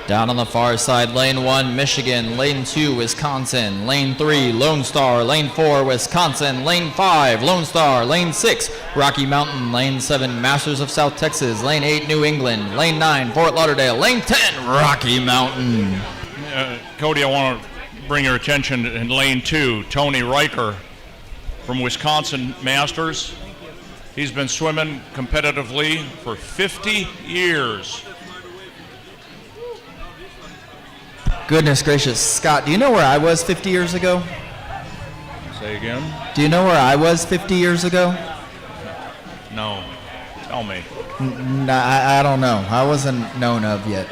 Down on the far side, lane 1, Michigan. Lane 2, Wisconsin. Lane 3, Lone Star. Lane 4, Wisconsin. Lane 5, Lone Star. Lane 6, Rocky Mountain. Lane 7, Masters of South Texas. Lane 8, New England. Lane 9, Fort Lauderdale. Lane 10, Rocky Mountain. Cody, I want to bring your attention in lane 2, Tony Riker from Wisconsin Masters. He's been swimming competitively for 50 years. Goodness gracious. Scott, do you know where I was 50 years ago? Say again? Do you know where I was 50 years ago? No. Tell me. I don't know. I wasn't known of yet.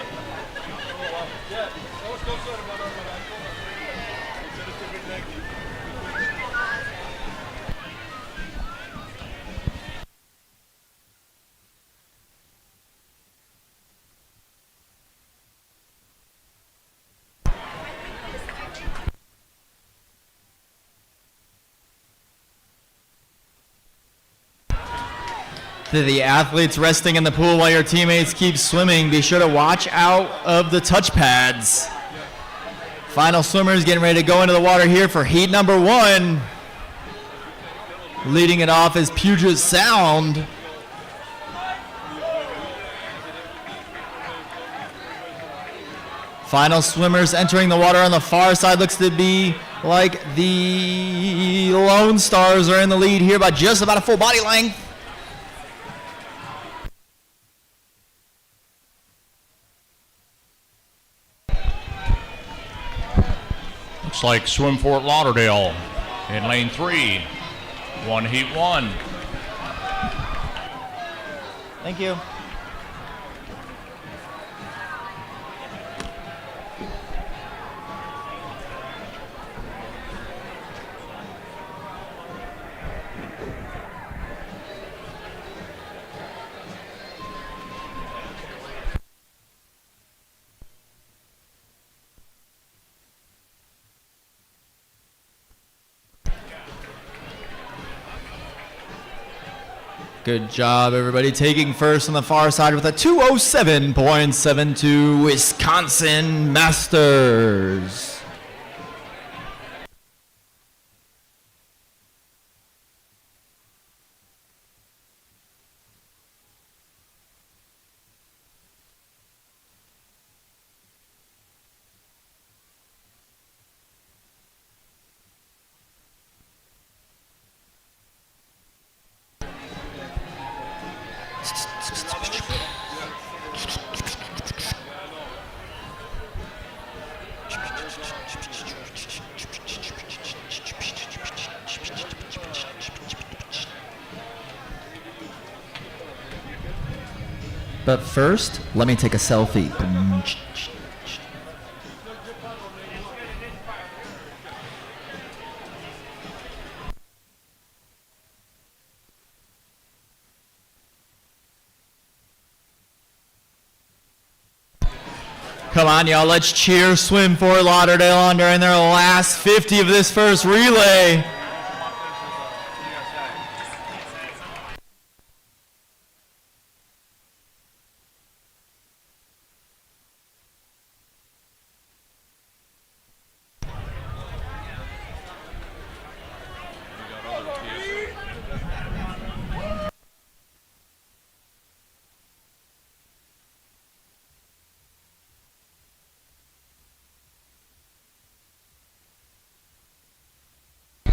To the athletes resting in the pool while your teammates keep swimming, be sure to watch out of the touch pads. Final swimmers getting ready to go into the water here for heat number 1. Leading it off is Puget Sound. Final swimmers entering the water on the far side. Looks to be like the Lone Stars are in the lead here by just about a full body length. Looks like Swim Fort Lauderdale in lane 3, heat 1. Thank you. Good job, everybody. Taking first on the far side with a 207.72 Wisconsin Masters. But first, let me take a selfie. Come on, y'all, let's cheer Swim Fort Lauderdale on during their last 50 of this first relay.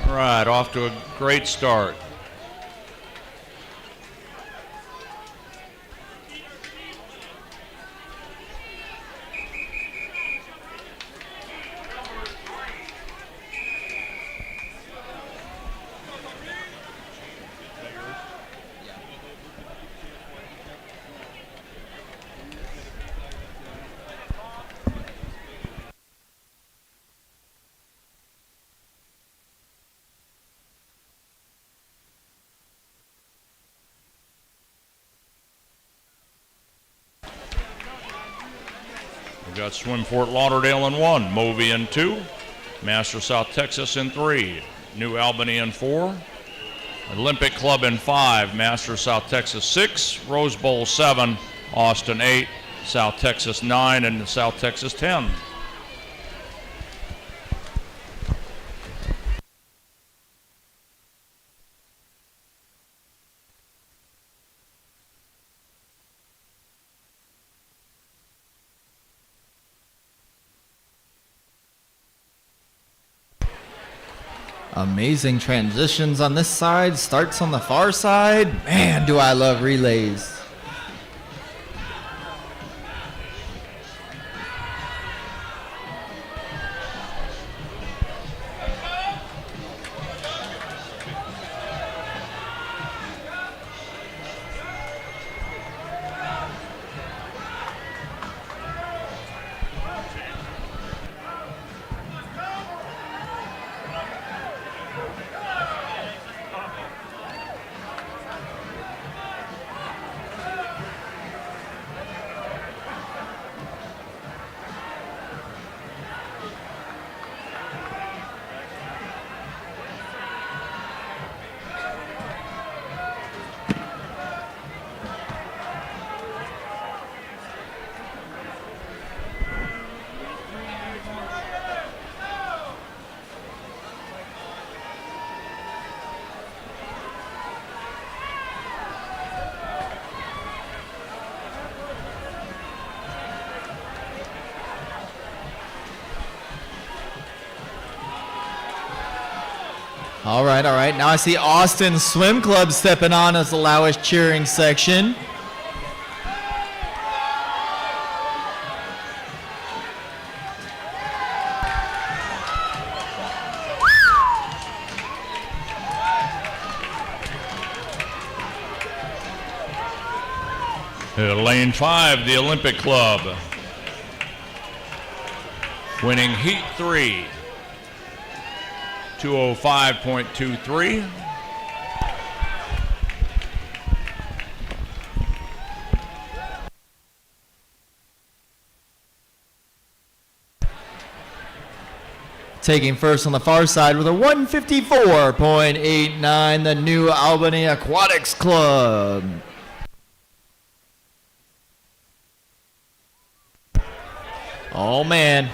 All right, off to a great start. We've got Swim Fort Lauderdale in 1, Movie in 2, Master South Texas in 3, New Albany in 4, Olympic Club in 5, Master South Texas 6, Rose Bowl 7, Austin 8, South Texas 9, and South Texas 10. Amazing transitions on this side, starts on the far side. Man, do I love relays. All right, all right. Now I see Austin Swim Club stepping on as the loudest cheering section. Lane 5, the Olympic Club, winning Heat 3, 205.23. Taking first on the far side with a 154.89, the New Albany Aquatics Club. Oh, man.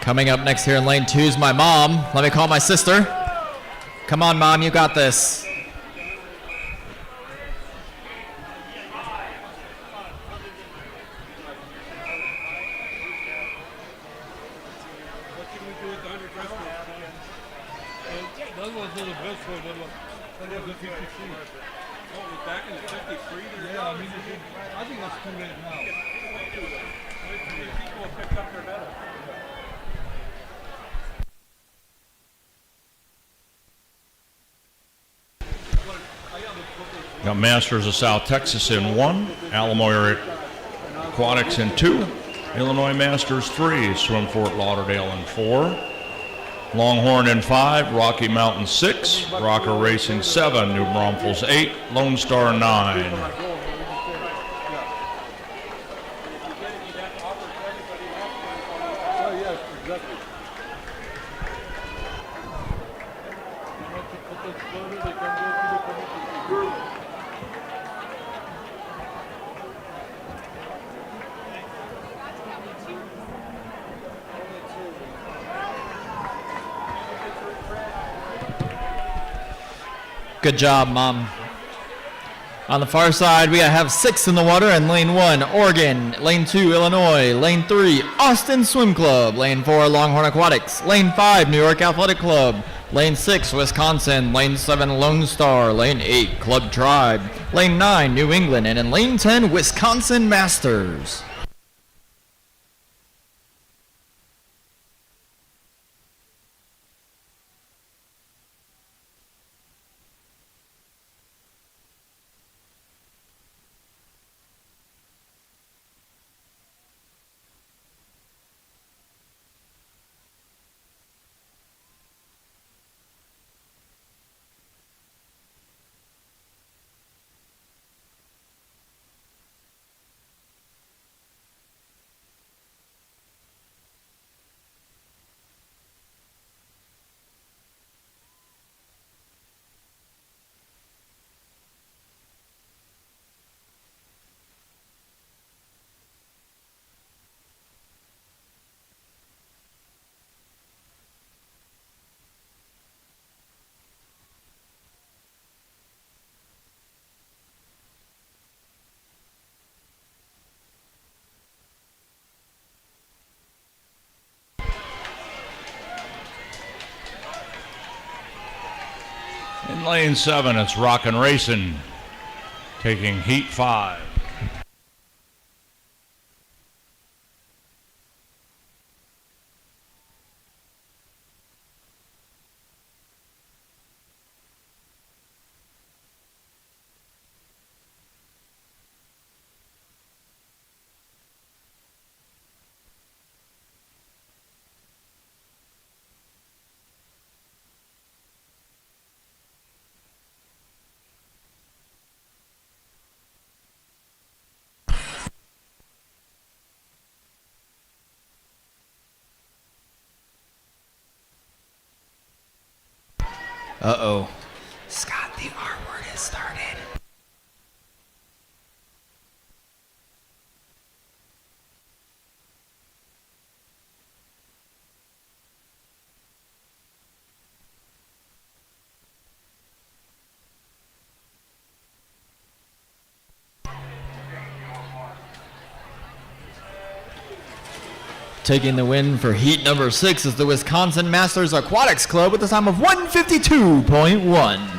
Coming up next here in lane 2 is my mom. Let me call my sister. Come on, Mom, you got this. Got Masters of South Texas in 1, Alamo Area Aquatics in 2, Illinois Masters 3, Swim Fort Lauderdale in 4, Longhorn in 5, Rocky Mountain 6, Rocker Racing 7, New Braunfels 8, Lone Star 9. Good job, Mom. On the far side, we have 6 in the water in lane 1, Oregon. Lane 2, Illinois. Lane 3, Austin Swim Club. Lane 4, Longhorn Aquatics. Lane 5, New York Athletic Club. Lane 6, Wisconsin. Lane 7, Lone Star. Lane 8, Club Tribe. Lane 9, New England. And in lane 10, Wisconsin Masters. In lane 7, it's Rockin' Racing, taking heat 5. Uh-oh. Scott, the R word has started. Taking the win for heat number 6 is the Wisconsin Masters Aquatics Club with a time of 152.1.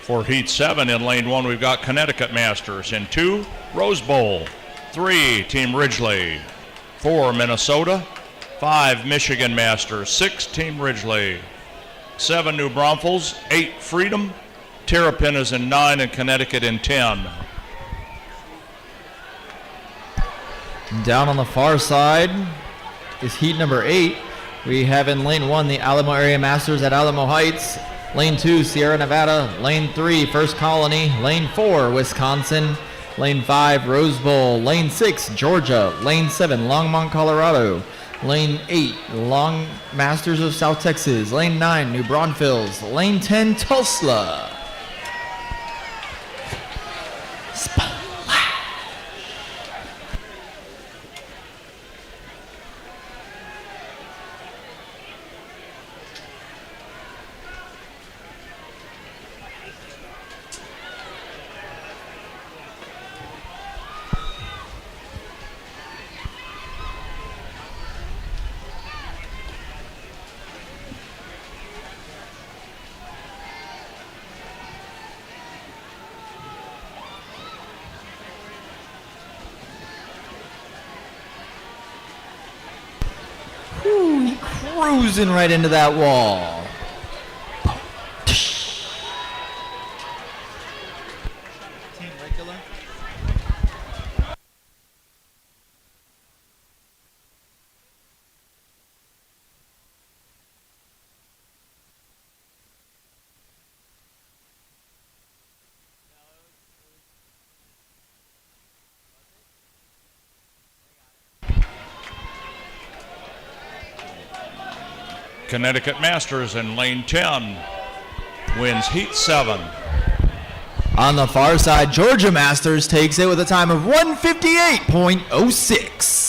For heat 7 in lane 1, we've got Connecticut Masters. In 2, Rose Bowl. 3, Team Ridgely. 4, Minnesota. 5, Michigan Masters. 6, Team Ridgely. 7, New Braunfels. 8, Freedom. Terrapin is in 9 and Connecticut in 10. Down on the far side is heat number 8. We have in lane 1 the Alamo Area Masters at Alamo Heights. Lane 2, Sierra Nevada. Lane 3, First Colony. Lane 4, Wisconsin. Lane 5, Rose Bowl. Lane 6, Georgia. Lane 7, Longmont, Colorado. Lane 8, Long Masters of South Texas. Lane 9, New Braunfels. Lane 10, Tulsa. Cruising right into that wall. Team regular. Connecticut Masters in lane 10 wins Heat 7. On the far side, Georgia Masters takes it with a time of 158.06.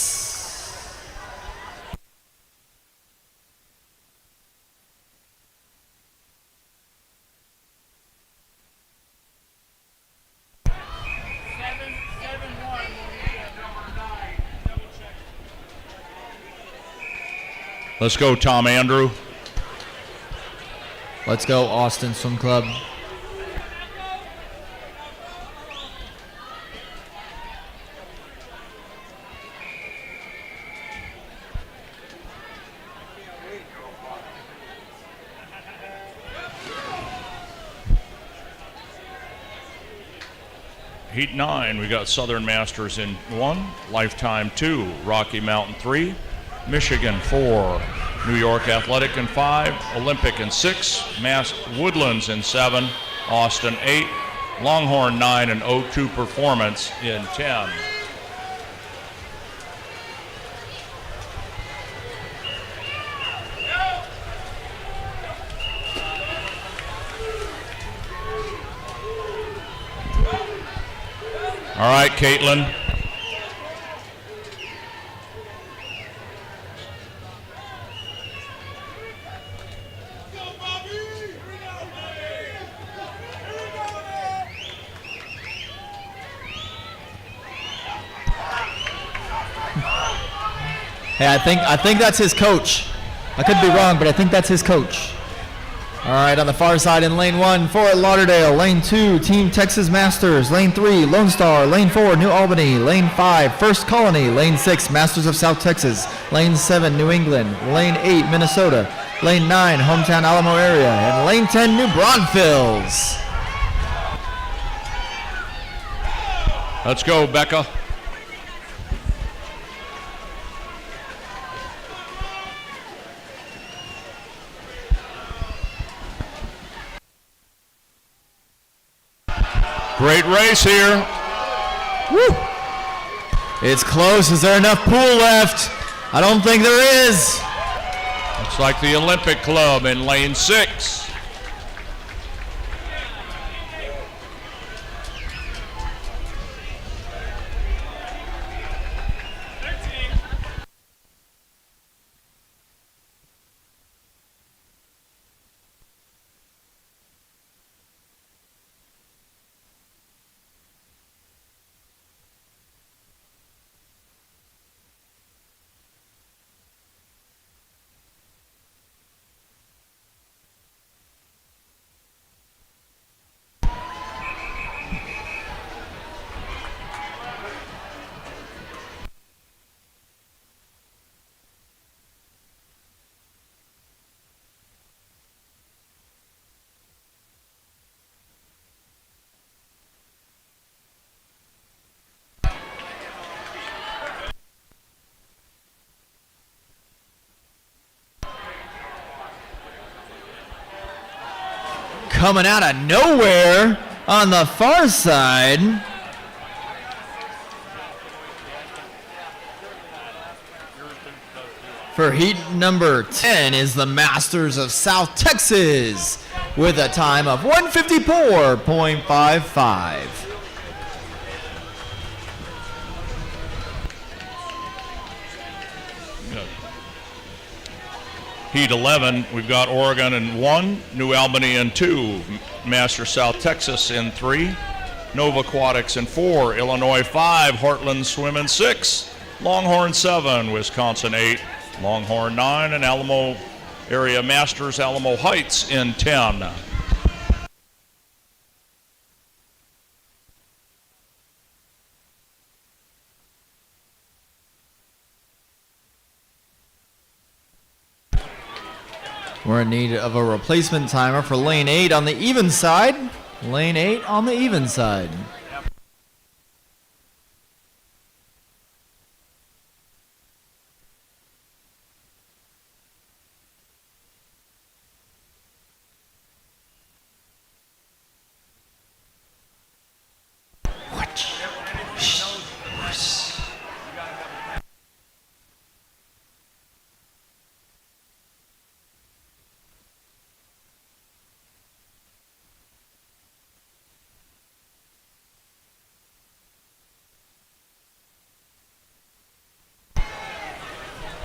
Let's go, Tom Andrew. Let's go, Austin Swim Club. Heat 9, we got Southern Masters in 1, Lifetime 2, Rocky Mountain 3, Michigan 4, New York Athletic in 5, Olympic in 6, Mass Woodlands in 7, Austin 8, Longhorn 9, and O2 Performance in 10. All right, Caitlin. Hey, I think that's his coach. I could be wrong, but I think that's his coach. All right, on the far side in lane 1, Fort Lauderdale. Lane 2, Team Texas Masters. Lane 3, Lone Star. Lane 4, New Albany. Lane 5, First Colony. Lane 6, Masters of South Texas. Lane 7, New England. Lane 8, Minnesota. Lane 9, Hometown Alamo area. And lane 10, New Braunfels. Let's go, Becca. Great race here. Woo! It's close. Is there enough pool left? I don't think there is. Looks like the Olympic Club in lane 6. Coming out of nowhere on the far side. For heat number 10 is the Masters of South Texas with a time of 154.55. Heat 11, we've got Oregon in 1, New Albany in 2, Master South Texas in 3, Nova Aquatics in 4, Illinois 5, Heartland Swim in 6, Longhorn 7, Wisconsin 8, Longhorn 9, and Alamo Area Masters Alamo Heights in 10. We're in need of a replacement timer for lane 8 on the even side. Lane 8 on the even side.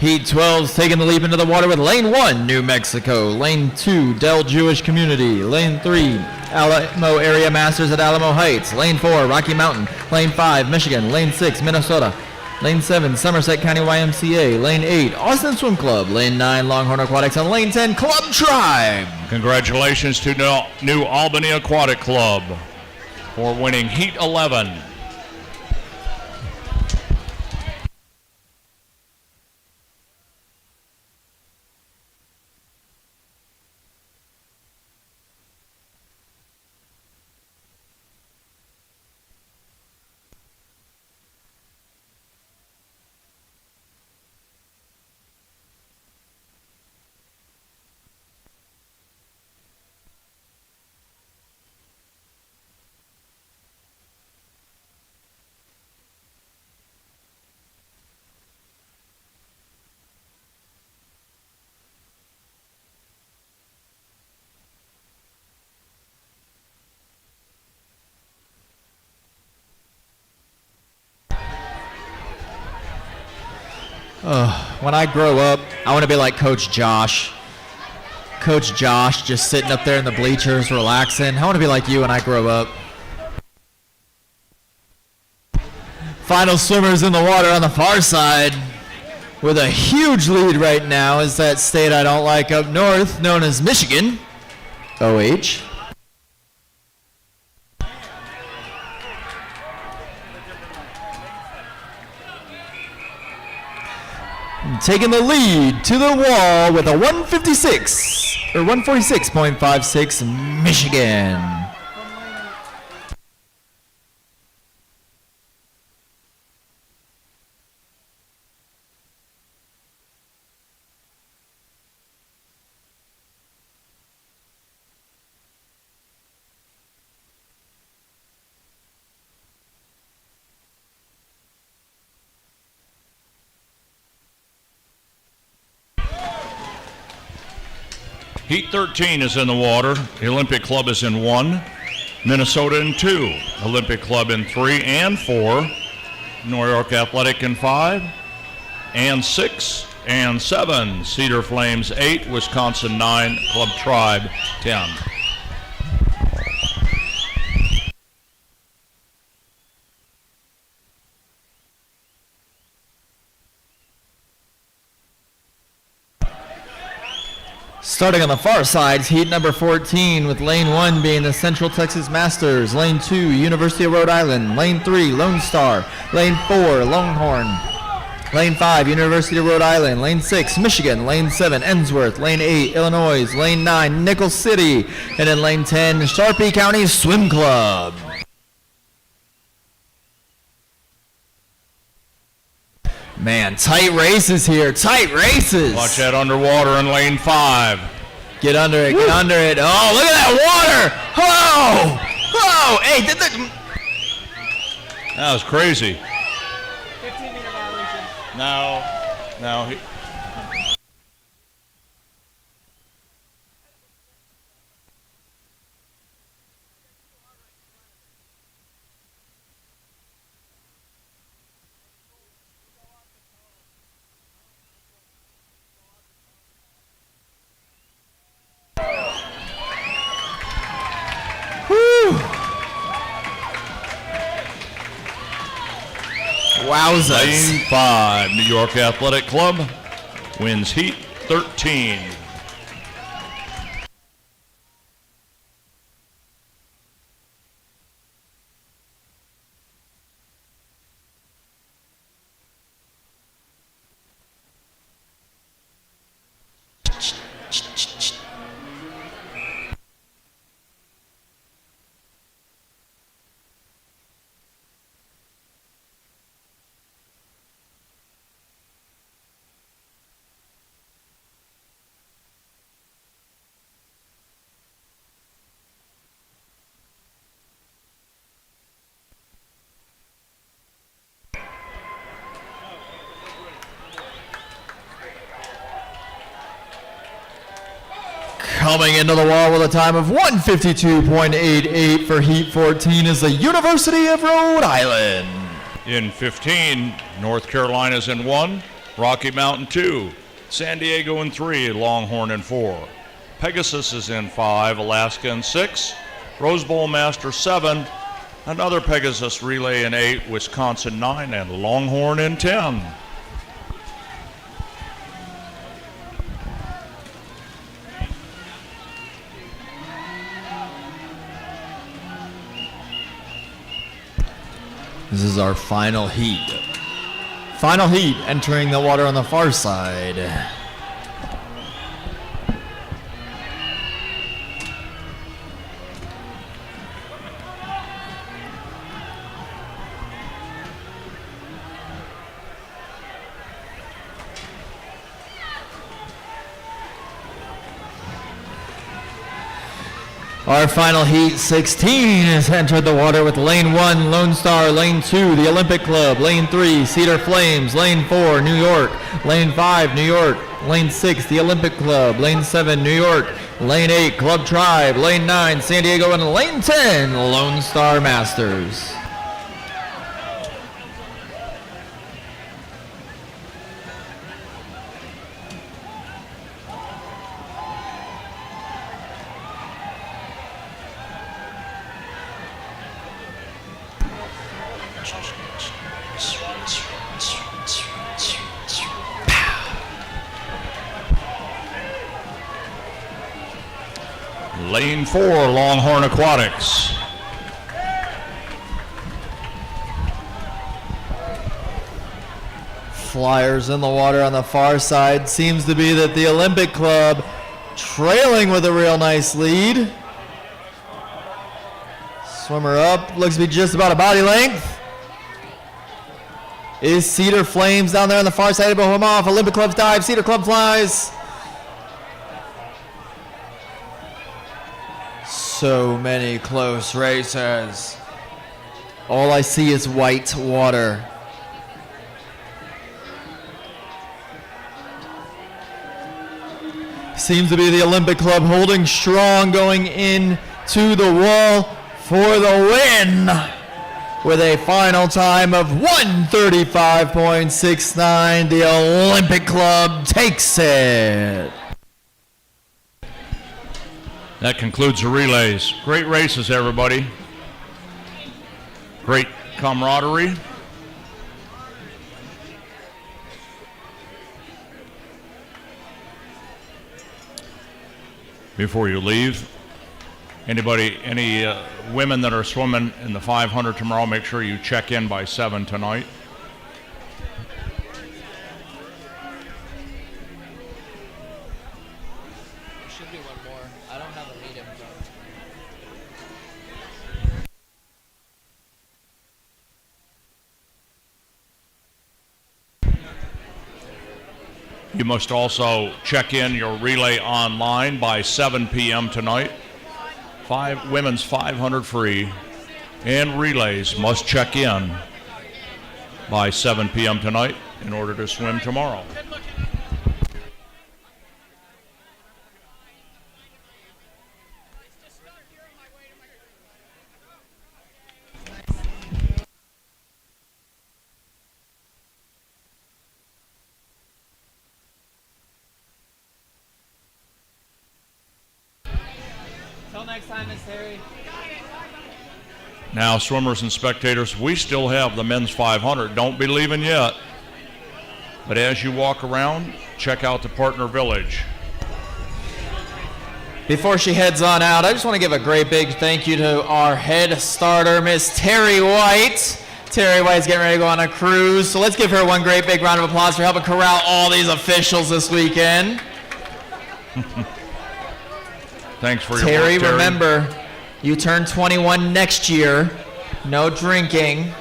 Heat 12's taking the leap into the water with lane 1, New Mexico. Lane 2, Dell Jewish Community. Lane 3, Alamo Area Masters at Alamo Heights. Lane 4, Rocky Mountain. Lane 5, Michigan. Lane 6, Minnesota. Lane 7, Somerset County YMCA. Lane 8, Austin Swim Club. Lane 9, Longhorn Aquatics. And Lane 10, Club Tribe. Congratulations to New Albany Aquatic Club for winning Heat 11. When I grow up, I want to be like Coach Josh. Coach Josh just sitting up there in the bleachers relaxing. I want to be like you when I grow up. Final swimmers in the water on the far side with a huge lead right now is that state I don't like up north known as Michigan. OH. Taking the lead to the wall with a 156 or 146.56 Michigan. Heat 13 is in the water. The Olympic Club is in 1. Minnesota in 2. Olympic Club in 3 and 4. New York Athletic in 5. And 6 and 7. Cedar Flames 8. Wisconsin 9. Club Tribe 10. Starting on the far side, heat number 14 with lane 1 being the Central Texas Masters, lane 2, University of Rhode Island, lane 3, Lone Star, lane 4, Longhorn, lane 5, University of Rhode Island, lane 6, Michigan, lane 7, Ensworth, lane 8, Illinois, lane 9, Nickel City, and in lane 10, Sharpie County Swim Club. Man, tight races here, tight races. Watch that underwater in lane 5. Get under it, get under it. Oh, look at that water. Oh, oh, hey, That was crazy. 15-meter violation. No. wowzers. Lane 5, New York Athletic Club wins Heat 13. Coming into the wall with a time of 152.88 for Heat 14 is the University of Rhode Island. In 15, North Carolina's in 1, Rocky Mountain 2, San Diego in 3, Longhorn in 4. Pegasus is in 5, Alaska in 6, Rose Bowl Master 7, another Pegasus relay in 8, Wisconsin 9, and Longhorn in 10. This is our final heat. Final heat entering the water on the far side. Our final heat 16 has entered the water with lane 1, Lone Star, lane 2, the Olympic Club, lane 3, Cedar Flames, lane 4, New York, lane 5, New York, lane 6, the Olympic Club, lane 7, New York, lane 8, Club Tribe, lane 9, San Diego, and lane 10, Lone Star Masters. Lane 4, Longhorn Aquatics. Flyers in the water on the far side. Seems to be that the Olympic Club trailing with a real nice lead. Swimmer up, looks to be just about a body length. Is Cedar Flames down there on the far side, but him off. Olympic Club's dive, Cedar Club flies. So many close races. All I see is white water. Seems to be the Olympic Club holding strong going into the wall for the win with a final time of 1:35.69. The Olympic Club takes it. That concludes the relays. Great races, everybody. Great camaraderie. Before you leave, any women that are swimming in the 500 tomorrow, make sure you check in by 7 tonight. Should be one more. I don't have a medium. You must also check in your relay online by 7 p.m. tonight. Women's 500 free and relays must check in by 7 p.m. tonight in order to swim tomorrow. Till next time, Miss Terry. Now, swimmers and spectators, we still have the men's 500. Don't be leaving yet. But as you walk around, check out the partner village. Before she heads on out, I just want to give a great big thank you to our head starter, Miss Terry White. Terry White's getting ready to go on a cruise, so let's give her one great big round of applause for helping corral all these officials this weekend. Thanks for your Terry, work, Terry. remember, you turn 21 next year. No drinking.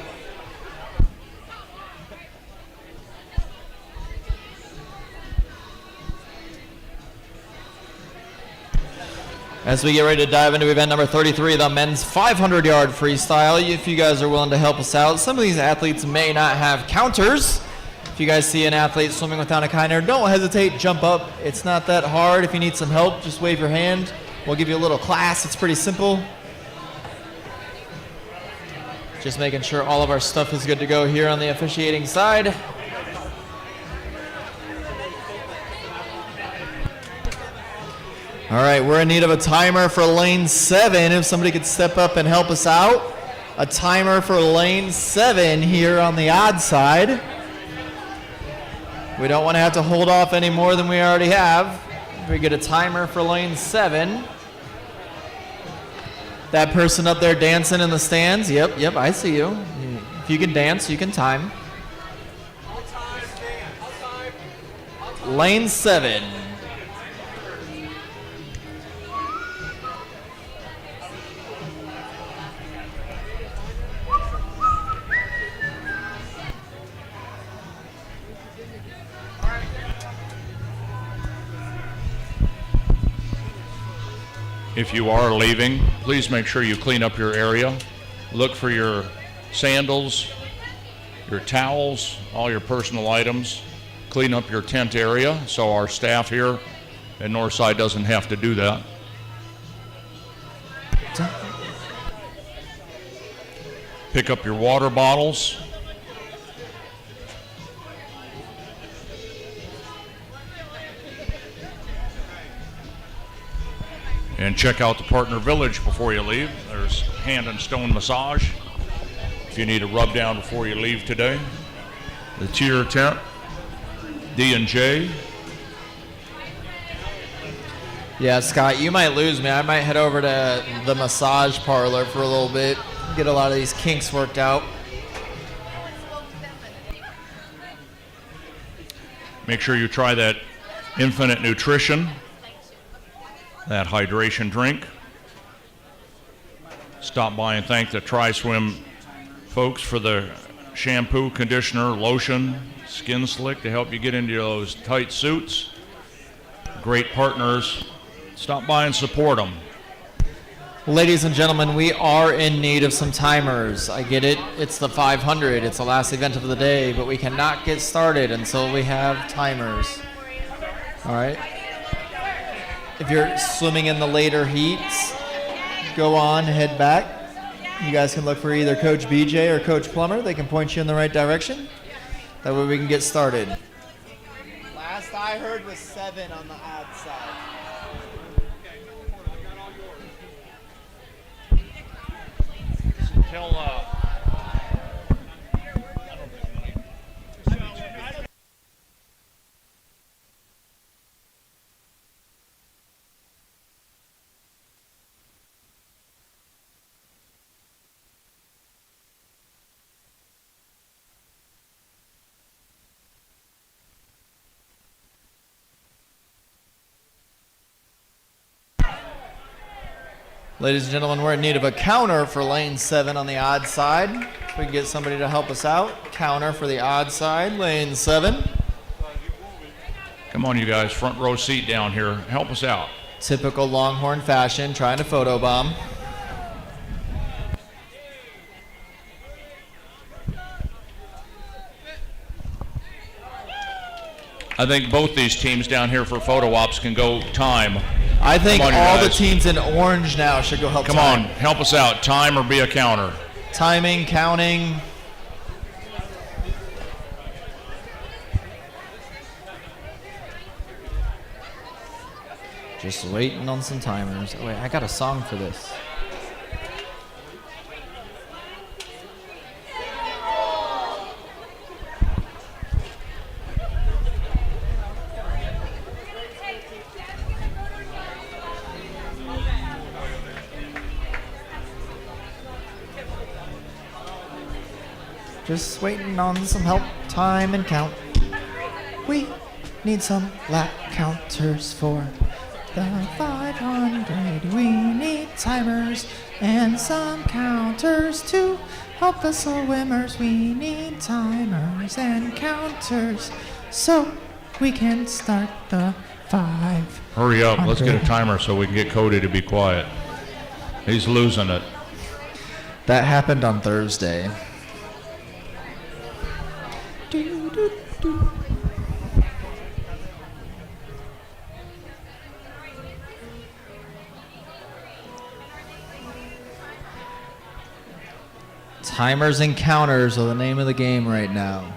As we get ready to dive into event number 33, the men's 500-yard freestyle. If you guys are willing to help us out, some of these athletes may not have counters. If you guys see an athlete swimming without a kinder, don't hesitate, jump up. It's not that hard. If you need some help, just wave your hand. We'll give you a little class. It's pretty simple. Just making sure all of our stuff is good to go here on the officiating side. All right, we're in need of a timer for lane 7. If somebody could step up and help us out. A timer for lane 7 here on the odd side. We don't want to have to hold off any more than we already have. If we get a timer for lane 7. That person up there dancing in the stands. Yep, I see you. If you can dance, you can time. Lane 7. If you are leaving, please make sure you clean up your area. Look for your sandals, your towels, all your personal items. Clean up your tent area so our staff here at Northside doesn't have to do that. Pick up your water bottles. And check out the partner village before you leave. There's hand and stone massage if you need a rub down before you leave today. The tier tent, D&J. Yeah, Scott, you might lose me. I might head over to the massage parlor for a little bit, get a lot of these kinks worked out. Make sure you try that Infinite Nutrition, that hydration drink. Stop by and thank the Tri-Swim folks for the shampoo, conditioner, lotion, Skin Slick to help you get into those tight suits. Great partners. Stop by and support them. Ladies and gentlemen, we are in need of some timers. I get it, it's the 500, it's the last event of the day, but we cannot get started until we have timers. All right. If you're swimming in the later heats, go on, head back. You guys can look for either Coach BJ or Coach Plummer. They can point you in the right direction. That way we can get started. Last I heard was 7 on the odd side. Ladies and gentlemen, we're in need of a counter for lane 7 on the odd side. If we can get somebody to help us out. Counter for the odd side, lane 7. Come on, you guys, front row seat down here. Help us out. Typical Longhorn fashion, trying to photobomb. I think both these teams down here for photo ops can go time. I think on, all the teams in orange now should go help Come time. on, help us out. Time or be a counter. Timing, counting. Just waiting on some timers. Oh, wait, I got a song for this. Just waiting on some help, time and count. We need some lap counters for the 500. We need timers and some counters to help the swimmers. We need timers and counters so we can start the 500. Hurry up, let's get a timer so we can get Cody to be quiet. He's losing it. That happened on Thursday. Timers and counters are the name of the game right now.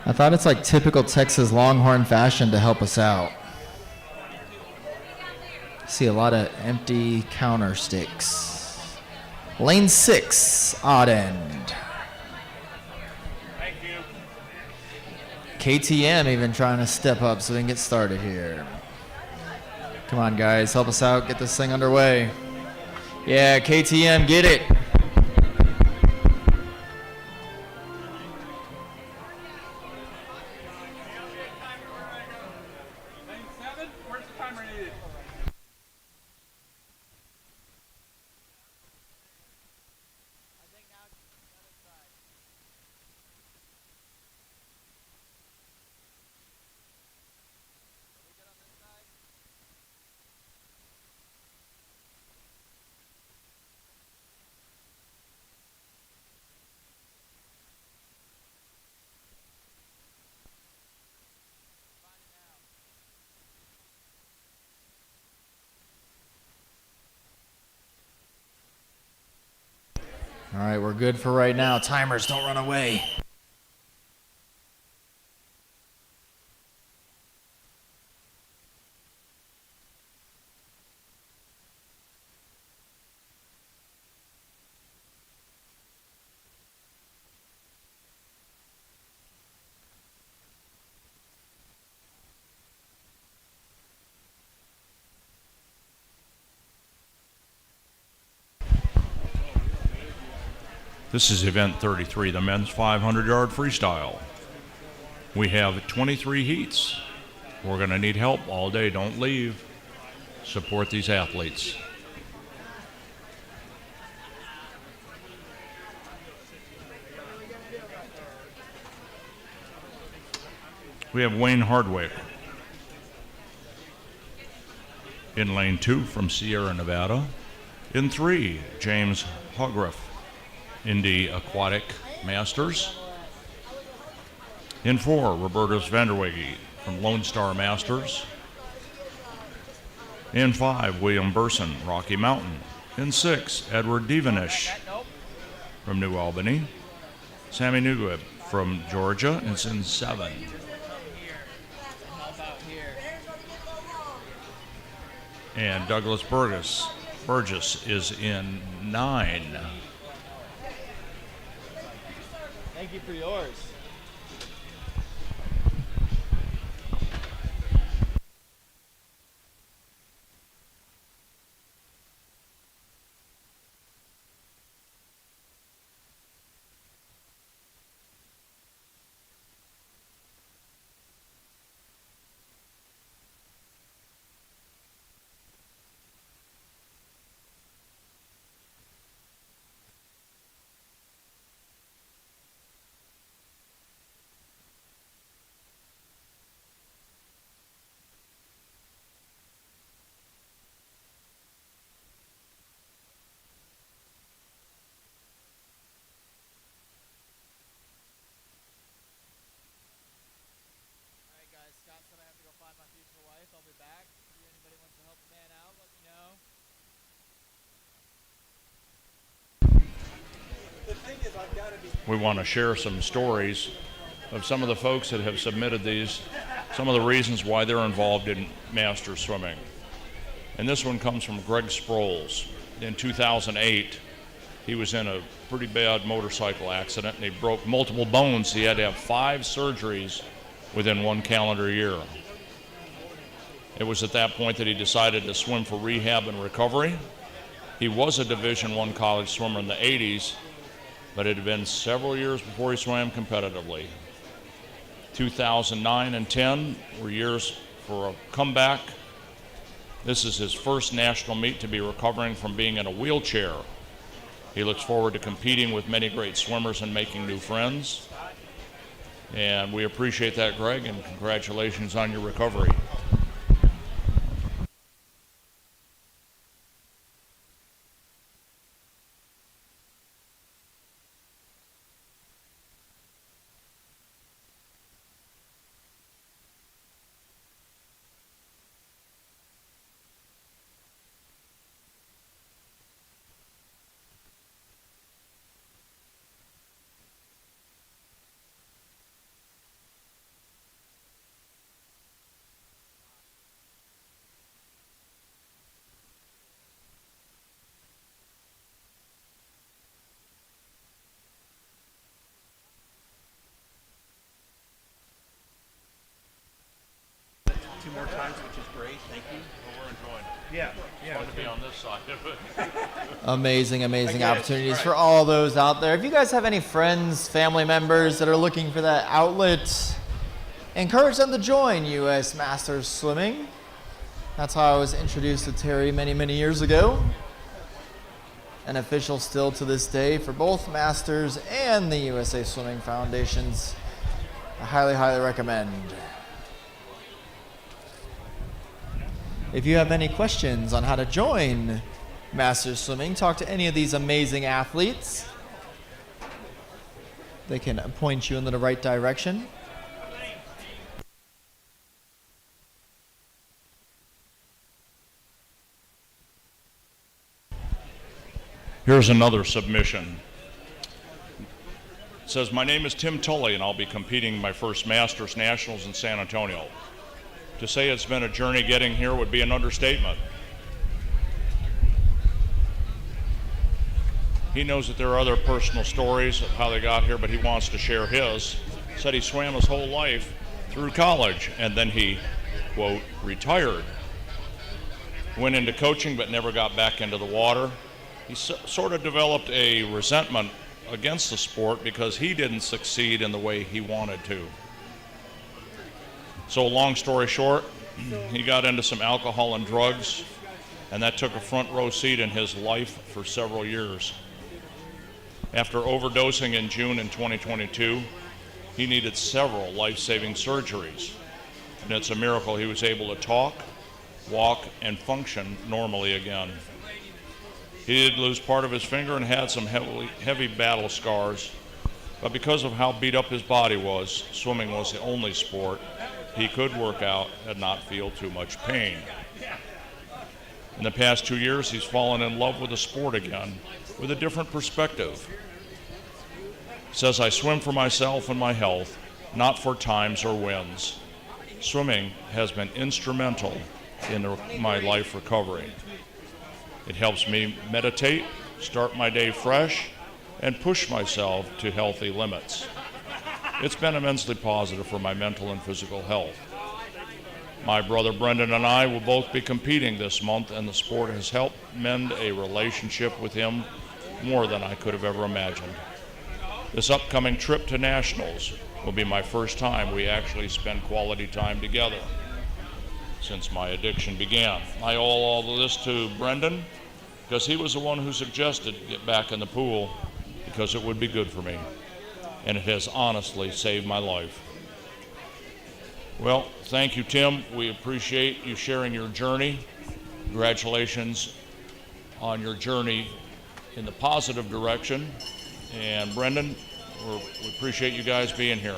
I thought it's like typical Texas Longhorn fashion to help us out. See a lot of empty counter sticks. Lane 6, odd end. Thank you. KTM even trying to step up so we can get started here. Come on, guys, help us out, get this thing underway. Yeah, KTM, get it. Lane 7, where's the timer needed? All right, we're good for right now. Timers, don't run away. This is event 33, the men's 500-yard freestyle. We have 23 heats. We're going to need help all day. Don't leave. Support these athletes. We have Wayne Hardwick in lane 2 from Sierra Nevada. In 3, James Hogriff, Indy Aquatic Masters. In 4, Robertus Vanderwege from Lone Star Masters. In 5, William Burson, Rocky Mountain. In 6, Edward Devenish from New Albany. Sammy Newgib from Georgia is in 7. And Douglas Burgess is in 9. Thank you for yours. We want to share some stories of some of the folks that have submitted these, some of the reasons why they're involved in master swimming. And this one comes from Greg Sproles. In 2008, he was in a pretty bad motorcycle accident and he broke multiple bones. He had to have 5 surgeries within 1 calendar year. It was at that point that he decided to swim for rehab and recovery. He was a Division I college swimmer in the 80s, but it had been several years before he swam competitively. 2009 and 10 were years for a comeback. This is his first national meet to be recovering from being in a wheelchair. He looks forward to competing with many great swimmers and making new friends. And we appreciate that, Greg, and congratulations on your recovery. 2 more times, which is great. Thank you. Well, we're enjoying it. Yeah. Fun to be on this side of it. Amazing, amazing I get it. opportunities All for right. all those out there. If you guys have any friends, family members that are looking for that outlet, encourage them to join US Masters Swimming. That's how I was introduced to Terry many, many years ago. An official still to this day for both Masters and the USA Swimming Foundations. I highly, highly recommend. If you have any questions on how to join Masters Swimming, talk to any of these amazing athletes. They can point you in the right direction. Here's another submission. It says, my name is Tim Tully, and I'll be competing my first Masters Nationals in San Antonio. To say it's been a journey getting here would be an understatement. He knows that there are other personal stories of how they got here, but he wants to share his. Said he swam his whole life through college, and then he, quote, retired. Went into coaching, but never got back into the water. He sort of developed a resentment against the sport because he didn't succeed in the way he wanted to. So long story short, he got into some alcohol and drugs, and that took a front row seat in his life for several years. After overdosing in June in 2022, he needed several life-saving surgeries, and it's a miracle he was able to talk, walk, and function normally again. He did lose part of his finger and had some heavy battle scars, but because of how beat up his body was, swimming was the only sport he could work out and not feel too much pain. In the past 2 years, he's fallen in love with the sport again with a different perspective. He says, I swim for myself and my health, not for times or wins. Swimming has been instrumental in my life recovery. It helps me meditate, start my day fresh, and push myself to healthy limits. It's been immensely positive for my mental and physical health. My brother Brendan and I will both be competing this month, and the sport has helped mend a relationship with him more than I could have ever imagined. This upcoming trip to Nationals will be my first time we actually spend quality time together since my addiction began. I owe all of this to Brendan because he was the one who suggested get back in the pool because it would be good for me, and it has honestly saved my life. Well, thank you, Tim. We appreciate you sharing your journey. Congratulations on your journey in the positive direction. And Brendan, we appreciate you guys being here.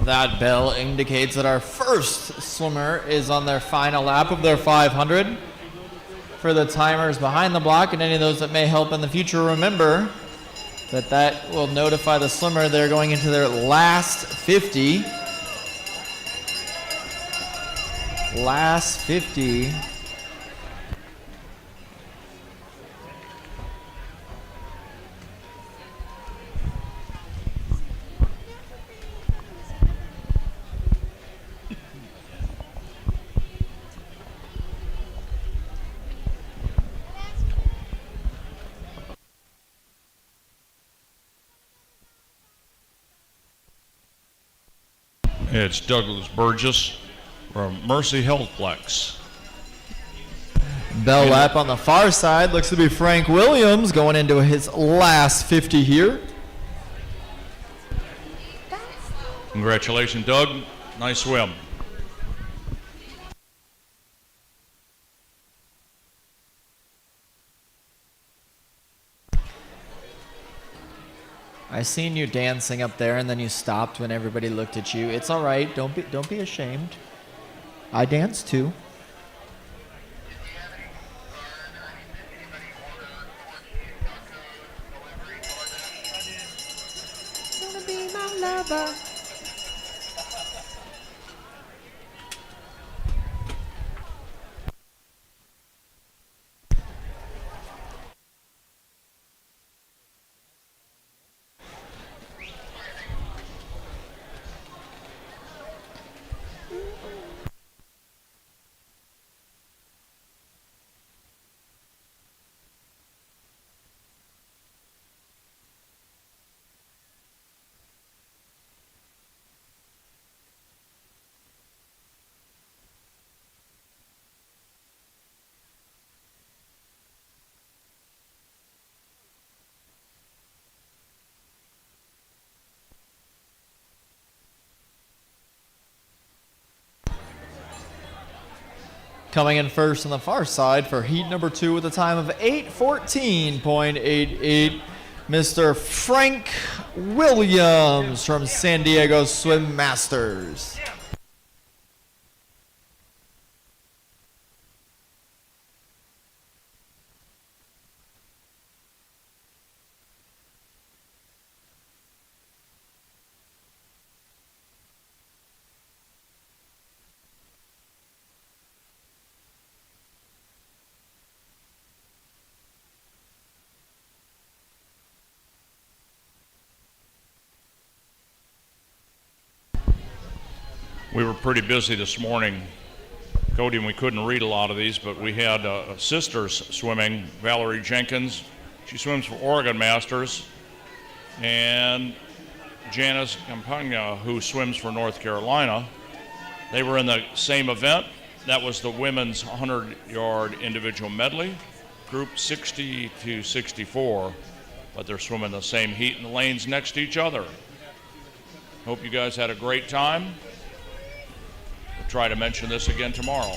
That bell indicates that our first swimmer is on their final lap of their 500. For the timers behind the block and any of those that may help in the future, remember that will notify the swimmer they're going into their last 50. Last 50. It's Douglas Burgess from Mercy Healthplex. Bell lap on the far side looks to be Frank Williams going into his last 50 here. Congratulations, Doug. Nice swim. I seen you dancing up there and then you stopped when everybody looked at you. It's all right. Don't be ashamed. I dance too. Gonna be my lover. Coming in first on the far side for heat number 2 with a time of 8:14.88, Mr. Frank Williams from San Diego Swim Masters. We were pretty busy this morning, Cody, and we couldn't read a lot of these, but we had sisters swimming. Valerie Jenkins, she swims for Oregon Masters, and Janice Campagna, who swims for North Carolina. They were in the same event. That was the women's 100-yard individual medley, group 60 to 64, but they're swimming the same heat in the lanes next to each other. Hope you guys had a great time. We'll try to mention this again tomorrow.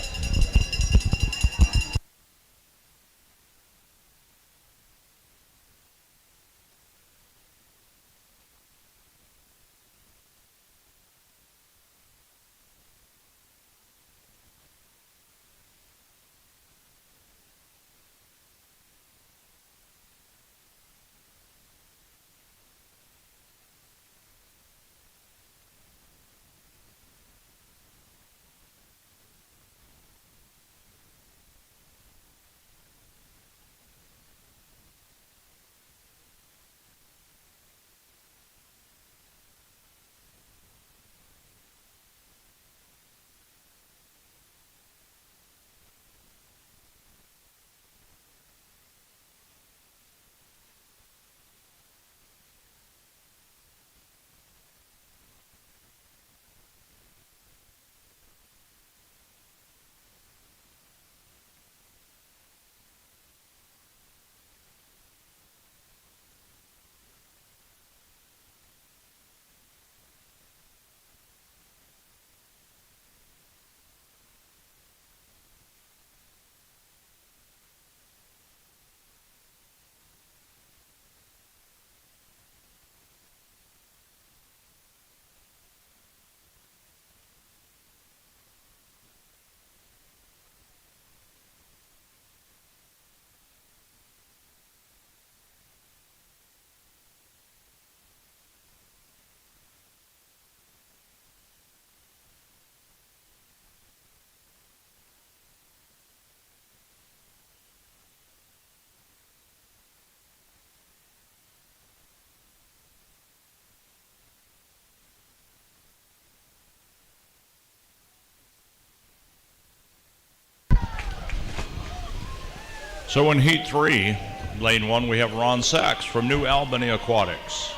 So in Heat 3, Lane 1, we have Ron Sachs from New Albany Aquatics.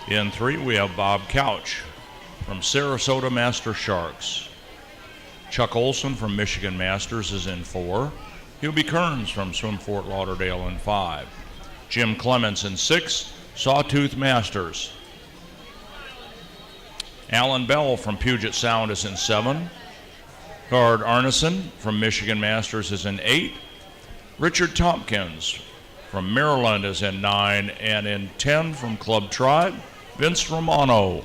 In 3, we have Bob Couch from Sarasota Master Sharks. Chuck Olson from Michigan Masters is in 4. Hubie Kearns from Swim Fort Lauderdale in 5. Jim Clements in 6, Sawtooth Masters. Alan Bell from Puget Sound is in 7. Gard Arneson from Michigan Masters is in 8. Richard Tompkins from Maryland is in 9, and in 10 from Club Tribe, Vince Romano.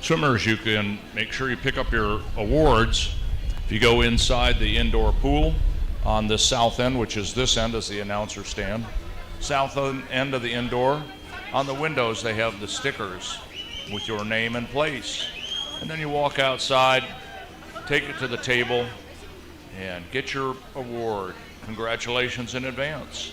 Swimmers, you can make sure you pick up your awards. If you go inside the indoor pool on the south end, which is this end as the announcer stand, south end of the indoor, on the windows they have the stickers with your name and place. And then you walk outside, take it to the table, and get your award. Congratulations in advance.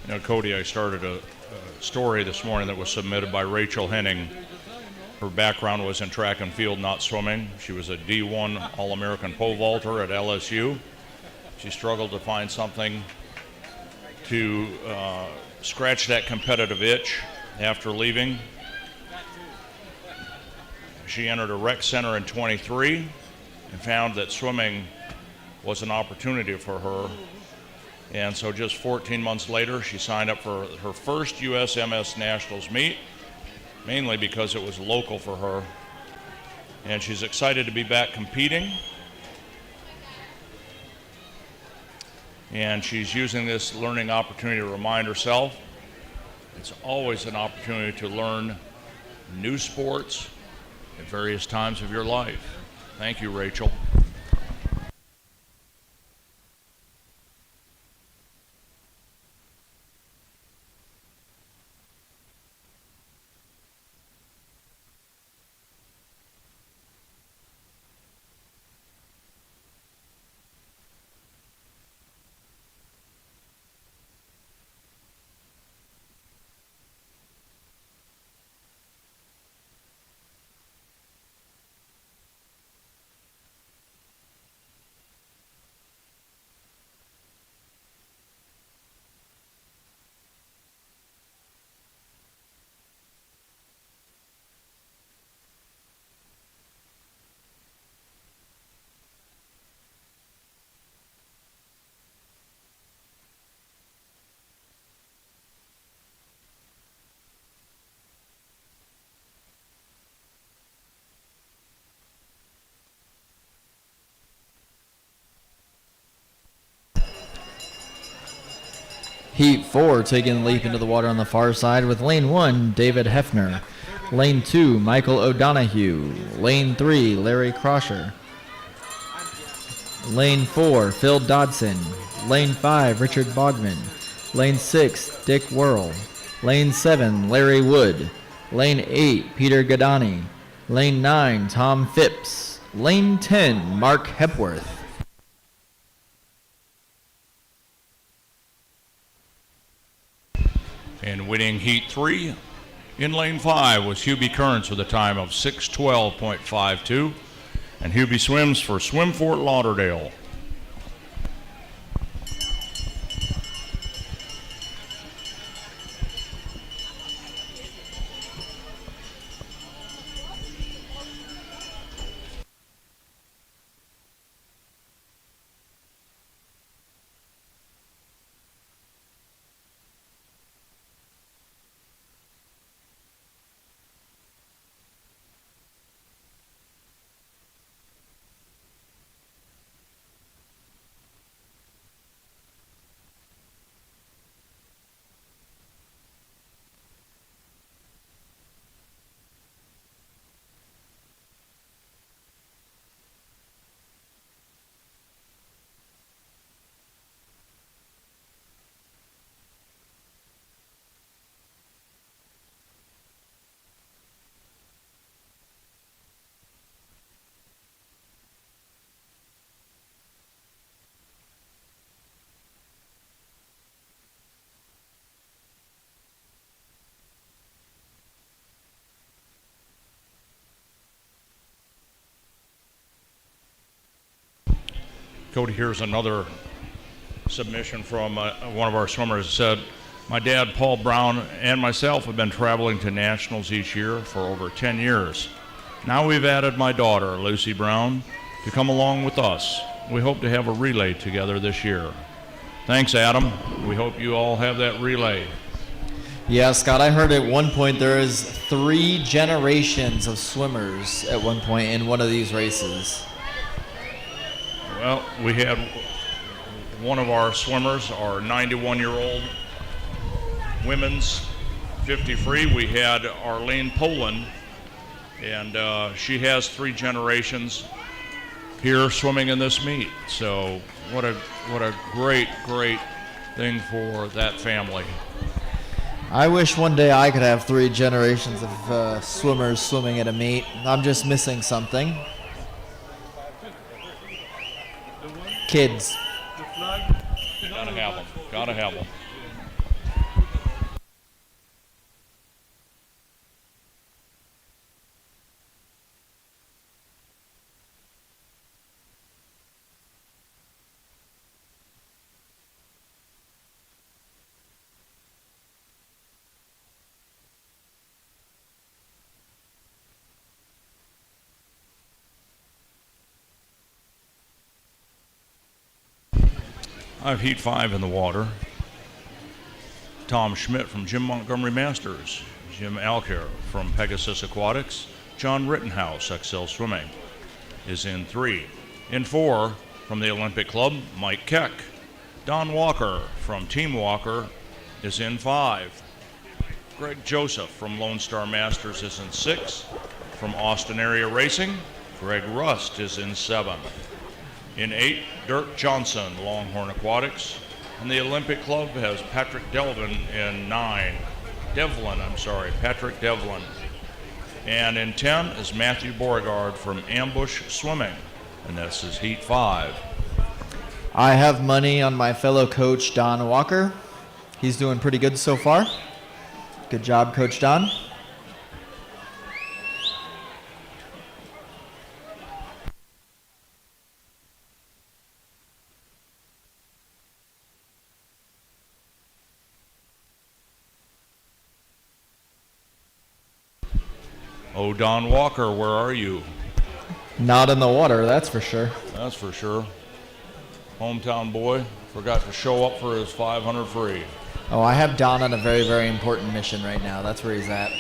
You know, Cody, I started a story this morning that was submitted by Rachel Henning. Her background was in track and field, not swimming. She was a D1 All-American pole vaulter at LSU. She struggled to find something to scratch that competitive itch after leaving. She entered a rec center in 23 and found that swimming was an opportunity for her. And so just 14 months later, she signed up for her first USMS Nationals meet, mainly because it was local for her. And she's excited to be back competing. And she's using this learning opportunity to remind herself it's always an opportunity to learn new sports at various times of your life. Thank you, Rachel. Heat 4 taking the leap into the water on the far side with lane 1, David Hefner. Lane 2, Michael O'Donohue. Lane 3, Larry Crosher. Lane 4, Phil Dodson. Lane 5, Richard Bogman. Lane 6, Dick Whirl. Lane 7, Larry Wood. Lane 8, Peter Gadani. Lane 9, Tom Phipps. Lane 10, Mark Hepworth. And winning Heat 3 in lane 5 was Hubie Kearns with a time of 6:12.52. And Hubie swims for Swim Fort Lauderdale. Cody, here's another submission from one of our swimmers. It said, my dad, Paul Brown, and myself have been traveling to nationals each year for over 10 years. Now we've added my daughter, Lucy Brown, to come along with us. We hope to have a relay together this year. Thanks, Adam. We hope you all have that relay. Yeah, Scott, I heard at one point there is 3 generations of swimmers at one point in one of these races. Well, we had one of our swimmers, our 91-year-old women's 50 free. We had Arlene Poland, and she has 3 generations here swimming in this meet. So what a great thing for that family. I wish one day I could have 3 generations of swimmers swimming at a meet. I'm just missing something. Kids. Gotta have them. I have Heat 5 in the water. Tom Schmidt from Jim Montgomery Masters, Jim Alcare from Pegasus Aquatics, John Rittenhouse, Excel Swimming, is in 3. In 4, from the Olympic Club, Mike Keck. Don Walker from Team Walker is in 5. Greg Joseph from Lone Star Masters is in 6. From Austin Area Racing, Greg Rust is in 7. In 8, Dirk Johnson, Longhorn Aquatics. And the Olympic Club has Patrick Patrick Devlin. And in 10 is Matthew Beauregard from Ambush Swimming, and this is Heat 5. I have money on my fellow coach, Don Walker. He's doing pretty good so far. Good job, Coach Don. Oh, Don Walker, where are you? Not in the water, that's for sure. That's for sure. Hometown boy, forgot to show up for his 500 free. Oh, I have Don on a very, very important mission right now. That's where he's at.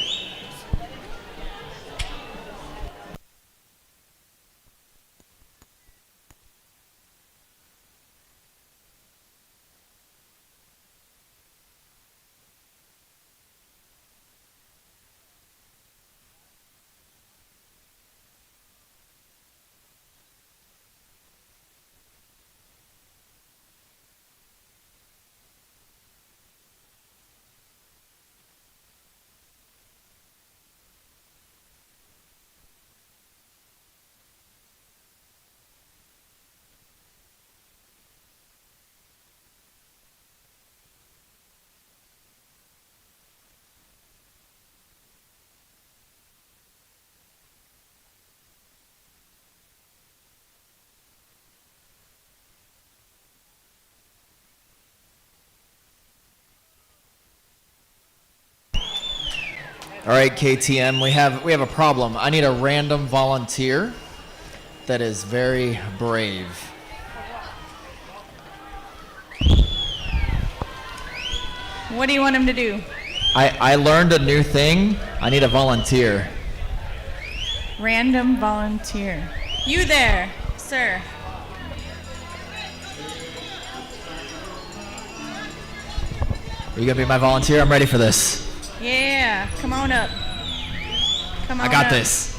All right, KTM, we have a problem. I need a random volunteer that is very brave. What do you want him to do? I learned a new thing. I need a volunteer. Random volunteer. You there, sir. Are you gonna be my volunteer? I'm ready for this. Yeah, come on up. Come on I got up. this.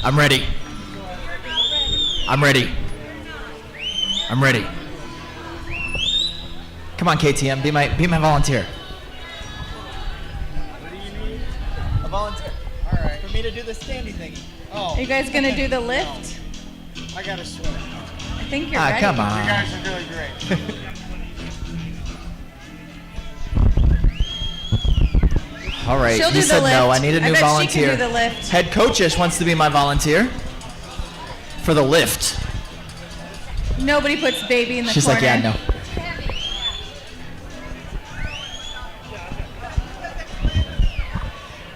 I'm ready. I'm ready. I'm ready. Come on, KTM, be my volunteer. What do you need? A volunteer. All right. For me to do the standing thingy. Oh. Are you guys gonna do the lift? I gotta swim. I think you're ready. Come You on. guys are doing great. All right, She'll you do the said no. I lift. need a I new bet she can volunteer. do the lift. Head coachish wants to be my volunteer for the lift. Nobody puts baby in the She's corner. like, yeah, no.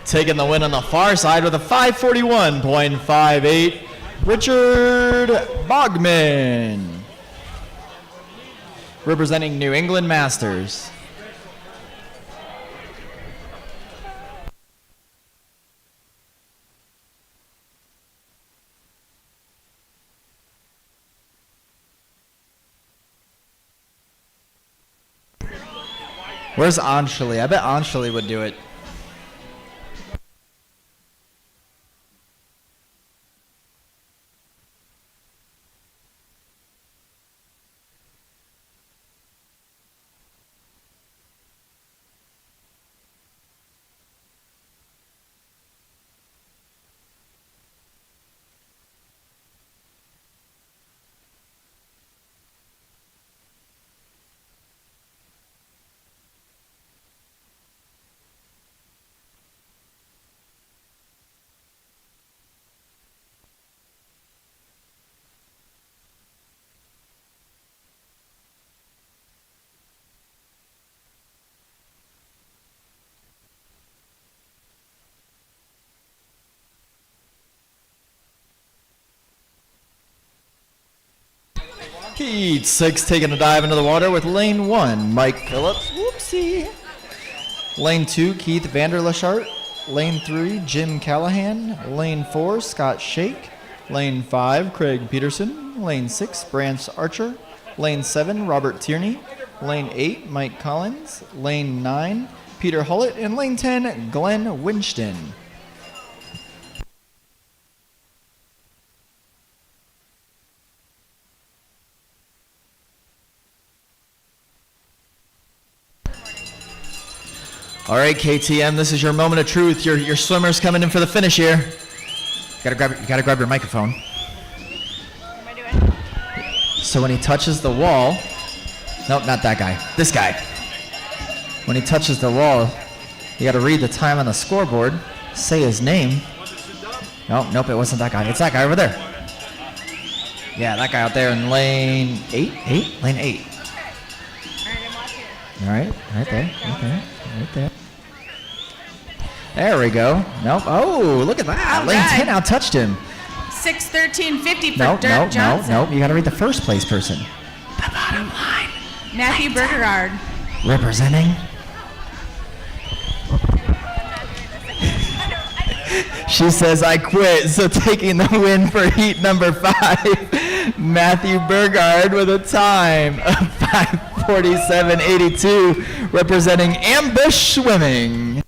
Taking the win on the far side with a 541.58, Richard Bogman. Representing New England Masters. Where's Anshali? I bet Anshali would do it. Heat 6 taking a dive into the water with lane 1, Mike Phillips. Whoopsie. Lane 2, Keith Vanderlashart. Lane 3, Jim Callahan. Lane 4, Scott Shake. Lane 5, Craig Peterson. Lane 6, Brance Archer. Lane 7, Robert Tierney. Lane 8, Mike Collins. Lane 9, Peter Hullett. And lane 10, Glenn Winston. All right, KTM, this is your moment of truth. Your swimmer's coming in for the finish here. You gotta grab your microphone. What am I doing? So when he touches the wall, nope, not that guy, this guy. When he touches the wall, you gotta read the time on the scoreboard, say his name. Nope, it wasn't that guy. It's that guy over there. Yeah, that guy out there in lane 8? Lane 8. All right, I'm watching. All right, right there. There we go. Nope. Oh, look at that. All Lane right. 10 out touched him. 6:13:50 for Nope. Dirk Johnson. You got to read the first place person. The bottom line. Matthew Bergerard. Representing. She says, I quit. So taking the win for heat number 5, Matthew Bergard with a time of 5:47.82, representing Ambush Swimming.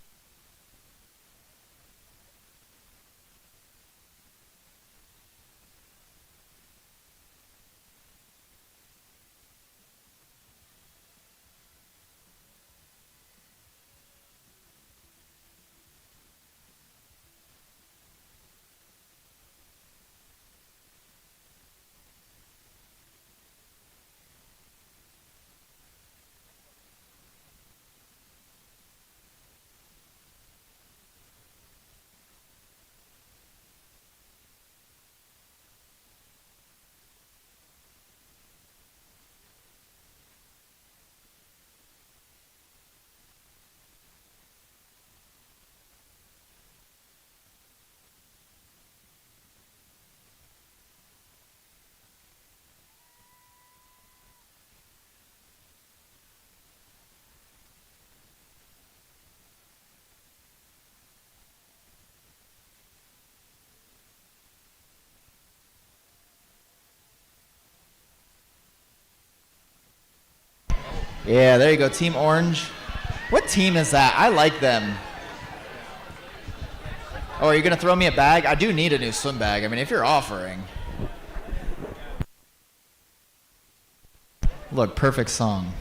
Yeah, there you go, Team Orange. What team is that? I like them. Oh, are you going to throw me a bag? I do need a new swim bag. I mean, if you're offering. Look, perfect song.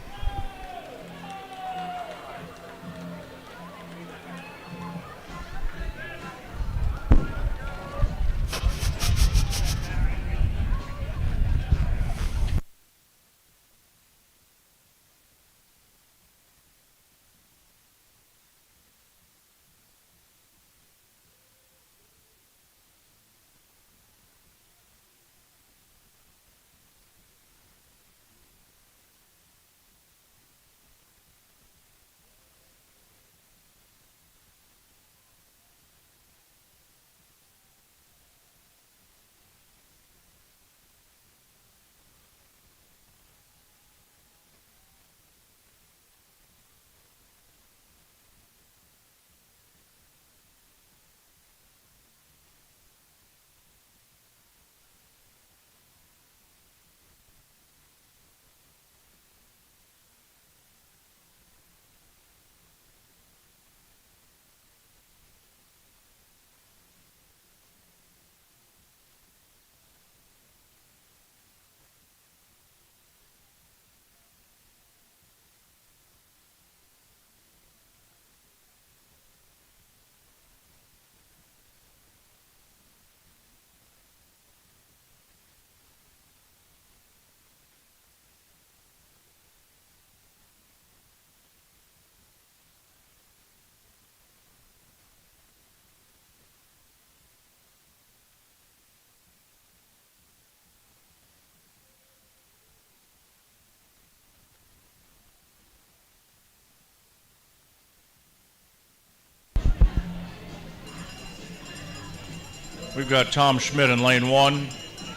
We've got Tom Schmidt in lane 1.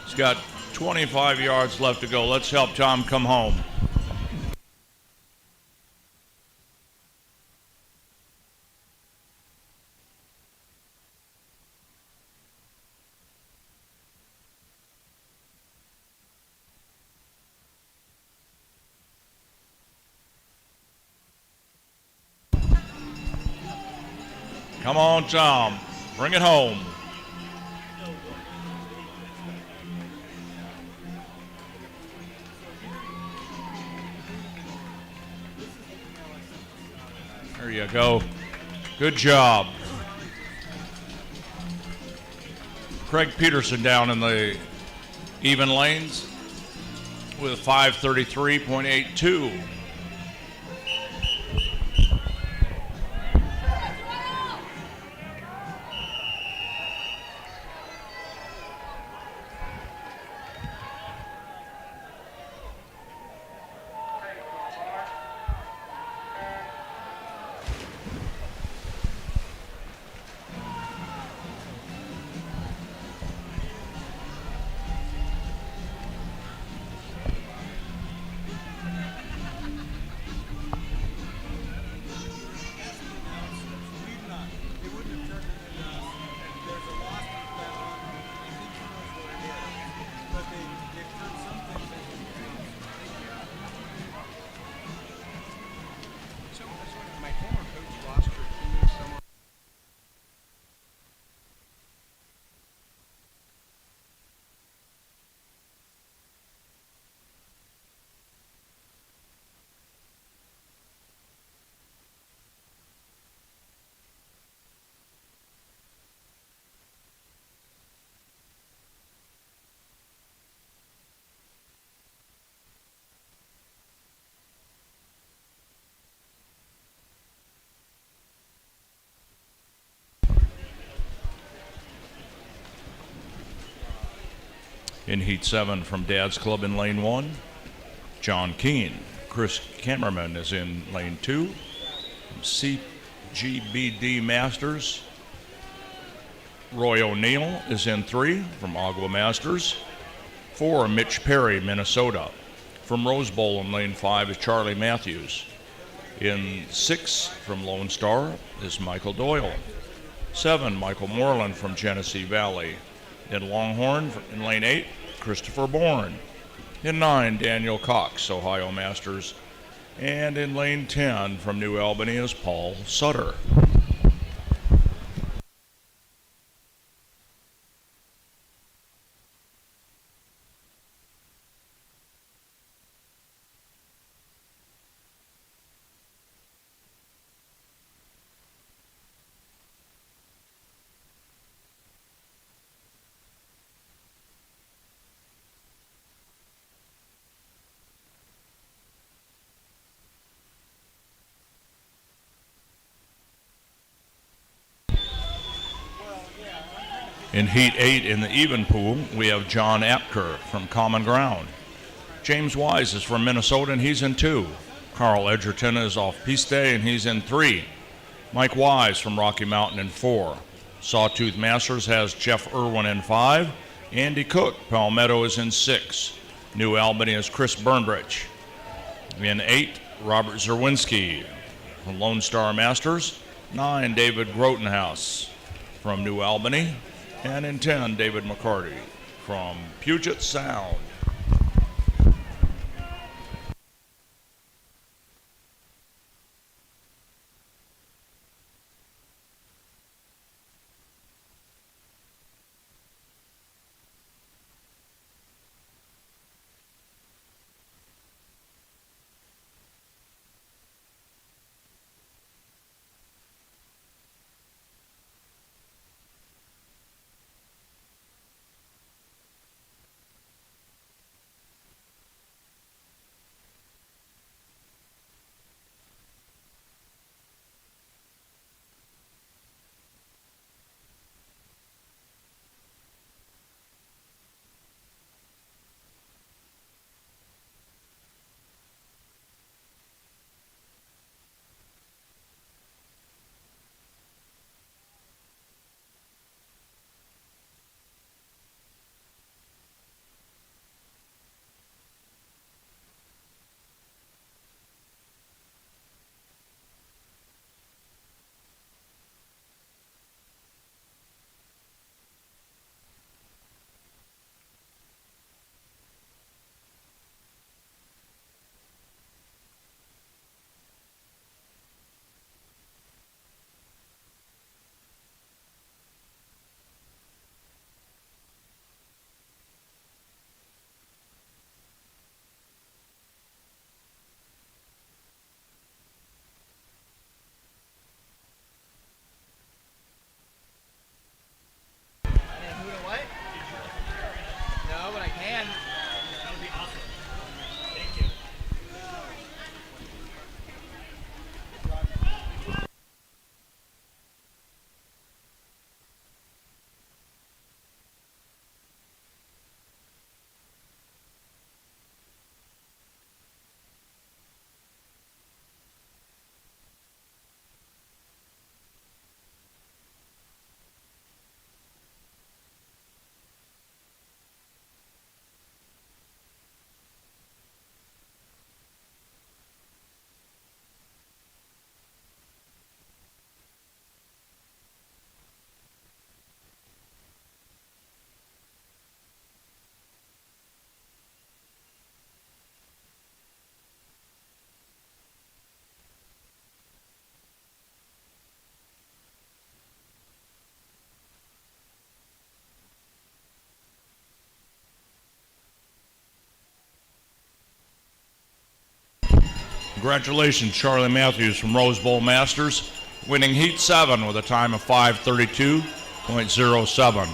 He's got 25 yards left to go. Let's help Tom come home. Come on, Tom. Bring it home. There you go. Good job. Craig Peterson down in the even lanes with 5:33.82. In Heat 7 from Dad's Club in lane 1, John Keane. Chris Kammerman is in lane 2. From CGBD Masters, Roy O'Neill is in 3 from Agua Masters. 4, Mitch Perry, Minnesota. From Rose Bowl in lane 5 is Charlie Matthews. In 6 from Lone Star is Michael Doyle. 7, Michael Moreland from Genesee Valley. In Longhorn, in lane 8, Christopher Bourne. In 9, Daniel Cox, Ohio Masters. And in lane 10, from New Albany, is Paul Sutter. In Heat 8 in the even pool, we have John Apker from Common Ground. James Wise is from Minnesota, and he's in 2. Carl Edgerton is off Piste, and he's in 3. Mike Wise from Rocky Mountain in 4. Sawtooth Masters has Jeff Irwin in 5. Andy Cook, Palmetto, is in 6. New Albany is Chris Burnbridge. In 8, Robert Zerwinski from Lone Star Masters. 9, David Grotenhouse from New Albany. And in 10, David McCarty from Puget Sound. can, that would be awesome. Thank you. Congratulations, Charlie Matthews from Rose Bowl Masters, winning Heat 7 with a time of 5:32.07.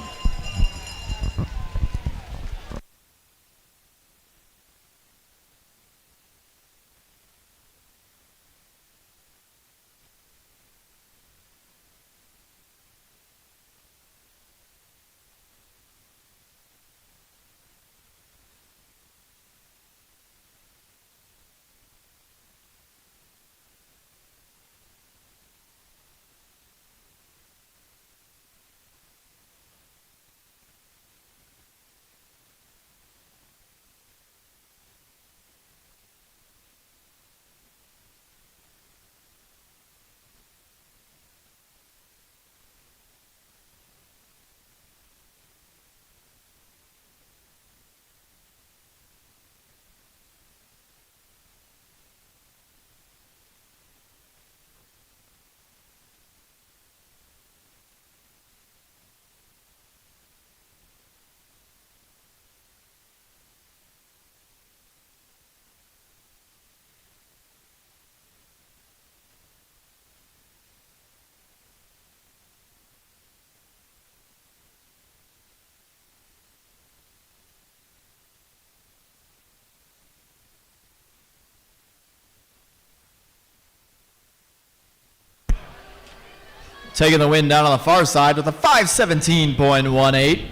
Taking the win down on the far side with a 5:17.18,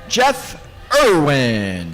Jeff Irwin.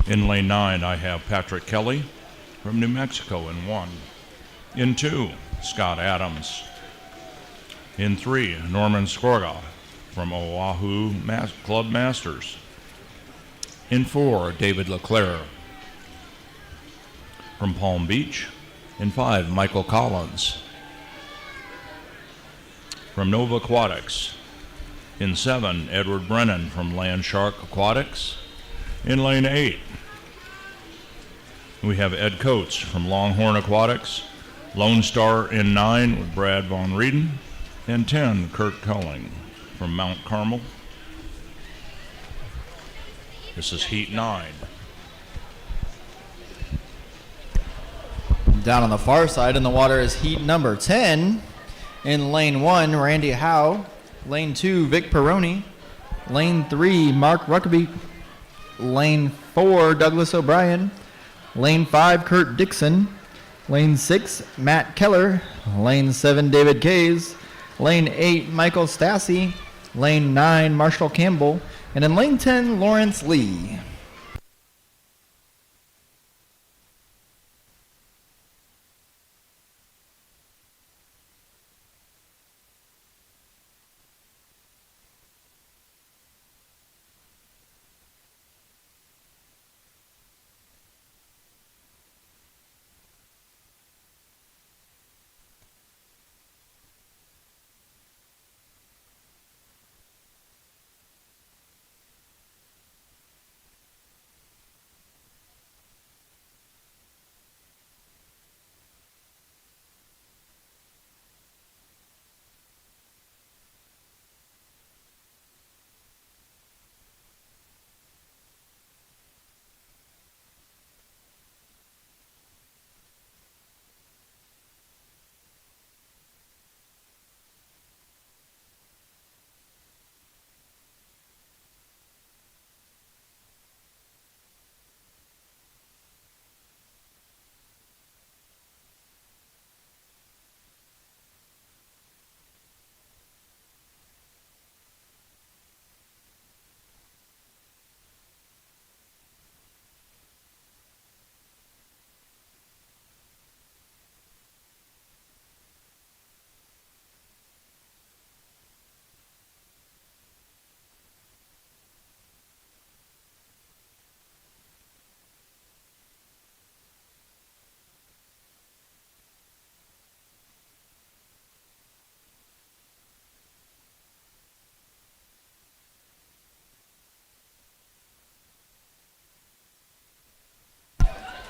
In lane 9, I have Patrick Kelly from New Mexico in 1. In 2, Scott Adams. In 3, Norman Skorga from Oahu Club Masters. In 4, David LeClaire from Palm Beach. In 5, Michael Collins from Nova Aquatics. In 7, Edward Brennan from Landshark Aquatics. In lane 8, we have Ed Coates from Longhorn Aquatics. Lone Star in 9 with Brad Von Rieden. And 10, Kurt Culling from Mount Carmel. This is Heat 9. Down on the far side in the water is heat number 10. In lane 1, Randy Howe. Lane 2, Vic Peroni. Lane 3, Mark Ruckaby. Lane 4, Douglas O'Brien. Lane 5, Kurt Dixon. Lane 6, Matt Keller. Lane 7, David Kays. Lane 8, Michael Stassi. Lane 9, Marshall Campbell. And in lane 10, Lawrence Lee.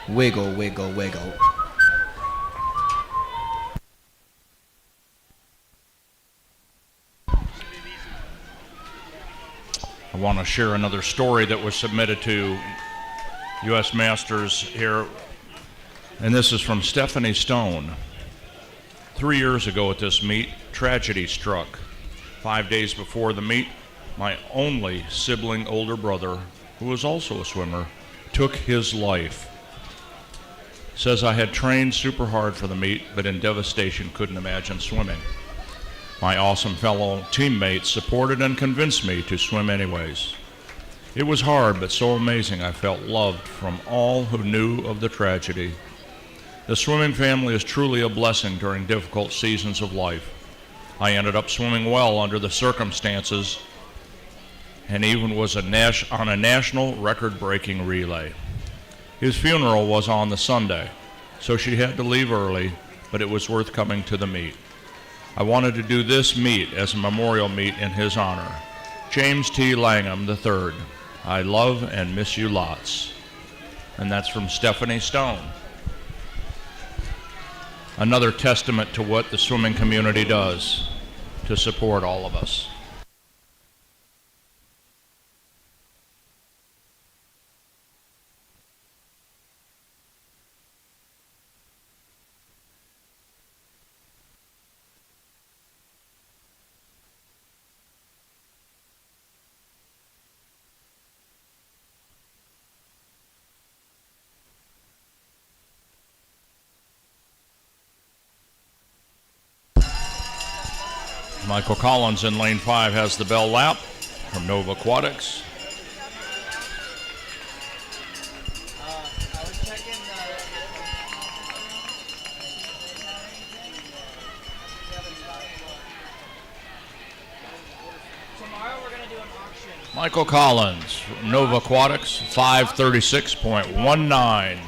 Wiggle, wiggle, wiggle. I want to share another story that was submitted to U.S. Masters here, and this is from Stephanie Stone. 3 years ago at this meet, tragedy struck. 5 days before the meet, my only sibling older brother, who was also a swimmer, took his life. Says I had trained super hard for the meet, but in devastation couldn't imagine swimming. My awesome fellow teammates supported and convinced me to swim anyways. It was hard, but so amazing I felt loved from all who knew of the tragedy. The swimming family is truly a blessing during difficult seasons of life. I ended up swimming well under the circumstances and even was on a national record-breaking relay. His funeral was on the Sunday, so she had to leave early, but it was worth coming to the meet. I wanted to do this meet as a memorial meet in his honor. James T. Langham III. I love and miss you lots. And that's from Stephanie Stone. Another testament to what the swimming community does to support all of us. Michael Collins in lane 5 has the bell lap from Nova Aquatics. Michael Collins, Nova Aquatics, 5:36.19.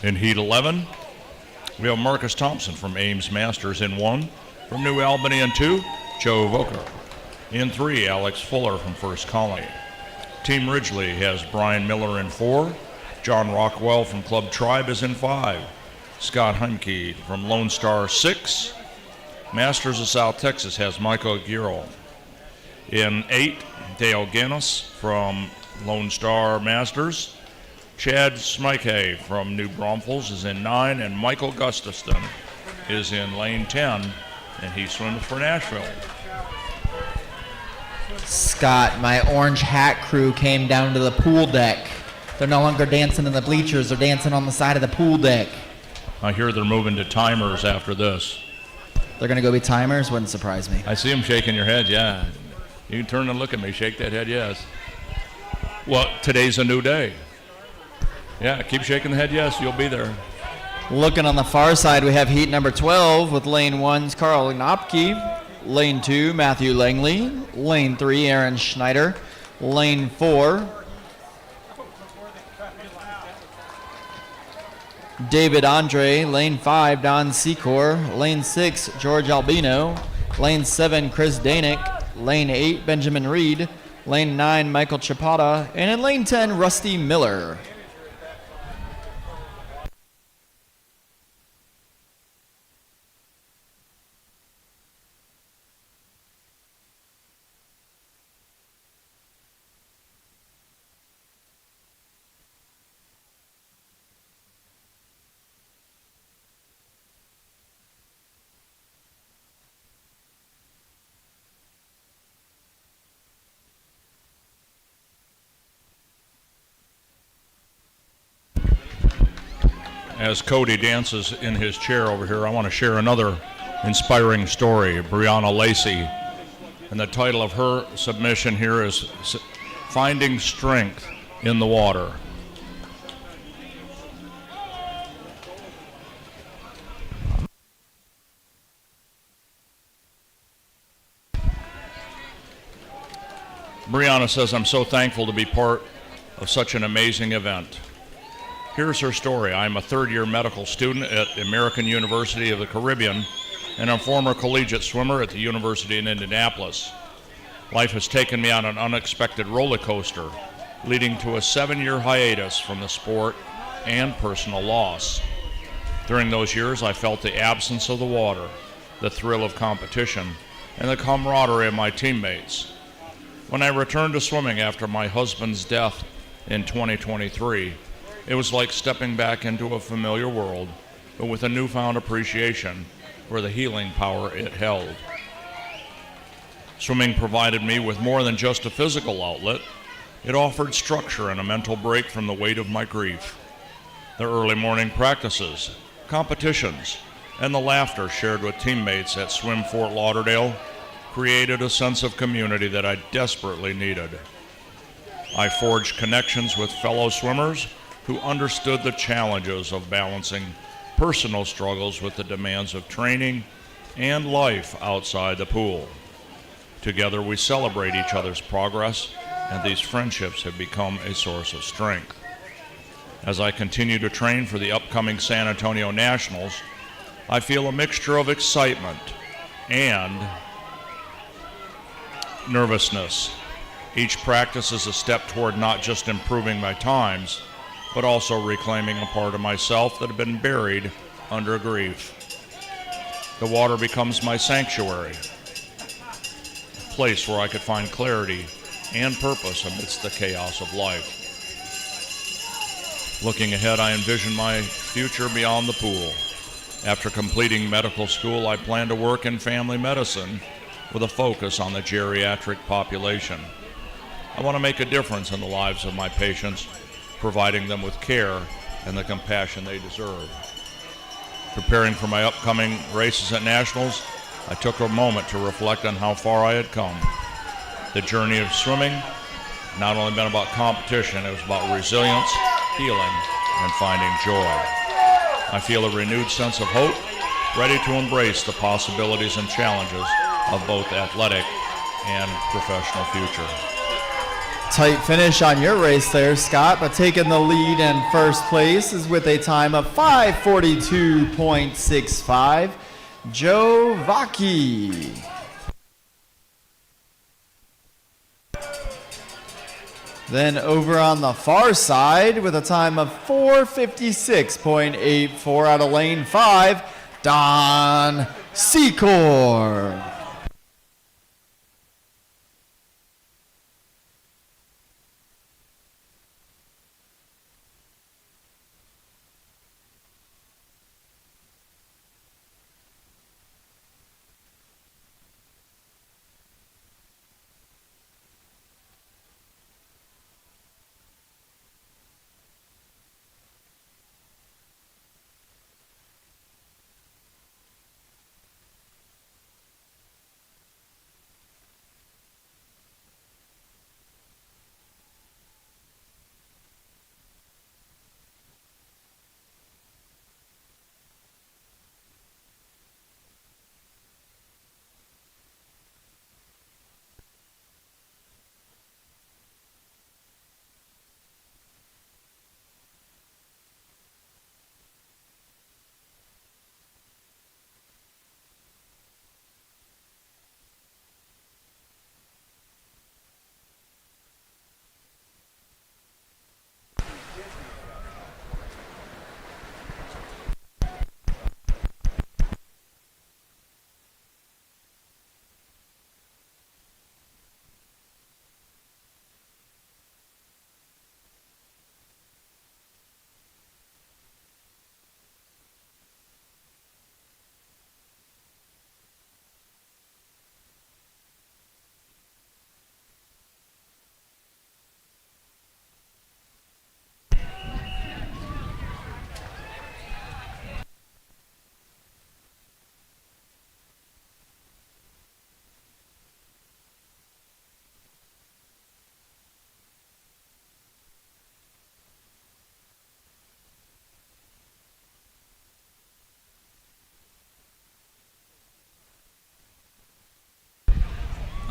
In Heat 11, we have Marcus Thompson from Ames Masters in 1. From New Albany in 2, Joe Voker. In 3, Alex Fuller from First Colony. Team Ridgely has Brian Miller in 4. John Rockwell from Club Tribe is in 5. Scott Heimke from Lone Star 6. Masters of South Texas has Michael Aguirre. In 8, Dale Guinness from Lone Star Masters. Chad Smike from New Braunfels is in 9, and Michael Gustafson is in lane 10, and he swims for Nashville. Scott, my orange hat crew came down to the pool deck. They're no longer dancing in the bleachers, they're dancing on the side of the pool deck. I hear they're moving to timers after this. They're gonna go be timers? Wouldn't surprise me. I see them shaking your head, yeah. You can turn and look at me, shake that head, yes. Well, today's a new day. Yeah, keep shaking the head, yes, you'll be there. Looking on the far side, we have heat number 12 with lane 1's Carl Knopke, lane 2, Matthew Langley, lane 3, Aaron Schneider, lane 4, David Andre, lane 5, Don Secor, lane 6, George Albino, lane 7, Chris Danick, lane 8, Benjamin Reed, lane 9, Michael Chapata, and in lane 10, Rusty Miller. As Cody dances in his chair over here, I want to share another inspiring story, Brianna Lacey. And the title of her submission here is Finding Strength in the Water. Brianna says, I'm so thankful to be part of such an amazing event. Here's her story. I'm a third-year medical student at American University of the Caribbean and a former collegiate swimmer at the University in Indianapolis. Life has taken me on an unexpected roller coaster, leading to a 7-year hiatus from the sport and personal loss. During those years, I felt the absence of the water, the thrill of competition, and the camaraderie of my teammates. When I returned to swimming after my husband's death in 2023, it was like stepping back into a familiar world, but with a newfound appreciation for the healing power it held. Swimming provided me with more than just a physical outlet. It offered structure and a mental break from the weight of my grief. The early morning practices, competitions, and the laughter shared with teammates at Swim Fort Lauderdale created a sense of community that I desperately needed. I forged connections with fellow swimmers who understood the challenges of balancing personal struggles with the demands of training and life outside the pool. Together we celebrate each other's progress, and these friendships have become a source of strength. As I continue to train for the upcoming San Antonio Nationals, I feel a mixture of excitement and nervousness. Each practice is a step toward not just improving my times, but also reclaiming a part of myself that had been buried under grief. The water becomes my sanctuary, a place where I could find clarity and purpose amidst the chaos of life. Looking ahead, I envision my future beyond the pool. After completing medical school, I plan to work in family medicine with a focus on the geriatric population. I want to make a difference in the lives of my patients, providing them with care and the compassion they deserve. Preparing for my upcoming races at Nationals, I took a moment to reflect on how far I had come. The journey of swimming not only been about competition, it was about resilience, healing, and finding joy. I feel a renewed sense of hope, ready to embrace the possibilities and challenges of both athletic and professional future. Tight finish on your race there, Scott, but taking the lead in first place is with a time of 5:42.65, Joe Vaki. Then over on the far side with a time of 4:56.84 out of lane 5, Don Secor.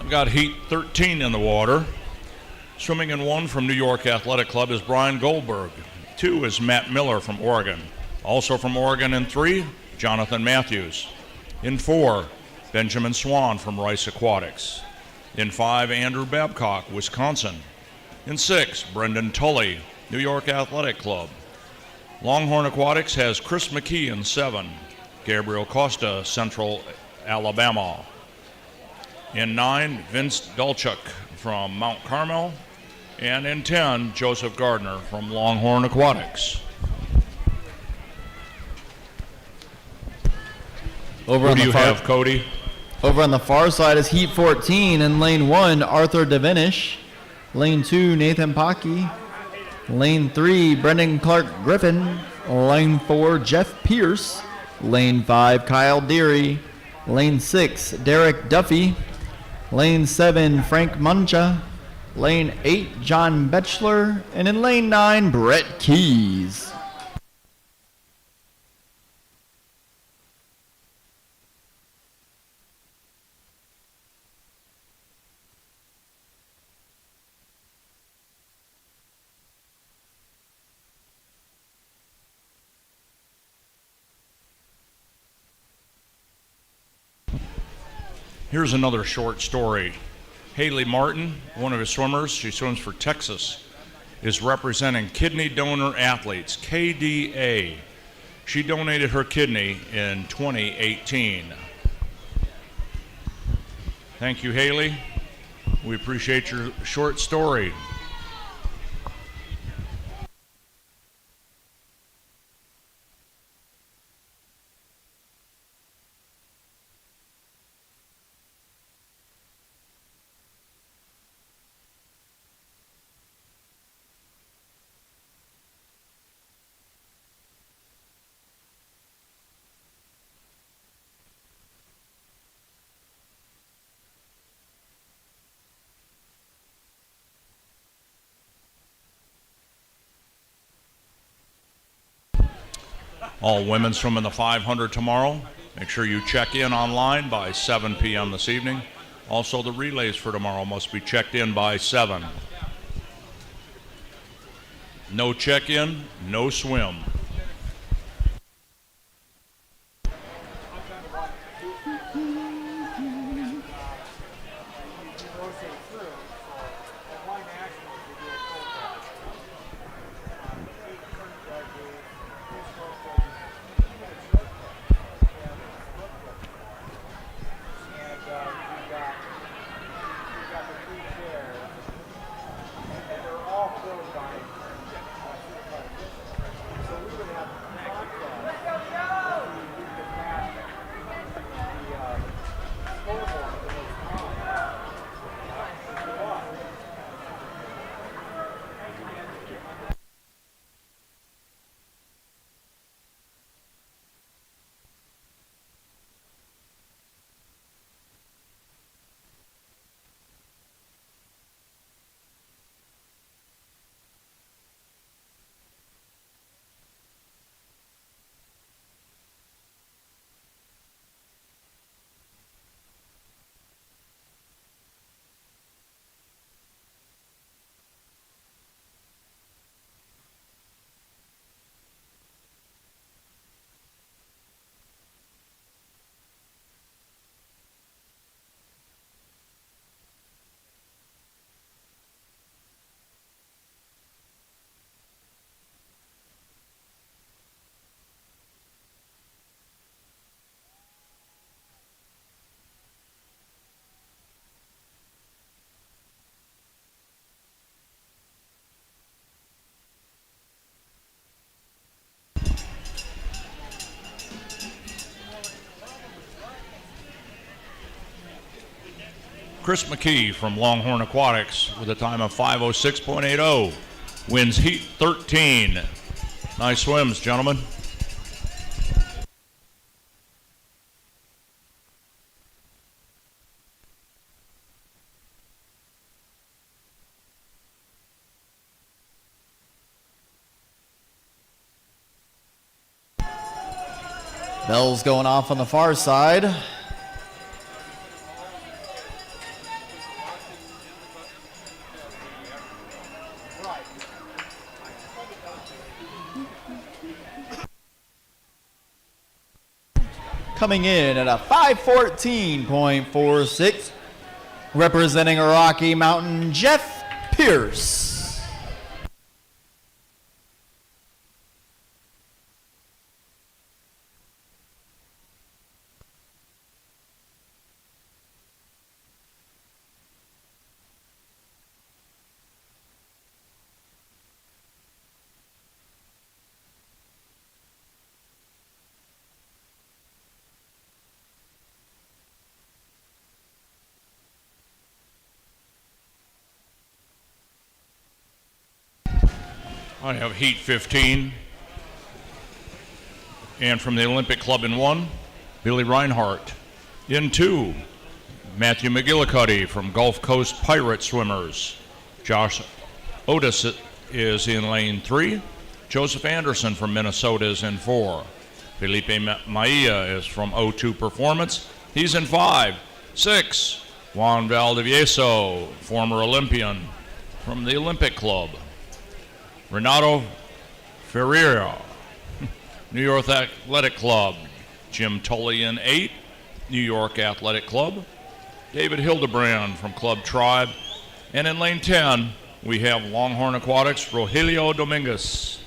Got heat 13 in the water. Swimming in 1 from New York Athletic Club is Brian Goldberg. 2 is Matt Miller from Oregon. Also from Oregon in 3, Jonathan Matthews. In 4, Benjamin Swan from Rice Aquatics. In 5, Andrew Babcock, Wisconsin. In 6, Brendan Tully, New York Athletic Club. Longhorn Aquatics has Chris McKee in 7, Gabriel Costa, Central Alabama. In 9, Vince Dolchuk from Mount Carmel. And in 10, Joseph Gardner from Longhorn Aquatics. Who do you have, Cody? Over on the far side is Heat 14 in lane 1, Arthur Devinish. Lane 2, Nathan Pocky. Lane 3, Brendan Clark Griffin. Lane 4, Jeff Pierce. Lane 5, Kyle Deary. Lane 6, Derek Duffy. Lane 7, Frank Muncha. Lane 8, John Betchler. And in lane 9, Brett Keys. Here's another short story. Haley Martin, one of his swimmers, she swims for Texas, is representing Kidney Donor Athletes, KDA. She donated her kidney in 2018. Thank you, Haley. We appreciate your short story. All women swim in the 500 tomorrow. Make sure you check in online by 7 p.m. this evening. Also, the relays for tomorrow must be checked in by 7. No check-in, no swim. Chris McKee from Longhorn Aquatics with a time of 5:06.80 wins heat 13. Nice swims, gentlemen. Bells going off on the far side. Coming in at a 5:14.46, representing Rocky Mountain, Jeff Pierce. I have heat 15. And from the Olympic Club in 1, Billy Reinhart. In 2, Matthew McGillicuddy from Gulf Coast Pirate Swimmers. Josh Otis is in lane 3. Joseph Anderson from Minnesota is in 4. Felipe Maia is from O2 Performance. He's in 5. 6, Juan Valdivieso, former Olympian from the Olympic Club. Renato Ferreira, New York Athletic Club. Jim Tully in 8, New York Athletic Club. David Hildebrand from Club Tribe. And in lane 10, we have Longhorn Aquatics, Rogelio Dominguez.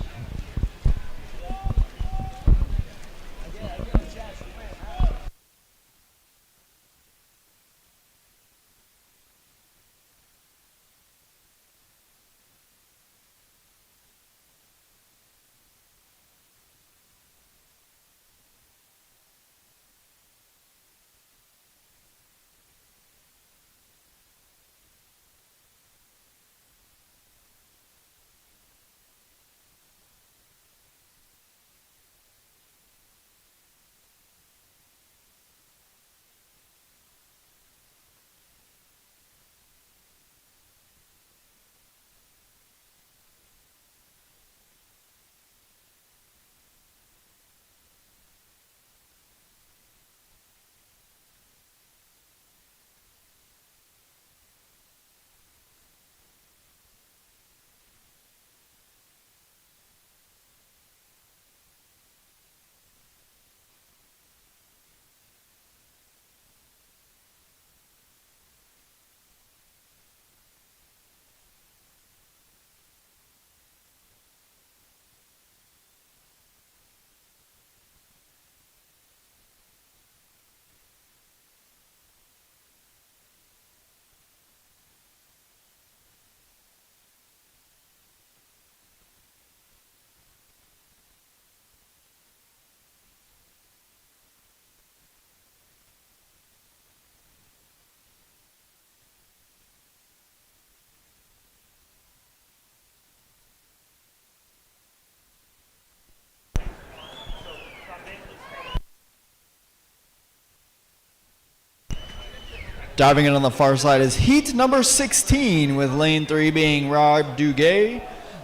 Diving in on the far side is heat number 16, with lane 3 being Rob Duguay,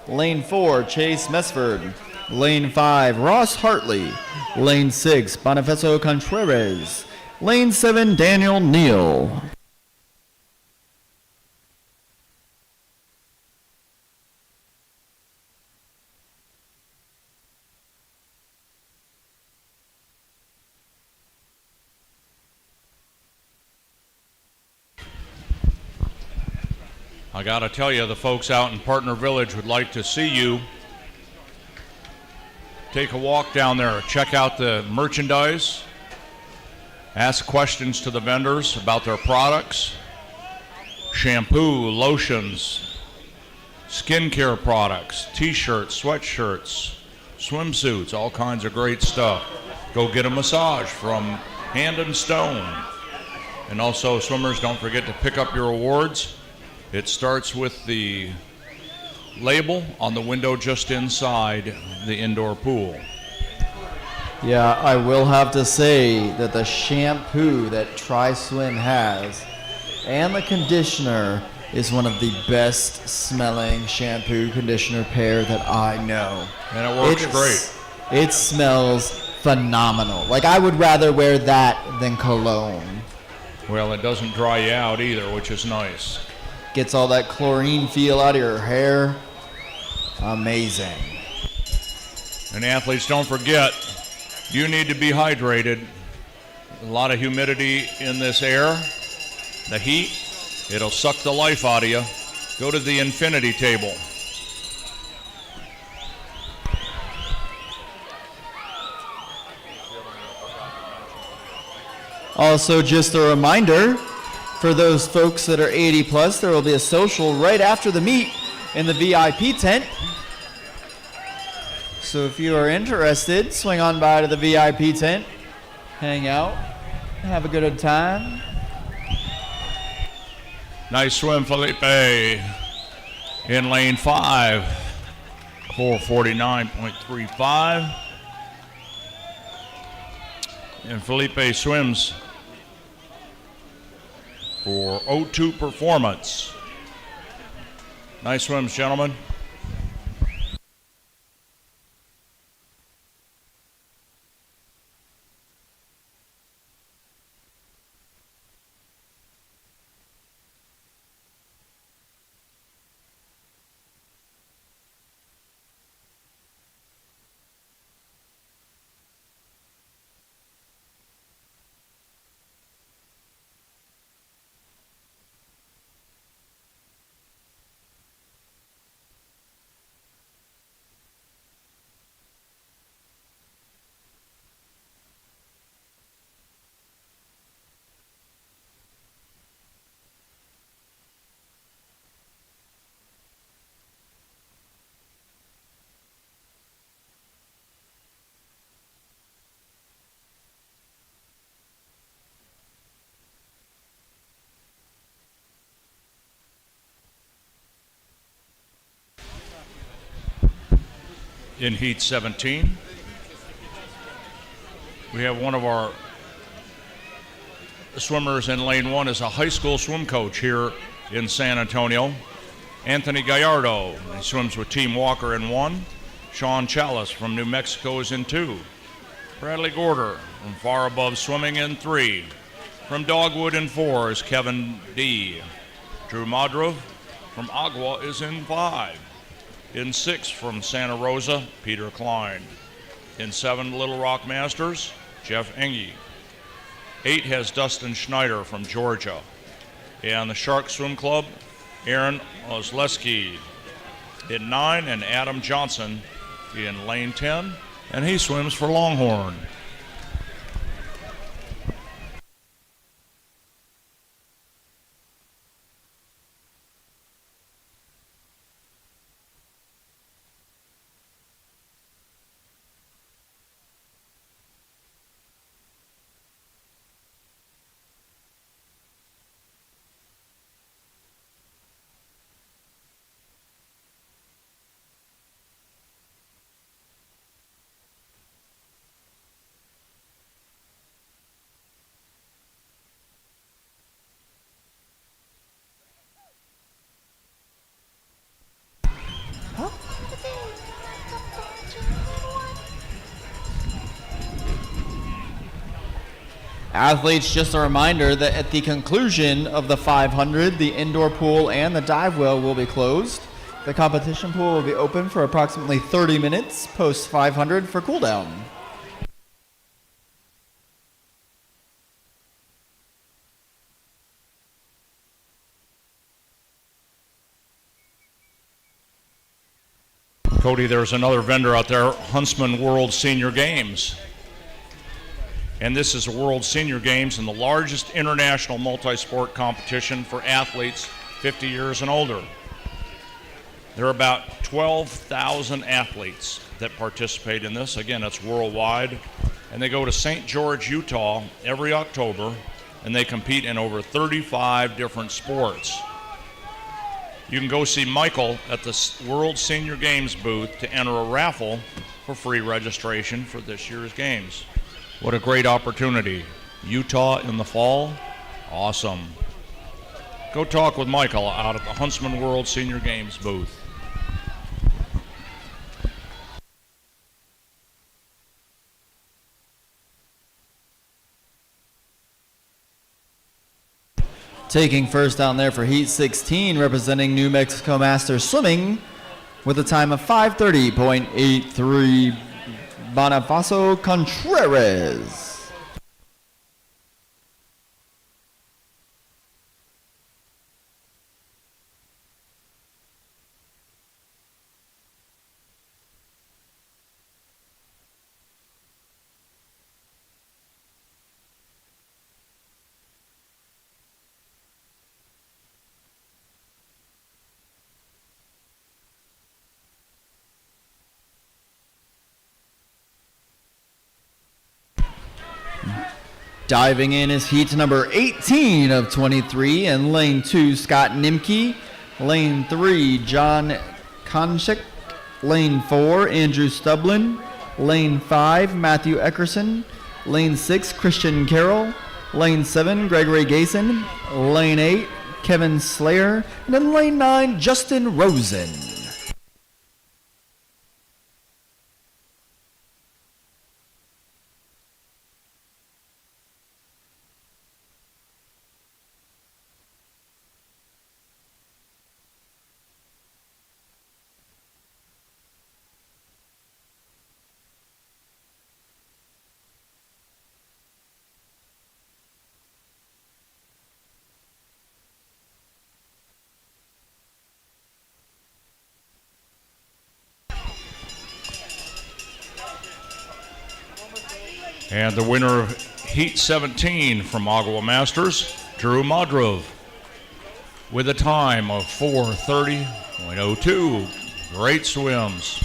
lane 4 Chase Mesford, lane 5 Ross Hartley, lane 6 Bonifacio Contreras, lane 7 Daniel Neal. I gotta tell you, the folks out in Partner Village would like to see you. Take a walk down there, check out the merchandise, ask questions to the vendors about their products, shampoo, lotions, skincare products, t-shirts, sweatshirts, swimsuits, all kinds of great stuff. Go get a massage from Hand and Stone. And also, swimmers, don't forget to pick up your awards. It starts with the label on the window just inside the indoor pool. Yeah, I will have to say that the shampoo that Tri-Swim has and the conditioner is one of the best smelling shampoo conditioner pair that I know. And it works great. It smells phenomenal. Like, I would rather wear that than cologne. Well, it doesn't dry you out either, which is nice. Gets all that chlorine feel out of your hair. Amazing. And athletes, don't forget, you need to be hydrated. A lot of humidity in this air. The heat, it'll suck the life out of you. Go to the infinity table. Also, just a reminder, for those folks that are 80 plus, there will be a social right after the meet in the VIP tent. So if you are interested, swing on by to the VIP tent, hang out, have a good time. Nice swim, Felipe, in lane 5, 449.35. And Felipe swims for O2 Performance. Nice swims, gentlemen. In heat 17, we have one of our swimmers in lane 1 is a high school swim coach here in San Antonio, Anthony Gallardo. He swims with Team Walker in 1. Sean Chalice from New Mexico is in 2. Bradley Gorder from Far Above Swimming in 3. From Dogwood in 4 is Kevin D. Drew Modrov from Agua is in 5. In 6 from Santa Rosa, Peter Klein. In 7, Little Rock Masters, Jeff Engie. 8 has Dustin Schneider from Georgia. And the Shark Swim Club, Aaron Osleski. In 9, and Adam Johnson in lane 10, and he swims for Longhorn. Athletes, just a reminder that at the conclusion of the 500, the indoor pool and the dive well will be closed. The competition pool will be open for approximately 30 minutes post 500 for cool down. Cody, there's another vendor out there, Huntsman World Senior Games. And this is the World Senior Games and the largest international multi-sport competition for athletes 50 years and older. There are about 12,000 athletes that participate in this. Again, it's worldwide. And they go to St. George, Utah every October, and they compete in over 35 different sports. You can go see Michael at the World Senior Games booth to enter a raffle for free registration for this year's games. What a great opportunity. Utah in the fall, awesome. Go talk with Michael out at the Huntsman World Senior Games booth. Taking first down there for Heat 16, representing New Mexico Masters Swimming with a time of 5:30.83, Bonifacio Contreras. Diving in is heat number 18 of 23, and lane 2, Scott Nimke. Lane 3, John Konchik. Lane 4, Andrew Stublin. Lane 5, Matthew Eckerson. Lane 6, Christian Carroll. Lane 7, Gregory Gason. Lane 8, Kevin Slayer. And then lane 9, Justin Rosen. And the winner of Heat 17 from Agua Masters, Drew Modrov, with a time of 4:30.02. Great swims.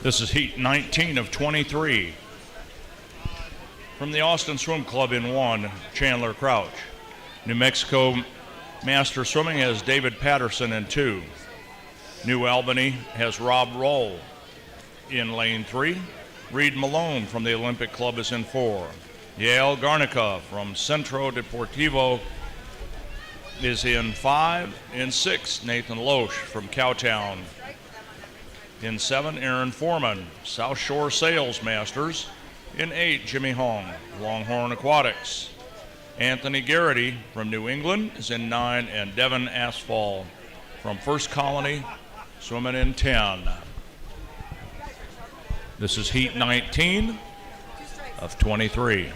This is Heat 19 of 23. From the Austin Swim Club in 1, Chandler Crouch. New Mexico Master Swimming has David Patterson in 2. New Albany has Rob Roll in lane 3. Reed Malone from the Olympic Club is in 4. Yael Garnica from Centro Deportivo is in 5. In 6, Nathan Loesch from Cowtown. In 7, Aaron Foreman, South Shore Sales Masters. In 8, Jimmy Hong, Longhorn Aquatics. Anthony Garrity from New England is in 9, and Devin Asphalt from First Colony swimming in 10. This is Heat 19 of 23.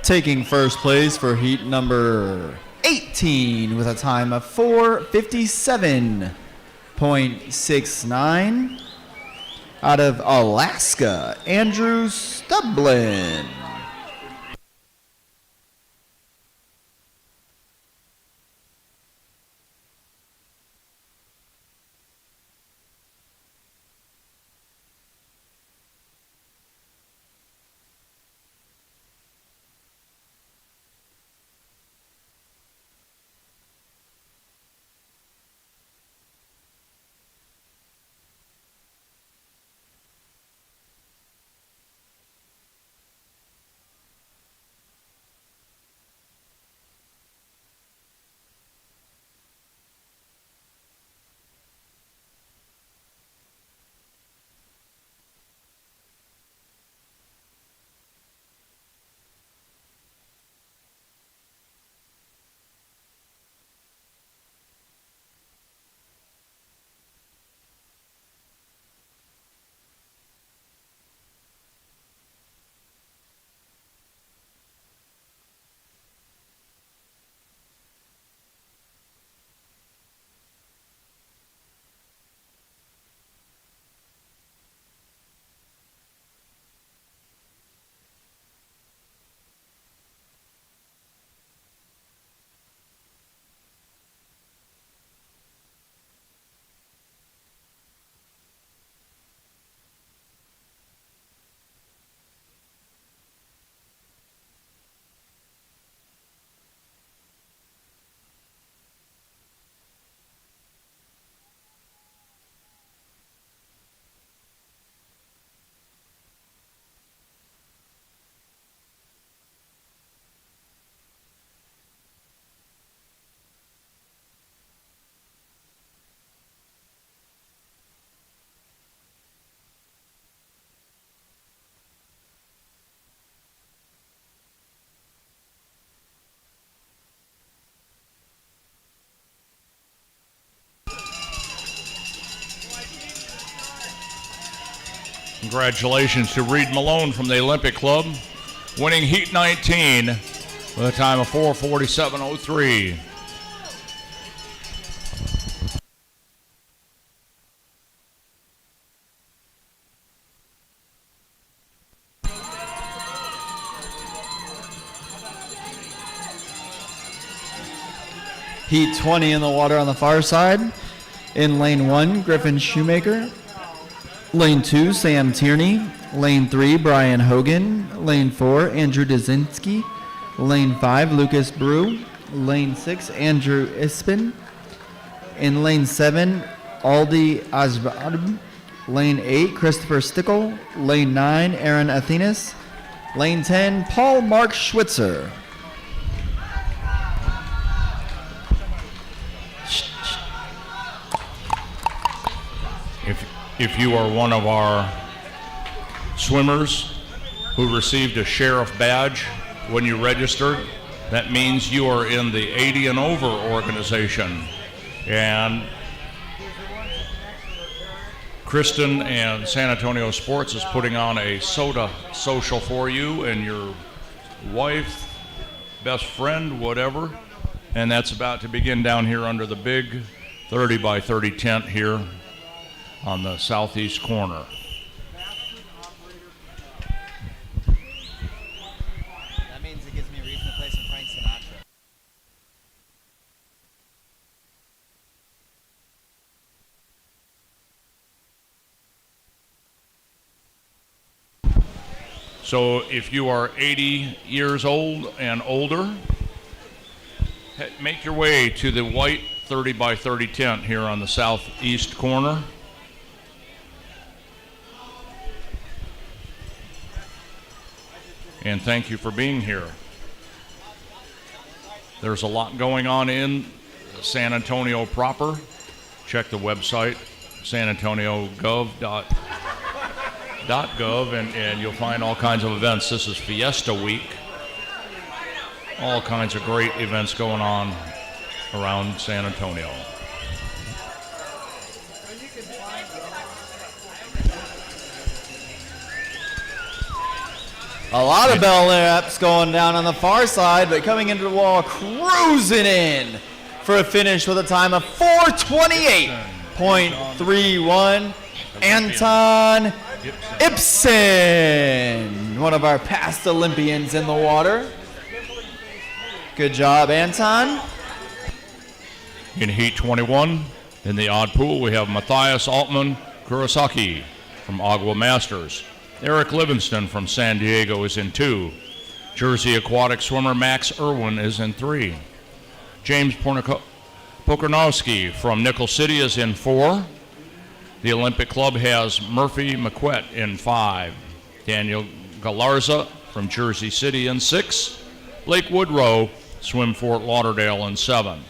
Taking first place for heat number 18 with a time of 4:57.69 out of Alaska, Andrew Stublin. Congratulations to Reed Malone from the Olympic Club, winning Heat 19 with a time of 4:47.03. Heat 20 in the water on the far side. In lane 1, Griffin Shoemaker. Lane 2, Sam Tierney. Lane 3, Brian Hogan. Lane 4, Andrew Dzinski. Lane 5, Lucas Brew. Lane 6, Andrew Ispin. In lane 7, Aldi Azbad. Lane 8, Christopher Stickle. Lane 9, Aaron Athenas. Lane 10, Paul Mark Schwitzer. If you are one of our swimmers who received a sheriff badge when you registered, that means you are in the 80 and over organization. And Kristen and San Antonio Sports is putting on a soda social for you and your wife, best friend, whatever. And that's about to begin down here under the big 30 by 30 tent here on the southeast corner. That means it gives me a reason to play some Frank Sinatra. So if you are 80 years old and older, make your way to the white 30 by 30 tent here on the southeast corner. And thank you for being here. There's a lot going on in San Antonio proper. Check the website, sanantoniogov.gov, and you'll find all kinds of events. This is Fiesta Week. All kinds of great events going on around San Antonio. A lot of bell laps going down on the far side, but coming into the wall, cruising in for a finish with a time of 4:28.31. Anton Ibsen, one of our past Olympians in the water. Good job, Anton. In Heat 21, in the odd pool, we have Matthias Altman Kurosaki from Agua Masters. Eric Livingston from San Diego is in 2. Jersey aquatic swimmer Max Irwin is in 3. James Pokornowski from Nickel City is in 4. The Olympic Club has Murphy McQuett in 5. Daniel Galarza from Jersey City in 6. Blake Woodrow, Swim Fort Lauderdale in 7.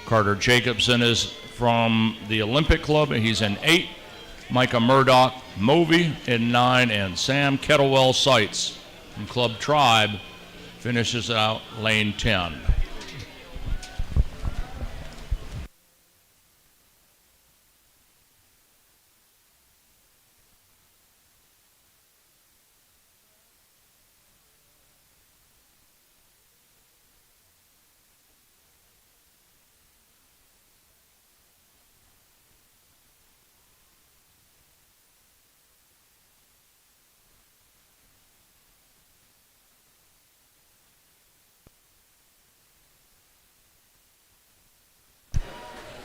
Carter Jacobson is from the Olympic Club. He's in 8. Micah Murdoch, Movie in 9, and Sam Kettlewell Sights from Club Tribe finishes out lane 10.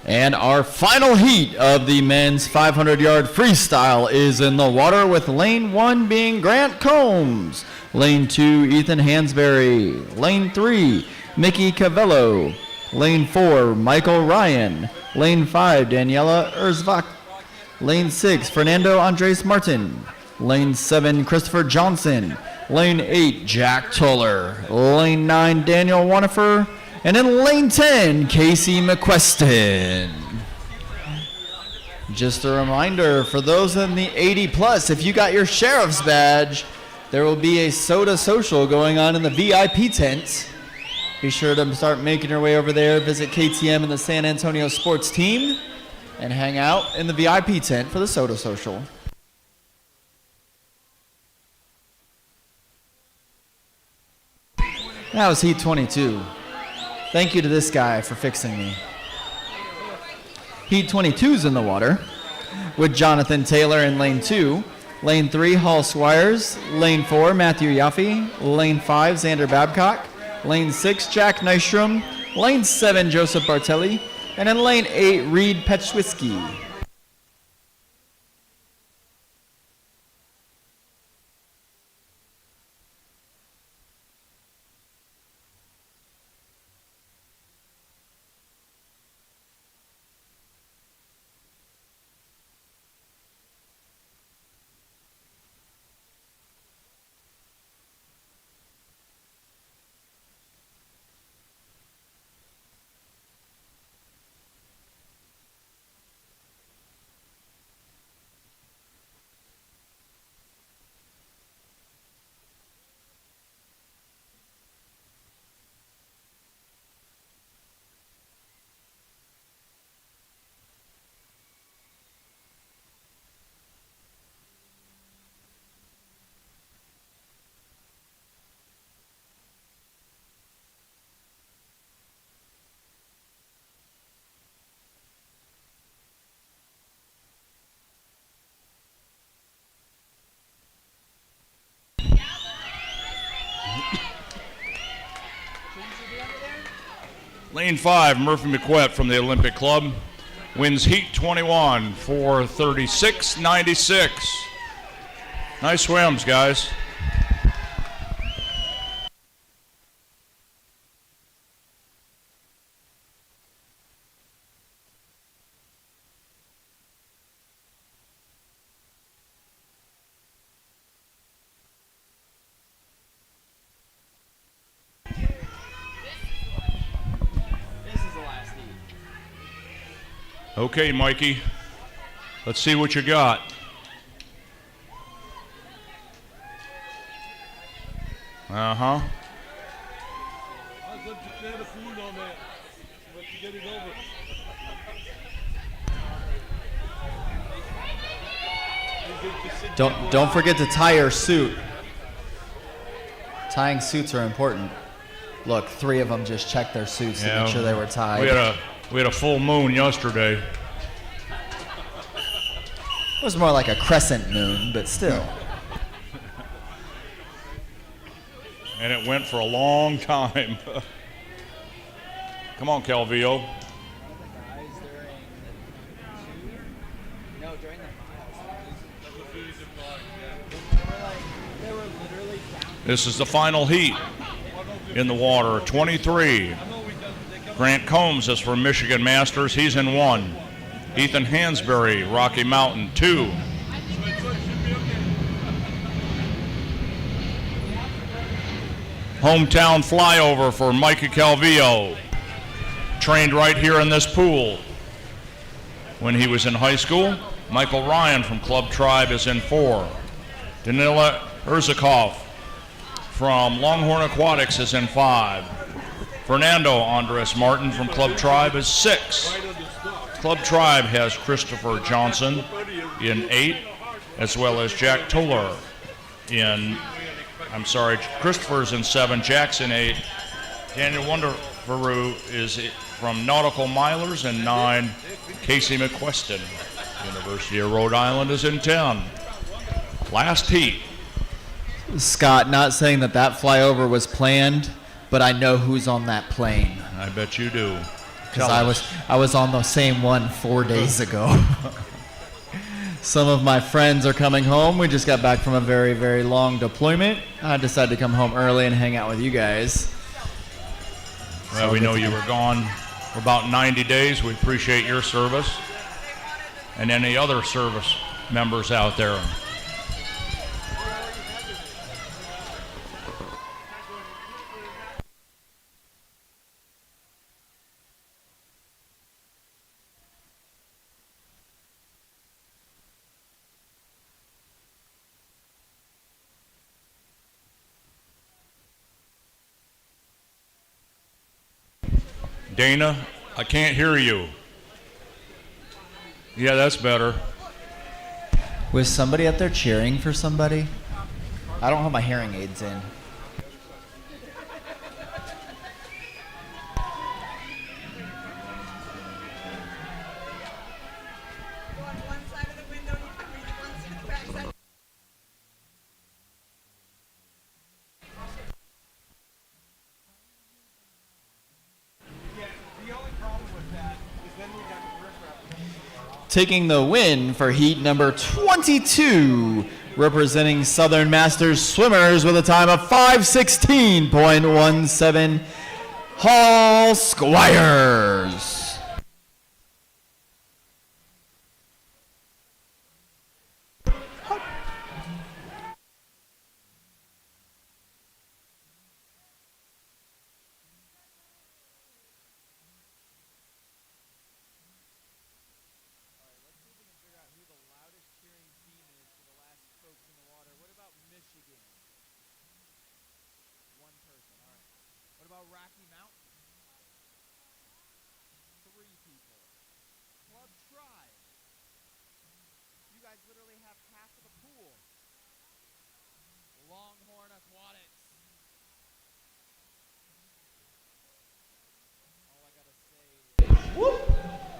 And our final heat of the men's 500-yard freestyle is in the water, with lane 1 being Grant Combs, lane 2 Ethan Hansberry, lane 3 Mickey Cavello, lane 4 Michael Ryan, lane 5 Daniela Erzvak, lane 6 Fernando Andres Martin, lane 7 Christopher Johnson, lane 8 Jack Tuller, lane 9 Daniel Wanifer, and in lane 10, Casey McQuestion. Just a reminder for those in the 80 plus, if you got your sheriff's badge, there will be a soda social going on in the VIP tent. Be sure to start making your way over there, visit KTM and the San Antonio sports team, and hang out in the VIP tent for the soda social. That was heat 22. Thank you to this guy for fixing me. Heat 22's in the water with Jonathan Taylor in lane 2. Lane 3, Hall Squires. Lane 4, Matthew Yaffe. Lane 5, Xander Babcock. Lane 6, Jack Nystrom. Lane 7, Joseph Bartelli. And in lane 8, Reed Petschwisky. Lane 5, Murphy McQuett from the Olympic Club, wins heat 21 for 36.96. Nice swims, guys. Okay, Mikey, let's see what you got. Uh-huh. I'll put the can of food on that. Let you get it over. Don't forget to tie your suit. Tying suits are important. Look, 3 of them just checked their suits to make sure they were tied. We had a full moon yesterday. It was more like a crescent moon, but still. And it went for a long time. Come on, Calvillo. This is the final heat in the water. 23. Grant Combs is from Michigan Masters. He's in 1. Ethan Hansberry, Rocky Mountain, 2. Hometown flyover for Micah Calvillo. Trained right here in this pool when he was in high school. Michael Ryan from Club Tribe is in 4. Danila Urzakov from Longhorn Aquatics is in 5. Fernando Andres Martin from Club Tribe is 6. Club Tribe has Christopher Johnson in 8, as well as Jack Toller in, Christopher's in 7, Jack's in 8. Daniel Wonderfaru is from Nautical Milers in 9. Casey McQueston, University of Rhode Island, is in 10. Last heat. Scott, not saying that flyover was planned, but I know who's on that plane. I bet you do. Because I was on the same one 4 days ago. Some of my friends are coming home. We just got back from a very, very long deployment. I decided to come home early and hang out with you guys. Well, we know you were gone for about 90 days. We appreciate your service and any other service members out there. Dana, I can't hear you. Yeah, that's better. Was somebody up there cheering for somebody? I don't have my hearing aids in. taking the win for heat number 22, representing Southern Masters swimmers with a time of 5:16.17, Hall Squires.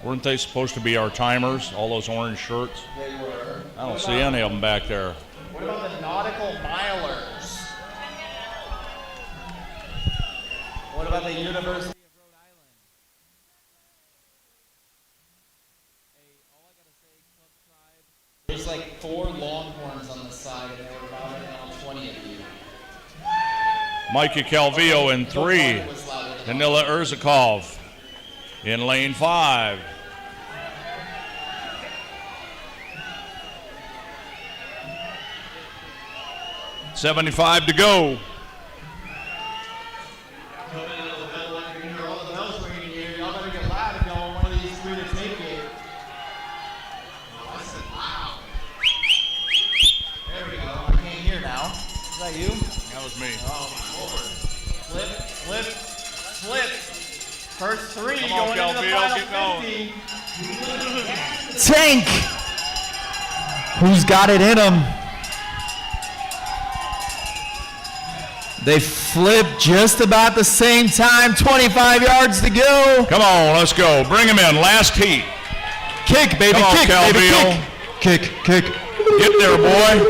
Weren't they supposed to be our timers, all those orange shirts? They were. I don't see any of them back there. What about the nautical milers? What about the University of Rhode Island? Hey, all I gotta say, Club Tribe, there's like 4 Longhorns on the side, and there were about 20 of you. Mikey Calvillo in 3. Danila Urzakov in lane 5. $75 to go. There we go. I can't hear now. Is that you? That was me. Oh my lord. Flip. First 3 Come on, going into the Calvillo, final get 50. Tank! Who's got it in him? They flip just about the same time, 25 yards to go. Come on, let's go. Bring him in. Last heat. Kick, baby, Come on, kick, baby, Calvillo. kick. Kick. Get there, boy.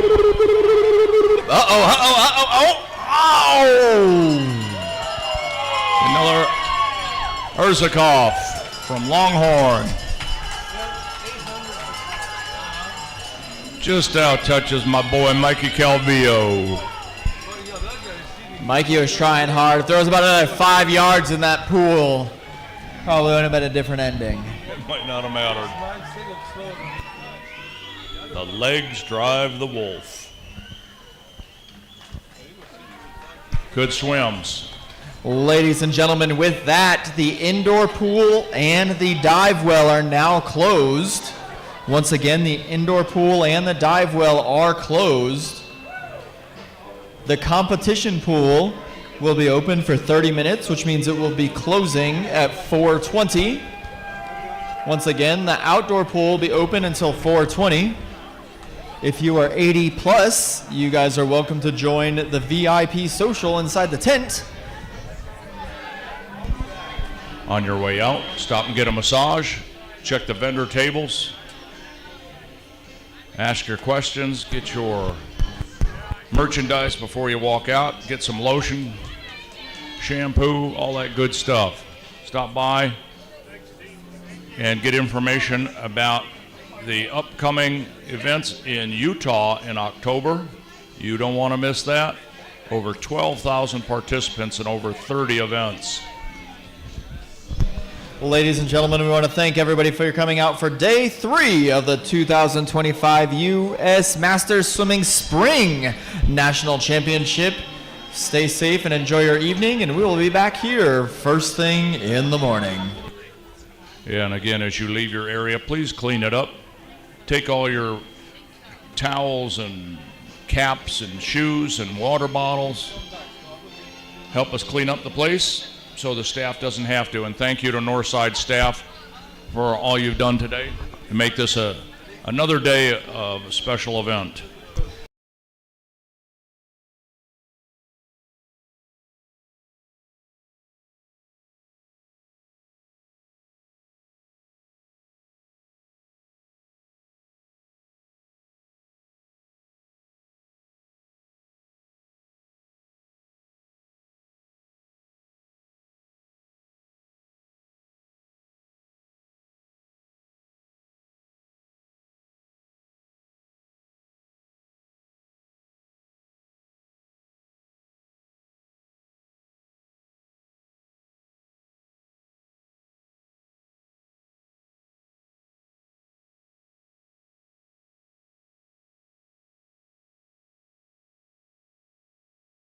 Oh! Another Urzakov from Longhorn. Just out touches my boy Mikey Calvillo. Mikey was trying hard. Throws about another 5 yards in that pool. Probably would have been a different ending. It might not have mattered. The legs drive the wolf. Good swims. Ladies and gentlemen, with that, the indoor pool and the dive well are now closed. Once again, the indoor pool and the dive well are closed. The competition pool will be open for 30 minutes, which means it will be closing at 4:20. Once again, the outdoor pool will be open until 4:20. If you are 80 plus, you guys are welcome to join the VIP social inside the tent. On your way out, stop and get a massage. Check the vendor tables. Ask your questions. Get your merchandise before you walk out. Get some lotion, shampoo, all that good stuff. Stop by and get information about the upcoming events in Utah in October. You don't want to miss that. Over 12,000 participants in over 30 events. Ladies and gentlemen, we want to thank everybody for coming out for day 3 of the 2025 U.S. Masters Swimming Spring National Championship. Stay safe and enjoy your evening, and we will be back here first thing in the morning. Yeah, and again, as you leave your area, please clean it up. Take all your towels and caps and shoes and water bottles. Help us clean up the place so the staff doesn't have to. And thank you to Northside staff for all you've done today to make this another day of a special event.